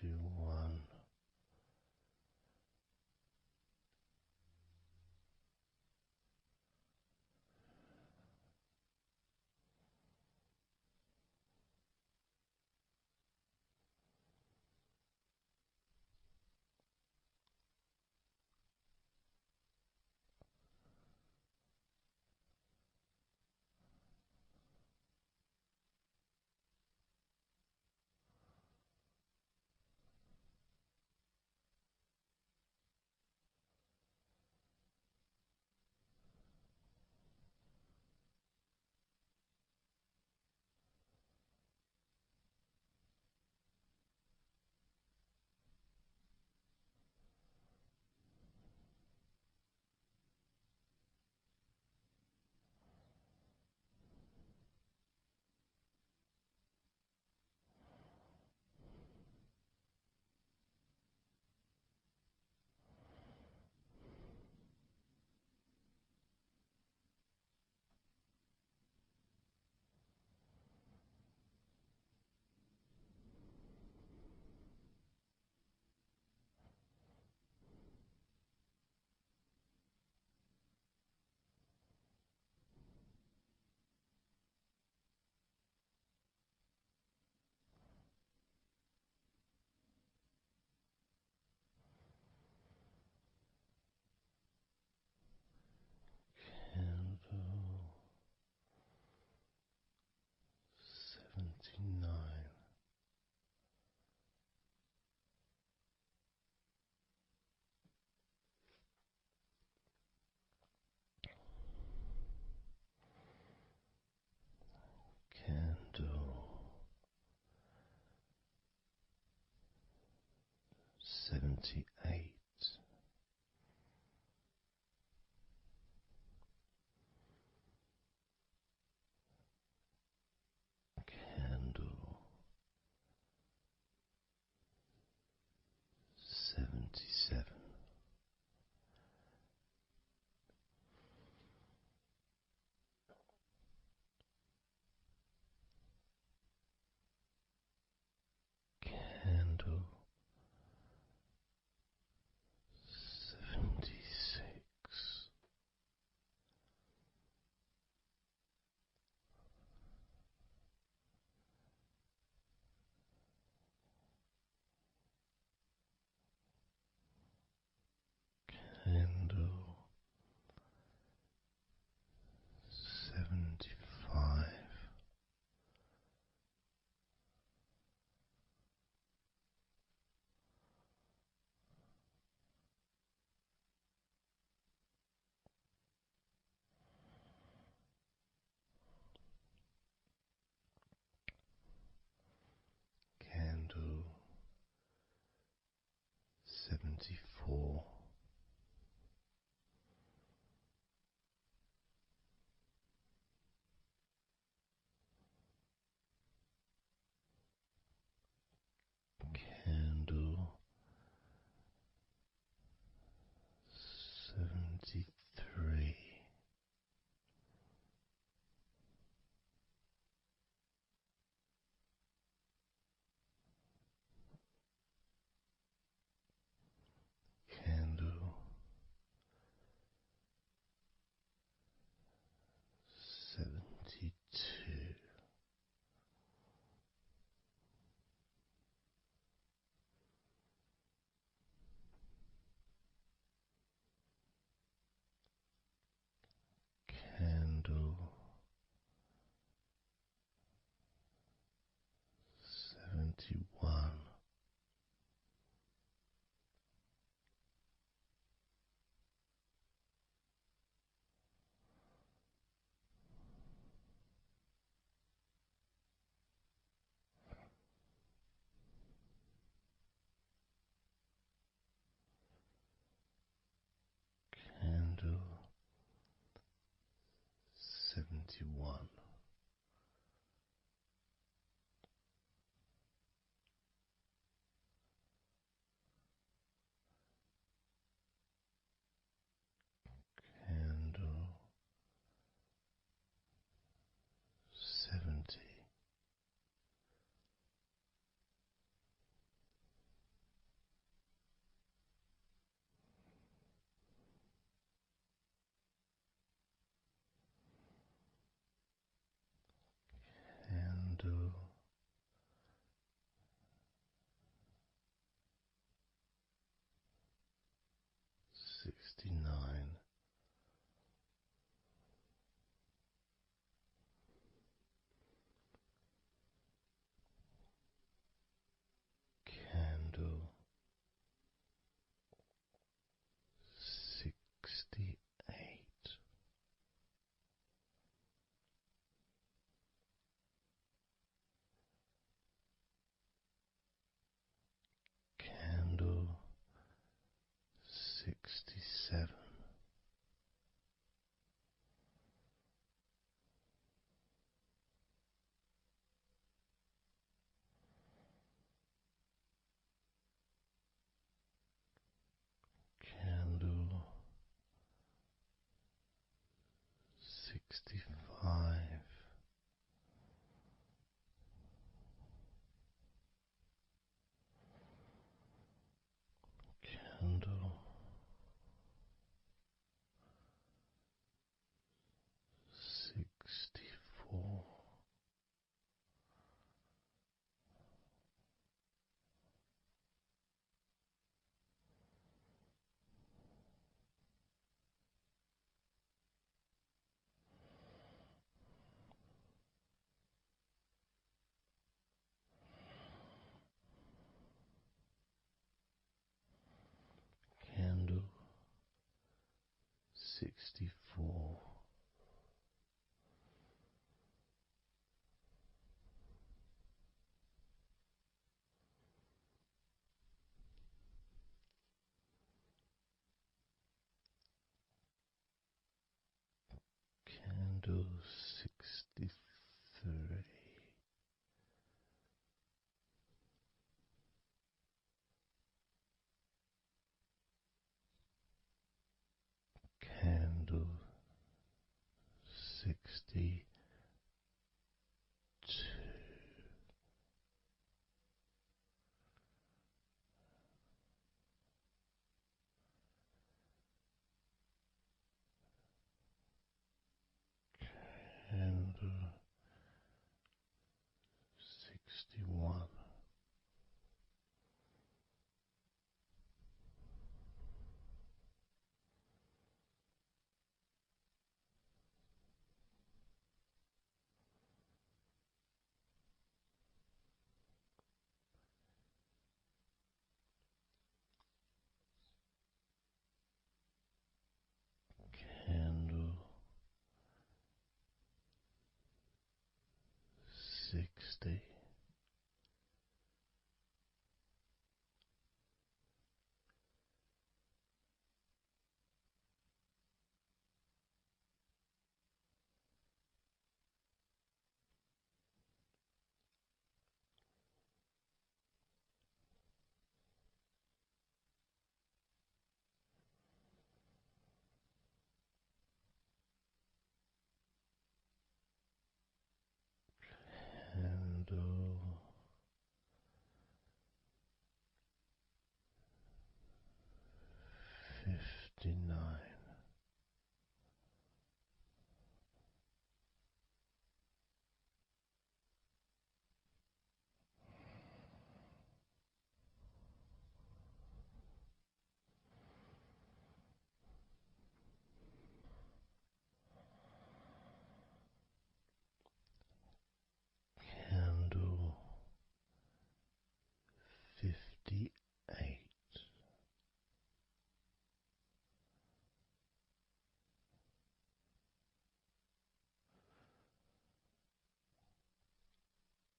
to 1. Candle 79. Candle 78. Candle 77. Candle 76. Candle 75. Candle 74. Candle 73. Candle 65. Candle 64. Candle 64. Candle 63. Candle 62. Candle 61. Candle 60. Candle 59. Candle 58.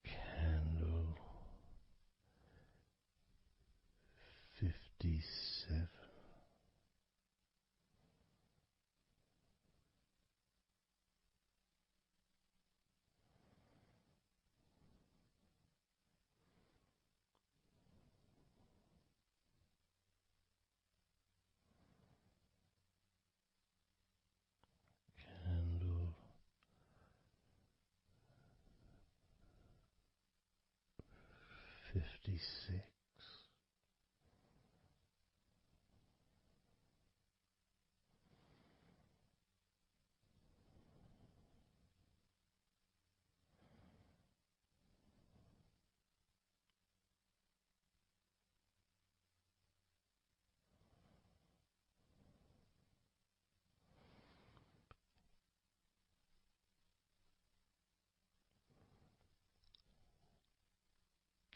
Candle 57. Candle 56.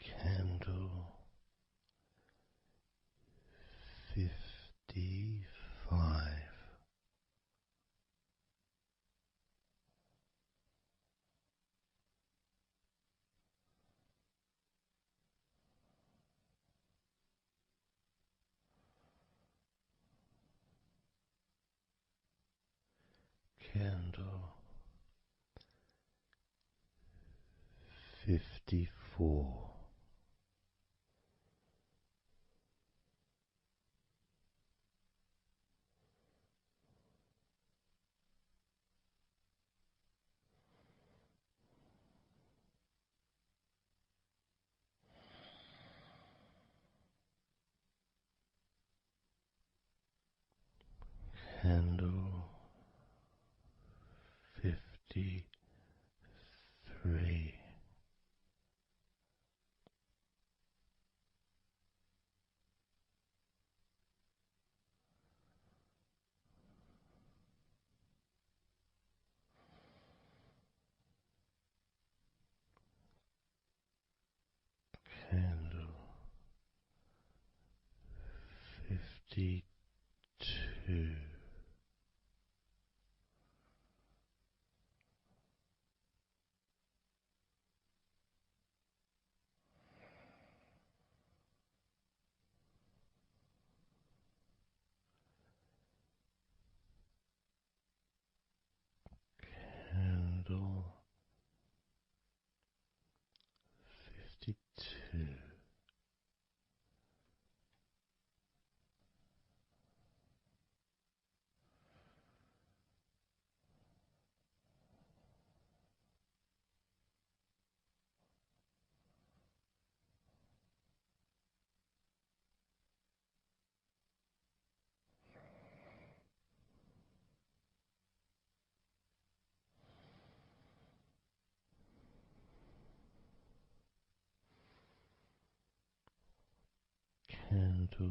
Candle 55. Candle 54. Candle 53. Candle 52. Candle 52. Candle 52.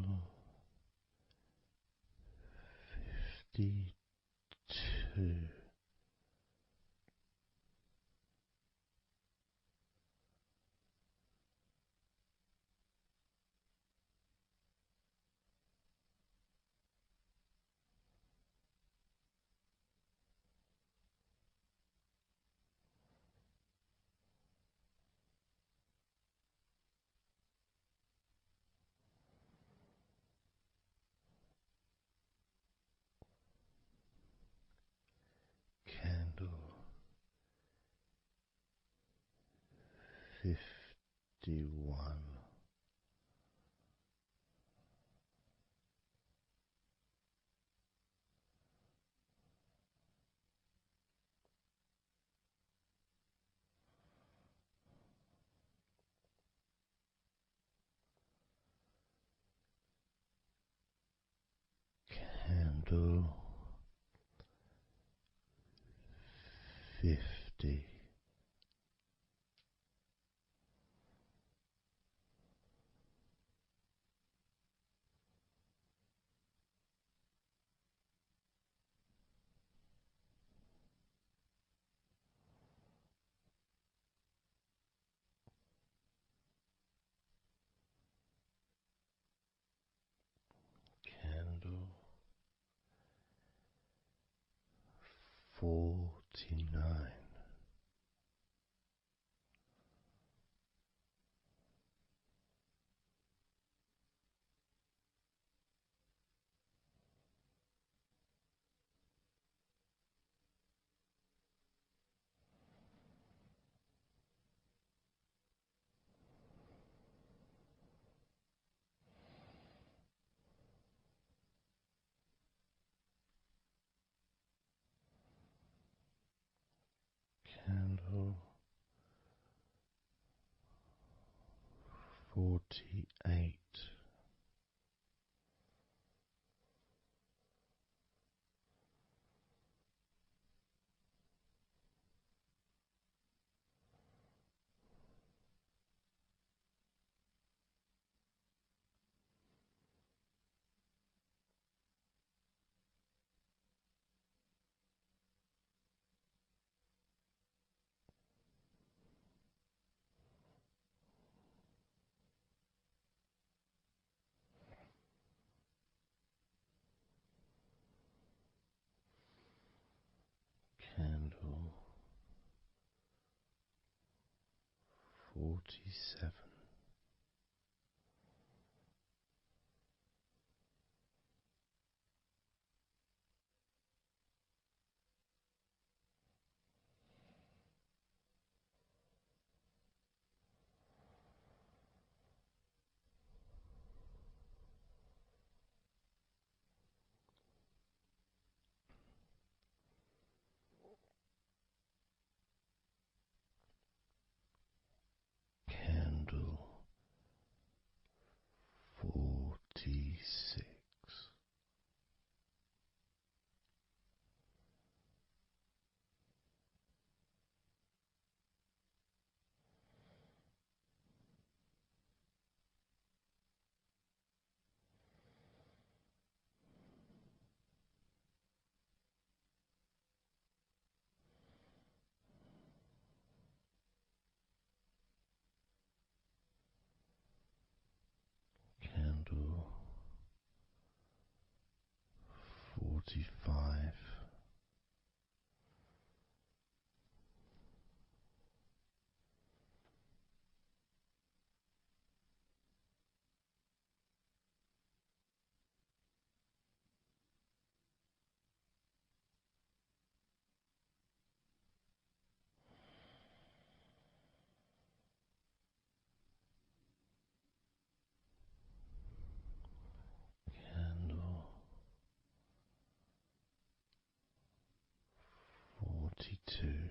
Candle 51. Candle 50. Candle 49. Candle 48. Candle 47. Candle 46. Candle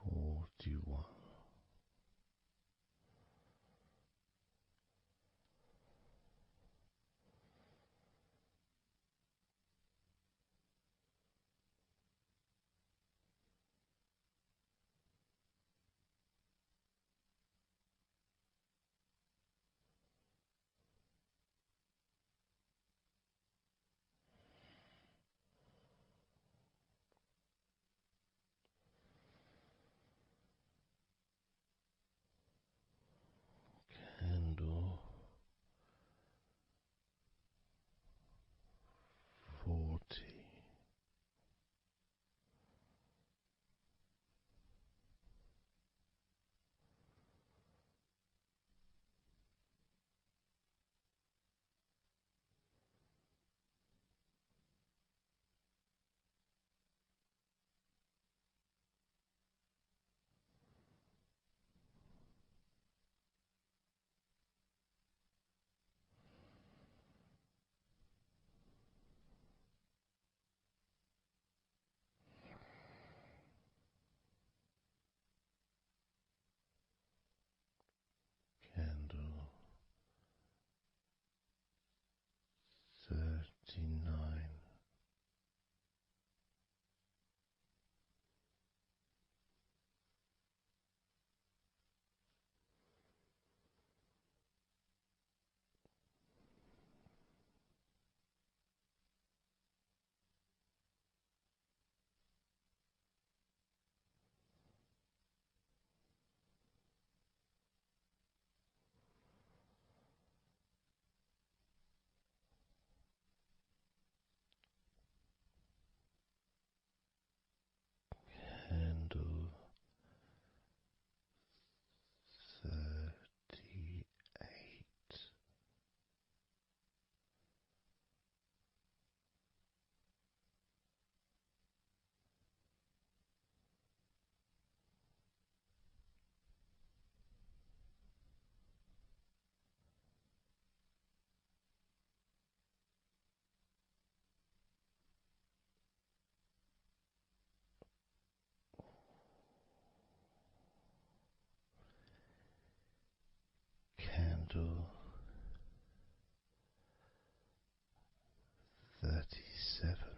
41. Candle 40. Candle 39. Candle 38. Candle 37.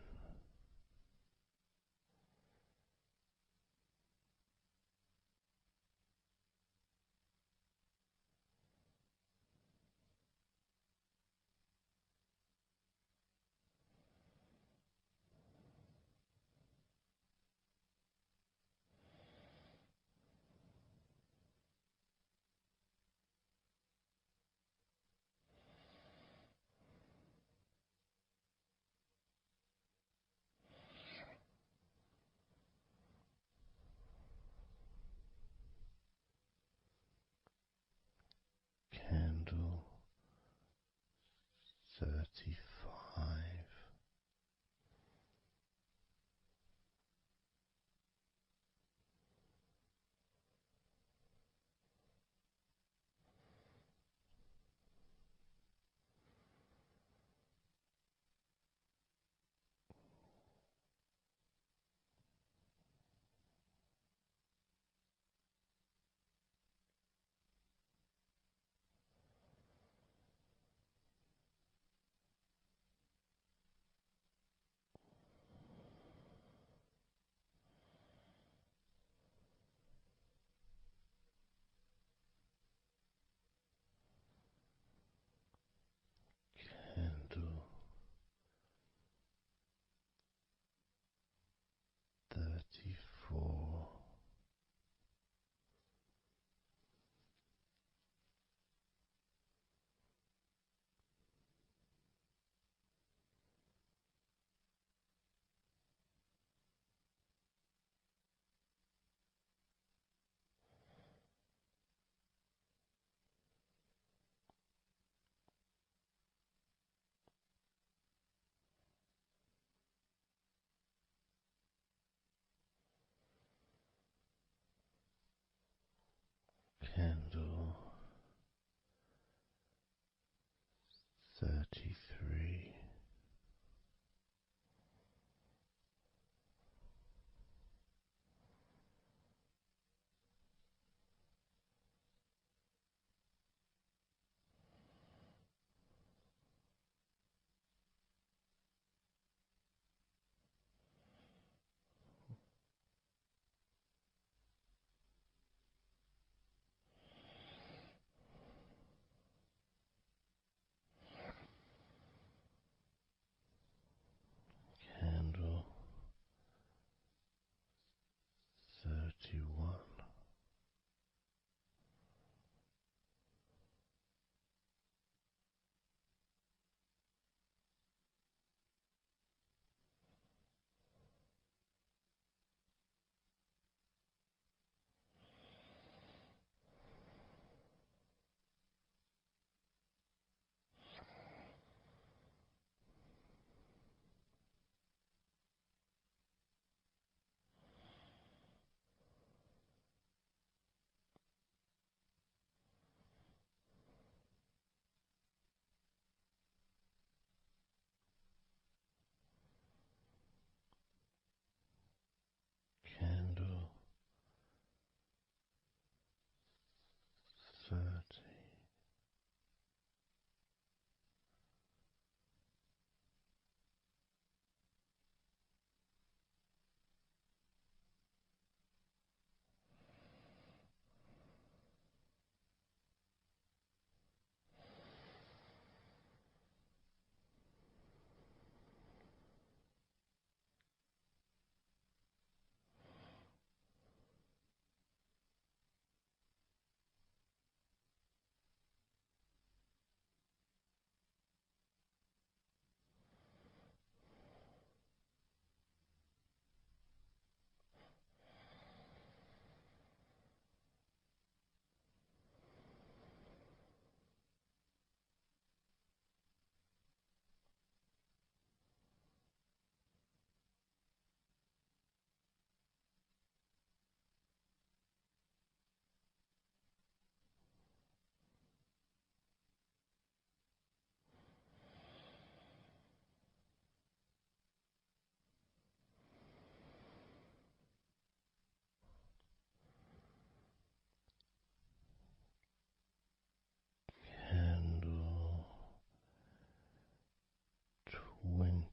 29.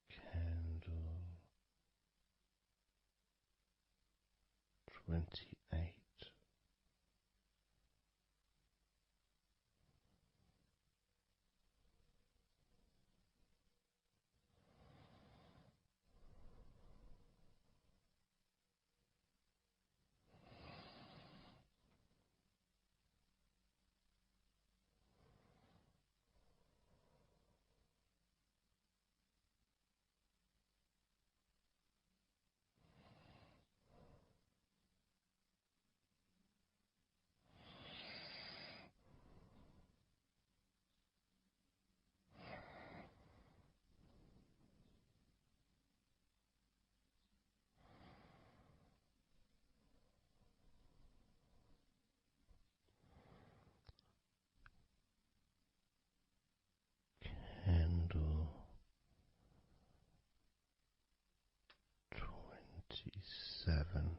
Candle 28. Candle 27.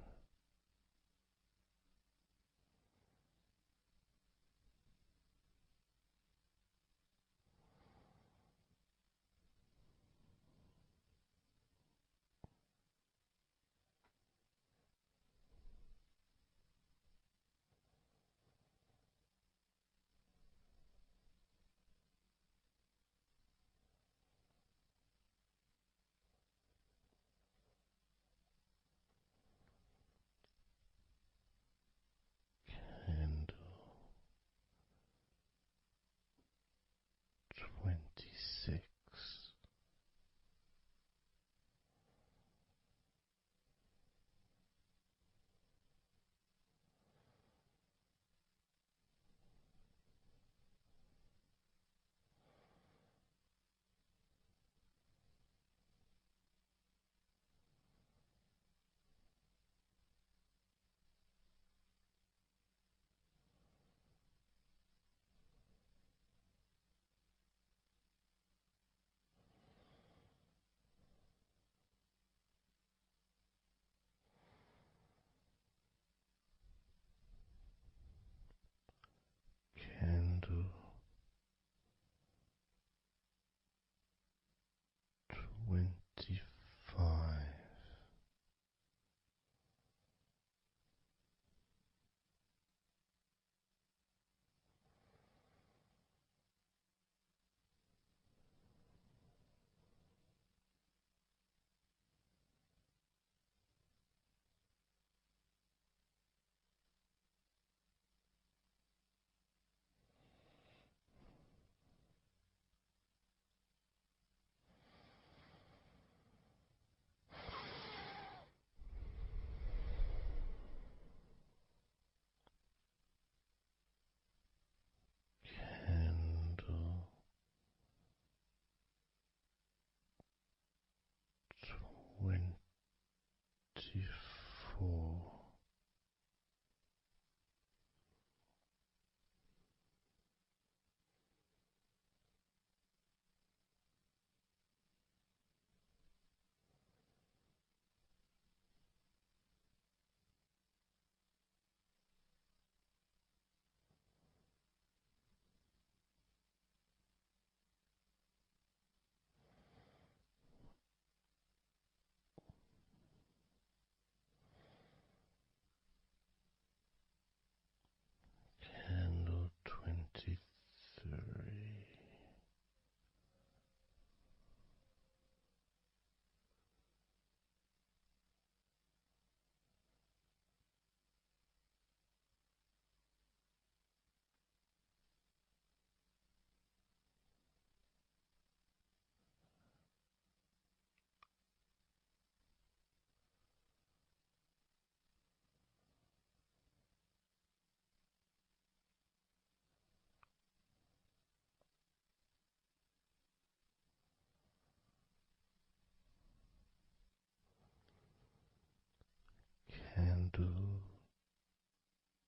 Candle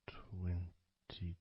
22.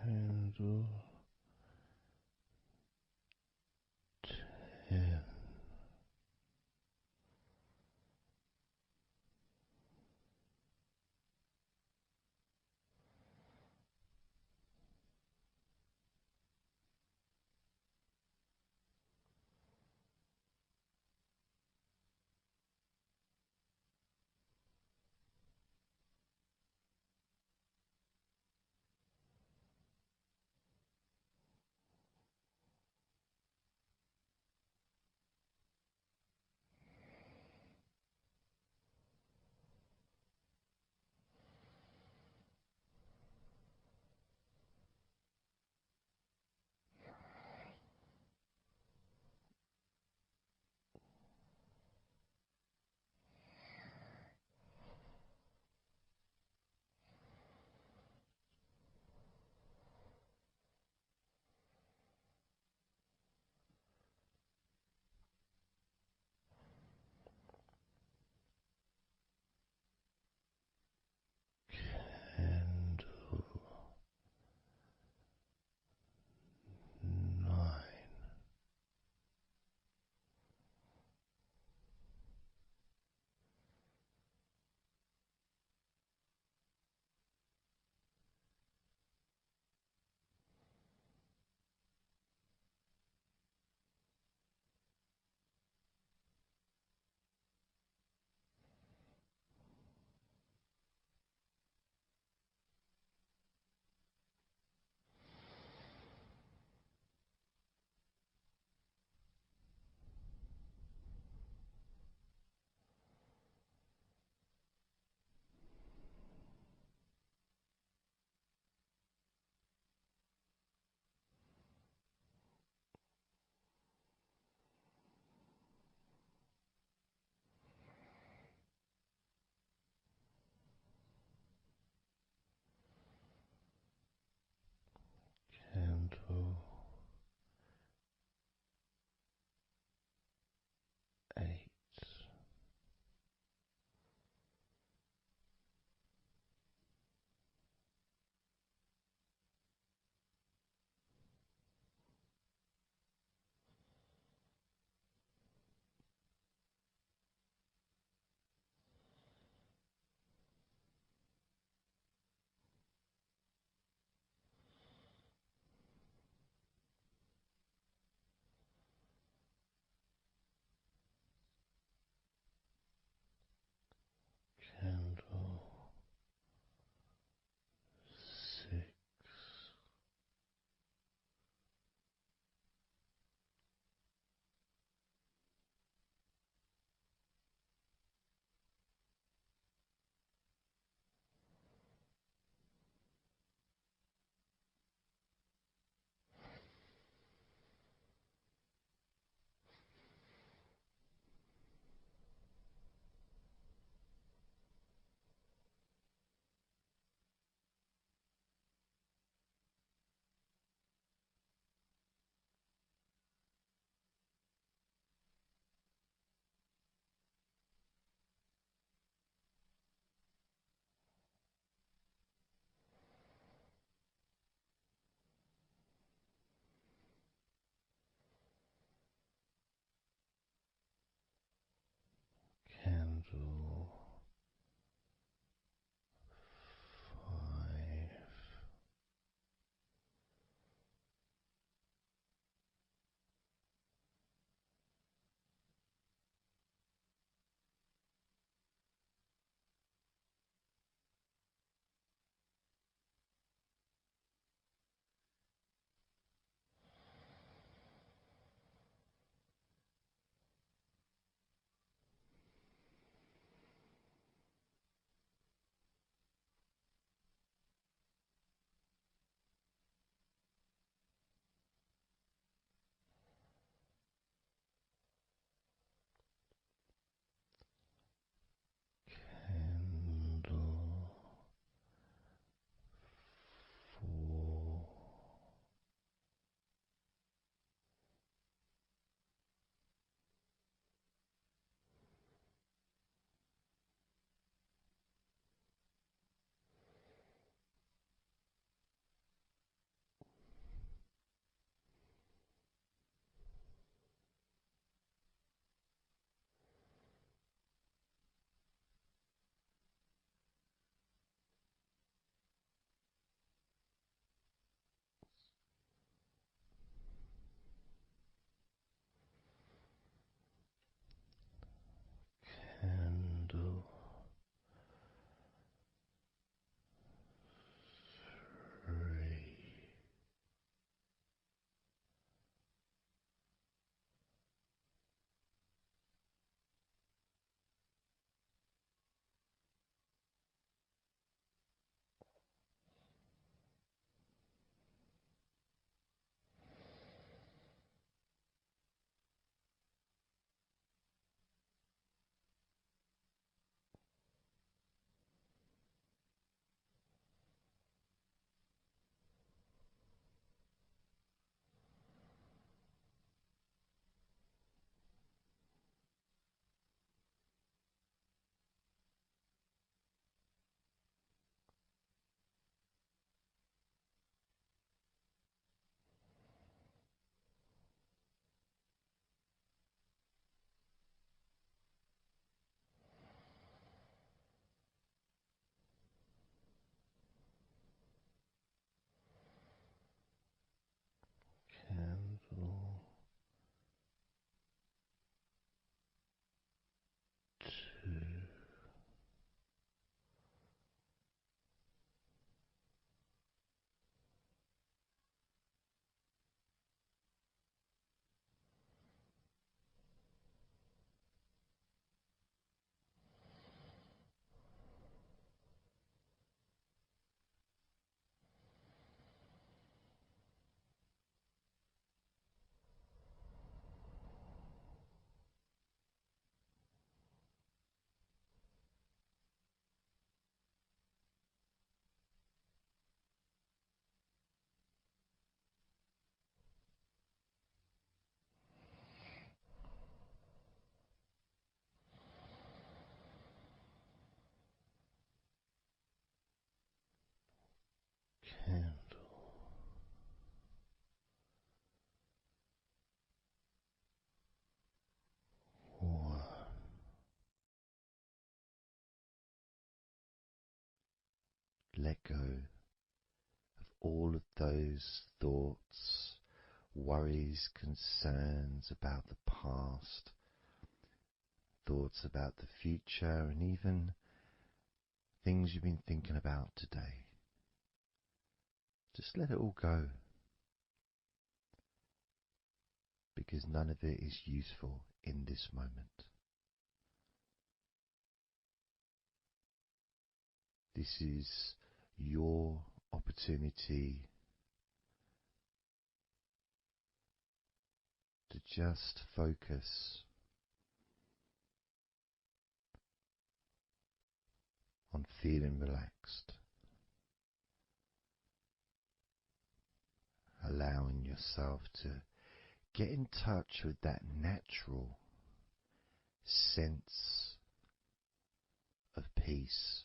Candle 10. candle. One. Let go of all of those thoughts, worries, concerns about the past, thoughts about the future, and even things you've been thinking about today. Just let it all go, because none of it is useful in this moment. This is your opportunity to just focus on feeling relaxed, allowing yourself to get in touch with that natural sense of peace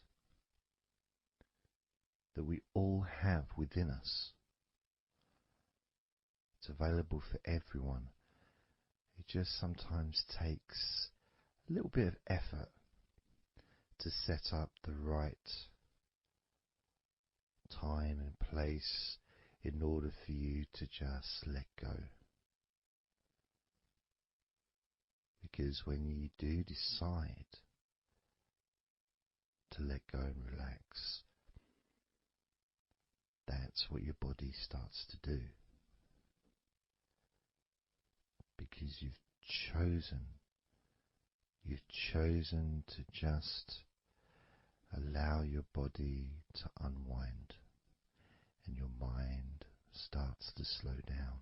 that we all have within us. It's available for everyone. It just sometimes takes a little bit of effort to set up the right time and place in order for you to just let go. Because when you do decide to let go and relax, that's what your body starts to do. Because you've chosen to just allow your body to unwind, and your mind starts to slow down.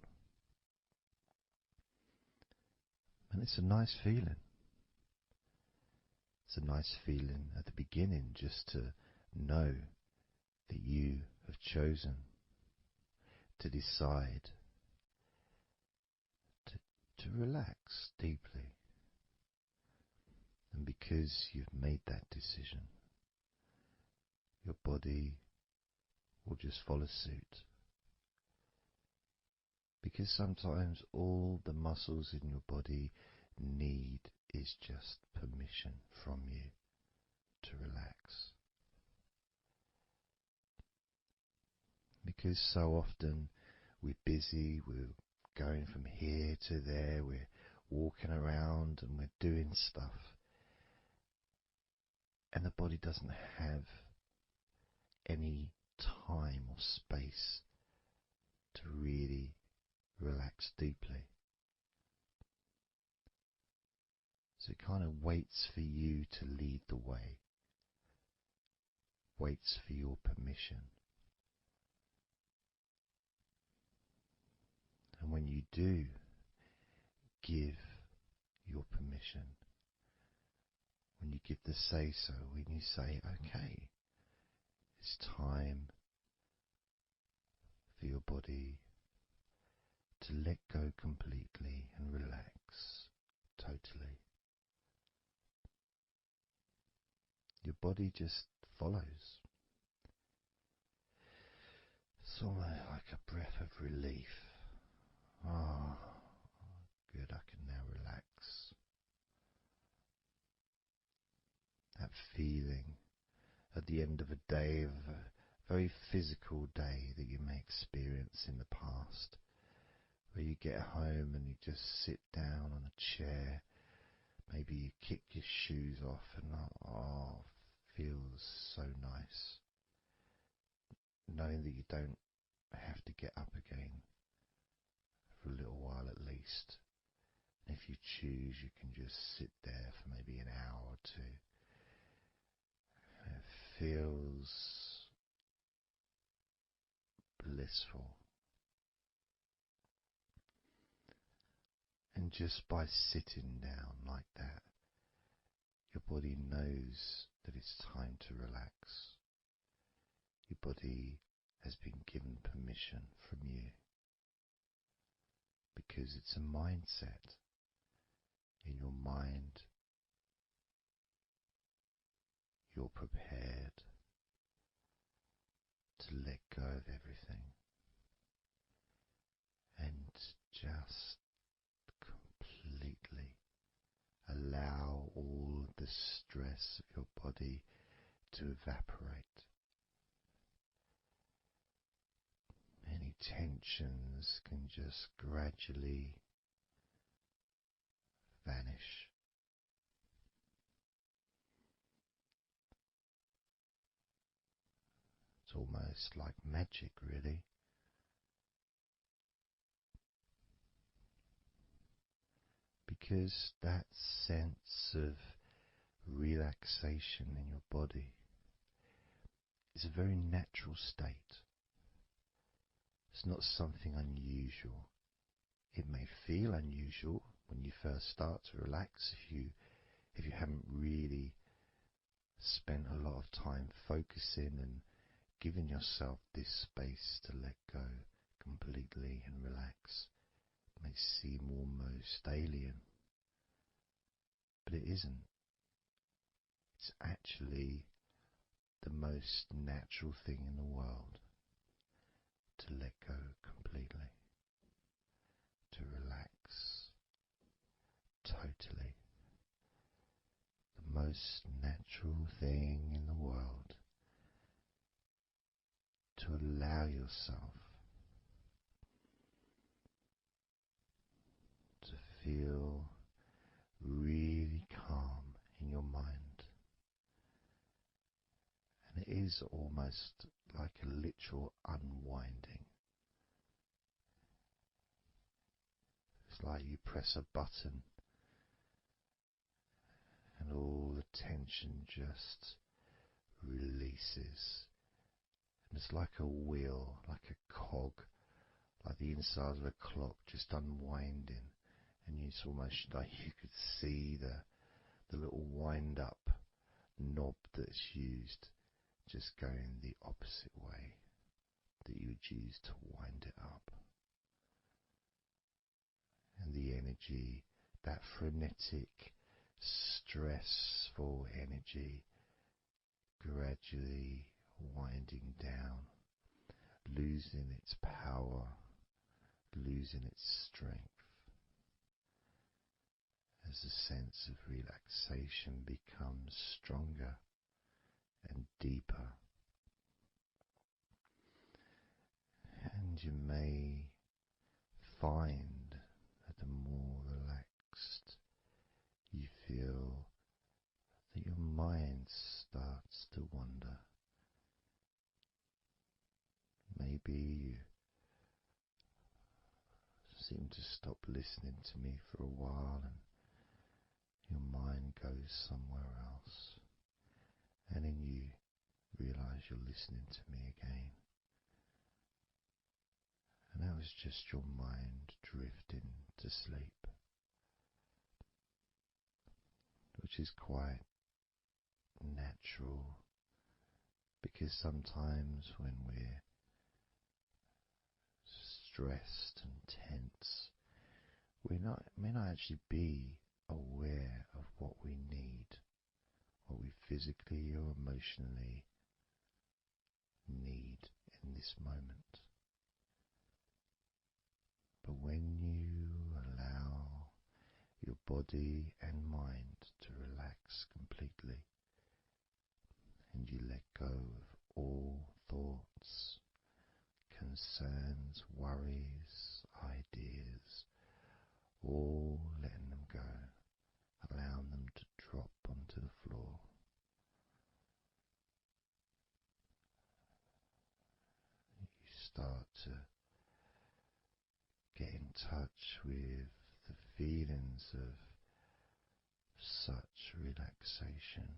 And it's a nice feeling. It's a nice feeling at the beginning just to know that you have chosen to decide to relax deeply. And because you've made that decision, your body will just follow suit. Because sometimes all the muscles in your body need is just permission from you to relax. Because so often we're busy, we're going from here to there, we're walking around and we're doing stuff, and the body doesn't have any time or space to really relax deeply. So it kind of waits for you to lead the way, waits for your permission. And when you do give your permission, when you give the say-so, when you say, okay, it's time for your body to let go completely and relax totally, your body just follows. It's almost like a breath of relief. Ah, good, I can now relax. That feeling at the end of a day, of a very physical day that you may experience in the past, where you get home and you just sit down on a chair, maybe you kick your shoes off and feels so nice. Knowing that you don't have to get up again for a little while at least. And if you choose, you can just sit there for maybe an hour or two. And it feels blissful. And just by sitting down like that, your body knows that it's time to relax. Your body has been given permission from you, because it's a mindset. In your mind, you're prepared to let go of everything and just completely allow all the stress of your body to evaporate. Any tensions can just gradually vanish. It's almost like magic, really. Because that sense of relaxation in your body is a very natural state. It's not something unusual. It may feel unusual when you first start to relax if you haven't really spent a lot of time focusing and giving yourself this space to let go completely and relax. It may seem almost alien, but it isn't. It's actually the most natural thing in the world to let go completely, to relax totally. The most natural thing in the world to allow yourself to feel really calm in your mind. And it is almost like a literal unwinding. It's like you press a button and all the tension just releases. And it's like a wheel, like a cog, like the inside of a clock just unwinding. And it's almost like you could see the little wind up knob that's used just going the opposite way that you would use to wind it up. And the energy, that frenetic, stressful energy, gradually winding down, losing its power, losing its strength, as the sense of relaxation becomes stronger and deeper. And you may find that the more relaxed you feel, that your mind starts to wander. Maybe you seem to stop listening to me for a while and your mind goes somewhere else, and then you realize you're listening to me again. And that was just your mind drifting to sleep, which is quite natural, because sometimes when we're stressed and tense, we may not actually be aware of what we need, what we physically or emotionally need in this moment. But when you allow your body and mind to relax completely, and you let go of all thoughts, concerns, worries, ideas, all letting them go, allowing them to drop onto the floor, you start to get in touch with the feelings of such relaxation.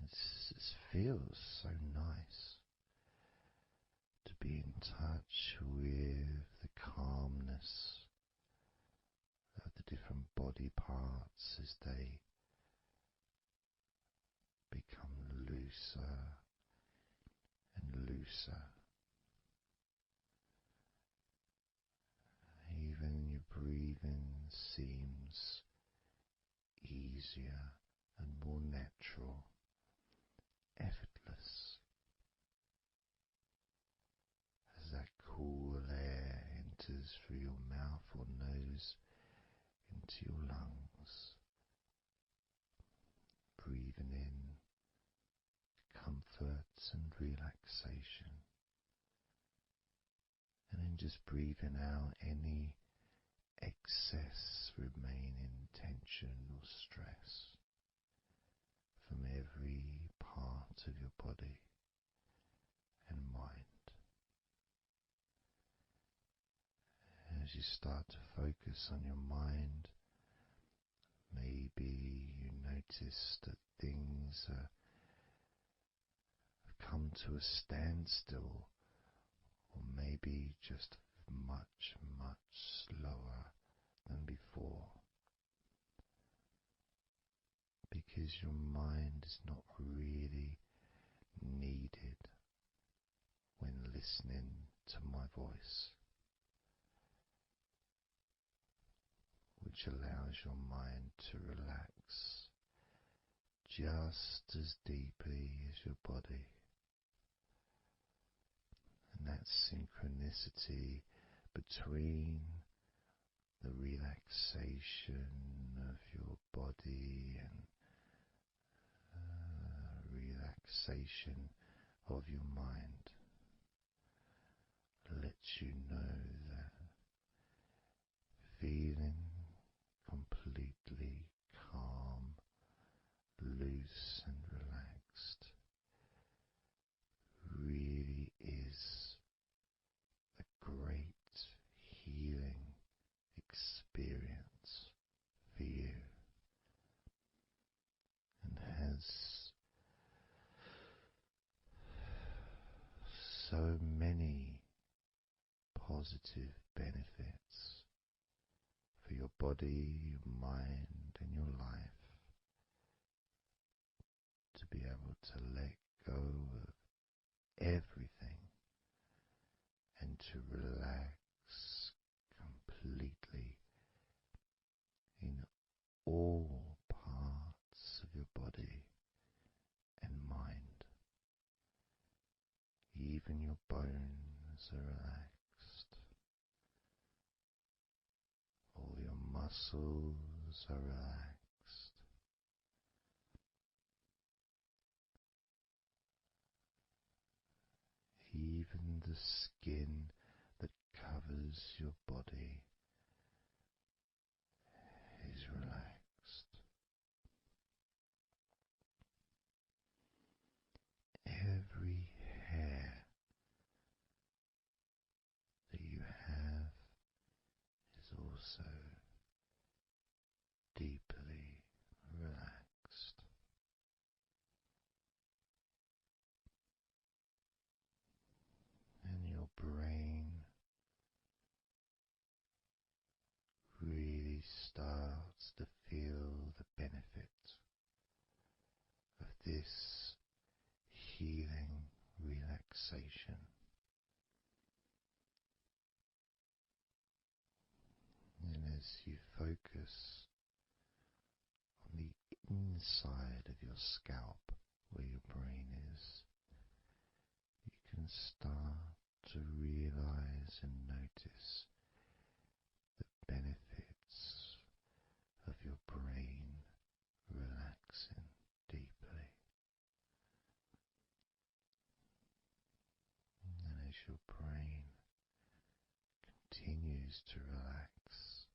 It feels so nice to be in touch with the calmness of the different body parts as they become looser and looser. Even your breathing seems easier and more natural, effortless. goes into your lungs, breathing in comfort and relaxation, and then just breathing out any excess remaining tension or stress from every part of your body and mind. As you start to focus on your mind, maybe you notice that things have come to a standstill, or maybe just much, much slower than before, because your mind is not really needed when listening to my voice, which allows your mind to relax just as deeply as your body. And that synchronicity between the relaxation of your body and relaxation of your mind lets you know that feeling completely calm, loose and relaxed really is a great healing experience for you, and has so many positive benefits for your body, your mind and your life, to be able to let go of everything and to relax completely in all parts of your body and mind. Even your bones are relaxed. All your muscles are relaxed. Even the skin that covers your body is relaxed. Every hair that you have is also deeply relaxed. And your brain really starts to feel the benefit of this healing relaxation. And as you focus on the inside of your scalp, where your brain is, you can start to realize and notice the benefits of your brain relaxing deeply. And as your brain continues to relax,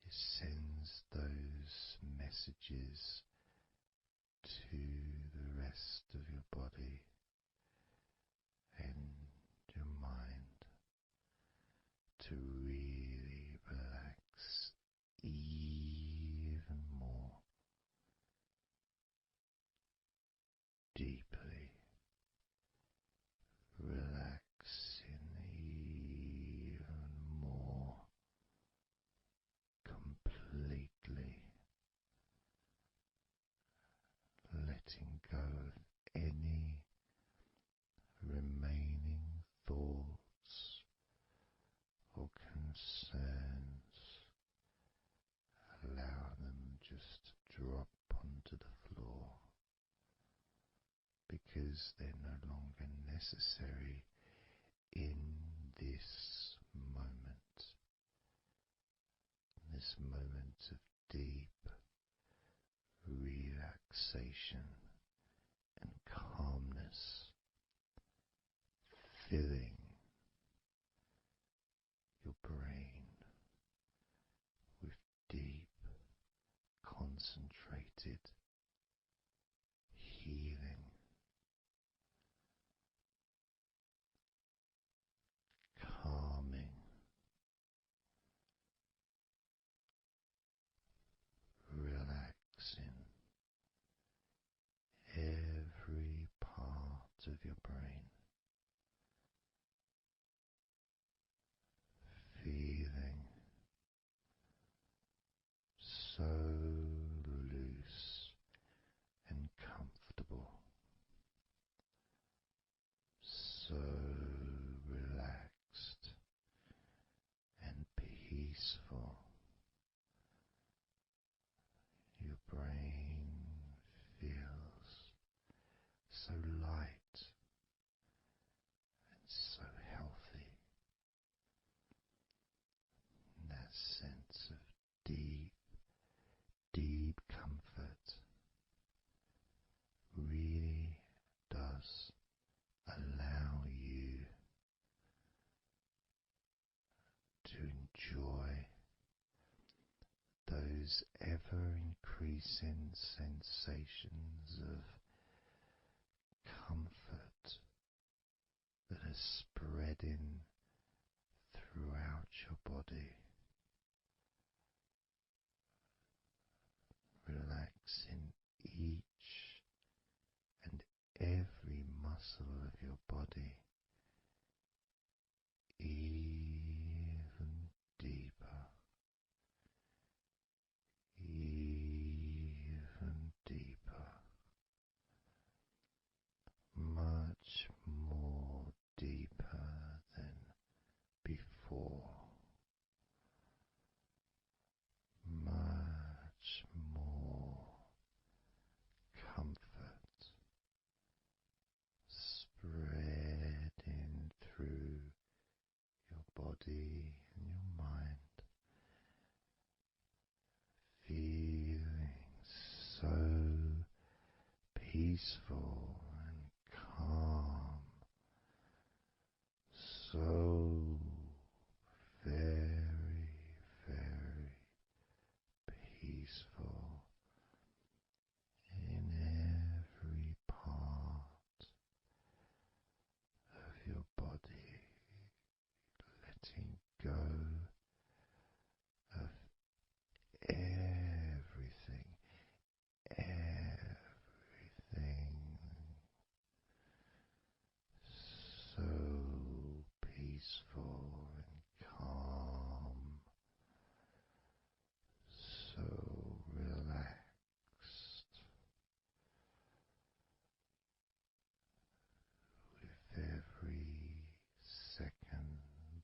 it sends those messages to the rest of your body and your mind to really relax even more deeply, relaxing even more completely, letting go of any remaining thoughts or concerns. Allow them just to drop onto the floor, because they're no longer necessary in this moment. this moment of deep relaxation and calmness filling your brain with deep, concentrated healing, calming, relaxing every part of your brain, feeling so loose and comfortable, so relaxed and peaceful. Your brain feels so light and so healthy. And that sense of deep, deep comfort really does allow you to enjoy those ever increasing sensations of comfort that are spreading throughout your body, relaxing each and every muscle of your body even deeper, even deeper, much more deeper than before, much more comfort spreading through your body and your mind, feeling so peaceful and calm, so very, very peaceful in every part of your body, letting go of everything, everything so peaceful and calm, so relaxed. With every second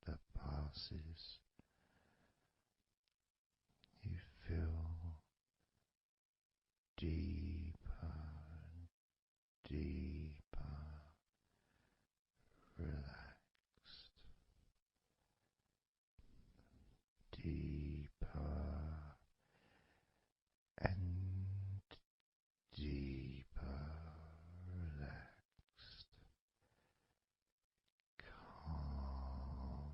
that passes, you feel deeper and deeper relaxed, deeper and deeper relaxed, calm,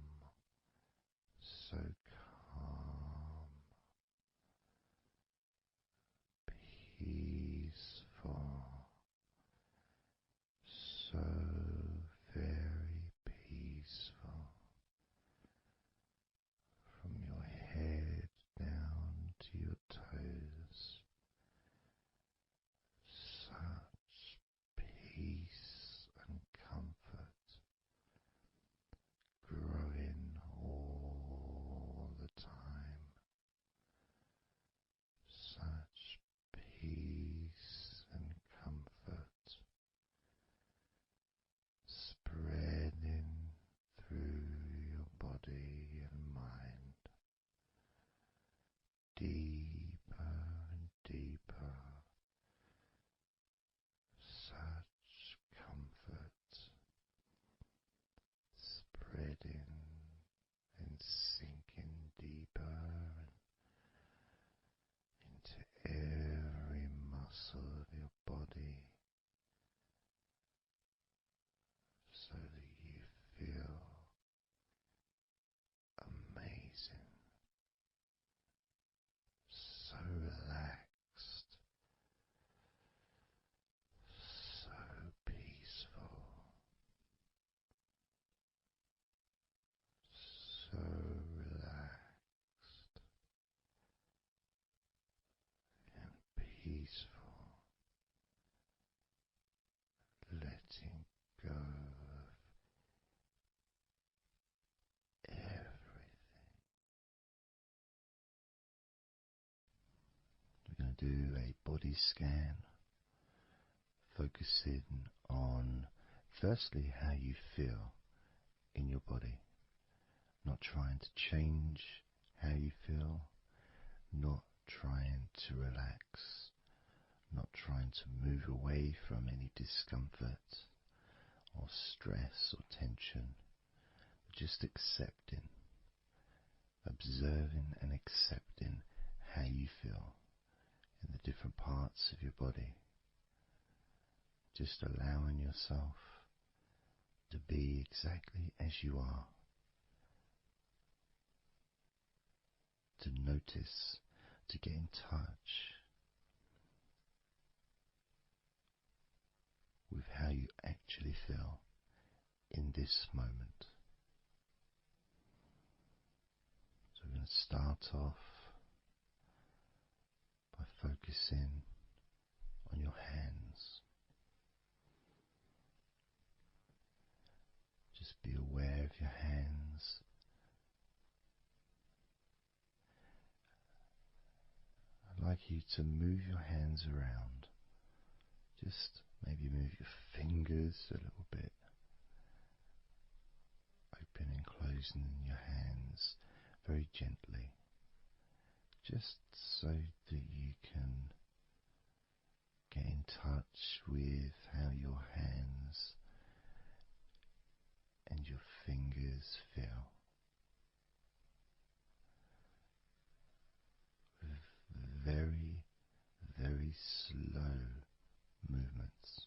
do a body scan, focusing on firstly how you feel in your body, not trying to change how you feel, not trying to relax, not trying to move away from any discomfort or stress or tension, just accepting, observing and accepting how you feel in the different parts of your body. Just allowing yourself to be exactly as you are, to notice, to get in touch with how you actually feel in this moment. So we're going to start off by focusing on your hands. Just be aware of your hands. I'd like you to move your hands around. Just maybe move your fingers a little bit, opening and closing your hands very gently, just so that you can get in touch with how your hands and your fingers feel, with very, very slow movements.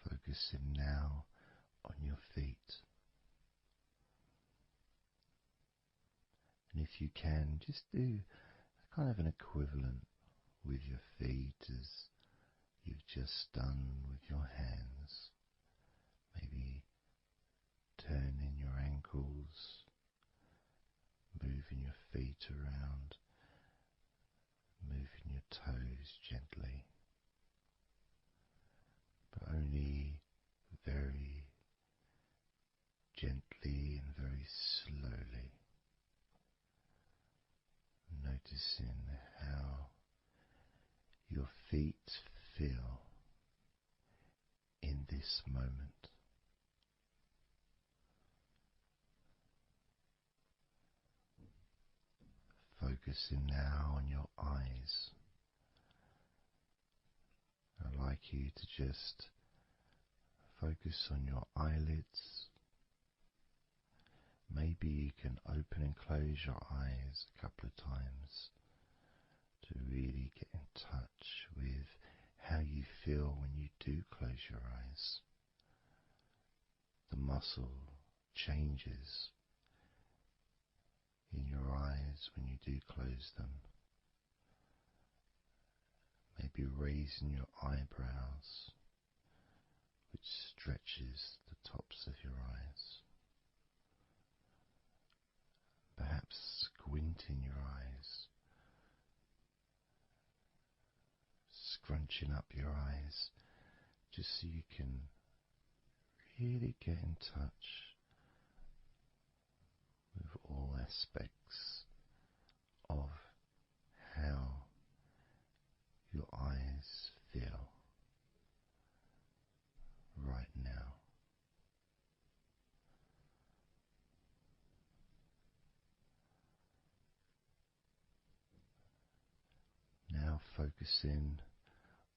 Focusing now on your feet. And if you can, just do kind of an equivalent with your feet as you've just done with your hands. Maybe turning your ankles, moving your feet around, moving your toes gently, but only very gently and very slowly, noticing how your feet feel in this moment. Focusing now on your eyes. I'd like you to just focus on your eyelids. Maybe you can open and close your eyes a couple of times to really get in touch with how you feel when you do close your eyes. The muscle changes in your eyes when you do close them. Maybe raising your eyebrows, which stretches the tops of your eyes. Perhaps squinting your eyes, scrunching up your eyes, just so you can really get in touch with all aspects of how your eyes feel right now. Now focusing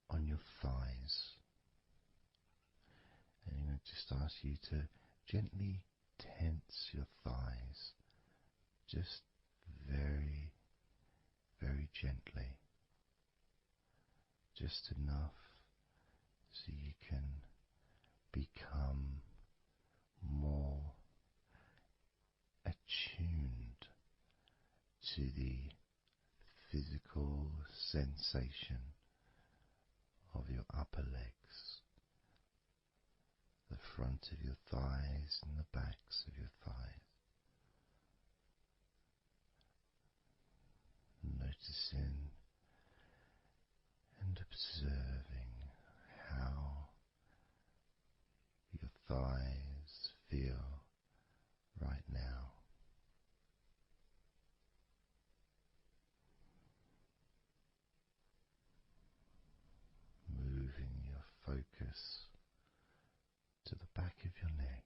on your thighs, and I'm going to just ask you to gently tense your thighs, just very, very gently, just enough so you can become more attuned to the physical sensation of your upper legs, the front of your thighs and the backs of your thighs. Noticing and observing how your thighs feel focus to the back of your neck.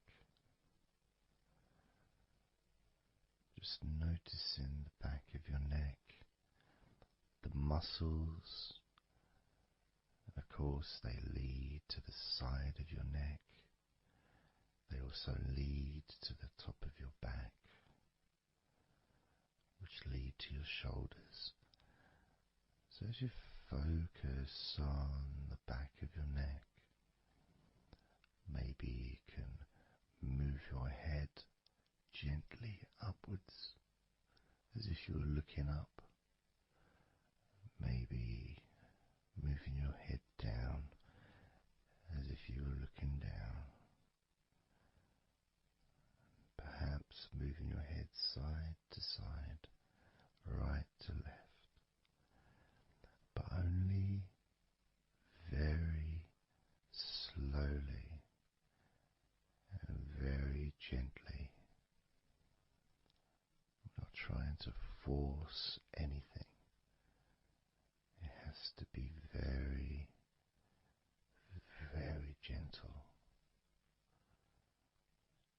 Just noticing the back of your neck, the muscles, and of course they lead to the side of your neck. They also lead to the top of your back, which lead to your shoulders. So as you focus on the back of your neck, maybe you can move your head gently upwards as if you were looking up. Maybe moving your head down as if you were looking down. Perhaps moving your head side to side, right to left, but only very slowly and very gently. I'm not trying to force anything. It has to be very, very gentle,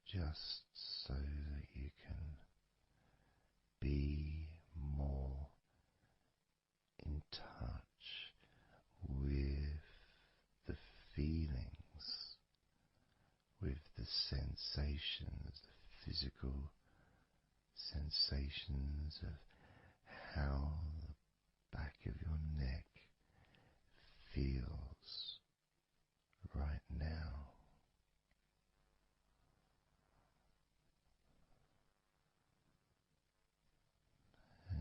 just so that you can be more in touch with the feelings, with the sensations, the physical sensations of how the back of your neck feels right now.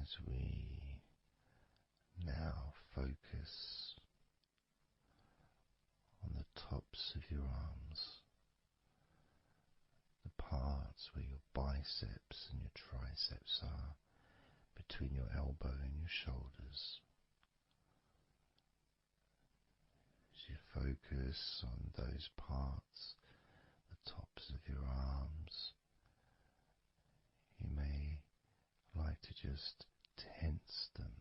As we now focus on the tops of your arms, the parts where your biceps and your triceps are, between your elbow and your shoulders. As you focus on those parts, the tops of your arms, you may like to just tense them,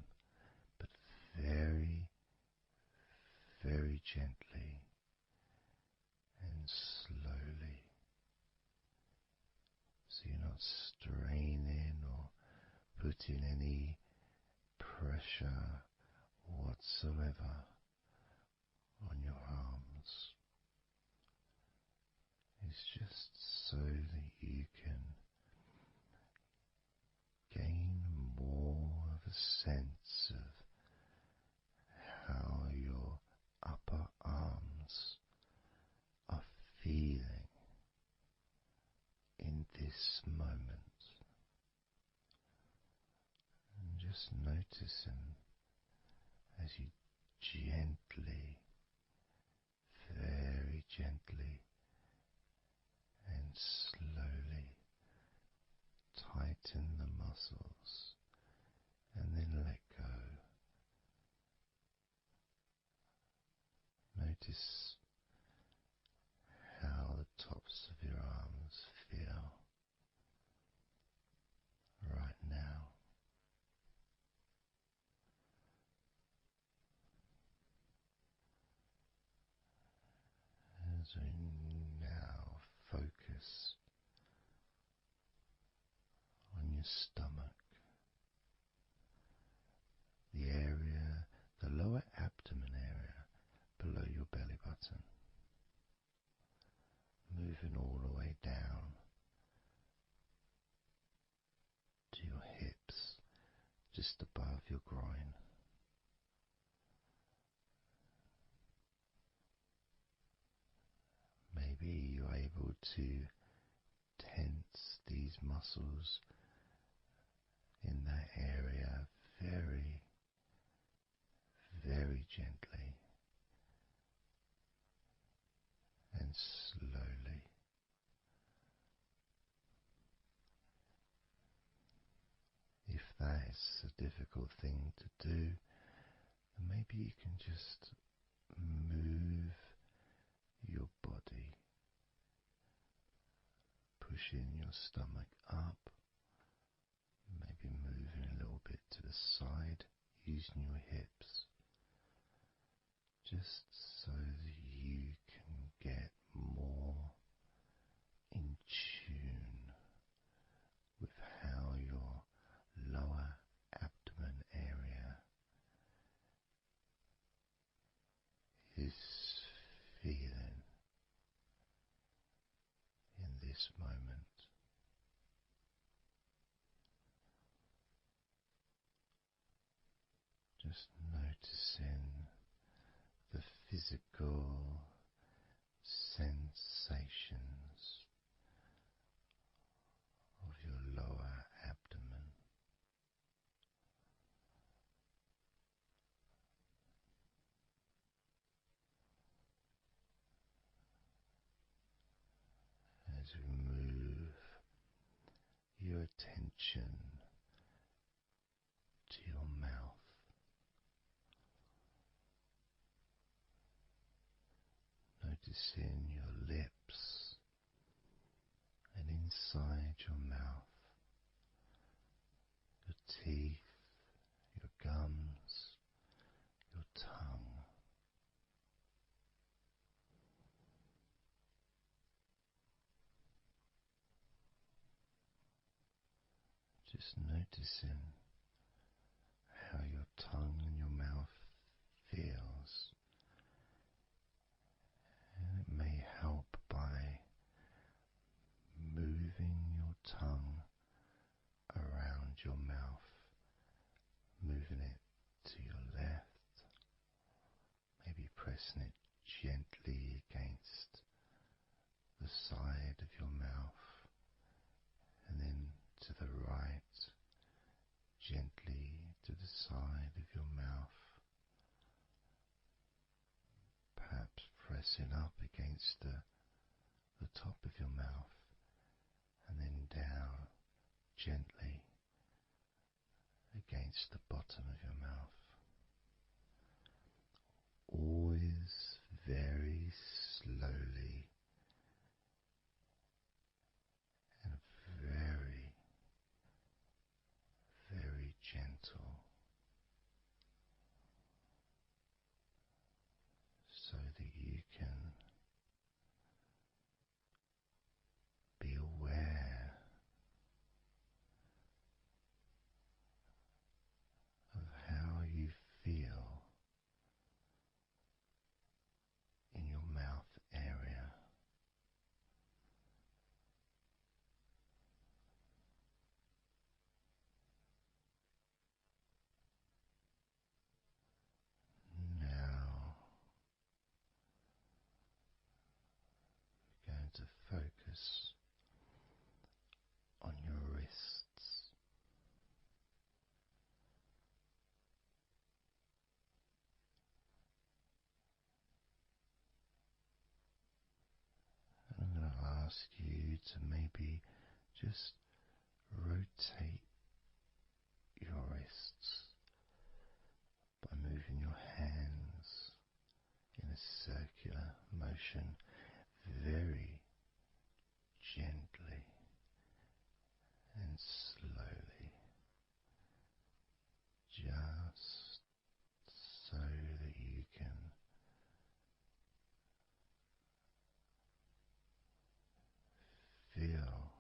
but very, very gently and slowly, so you're not straining or putting any pressure whatsoever on your arms. It's just so that you can gain more of a sense of how your upper arms are feeling in this moment. And just noticing as you gently, very gently and slowly tighten the muscles and then let go. Notice how the tops of your arms feel right now. As we now focus on your stomach, the area, the lower abdomen area below your belly button, moving all the way down to your hips, just above your groin. Maybe you're able to tense these muscles in that area very, very gently and slowly. If that's a difficult thing to do, then maybe you can just move your body, pushing your stomach up, maybe moving a little bit to the side, using your hips, just so that you can get more in tune with how your lower abdomen area is feeling in this moment. Just noticing the physical sensations of your lower abdomen. As we move your attention to your mouth, noticing your lips and inside your mouth, your teeth, your gums, your tongue. Just noticing how your tongue and your mouth feels, and it may help by moving your tongue around your mouth, moving it to your left, maybe pressing it gently against the side of your mouth, and then to the right, gently to the side of your mouth, perhaps pressing up against the top of your mouth, and then down gently against the bottom of your mouth. Always very slowly and very, very gentle, so that you can be aware of how you feel in your mouth area. Now we're going to focus on your wrists. And I'm going to ask you to maybe just rotate your wrists by moving your hands in a circular motion very gently and slowly, just so that you can feel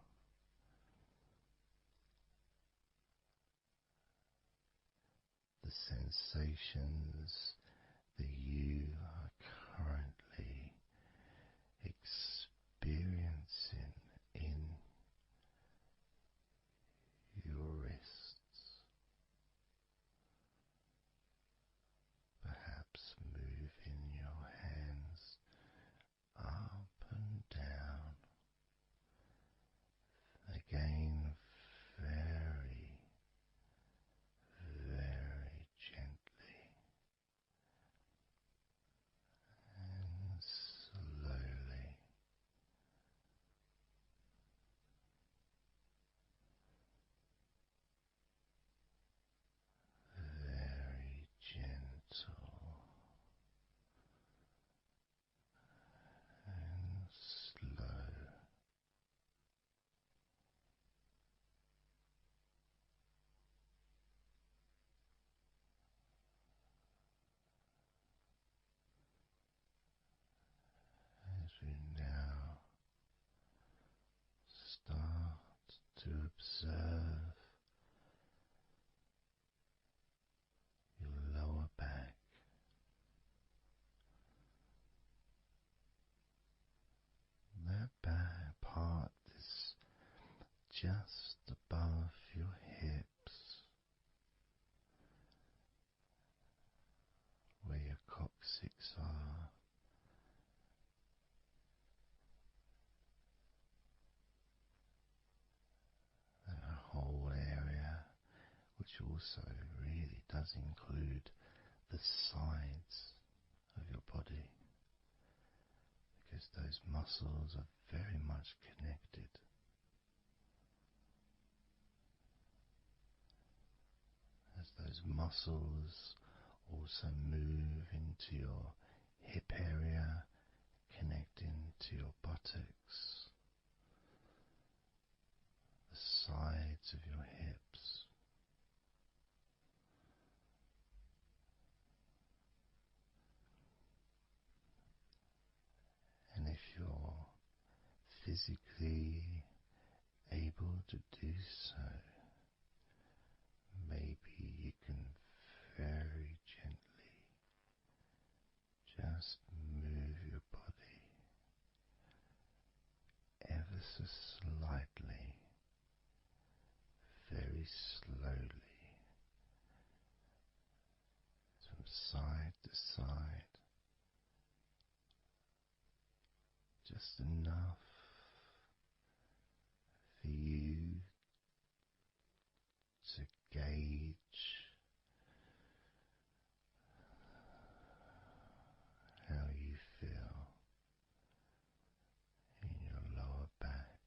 the sensations that you are currently experiencing in your wrists. Perhaps moving your hands up and down, again very, very gently, and just above your hips, where your coccyx are, that whole area, which also really does include the sides of your body, because those muscles are very much connected. As those muscles also move into your hip area, connecting to your buttocks, the sides of your hips. And if you're physically able to do so, maybe you can very gently just move your body ever so slightly, very slowly, from side to side, just enough for you to gauge how you feel in your lower back.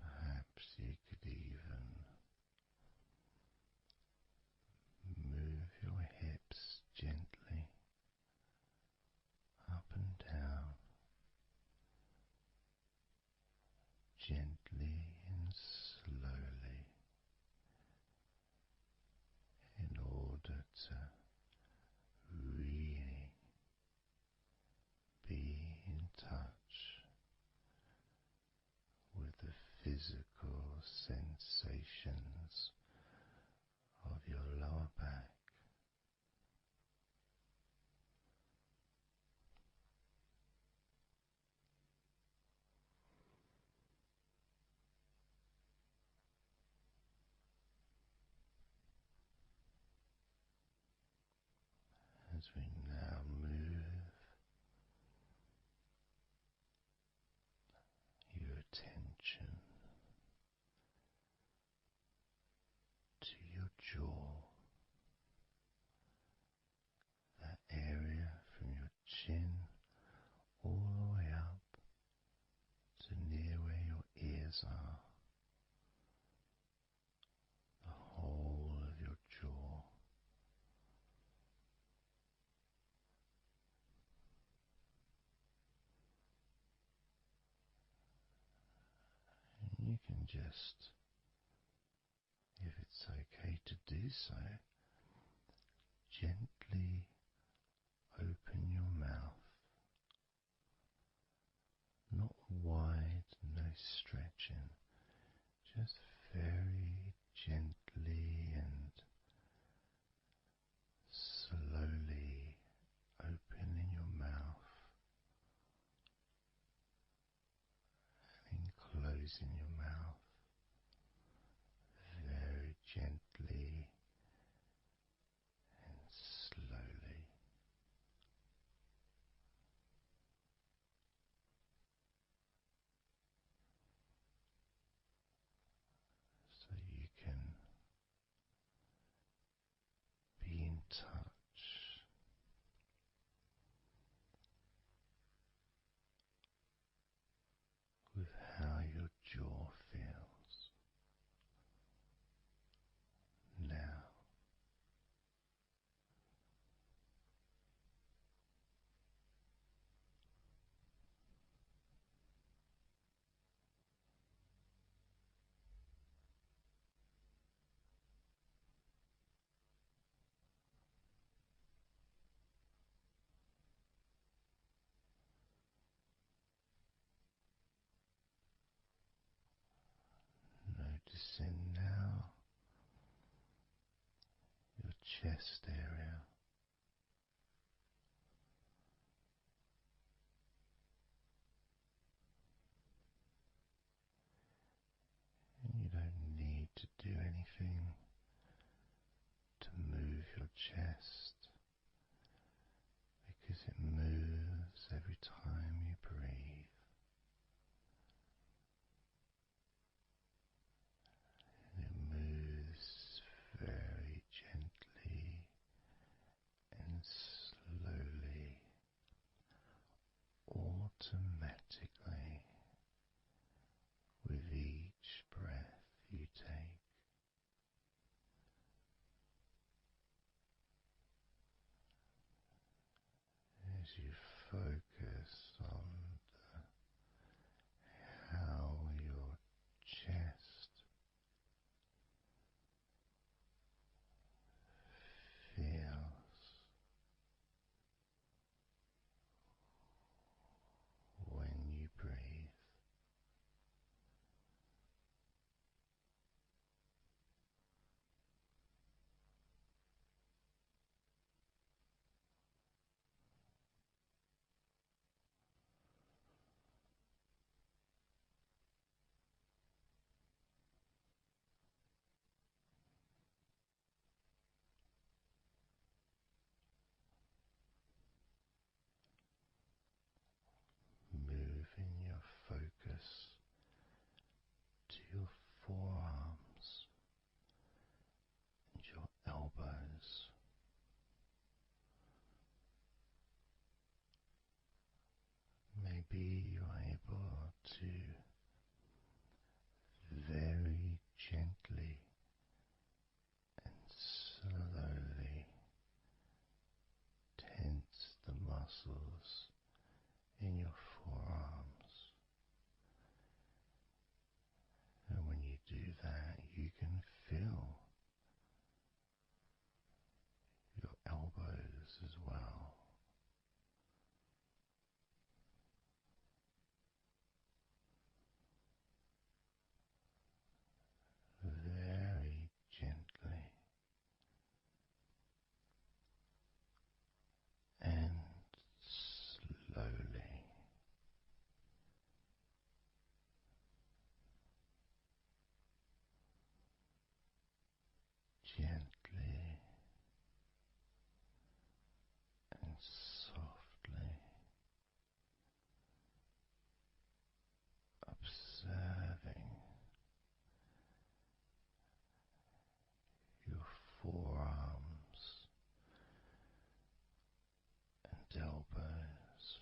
Perhaps you could even move your hips gently up and down, gently and slowly, in order to really be in touch with the physical sensations of your lower back. As we now move your attention to your jaw, that area from your chin all the way up to near where your ears are, the whole of your jaw. And you can just, if it's okay to do so, gently open your mouth, not wide, no stretching, just very gently and slowly opening your mouth and closing your mouth very gently and slowly. So you can be in touch with how your jaw feels now. Noticing now your chest area, chest because it moves every time you breathe. And it moves very gently and slowly, automatically, with each breath you take. As you focus on how your chest feels when you breathe. Moving your focus to your forearms and your elbows. Maybe you're able to very gently and slowly tense the muscles in your forearms. And when you do that, you can feel your elbows as well. Very gently and slowly. Gently and softly, observing your forearms and elbows.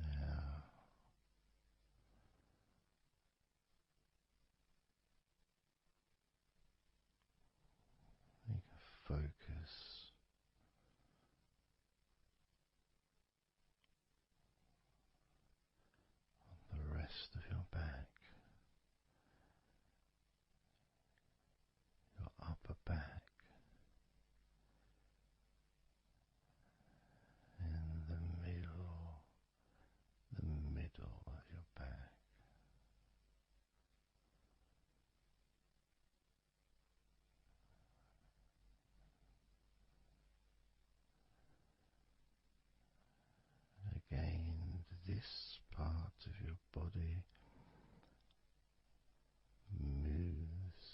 Now you can focus on the rest of your back, your upper back, and the middle of your back. Again, this part of your body moves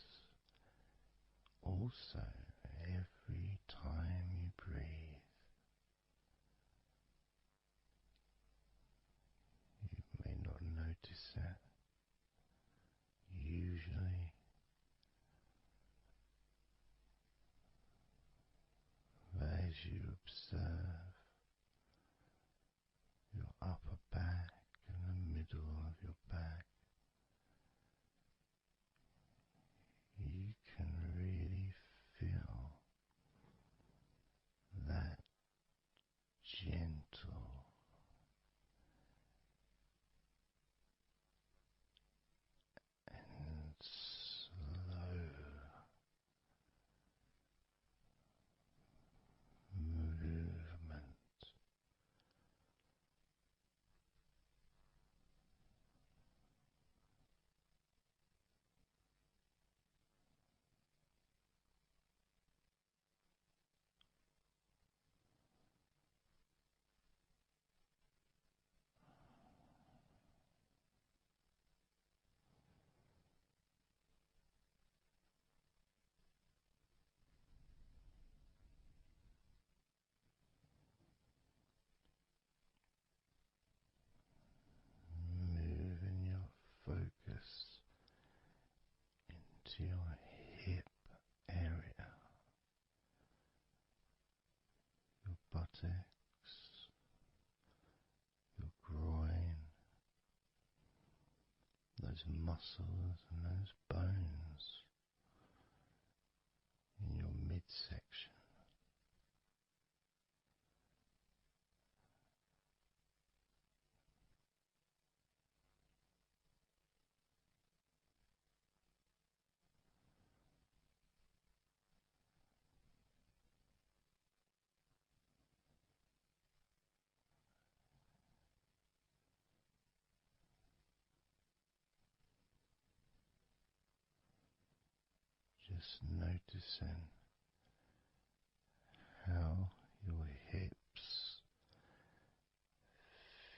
also every time you breathe. You may not notice that usually, but as you observe your upper back and the middle of your back, you can really feel those muscles and those bones in your midsection. Just noticing how your hips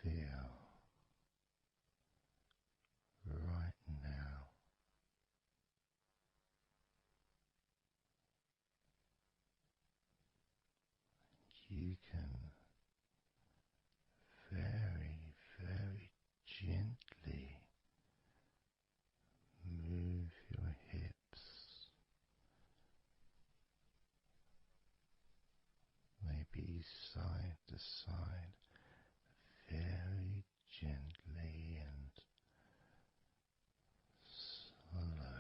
feel right now. You can very, very gently move your hips, maybe side to side, very gently and slowly.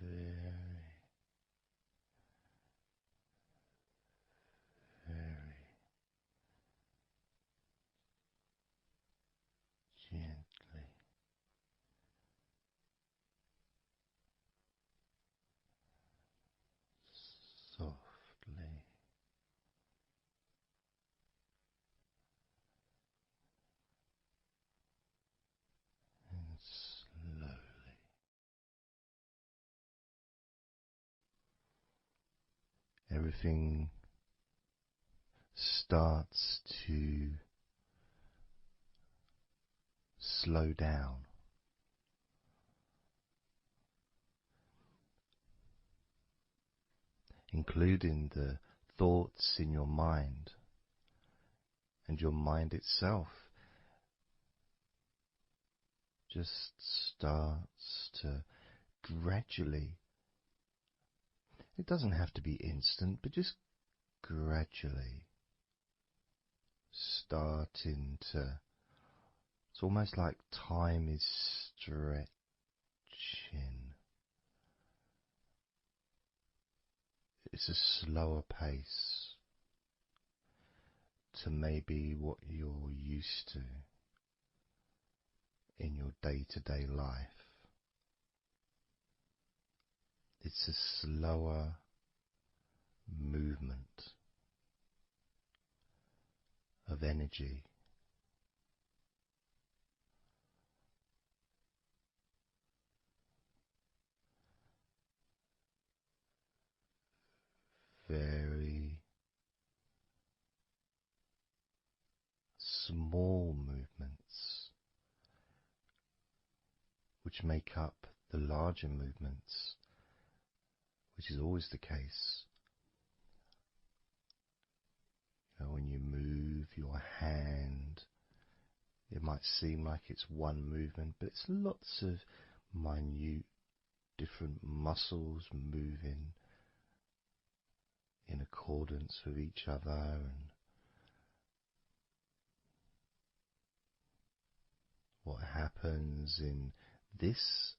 Very, very gently, softly and slowly. Everything starts to slow down, including the thoughts in your mind, and your mind itself just starts to gradually, it doesn't have to be instant, but just gradually starting to, it's almost like time is stretching. It's a slower pace to maybe what you're used to in your day-to-day life. It's a slower movement of energy. Very small movements which make up the larger movements, which is always the case. You know, when you move your hand, it might seem like it's one movement, but it's lots of minute different muscles moving in accordance with each other, and what happens in this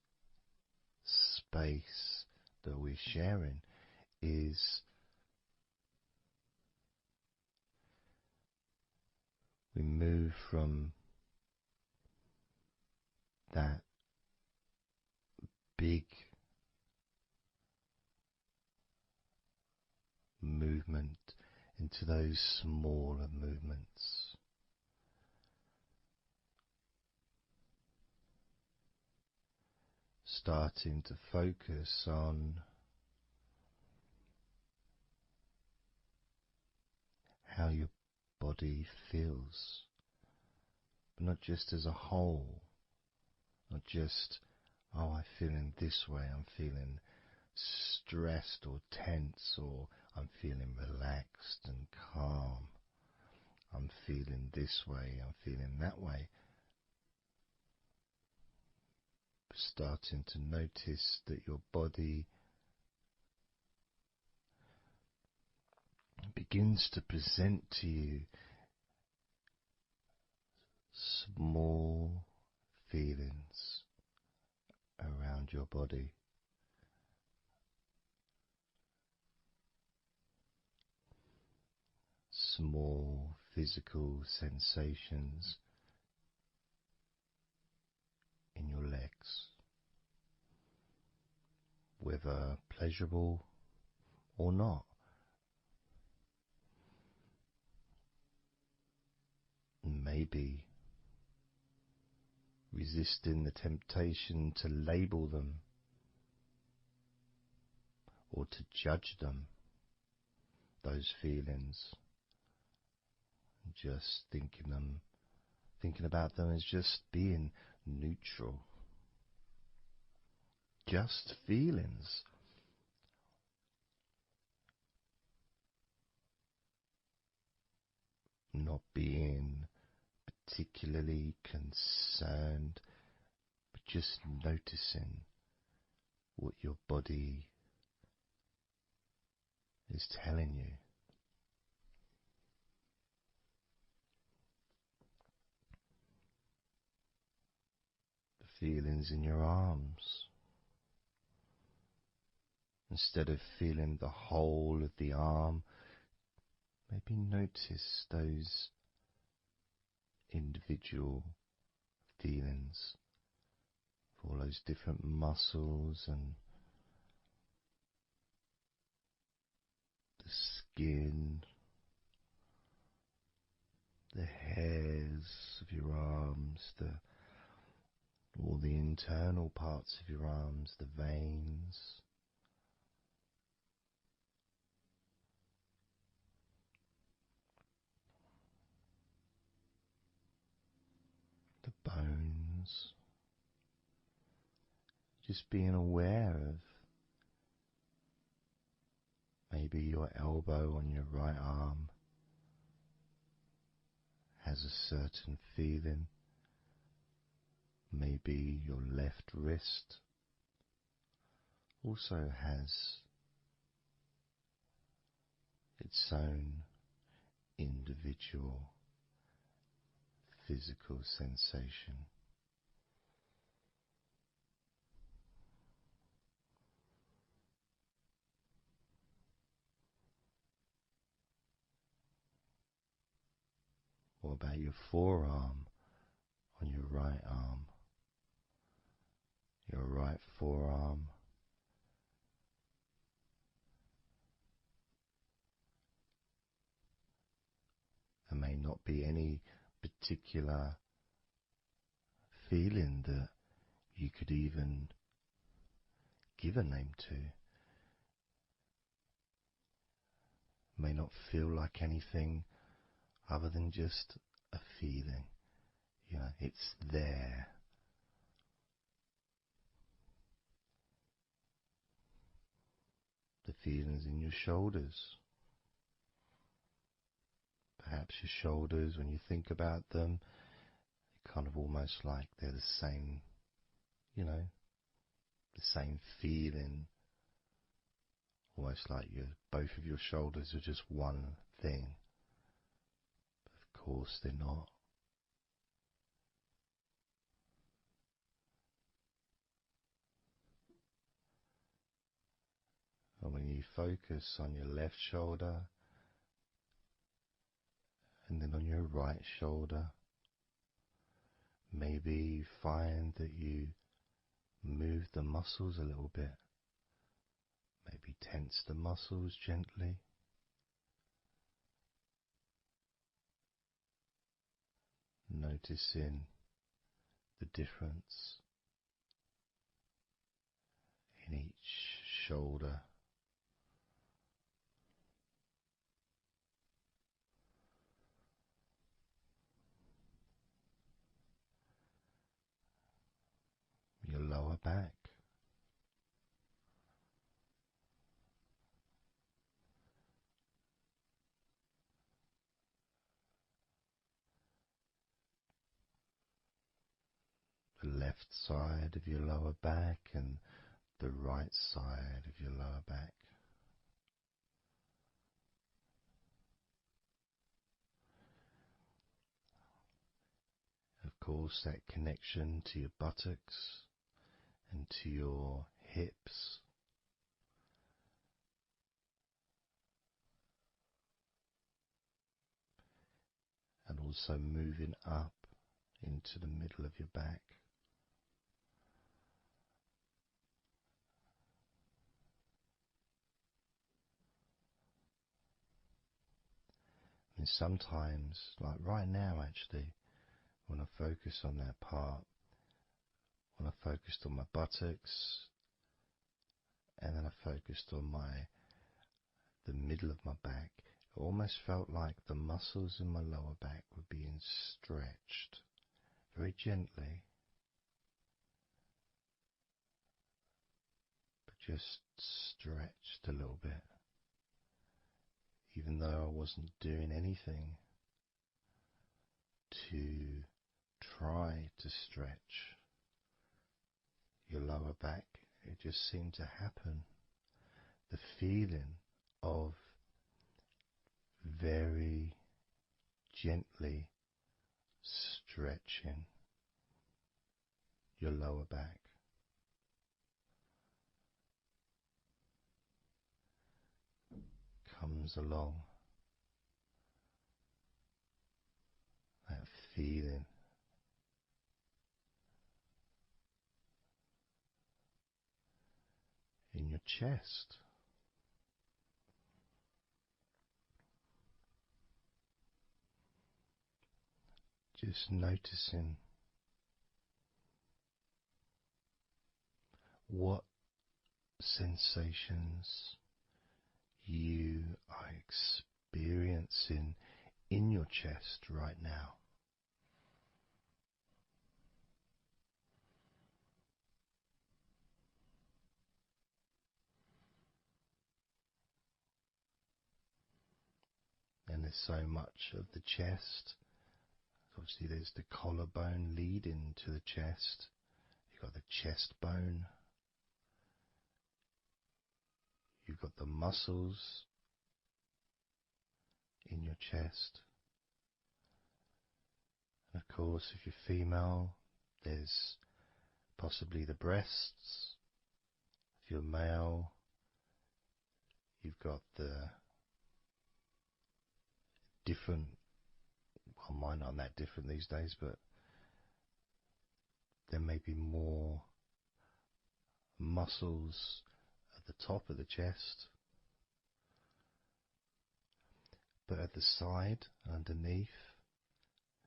space that we're sharing is we move from that big movement into those smaller movements. Starting to focus on how your body feels, but not just as a whole, not just, oh, I feel in this way, I'm feeling stressed or tense, or I'm feeling relaxed and calm, I'm feeling this way, I'm feeling that way. Starting to notice that your body begins to present to you small feelings around your body. Small physical sensations in your legs, whether pleasurable or not. Maybe resisting the temptation to label them or to judge them, those feelings, just thinking about them as just being neutral, just feelings. Not being particularly concerned, but just noticing what your body is telling you. The feelings in your arms. Instead of feeling the whole of the arm, maybe notice those individual feelings for all those different muscles and the skin, the hairs of your arms, all the internal parts of your arms, the veins. The bones, just being aware of maybe your elbow on your right arm has a certain feeling, maybe your left wrist also has its own individual physical sensation. What about your forearm on your right arm? Your right forearm. There may not be any particular feeling that you could even give a name to. May not feel like anything other than just a feeling. You know, it's there. The feelings in your shoulders. Perhaps your shoulders, when you think about them, kind of almost like they're the same, you know, the same feeling. Almost like both of your shoulders are just one thing. But of course they're not. And when you focus on your left shoulder and then on your right shoulder, maybe you find that you move the muscles a little bit. Maybe tense the muscles gently. Noticing the difference in each shoulder. Your lower back. The left side of your lower back and the right side of your lower back. course, that connection to your buttocks and to your hips. And also moving up into the middle of your back. And sometimes, like right now actually, when I focus on that part, when I focused on my buttocks, and then I focused on the middle of my back, it almost felt like the muscles in my lower back were being stretched very gently, but just stretched a little bit, even though I wasn't doing anything to try to stretch your lower back. It just seemed to happen. The feeling of very gently stretching your lower back. Comes along, that feeling in your chest. Just noticing what sensations you are experiencing in your chest right now. And there's so much of the chest. Obviously there's the collarbone leading to the chest. You've got the chest bone. You've got the muscles in your chest. And of course, if you're female, there's possibly the breasts. If you're male, you've got the different, well, mine aren't that different these days, but there may be more muscles at the top of the chest, but at the side, underneath,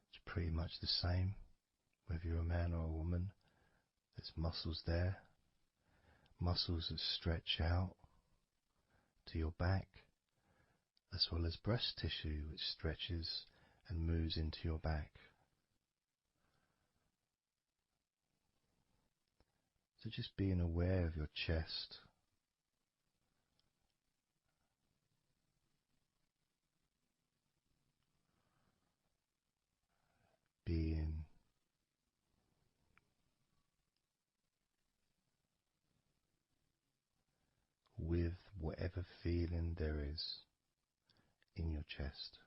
it's pretty much the same. Whether you're a man or a woman, there's muscles there, muscles that stretch out to your back, as well as breast tissue which stretches and moves into your back. So just being aware of your chest, being with whatever feeling there is in your chest.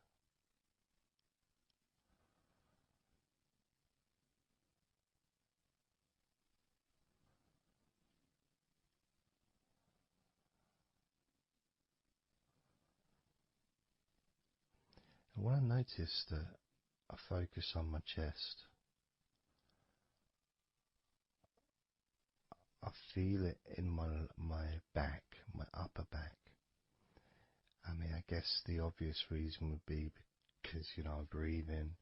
And when I notice that I focus on my chest, I feel it in my back, my upper back. I mean, I guess the obvious reason would be because, I breathe in,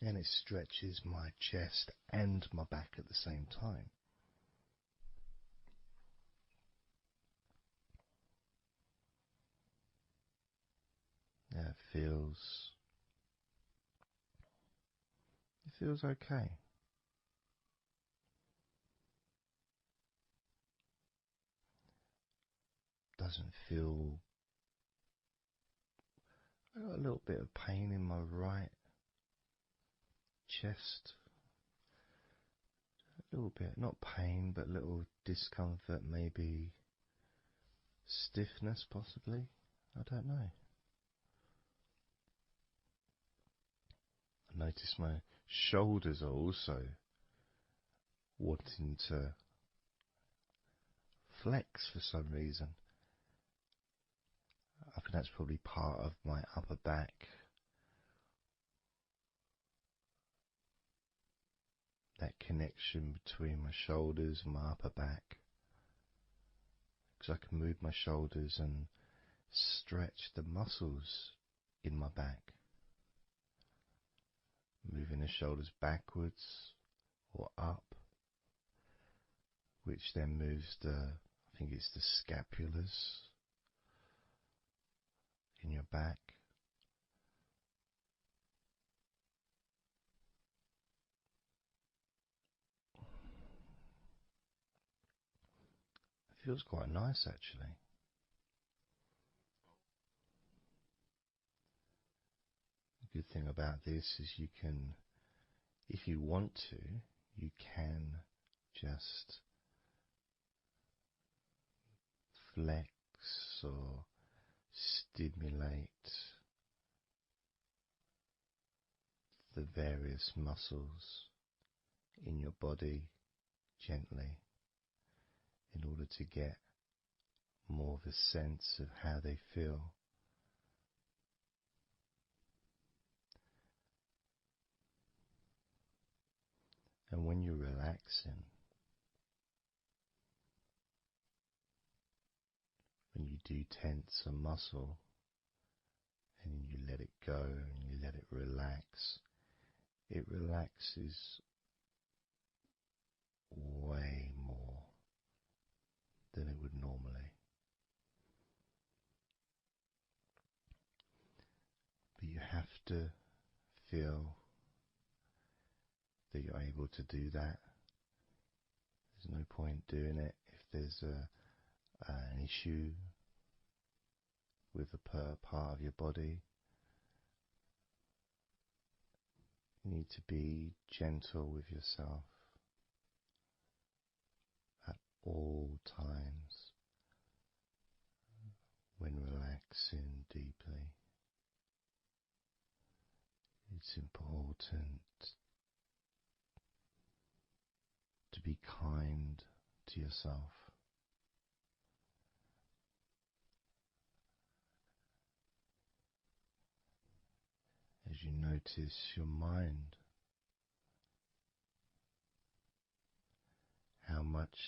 and it stretches my chest and my back at the same time. Yeah, it feels okay. Doesn't feel. I got a little bit of pain in my right chest. A little bit, not pain, but little discomfort, maybe stiffness possibly, I don't know. I notice my shoulders are also wanting to flex for some reason. I think that's probably part of my upper back. That connection between my shoulders and my upper back. Because I can move my shoulders and stretch the muscles in my back. Moving the shoulders backwards or up, which then moves I think it's the scapulars in your back. It feels quite nice actually. The good thing about this is you can, if you want to, you can just flex or stimulate the various muscles in your body gently in order to get more of a sense of how they feel. And when you're relaxing, when you do tense a muscle and you let it go and you let it relaxes way more than it would normally. But you have to feel that you're able to do that. There's no point doing it if there's an issue with a part of your body. You need to be gentle with yourself at all times when relaxing deeply. It's important to be kind to yourself. As you notice your mind, how much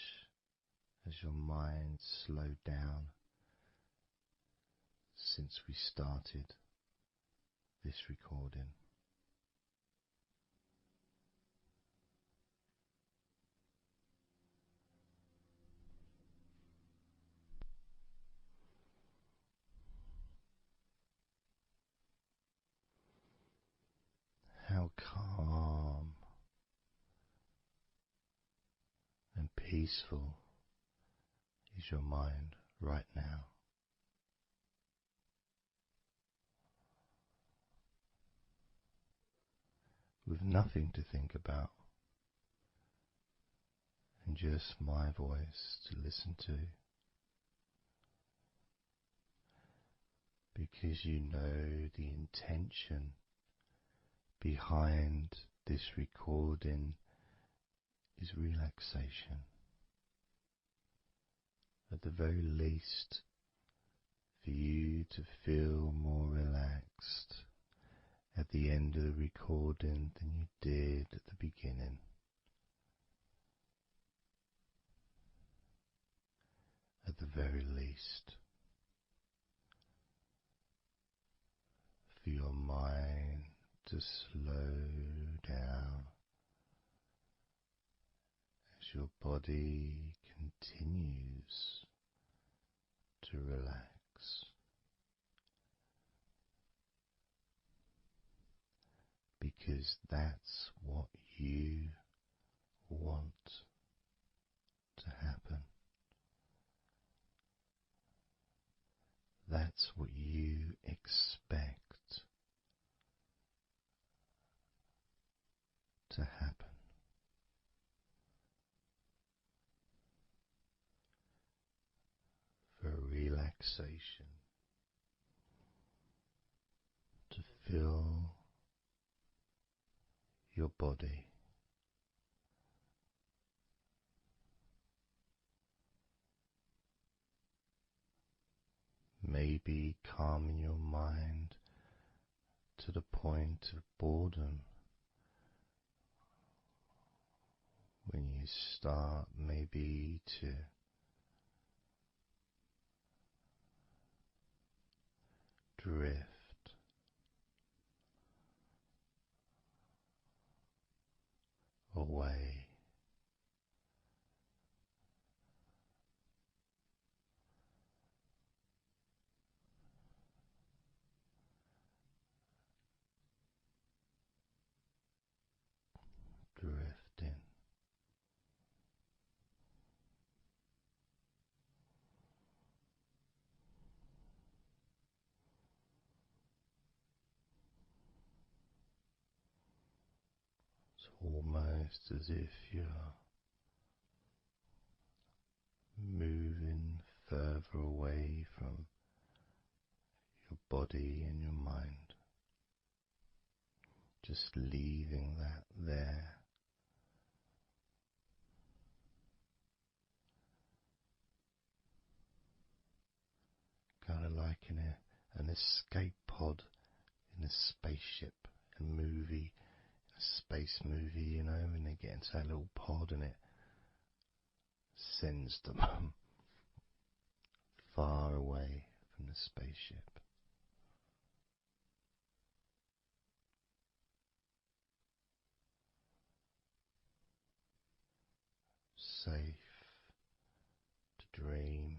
has your mind slowed down since we started this recording? How calm and peaceful is your mind right now? With nothing to think about and just my voice to listen to, because you know the intention behind this recording is relaxation. At the very least, for you to feel more relaxed at the end of the recording than you did at the beginning. At the very least, for your mind to slow down as your body continues to relax. Because that's what you want to happen. That's what you expect to happen. For a relaxation, to feel your body. Maybe calming your mind to the point of boredom when you start maybe to drift away. Drifting. It's almost as if you're moving further away from your body and your mind, just leaving that there. Kind of like in an escape pod in a spaceship, a movie, a space movie, you know, when they get into that little pod and it sends them far away from the spaceship. Safe to dream.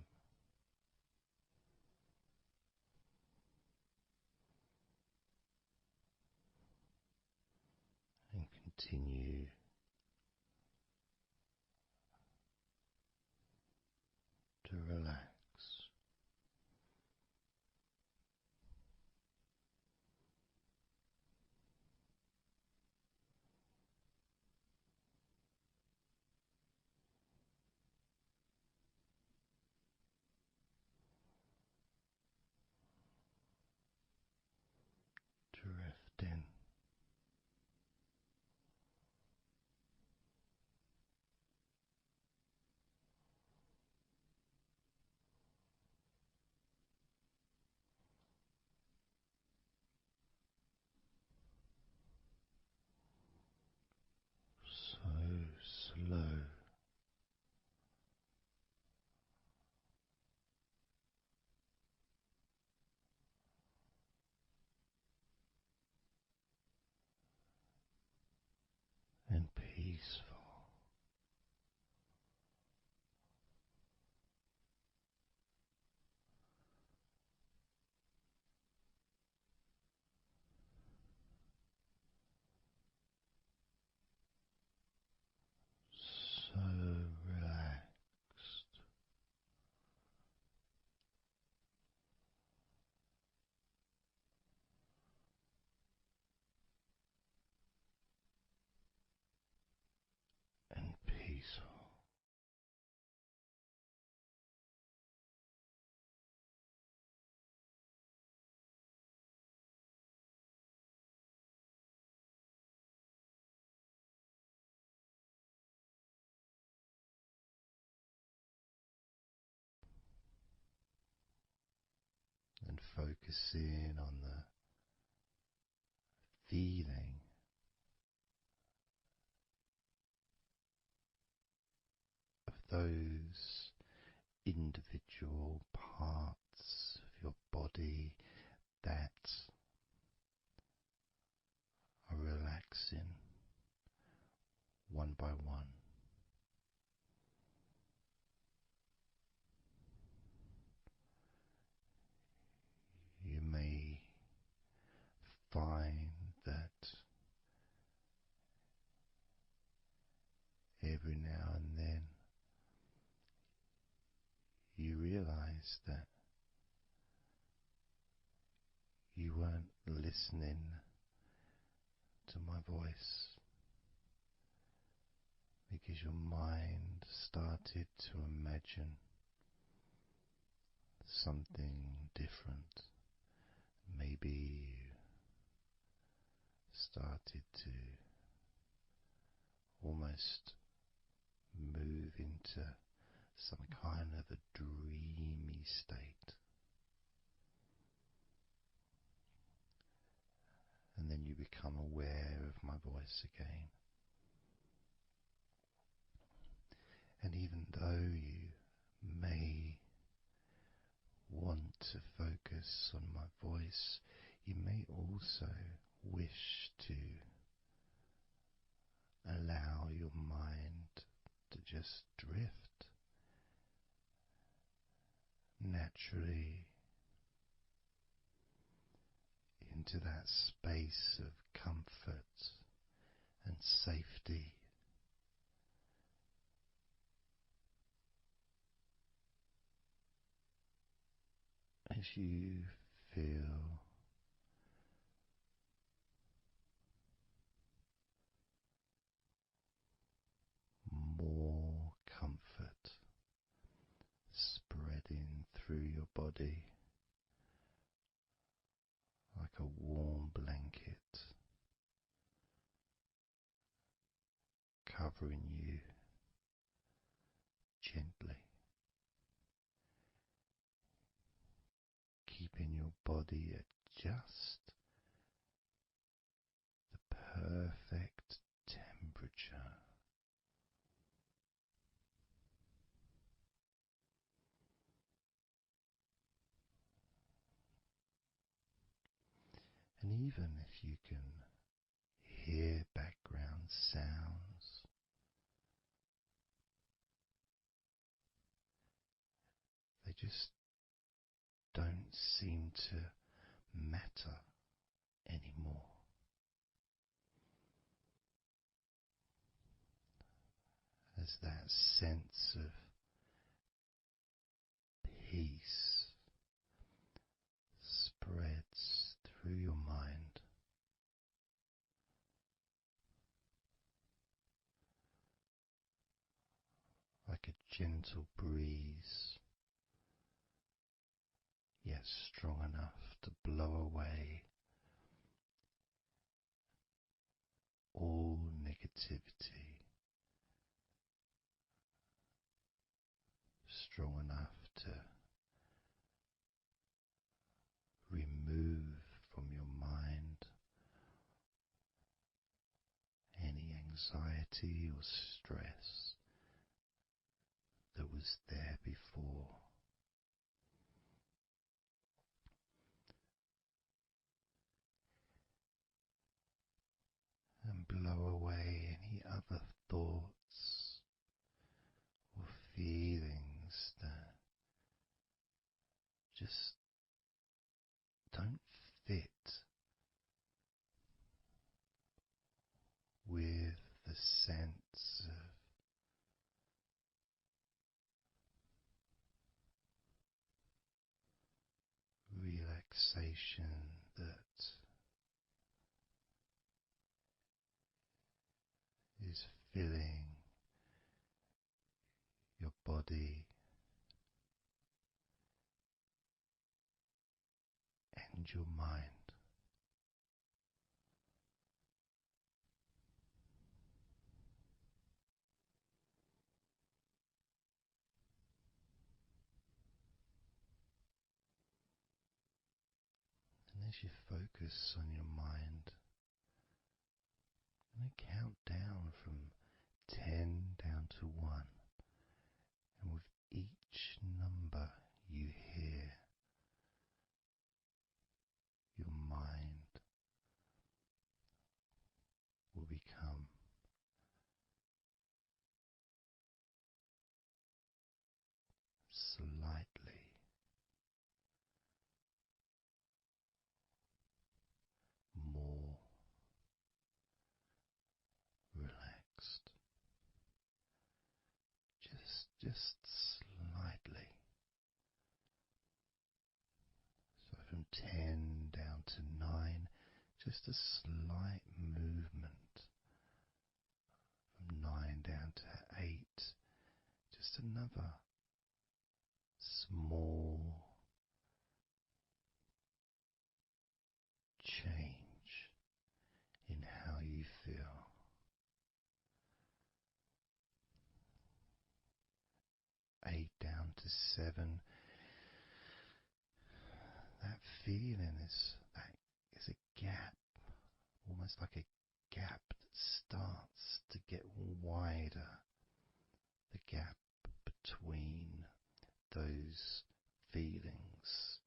And continue to relax. Drifting. So slow. And peaceful. So relaxed. And peaceful. And focusing on the feeling of those individual parts of your body that are relaxing one by one. You may find that every now and then you realize that you weren't listening to my voice because your mind started to imagine something different. Maybe you started to almost move into some kind of a dreamy state. And then you become aware of my voice again. And even though you may want to focus on my voice, you may also wish to allow your mind to just drift naturally into that space of comfort and safety. As you feel more comfort spreading through your body like a warm blanket, covering you gently, keeping your body at just the perfect temperature. And even if you can hear background sounds, they just don't seem to matter anymore. As that sense of peace spreads through your mind, like a gentle breeze, yet strong enough to blow away all negativity, strong enough to remove from your mind any anxiety or stress that was there before. And blow away any other thoughts or feelings that just don't fit with the sense of relaxation that is filling your body and your mind. And as you focus on your mind, I'm going to count down from 10 down to 1. And with each number you hear, your mind will become slightly more relaxed. Just slightly. So from 10 down to 9, just a slight movement. From 9 down to 8, just another small 7, that feeling is a gap, almost like a gap that starts to get wider, the gap between those feelings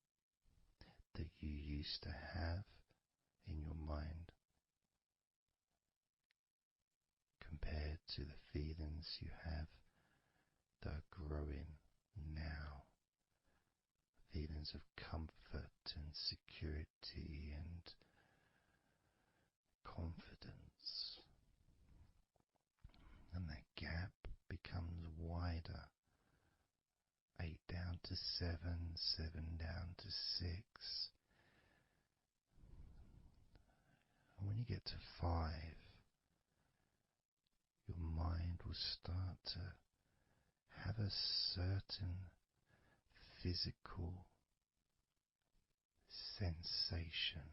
that you used to have in your mind compared to the feelings you have that are growing now, feelings of comfort and security and confidence. And that gap becomes wider. 8 down to 7, 7 down to 6. And when you get to 5, your mind will start to have a certain physical sensation,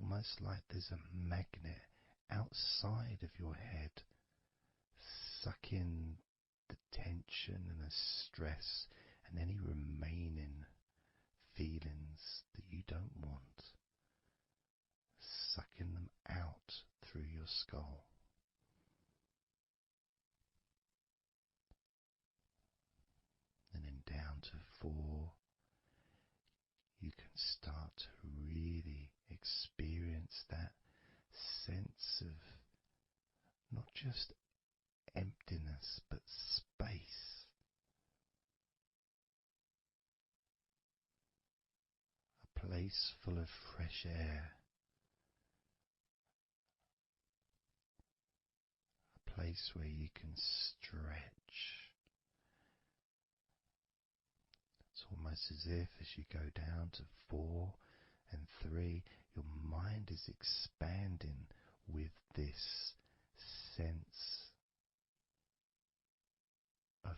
almost like there's a magnet outside of your head sucking the tension and the stress and any remaining feelings that you don't want, sucking them out through your skull. And then down to 4, you can start to really experience that sense of not just emptiness but space. A place full of fresh air. A place where you can stretch. It's almost as if as you go down to 4 and 3, your mind is expanding with this sense of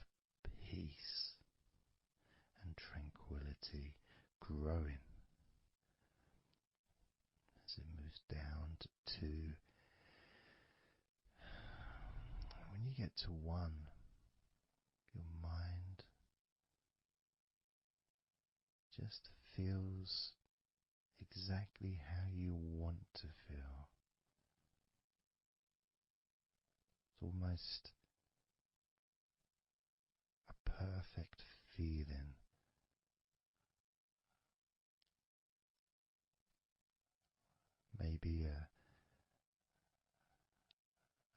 peace and tranquility growing. As it moves down to 2, when you get to 1, your mind just feels exactly how you want to feel. It's almost a perfect feeling. Maybe a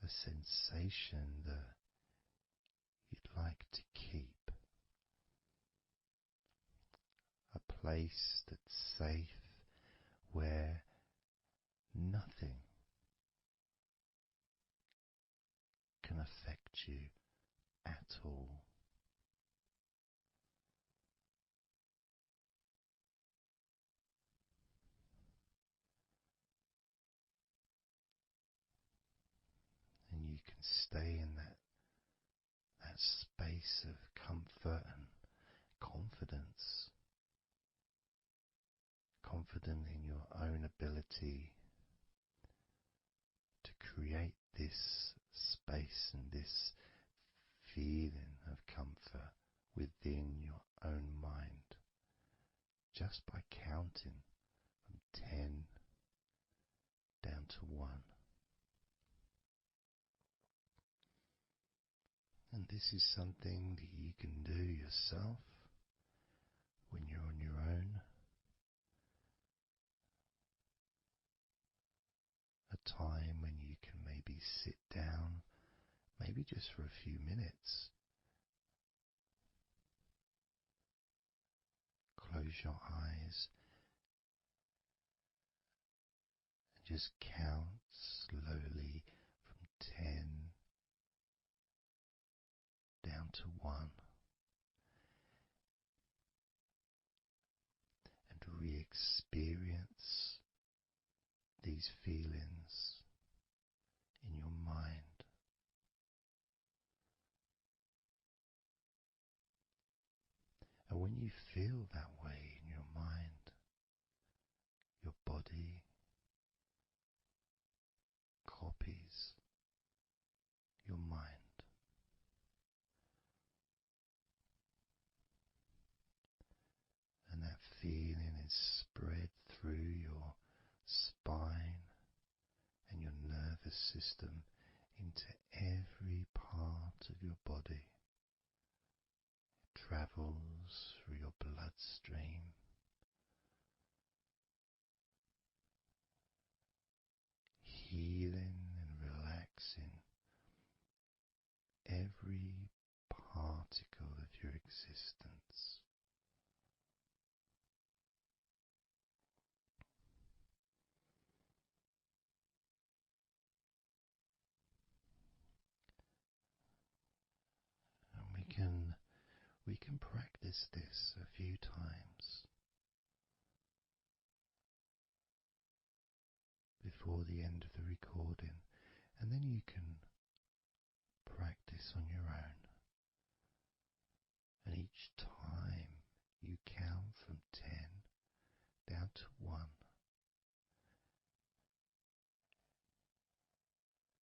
sensation that you'd like to keep. A place that's safe where nothing can affect you at all. And you can stay in that space of comfort and confidence. Confident in your own ability to create this space and this feeling of comfort within your own mind, just by counting from 10 down to 1. And this is something that you can do yourself when you're on your own. A time when you can maybe sit down, maybe just for a few minutes. Close your eyes and just count slowly from 10 down to 1. And re-experience these feelings in your mind. And when you feel that way in your mind, your body copies your mind. feeling is spread through your spine and your nervous system into every part of your body. It travels through your bloodstream, healing and relaxing every particle of your existence. And we can practice this a few times before the end of the recording, and then you can practice on your own. And each time you count from 10 down to 1,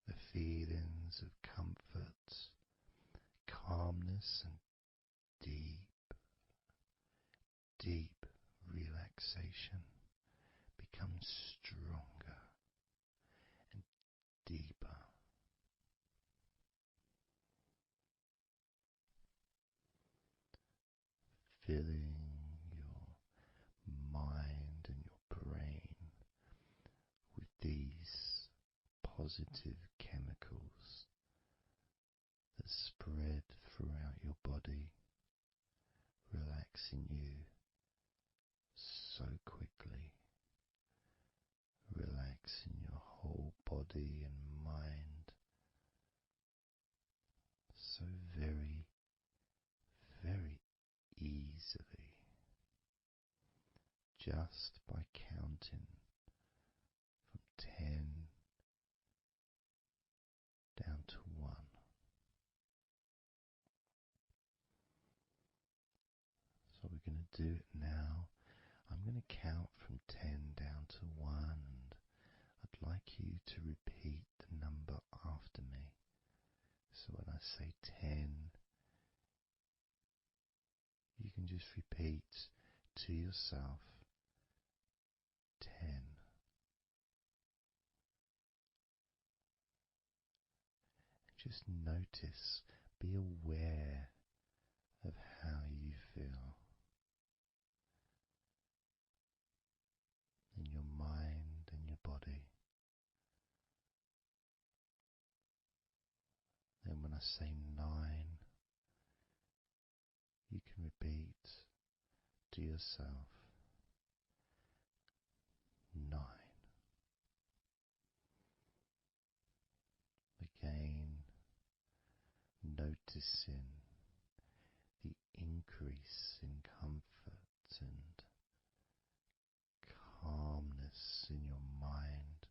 the feelings of comfort, calmness, and deep, deep relaxation become stronger and deeper. Filling your mind and your brain with these positive chemicals that spread throughout your body, relaxing you so quickly, relaxing your whole body and mind so very, very easily, just by counting from 10 down to 1. So we're going to do it now. I'm going to count from 10 down to 1, and I'd like you to repeat the number after me. So when I say 10, you can just repeat to yourself 10. Just notice, be aware of how you feel in your mind and your body. Then when I say 9, you can repeat to yourself 9. Again, noticing the increase in comfort and calmness in your mind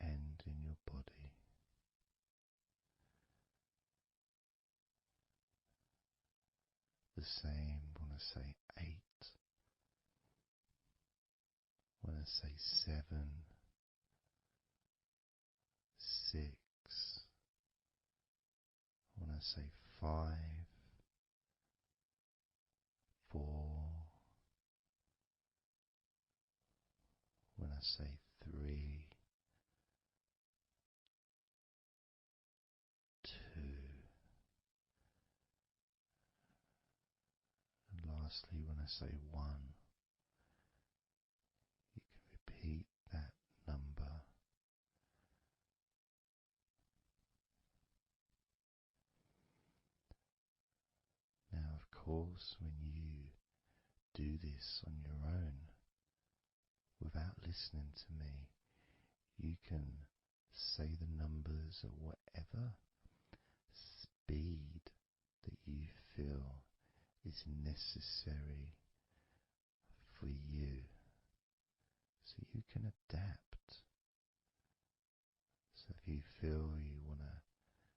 and in your body. The same when I say 8, when I say 7, 6, when I say 5, 4, when I say 3, 2, and lastly when I say 1, you can repeat that number. Now, of course, when you do this on your own, without listening to me, you can say the numbers at whatever speed that you feel is necessary for you, so you can adapt. So if you feel you want to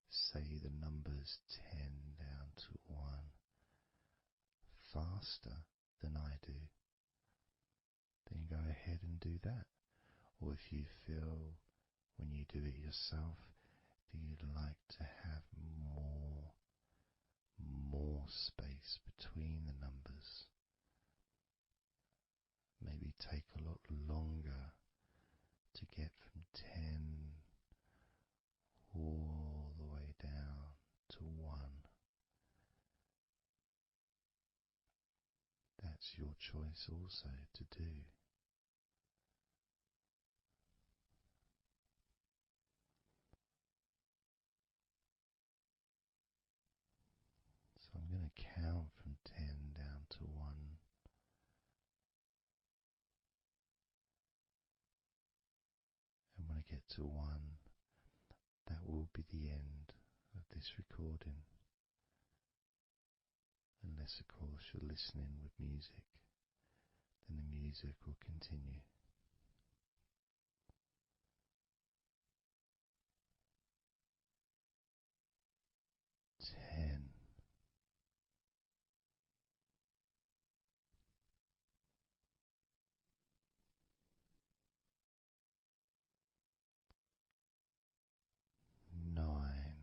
say the numbers 10 down to 1 faster than I do, then go ahead and do that. Or if you feel when you do it yourself that you'd like to have more space between the numbers, maybe take a lot longer to get from 10 all the way down to 1. That's your choice also to do. So I'm going to count from 10 down to 1. And when I get to 1, that will be the end of this recording. Unless, of course, you're listening with music, then the music will continue. 10. Nine,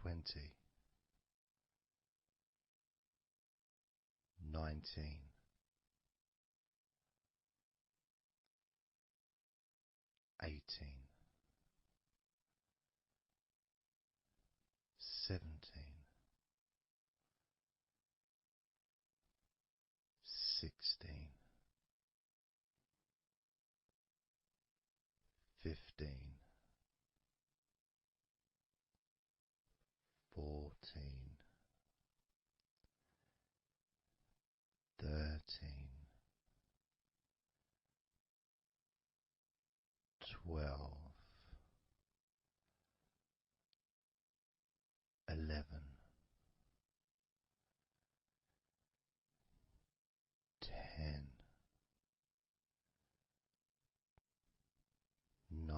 20, 19, 18, 17, 16, 15, 14, 13, 12, 11, 10, 9,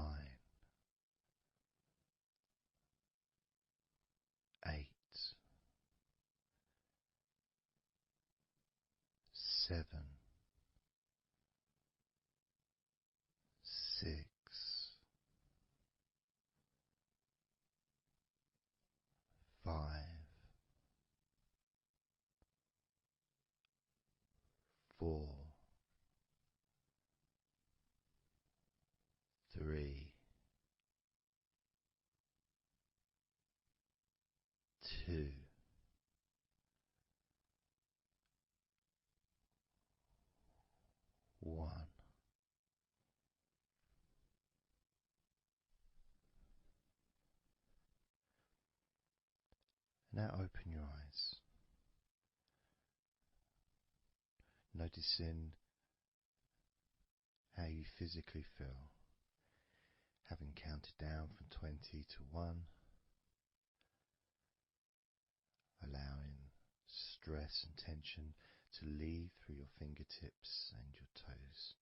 8, 7, 6, 5, 4, 3, 2, 1. Now open your eyes, noticing how you physically feel, having counted down from 20 to 1, allowing stress and tension to leave through your fingertips and your toes.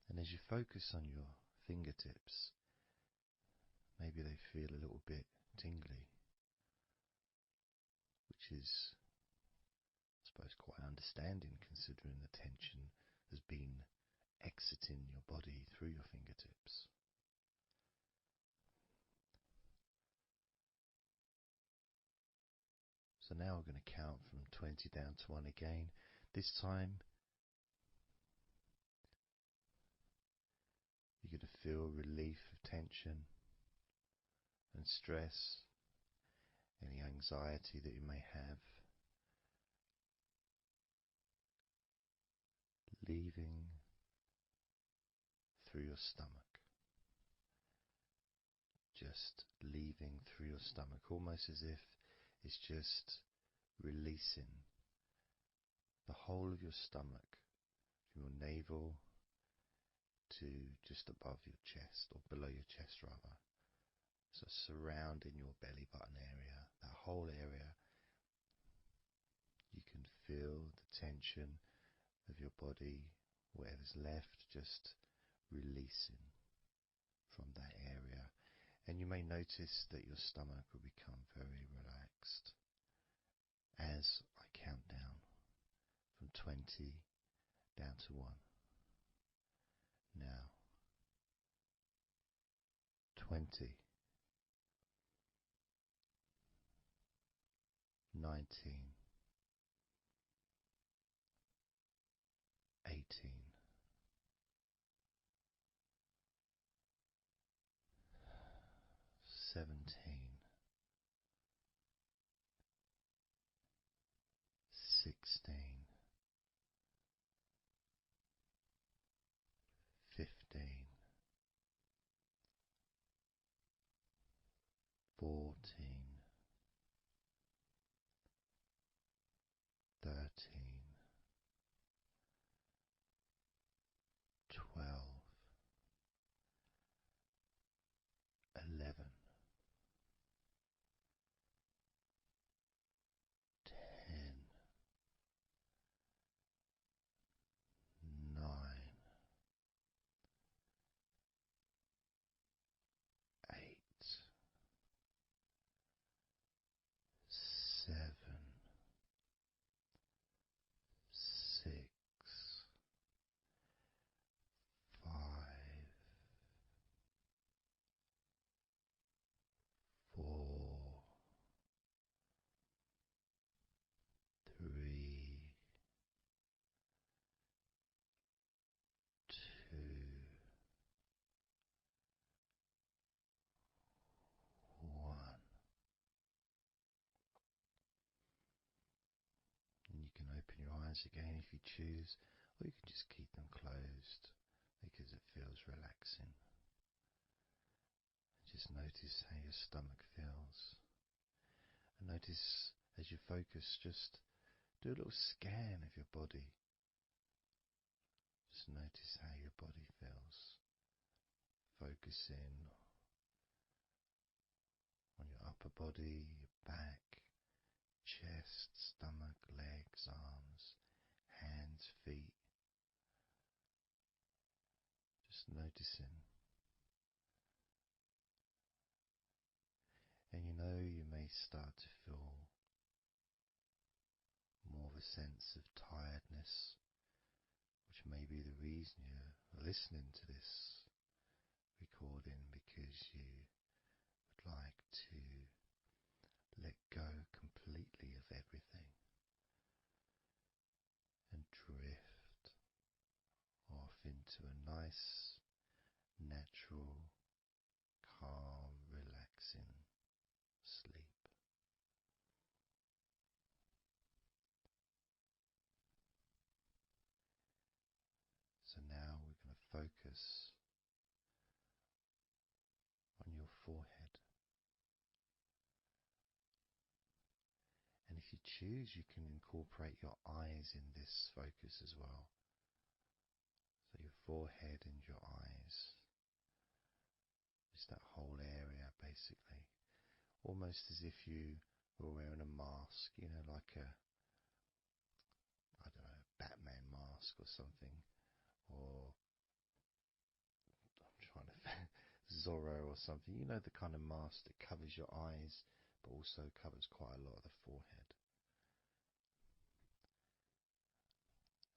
And as you focus on your fingertips, maybe they feel a little bit tingly, which is, I suppose, quite understanding considering the tension has been exiting your body through your fingertips. So now we're going to count from 20 down to 1 again. This time you're going to feel relief of tension and stress, any anxiety that you may have, leaving through your stomach. Just leaving through your stomach, almost as if it's just releasing the whole of your stomach, from your navel to just above your chest, or below your chest rather. So surrounding your belly button area, that whole area, you can feel the tension of your body, whatever's left, just releasing from that area. And you may notice that your stomach will become very relaxed as I count down from 20 down to 1. Now, 20, 19, 18, 17, 16, 15, 14, eyes again if you choose, or you can just keep them closed because it feels relaxing. Just notice how your stomach feels. And notice as you focus, just do a little scan of your body. Just notice how your body feels. Focus in on your upper body, your back, chest, stomach, legs, arms, hands, feet. Just noticing. And you may start to feel more of a sense of tiredness, which may be the reason you're listening to this recording, because you would like to let go completely of everything and drift off into a nice, natural, calm, relaxing sleep. So now we're going to focus on your forehead. And if you choose, you can incorporate your eyes in this focus as well. So your forehead and your eyes. Just that whole area, basically. Almost as if you were wearing a mask, like a Batman mask or something. Or I'm trying to Zorro or something. The kind of mask that covers your eyes but also covers quite a lot of the forehead.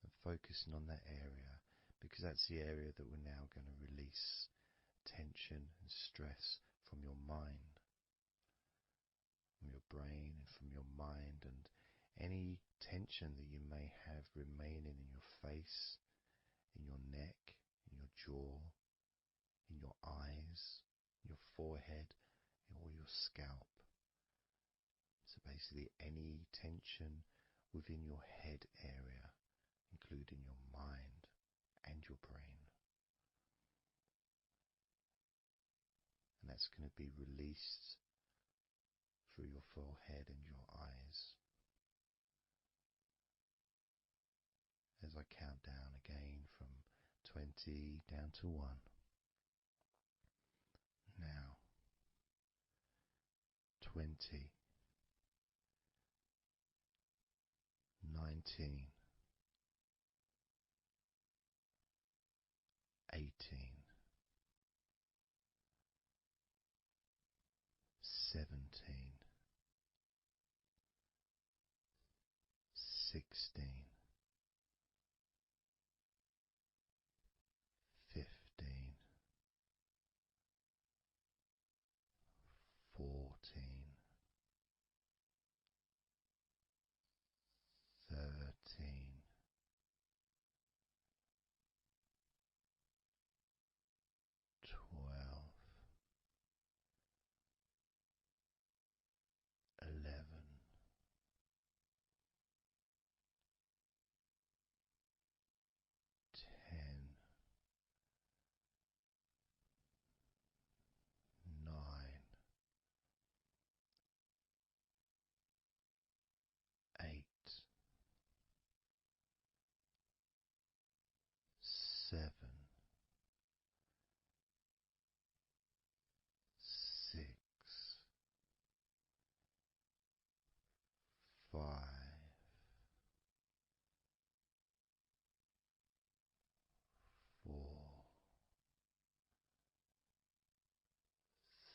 And focusing on that area, because that's the area that we're now going to release tension and stress from your mind, from your brain and from your mind, and any tension that you may have remaining in your face, in your neck, in your jaw, in your eyes, your forehead, or your scalp. So basically any tension within your head area, including your mind and your brain. And that's going to be released through your forehead and your eyes. As I count down again from 20 down to 1. Now, 20, 19, 18, 17, 16, 15, 14, 13, 12, 11, 10, 9, 8, 7, 6, 5, 4,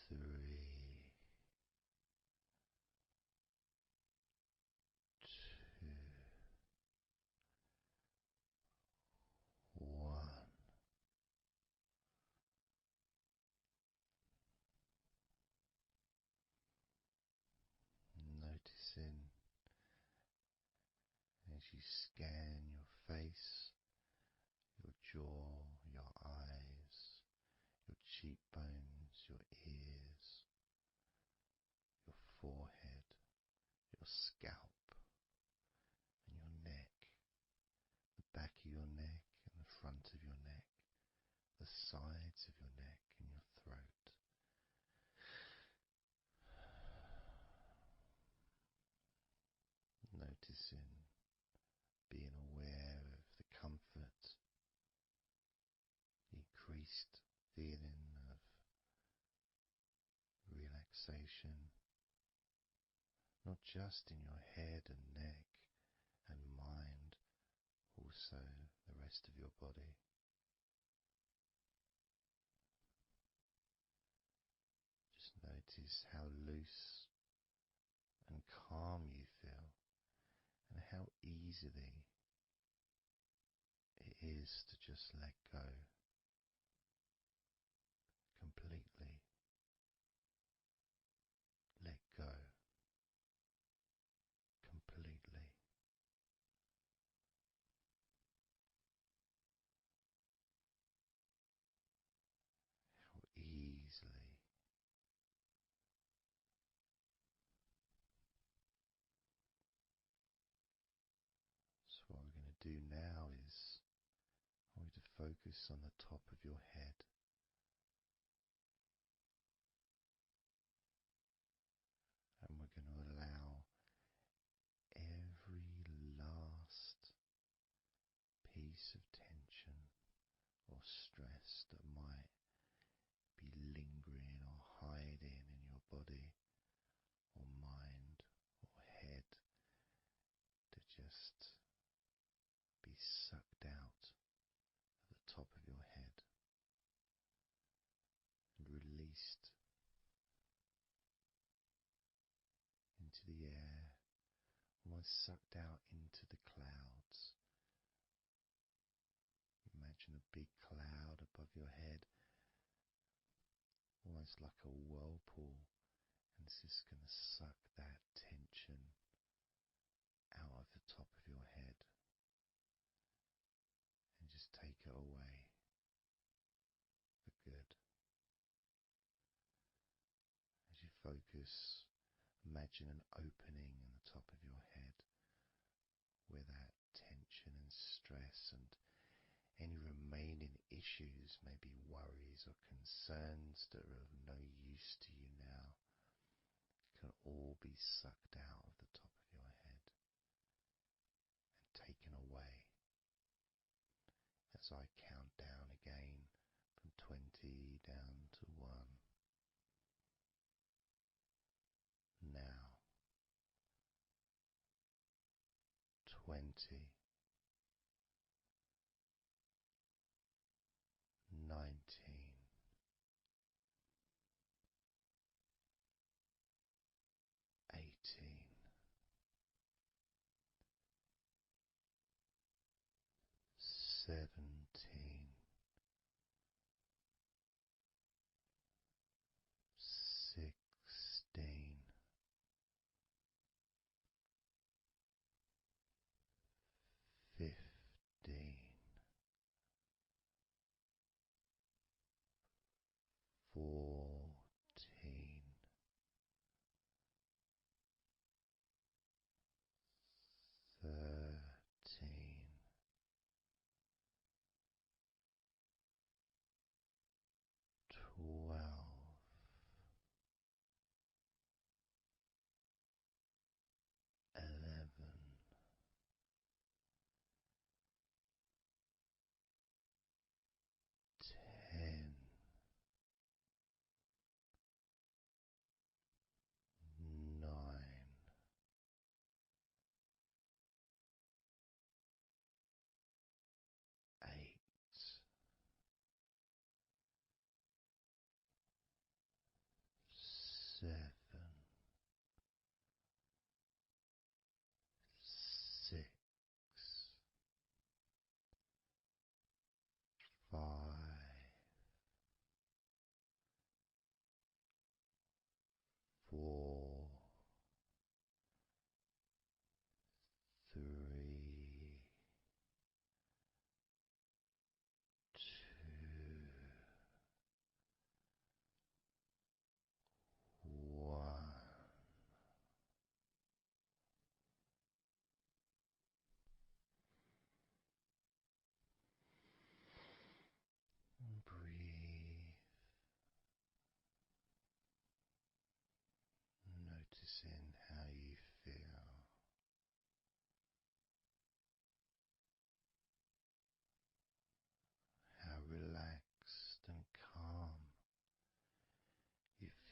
3, 2, 1. Noticing as you scan your face, your jaw, your eyes, your cheekbones, your ears, your forehead, your scalp, and your neck, noticing, being aware of the comfort, the increased feeling of relaxation, not just in your head and neck and mind, also the rest of your body. Just notice how loose and calm you feel, and how easily it is to just let go completely. Let go completely. How easily. So what we're going to do now is I want you to focus on the top of your head. And we're going to allow every last piece of tension or stress that might be lingering or hiding in your body or mind or head to just be sucked out at the top of your head and released into the air, almost sucked out into the clouds. Imagine a big cloud above your head, almost like a whirlpool, and it's just going to suck that tension out of the top of your head and just take it away for good. As you focus, imagine an opening in the top of your head where that tension and stress and any remaining issues, maybe worries or concerns that are of no use to you now, can all be sucked out of the top of your head and taken away. As I count down again from 20 down to 1. Now, 20, 19, 18, 17, 16, 15,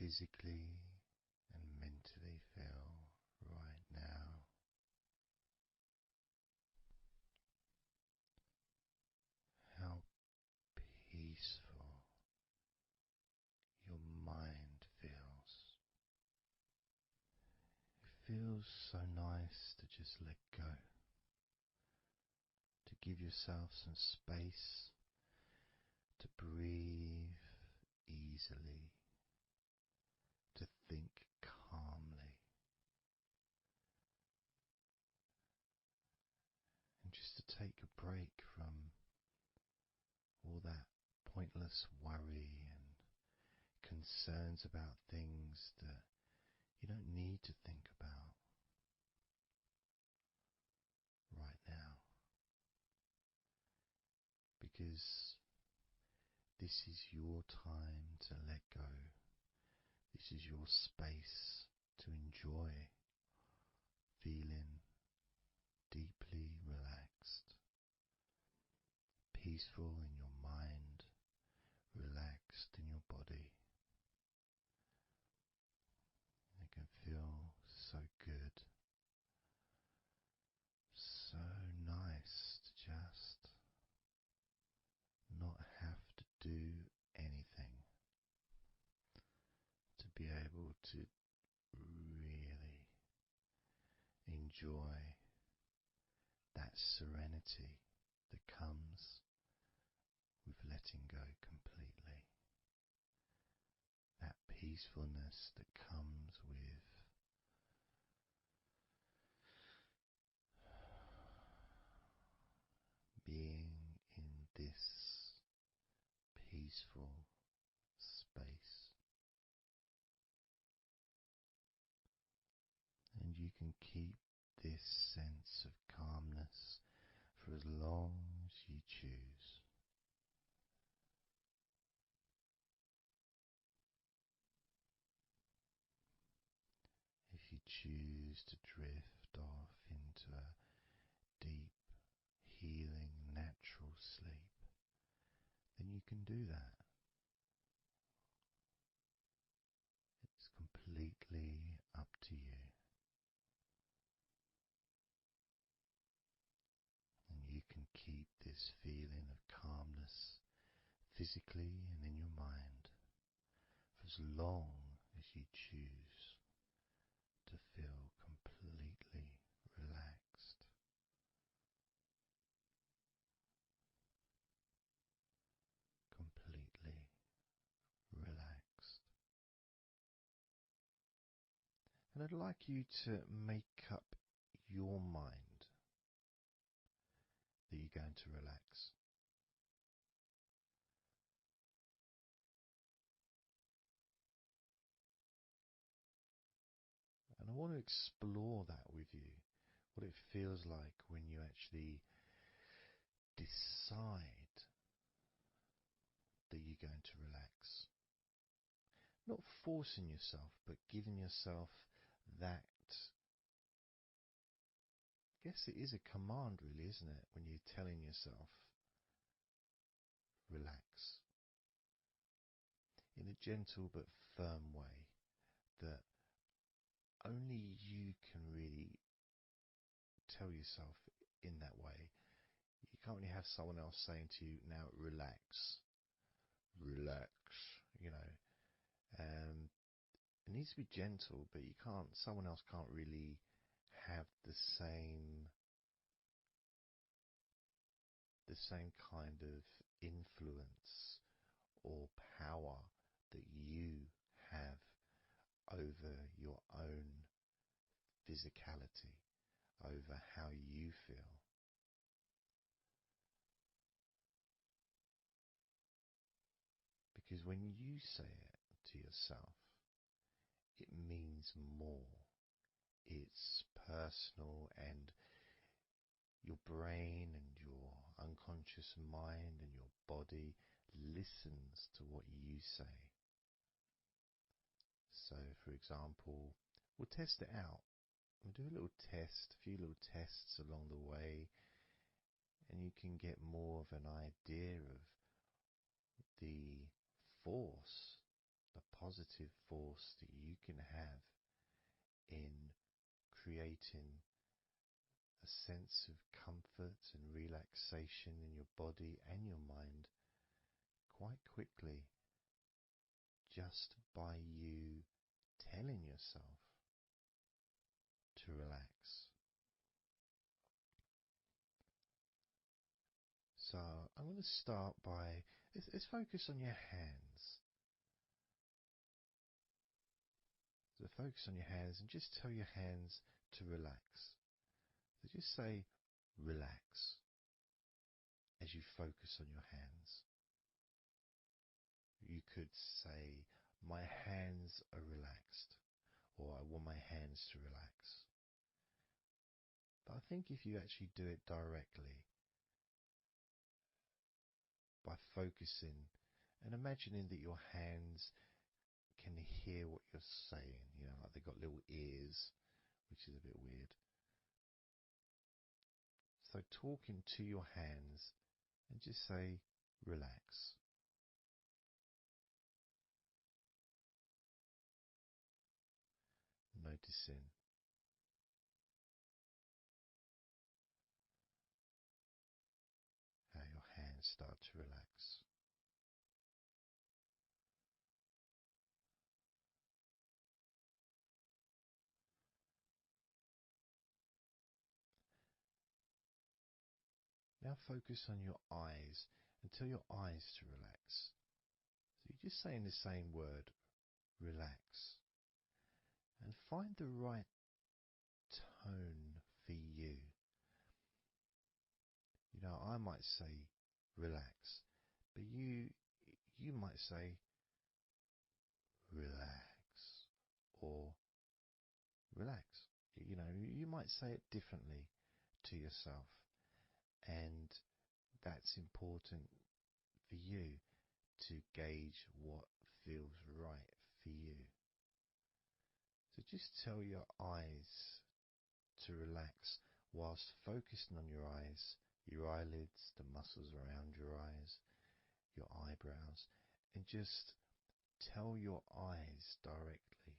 physically and mentally feel right now. How peaceful your mind feels. It feels so nice to just let go, to give yourself some space to breathe easily, to think calmly, and just to take a break from all that pointless worry and concerns about things that you don't need to think about right now, because this is your time to let go. This is your space to enjoy feeling deeply relaxed, peaceful in your mind, relaxed in your body. It can feel so good, so nice to just not have to do anything, to be able to really enjoy that serenity that comes with letting go completely, that peacefulness that comes with being in this peaceful space. And you can keep this sense of calmness for as long as you choose. If you choose to drift off into a deep, healing, natural sleep, then you can do that. It's completely up to you. And you can keep this feeling of calmness physically and in your mind for as long as you choose to feel completely relaxed. Completely relaxed. And I'd like you to make up your mind that you're going to relax. And I want to explore that with you, what it feels like when you actually decide that you're going to relax. Not forcing yourself, but giving yourself that. I guess it is a command, really, isn't it? When you're telling yourself, relax. In a gentle but firm way that only you can really tell yourself in that way. You can't really have someone else saying to you, now relax, relax, you know. It needs to be gentle, but someone else can't really have the same kind of influence or power that you have over your own physicality, over how you feel. Because when you say it to yourself, it means more. It's personal, and your brain and your unconscious mind and your body listens to what you say. So, for example, we'll test it out. We'll do a little test, a few little tests along the way, and you can get more of an idea of the force, the positive force that you can have in creating a sense of comfort and relaxation in your body and your mind quite quickly, just by you telling yourself to relax. So I'm going to start by, let's focus on your hands. So focus on your hands and just tell your hands to relax. So just say relax as you focus on your hands. You could say, my hands are relaxed, or I want my hands to relax. But I think if you actually do it directly, by focusing and imagining that your hands can hear what you're saying, like they've got little ears, which is a bit weird. So talking to your hands and just say, relax. Noticing how your hands start to relax. Now focus on your eyes and tell your eyes to relax. So you're just saying the same word, relax. And find the right tone for you. I might say relax, but you might say relax or relax. You might say it differently to yourself, and that's important for you to gauge what feels right for you. So just tell your eyes to relax whilst focusing on your eyes, your eyelids, the muscles around your eyes, your eyebrows, and just tell your eyes directly,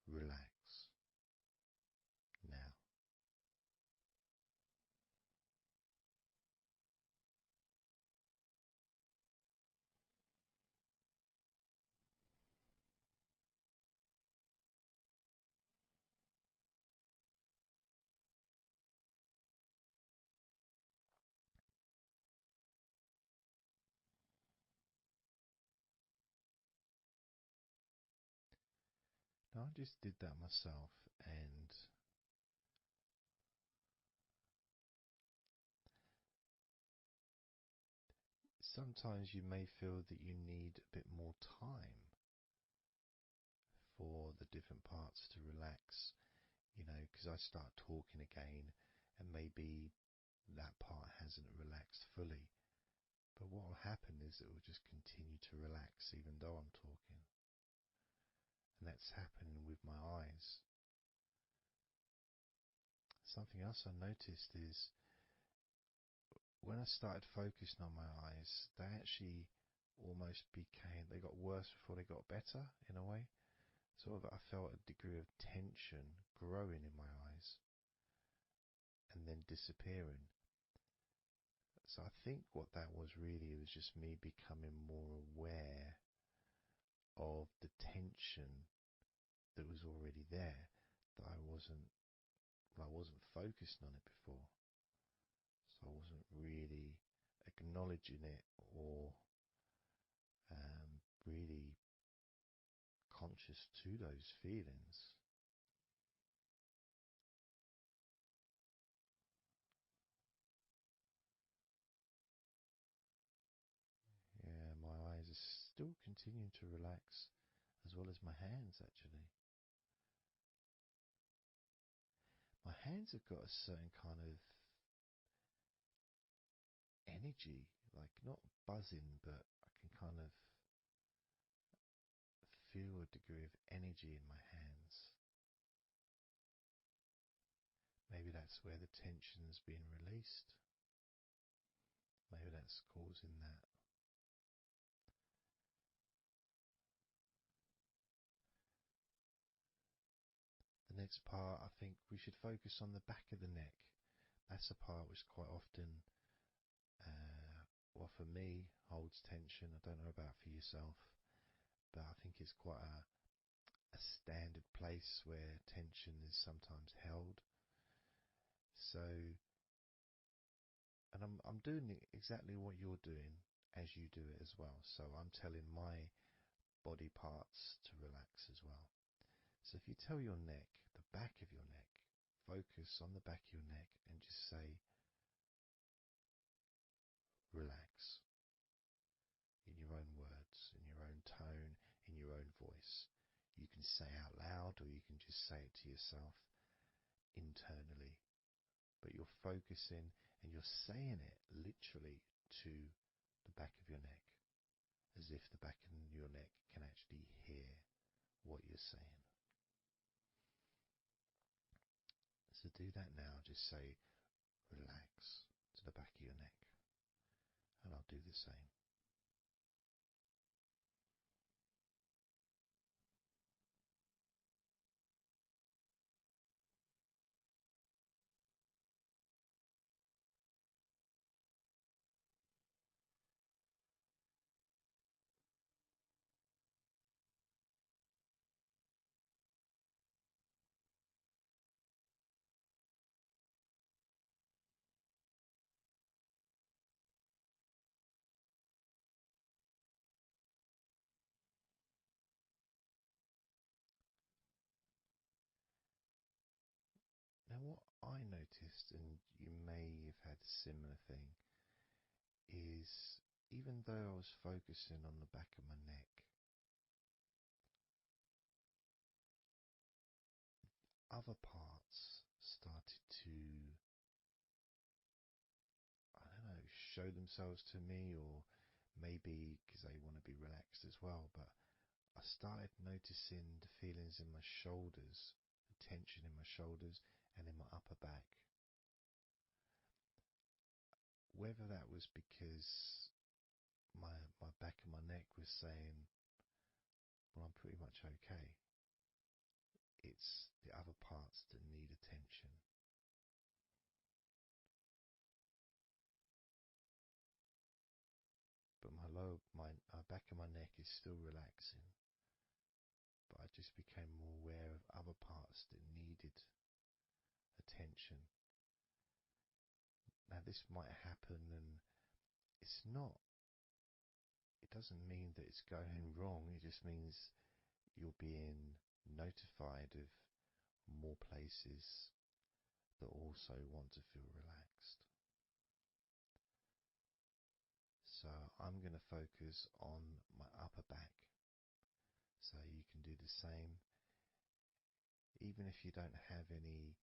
relax now. Now I just did that myself, and sometimes you may feel that you need a bit more time for the different parts to relax, because I start talking again and maybe that part hasn't relaxed fully. But what will happen is it will just continue to relax even though I'm talking. And that's happening with my eyes. Something else I noticed is when I started focusing on my eyes, they actually they got worse before they got better in a way. Sort of, I felt a degree of tension growing in my eyes and then disappearing. So I think what that was really was just me becoming more aware of the tension that was already there, that I wasn't focused on it before. So I wasn't really acknowledging it or really conscious to those feelings. Yeah, my eyes are still continuing to relax, as well as my hands actually. My hands have got a certain kind of energy, like not buzzing, but I can kind of feel a degree of energy in my hands. Maybe that's where the tension's being released. Maybe that's causing that. next part, I think we should focus on the back of the neck. That's a part which quite often, well, for me, holds tension. I don't know about for yourself, but I think it's quite a standard place where tension is sometimes held. So, and I'm doing exactly what you're doing as you do it as well. So I'm telling my body parts to relax as well. So if you tell your neck, the back of your neck, focus on the back of your neck and just say, relax, in your own words, in your own tone, in your own voice. You can say out loud or you can just say it to yourself internally. But you're focusing and you're saying it literally to the back of your neck, as if the back of your neck can actually hear what you're saying. So do that now. Just say relax to the back of your neck. And I'll do the same. Now what I noticed, and you may have had a similar thing, is even though I was focusing on the back of my neck, other parts started to, I don't know, show themselves to me, or maybe because they want to be relaxed as well, but I started noticing the feelings in my shoulders, the tension in my shoulders and in my upper back. Whether that was because my back of my neck was saying, well, I'm pretty much okay. It's the other parts that need attention. But my back of my neck is still relaxing. But I just became more aware of other parts that needed attention. Now this might happen, and it doesn't mean that it's going wrong. It just means you're being notified of more places that also want to feel relaxed. So I'm going to focus on my upper back. So you can do the same. Even if you don't have any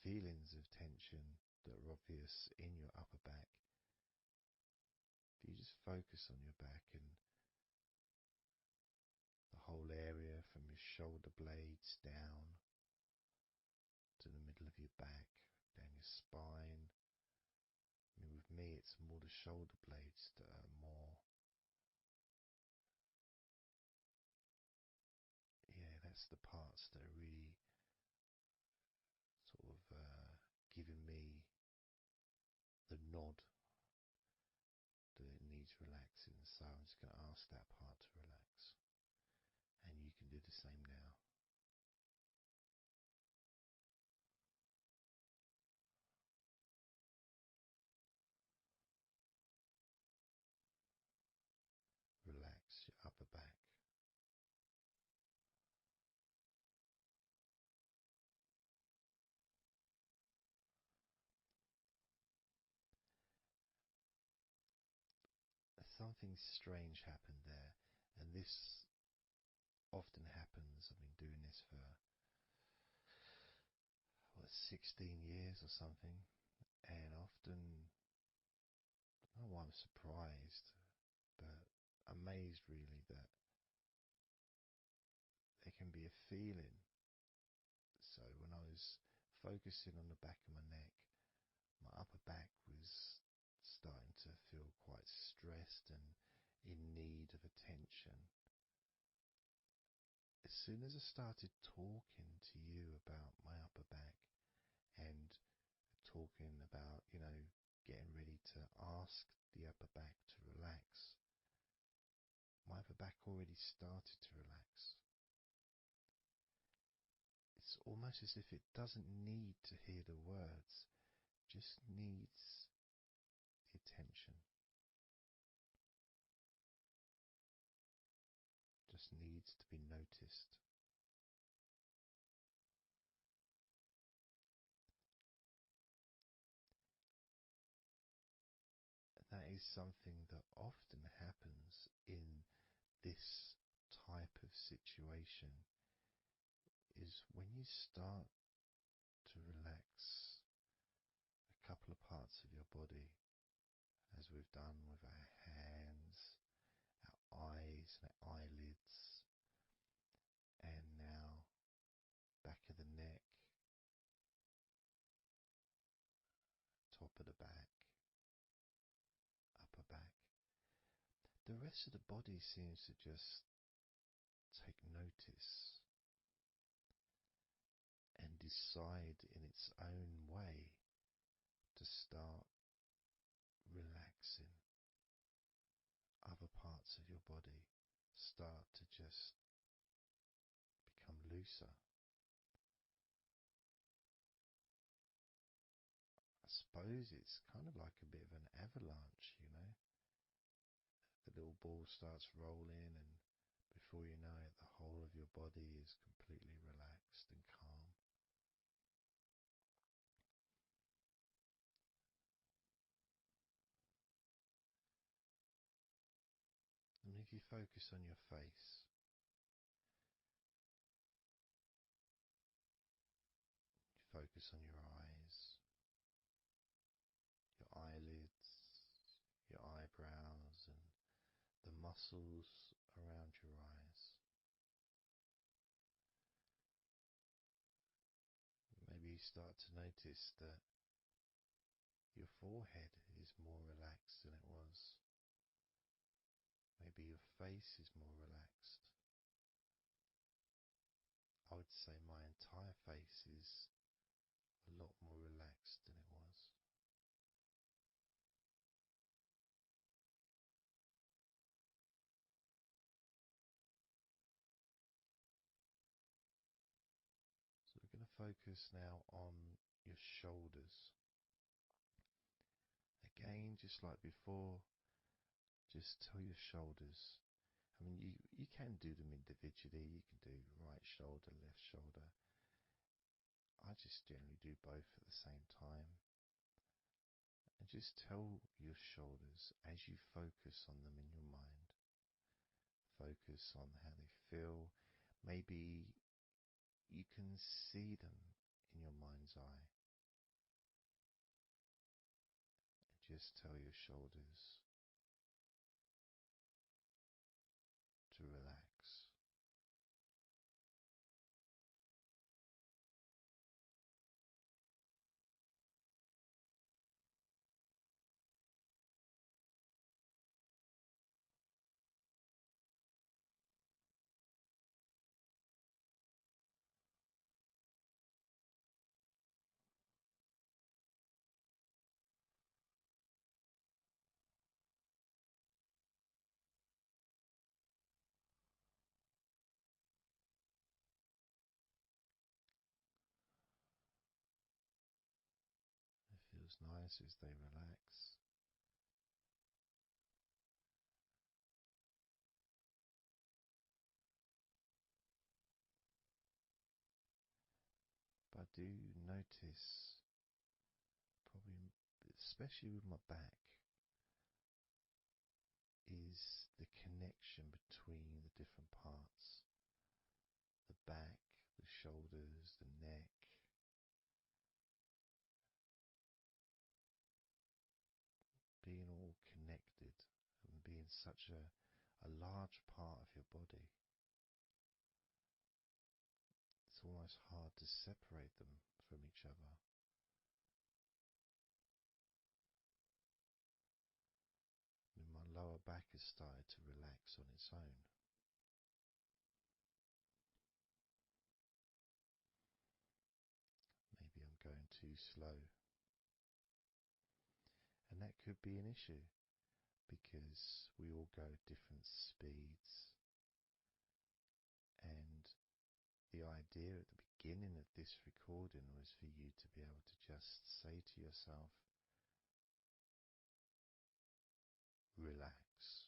feelings of tension that are obvious in your upper back, if you just focus on your back and the whole area from your shoulder blades down to the middle of your back, down your spine. I mean, with me, it's more the shoulder blades that are more, yeah, that's the parts that are really sort of giving me the nod that it needs relaxing. So I'm just going to ask that part to relax. And you can do the same now. Relax your upper back. Something strange happened there, and this often happens. I've been doing this for 16 years or something, and often, I don't know why I'm surprised, but amazed really that there can be a feeling. So when I was focusing on the back of my neck, my upper back was starting to feel quite stressed and in need of attention. As soon as I started talking to you about my upper back and talking about, getting ready to ask the upper back to relax, my upper back already started to relax. It's almost as if it doesn't need to hear the words, just needs the attention. Just needs to be noticed. That is something that often happens in this type of situation, is when you start to relax a couple of parts of your body, as we've done with our hands, our eyes and our eyelids, and now back of the neck, top of the back, upper back. The rest of the body seems to just take notice and decide in its own way to start relaxing. Other parts of your body start to just become looser. I suppose it's kind of like a bit of an avalanche, The little ball starts rolling, and before you know it, the whole of your body is completely relaxed and calm. And if you focus on your face, you focus on your eyes, your eyelids, your eyebrows, and the muscles around your eyes. Maybe you start to notice that your forehead is more relaxed than it was. Maybe your face is more relaxed. I would say my entire face is a lot more relaxed than it was. So we're going to focus now on your shoulders. Again, just like before, just tell your shoulders. I mean, you can do them individually. You can do right shoulder, left shoulder. I just generally do both at the same time. And just tell your shoulders as you focus on them in your mind. Focus on how they feel. Maybe you can see them in your mind's eye. And just tell your shoulders to relax. It feels nice as they relax. But I do notice, probably especially with my back, is the connection between the different parts. The back, the shoulders, the neck. Being all connected and being such a large part of your body. It's almost hard to separate them from each other. And my lower back has started to relax on its own. slow. And that could be an issue because we all go at different speeds. And the idea at the beginning of this recording was for you to be able to just say to yourself, relax.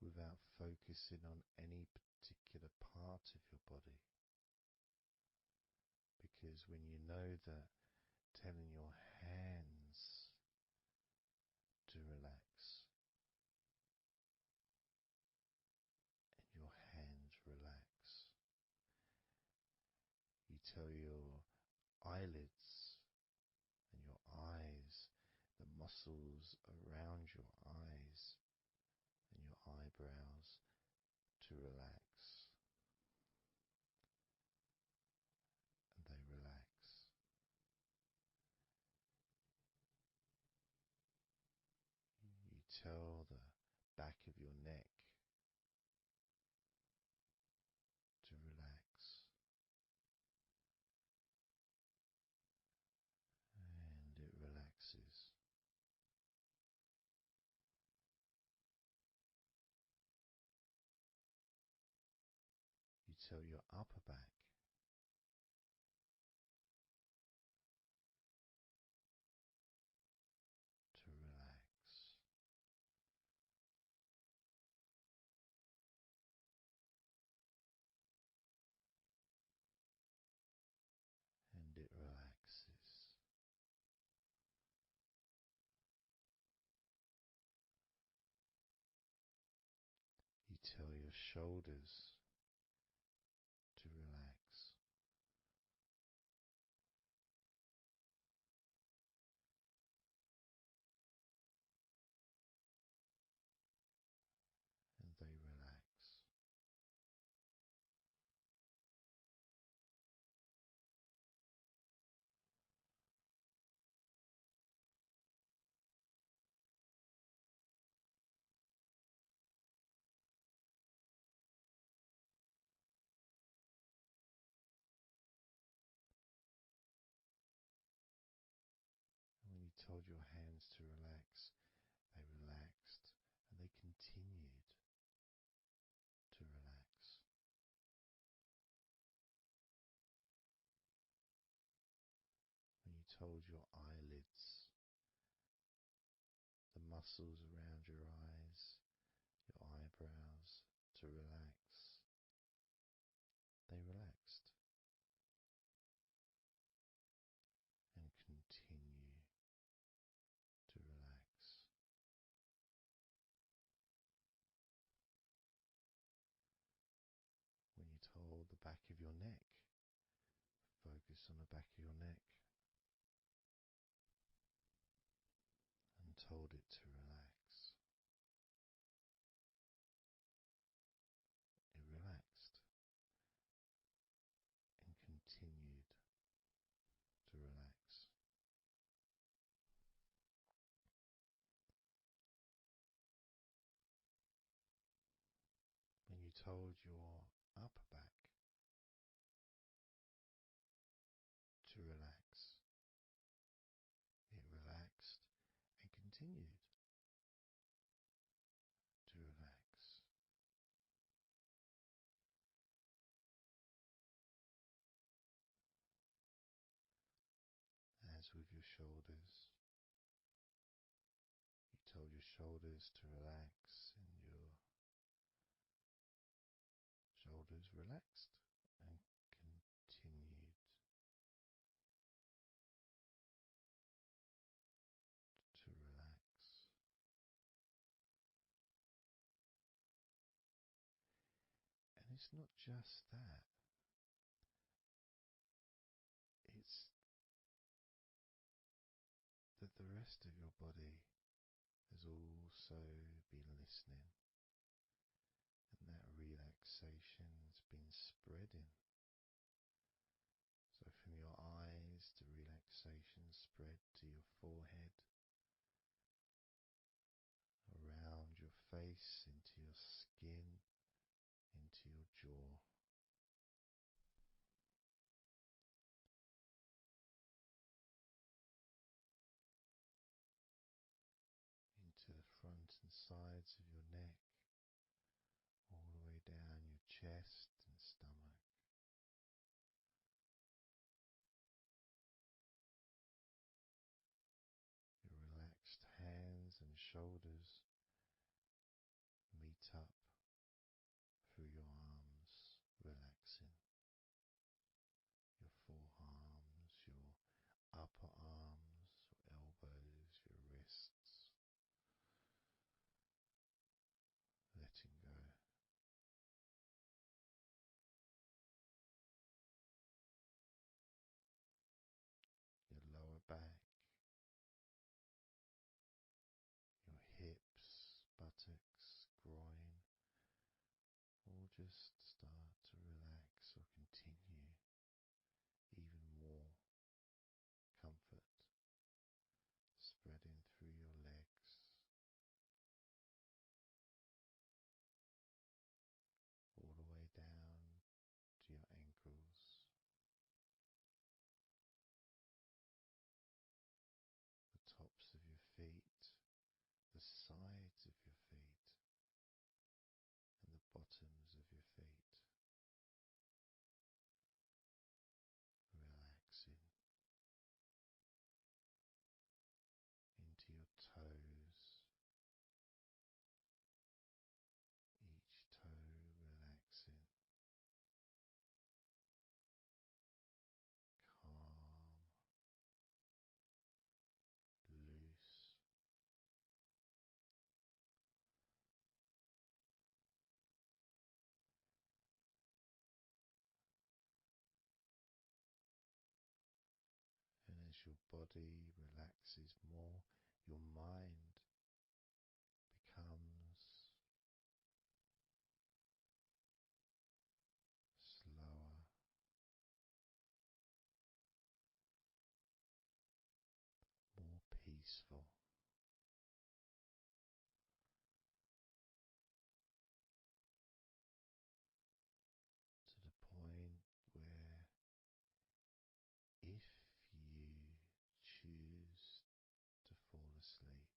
Without focusing on any particular part of your body. Because when you know that telling your hands to relax and your hands relax, you tell your eyelids and your eyes, the muscles around your eyes and your eyebrows to relax, and they relax. You tell the back of your neck to relax, and it relaxes. You tell your upper back to relax, and it relaxes. You tell your shoulders to relax, and they relax. And when you told your hands to relax, they relaxed and they continued to relax. When you told your eyelids, the muscles around your eyes, your eyebrows to relax, they relaxed and continue to relax. When you told the back of your neck, focus on the back of your neck, and told it to relax. It relaxed and continued to relax. When you told your upper back to relax, it relaxed and continued to relax. As with your shoulders, you told your shoulders to relax, and your shoulders relaxed and continued to relax. And it's not just that, it's that the rest of your body has also been listening, and that relaxation has been spreading. So from your eyes, the relaxation spread to your forehead, around your face, into your skin, chest and stomach. Your relaxed hands and shoulders meet up through your arms, relaxing. Your forearms, your upper arms, your elbows, your wrists, letting go. Your lower back, your hips, buttocks, groin, all just start to relax or continue even more comfort spreading through your legs, all the way down to your ankles, the tops of your feet, the sides of your feet, and the bottoms of your feet. Relaxing into your toes, each toe relaxing, calm, loose. And as your body relaxes more, your mind becomes slower, more peaceful, to the point where if you choose to fall asleep,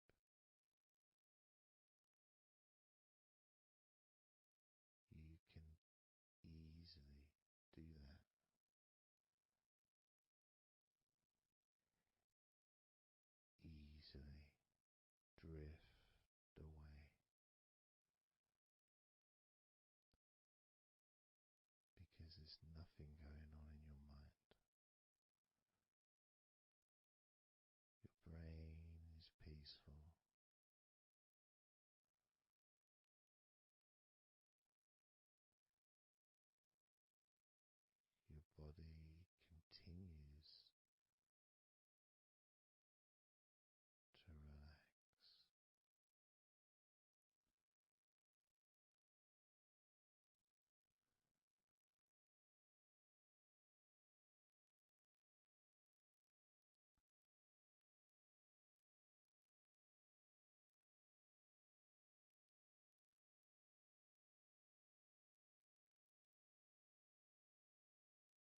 you can easily do that. Easily drift away because there's nothing going on in your mind. Your brain is peaceful. Your body continues to relax.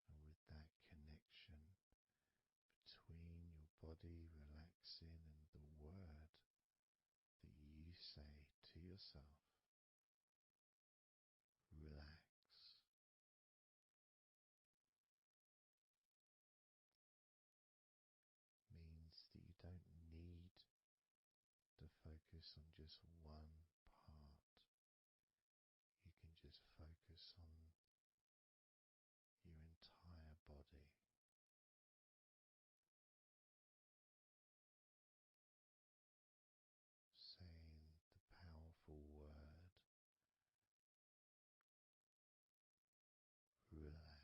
And with that connection between your body relaxing and the word that you say to yourself, relax, means that you don't need to focus on just one part. You can just focus on your entire body. Saying the powerful word, relax.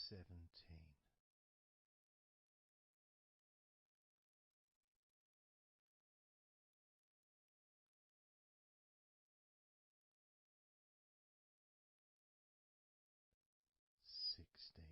17. 16.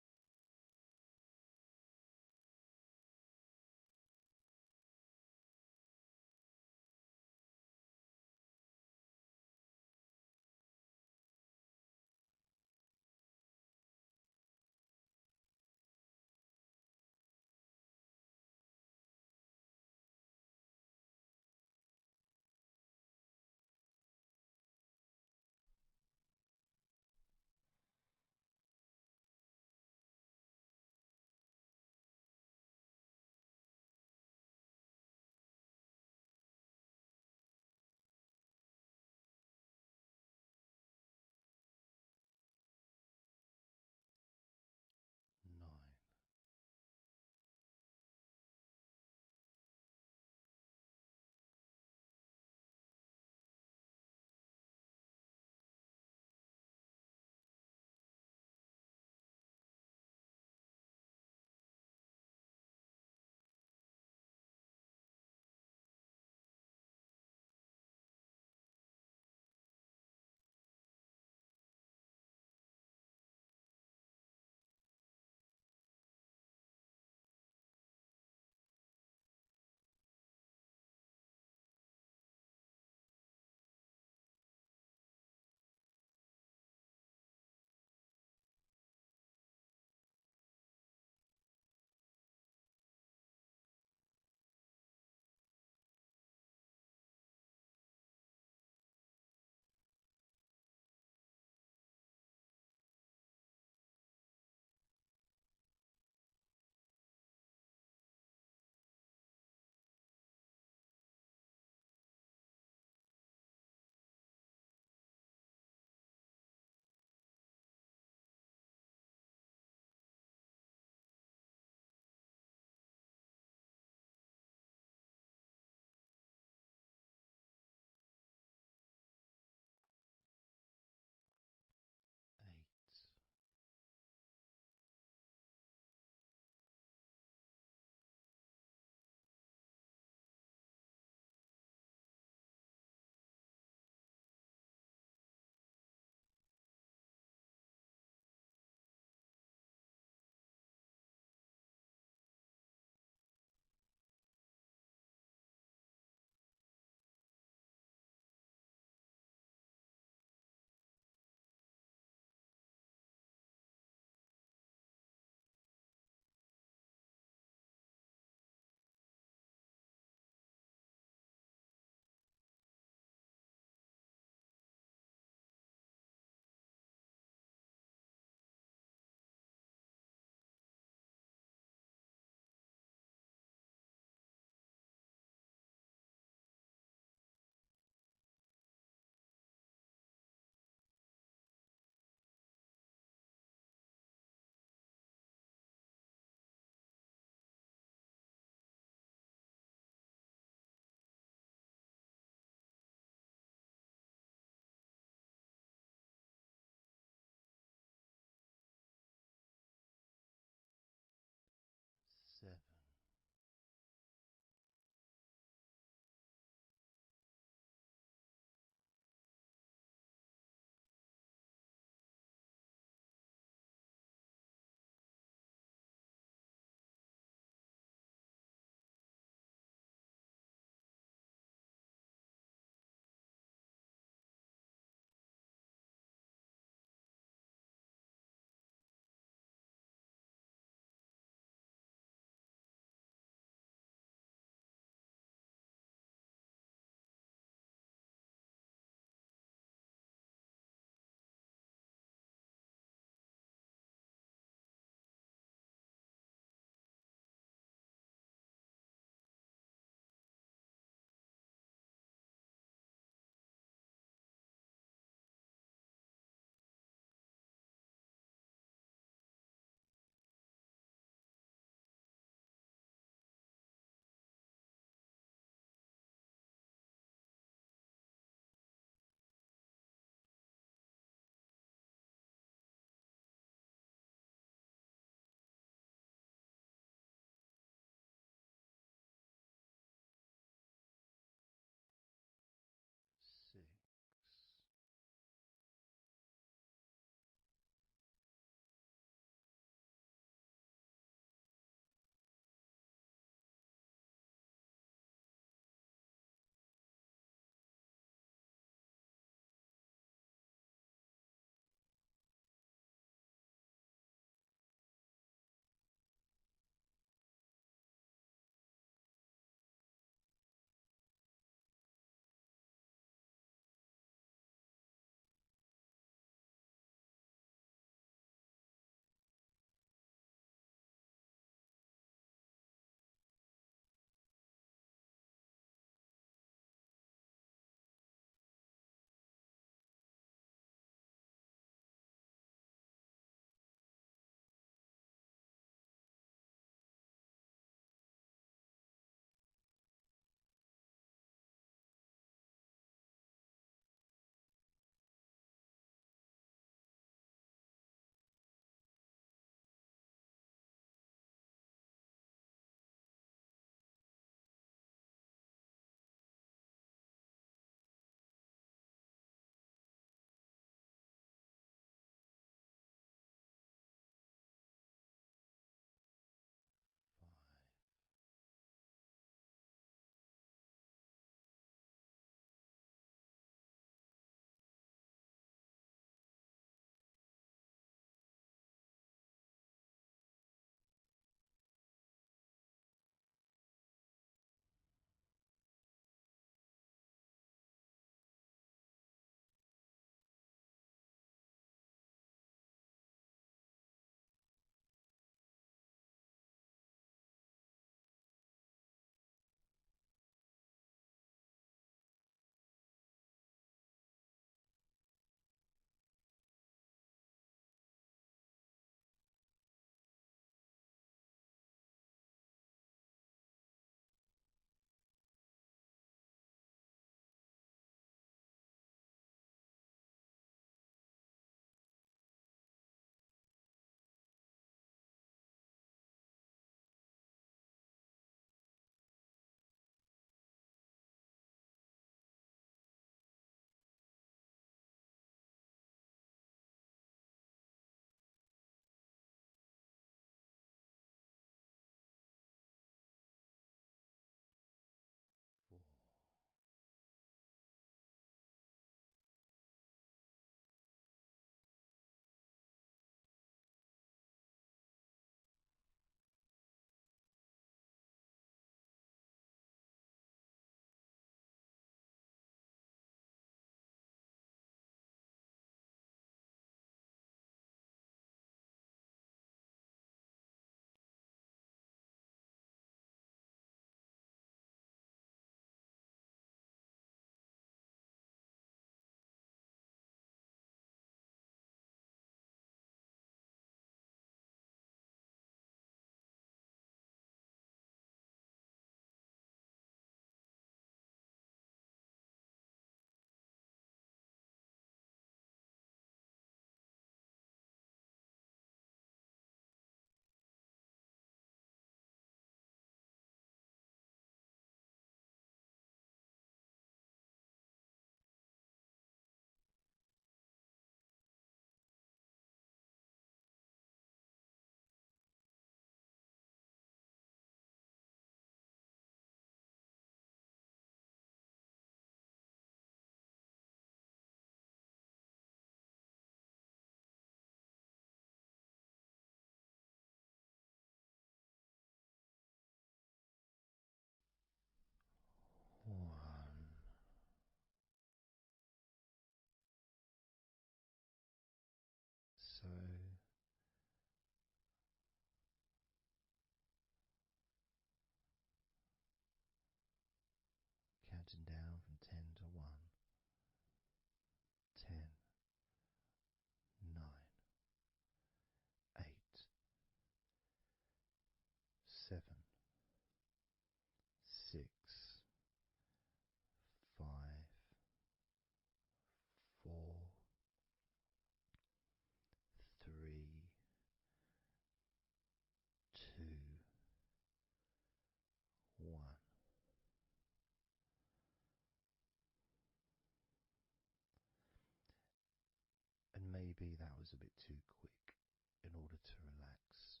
was a bit too quick in order to relax.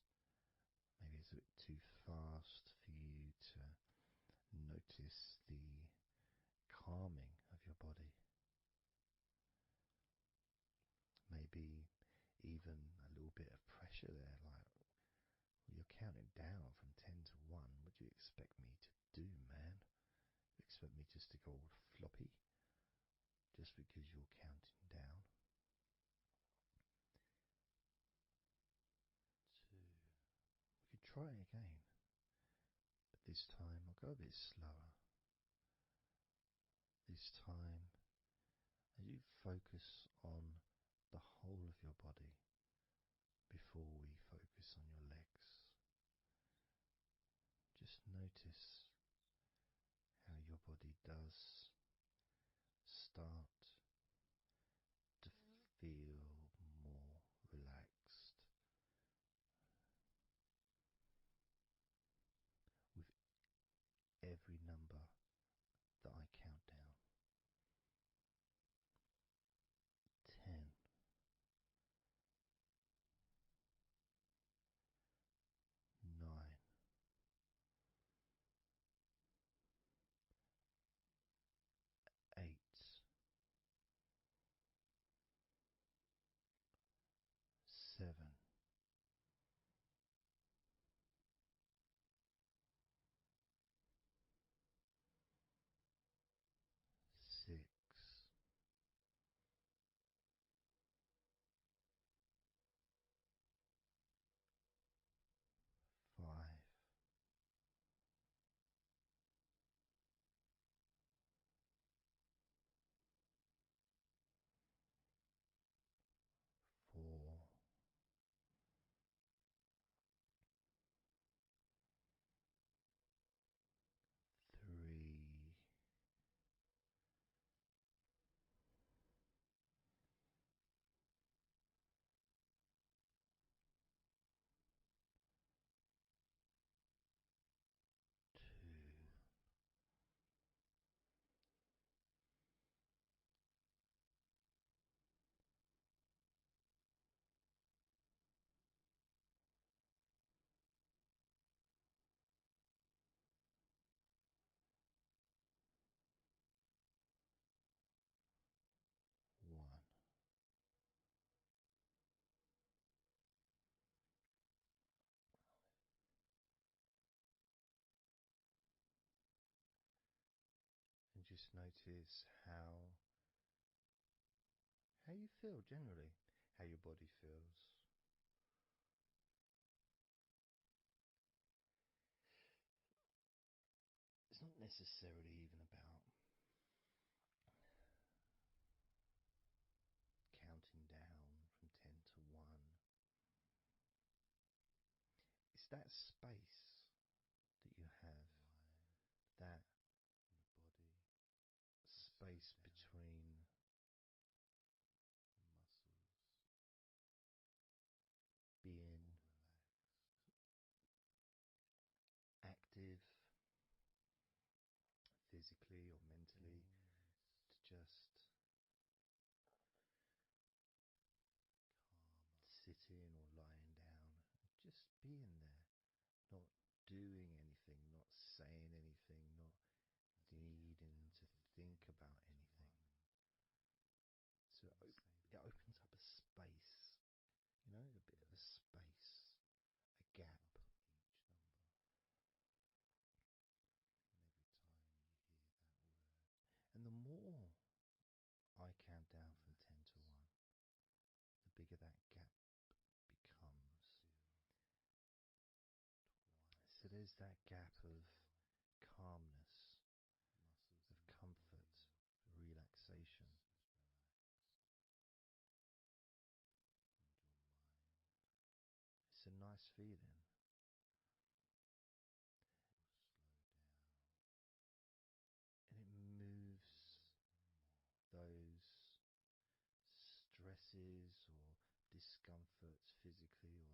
Maybe it's a bit too fast for you to notice the calming of your body. Maybe even a little bit of pressure there, like, you're counting down from 10 to 1. What do you expect me to do, man? You expect me just to go all floppy just because you're counting down? 2. We could try again, but this time I'll go a bit slower. This time, as you focus on the whole of your body before we focus on your legs, just notice how your body does start to feel more relaxed with every number that I count down. 10. 9. 8. 7. 6. 5. 4. 3. 2. One. And just notice how you feel generally, how your body feels. It's not necessarily even about counting down from 10 to 1. It's that space that you have, that body space between the muscles, being active physically or mentally, to just sitting or lying down, just being there, not doing anything, not saying anything, not needing to think about anything. So it opens up a space, a bit of a space, a gap. And the more I count down from 10 to 1, the bigger that gap becomes. So there's that gap of calmness, of comfort, relaxation. It's a nice feeling. And it moves those stresses or discomforts physically or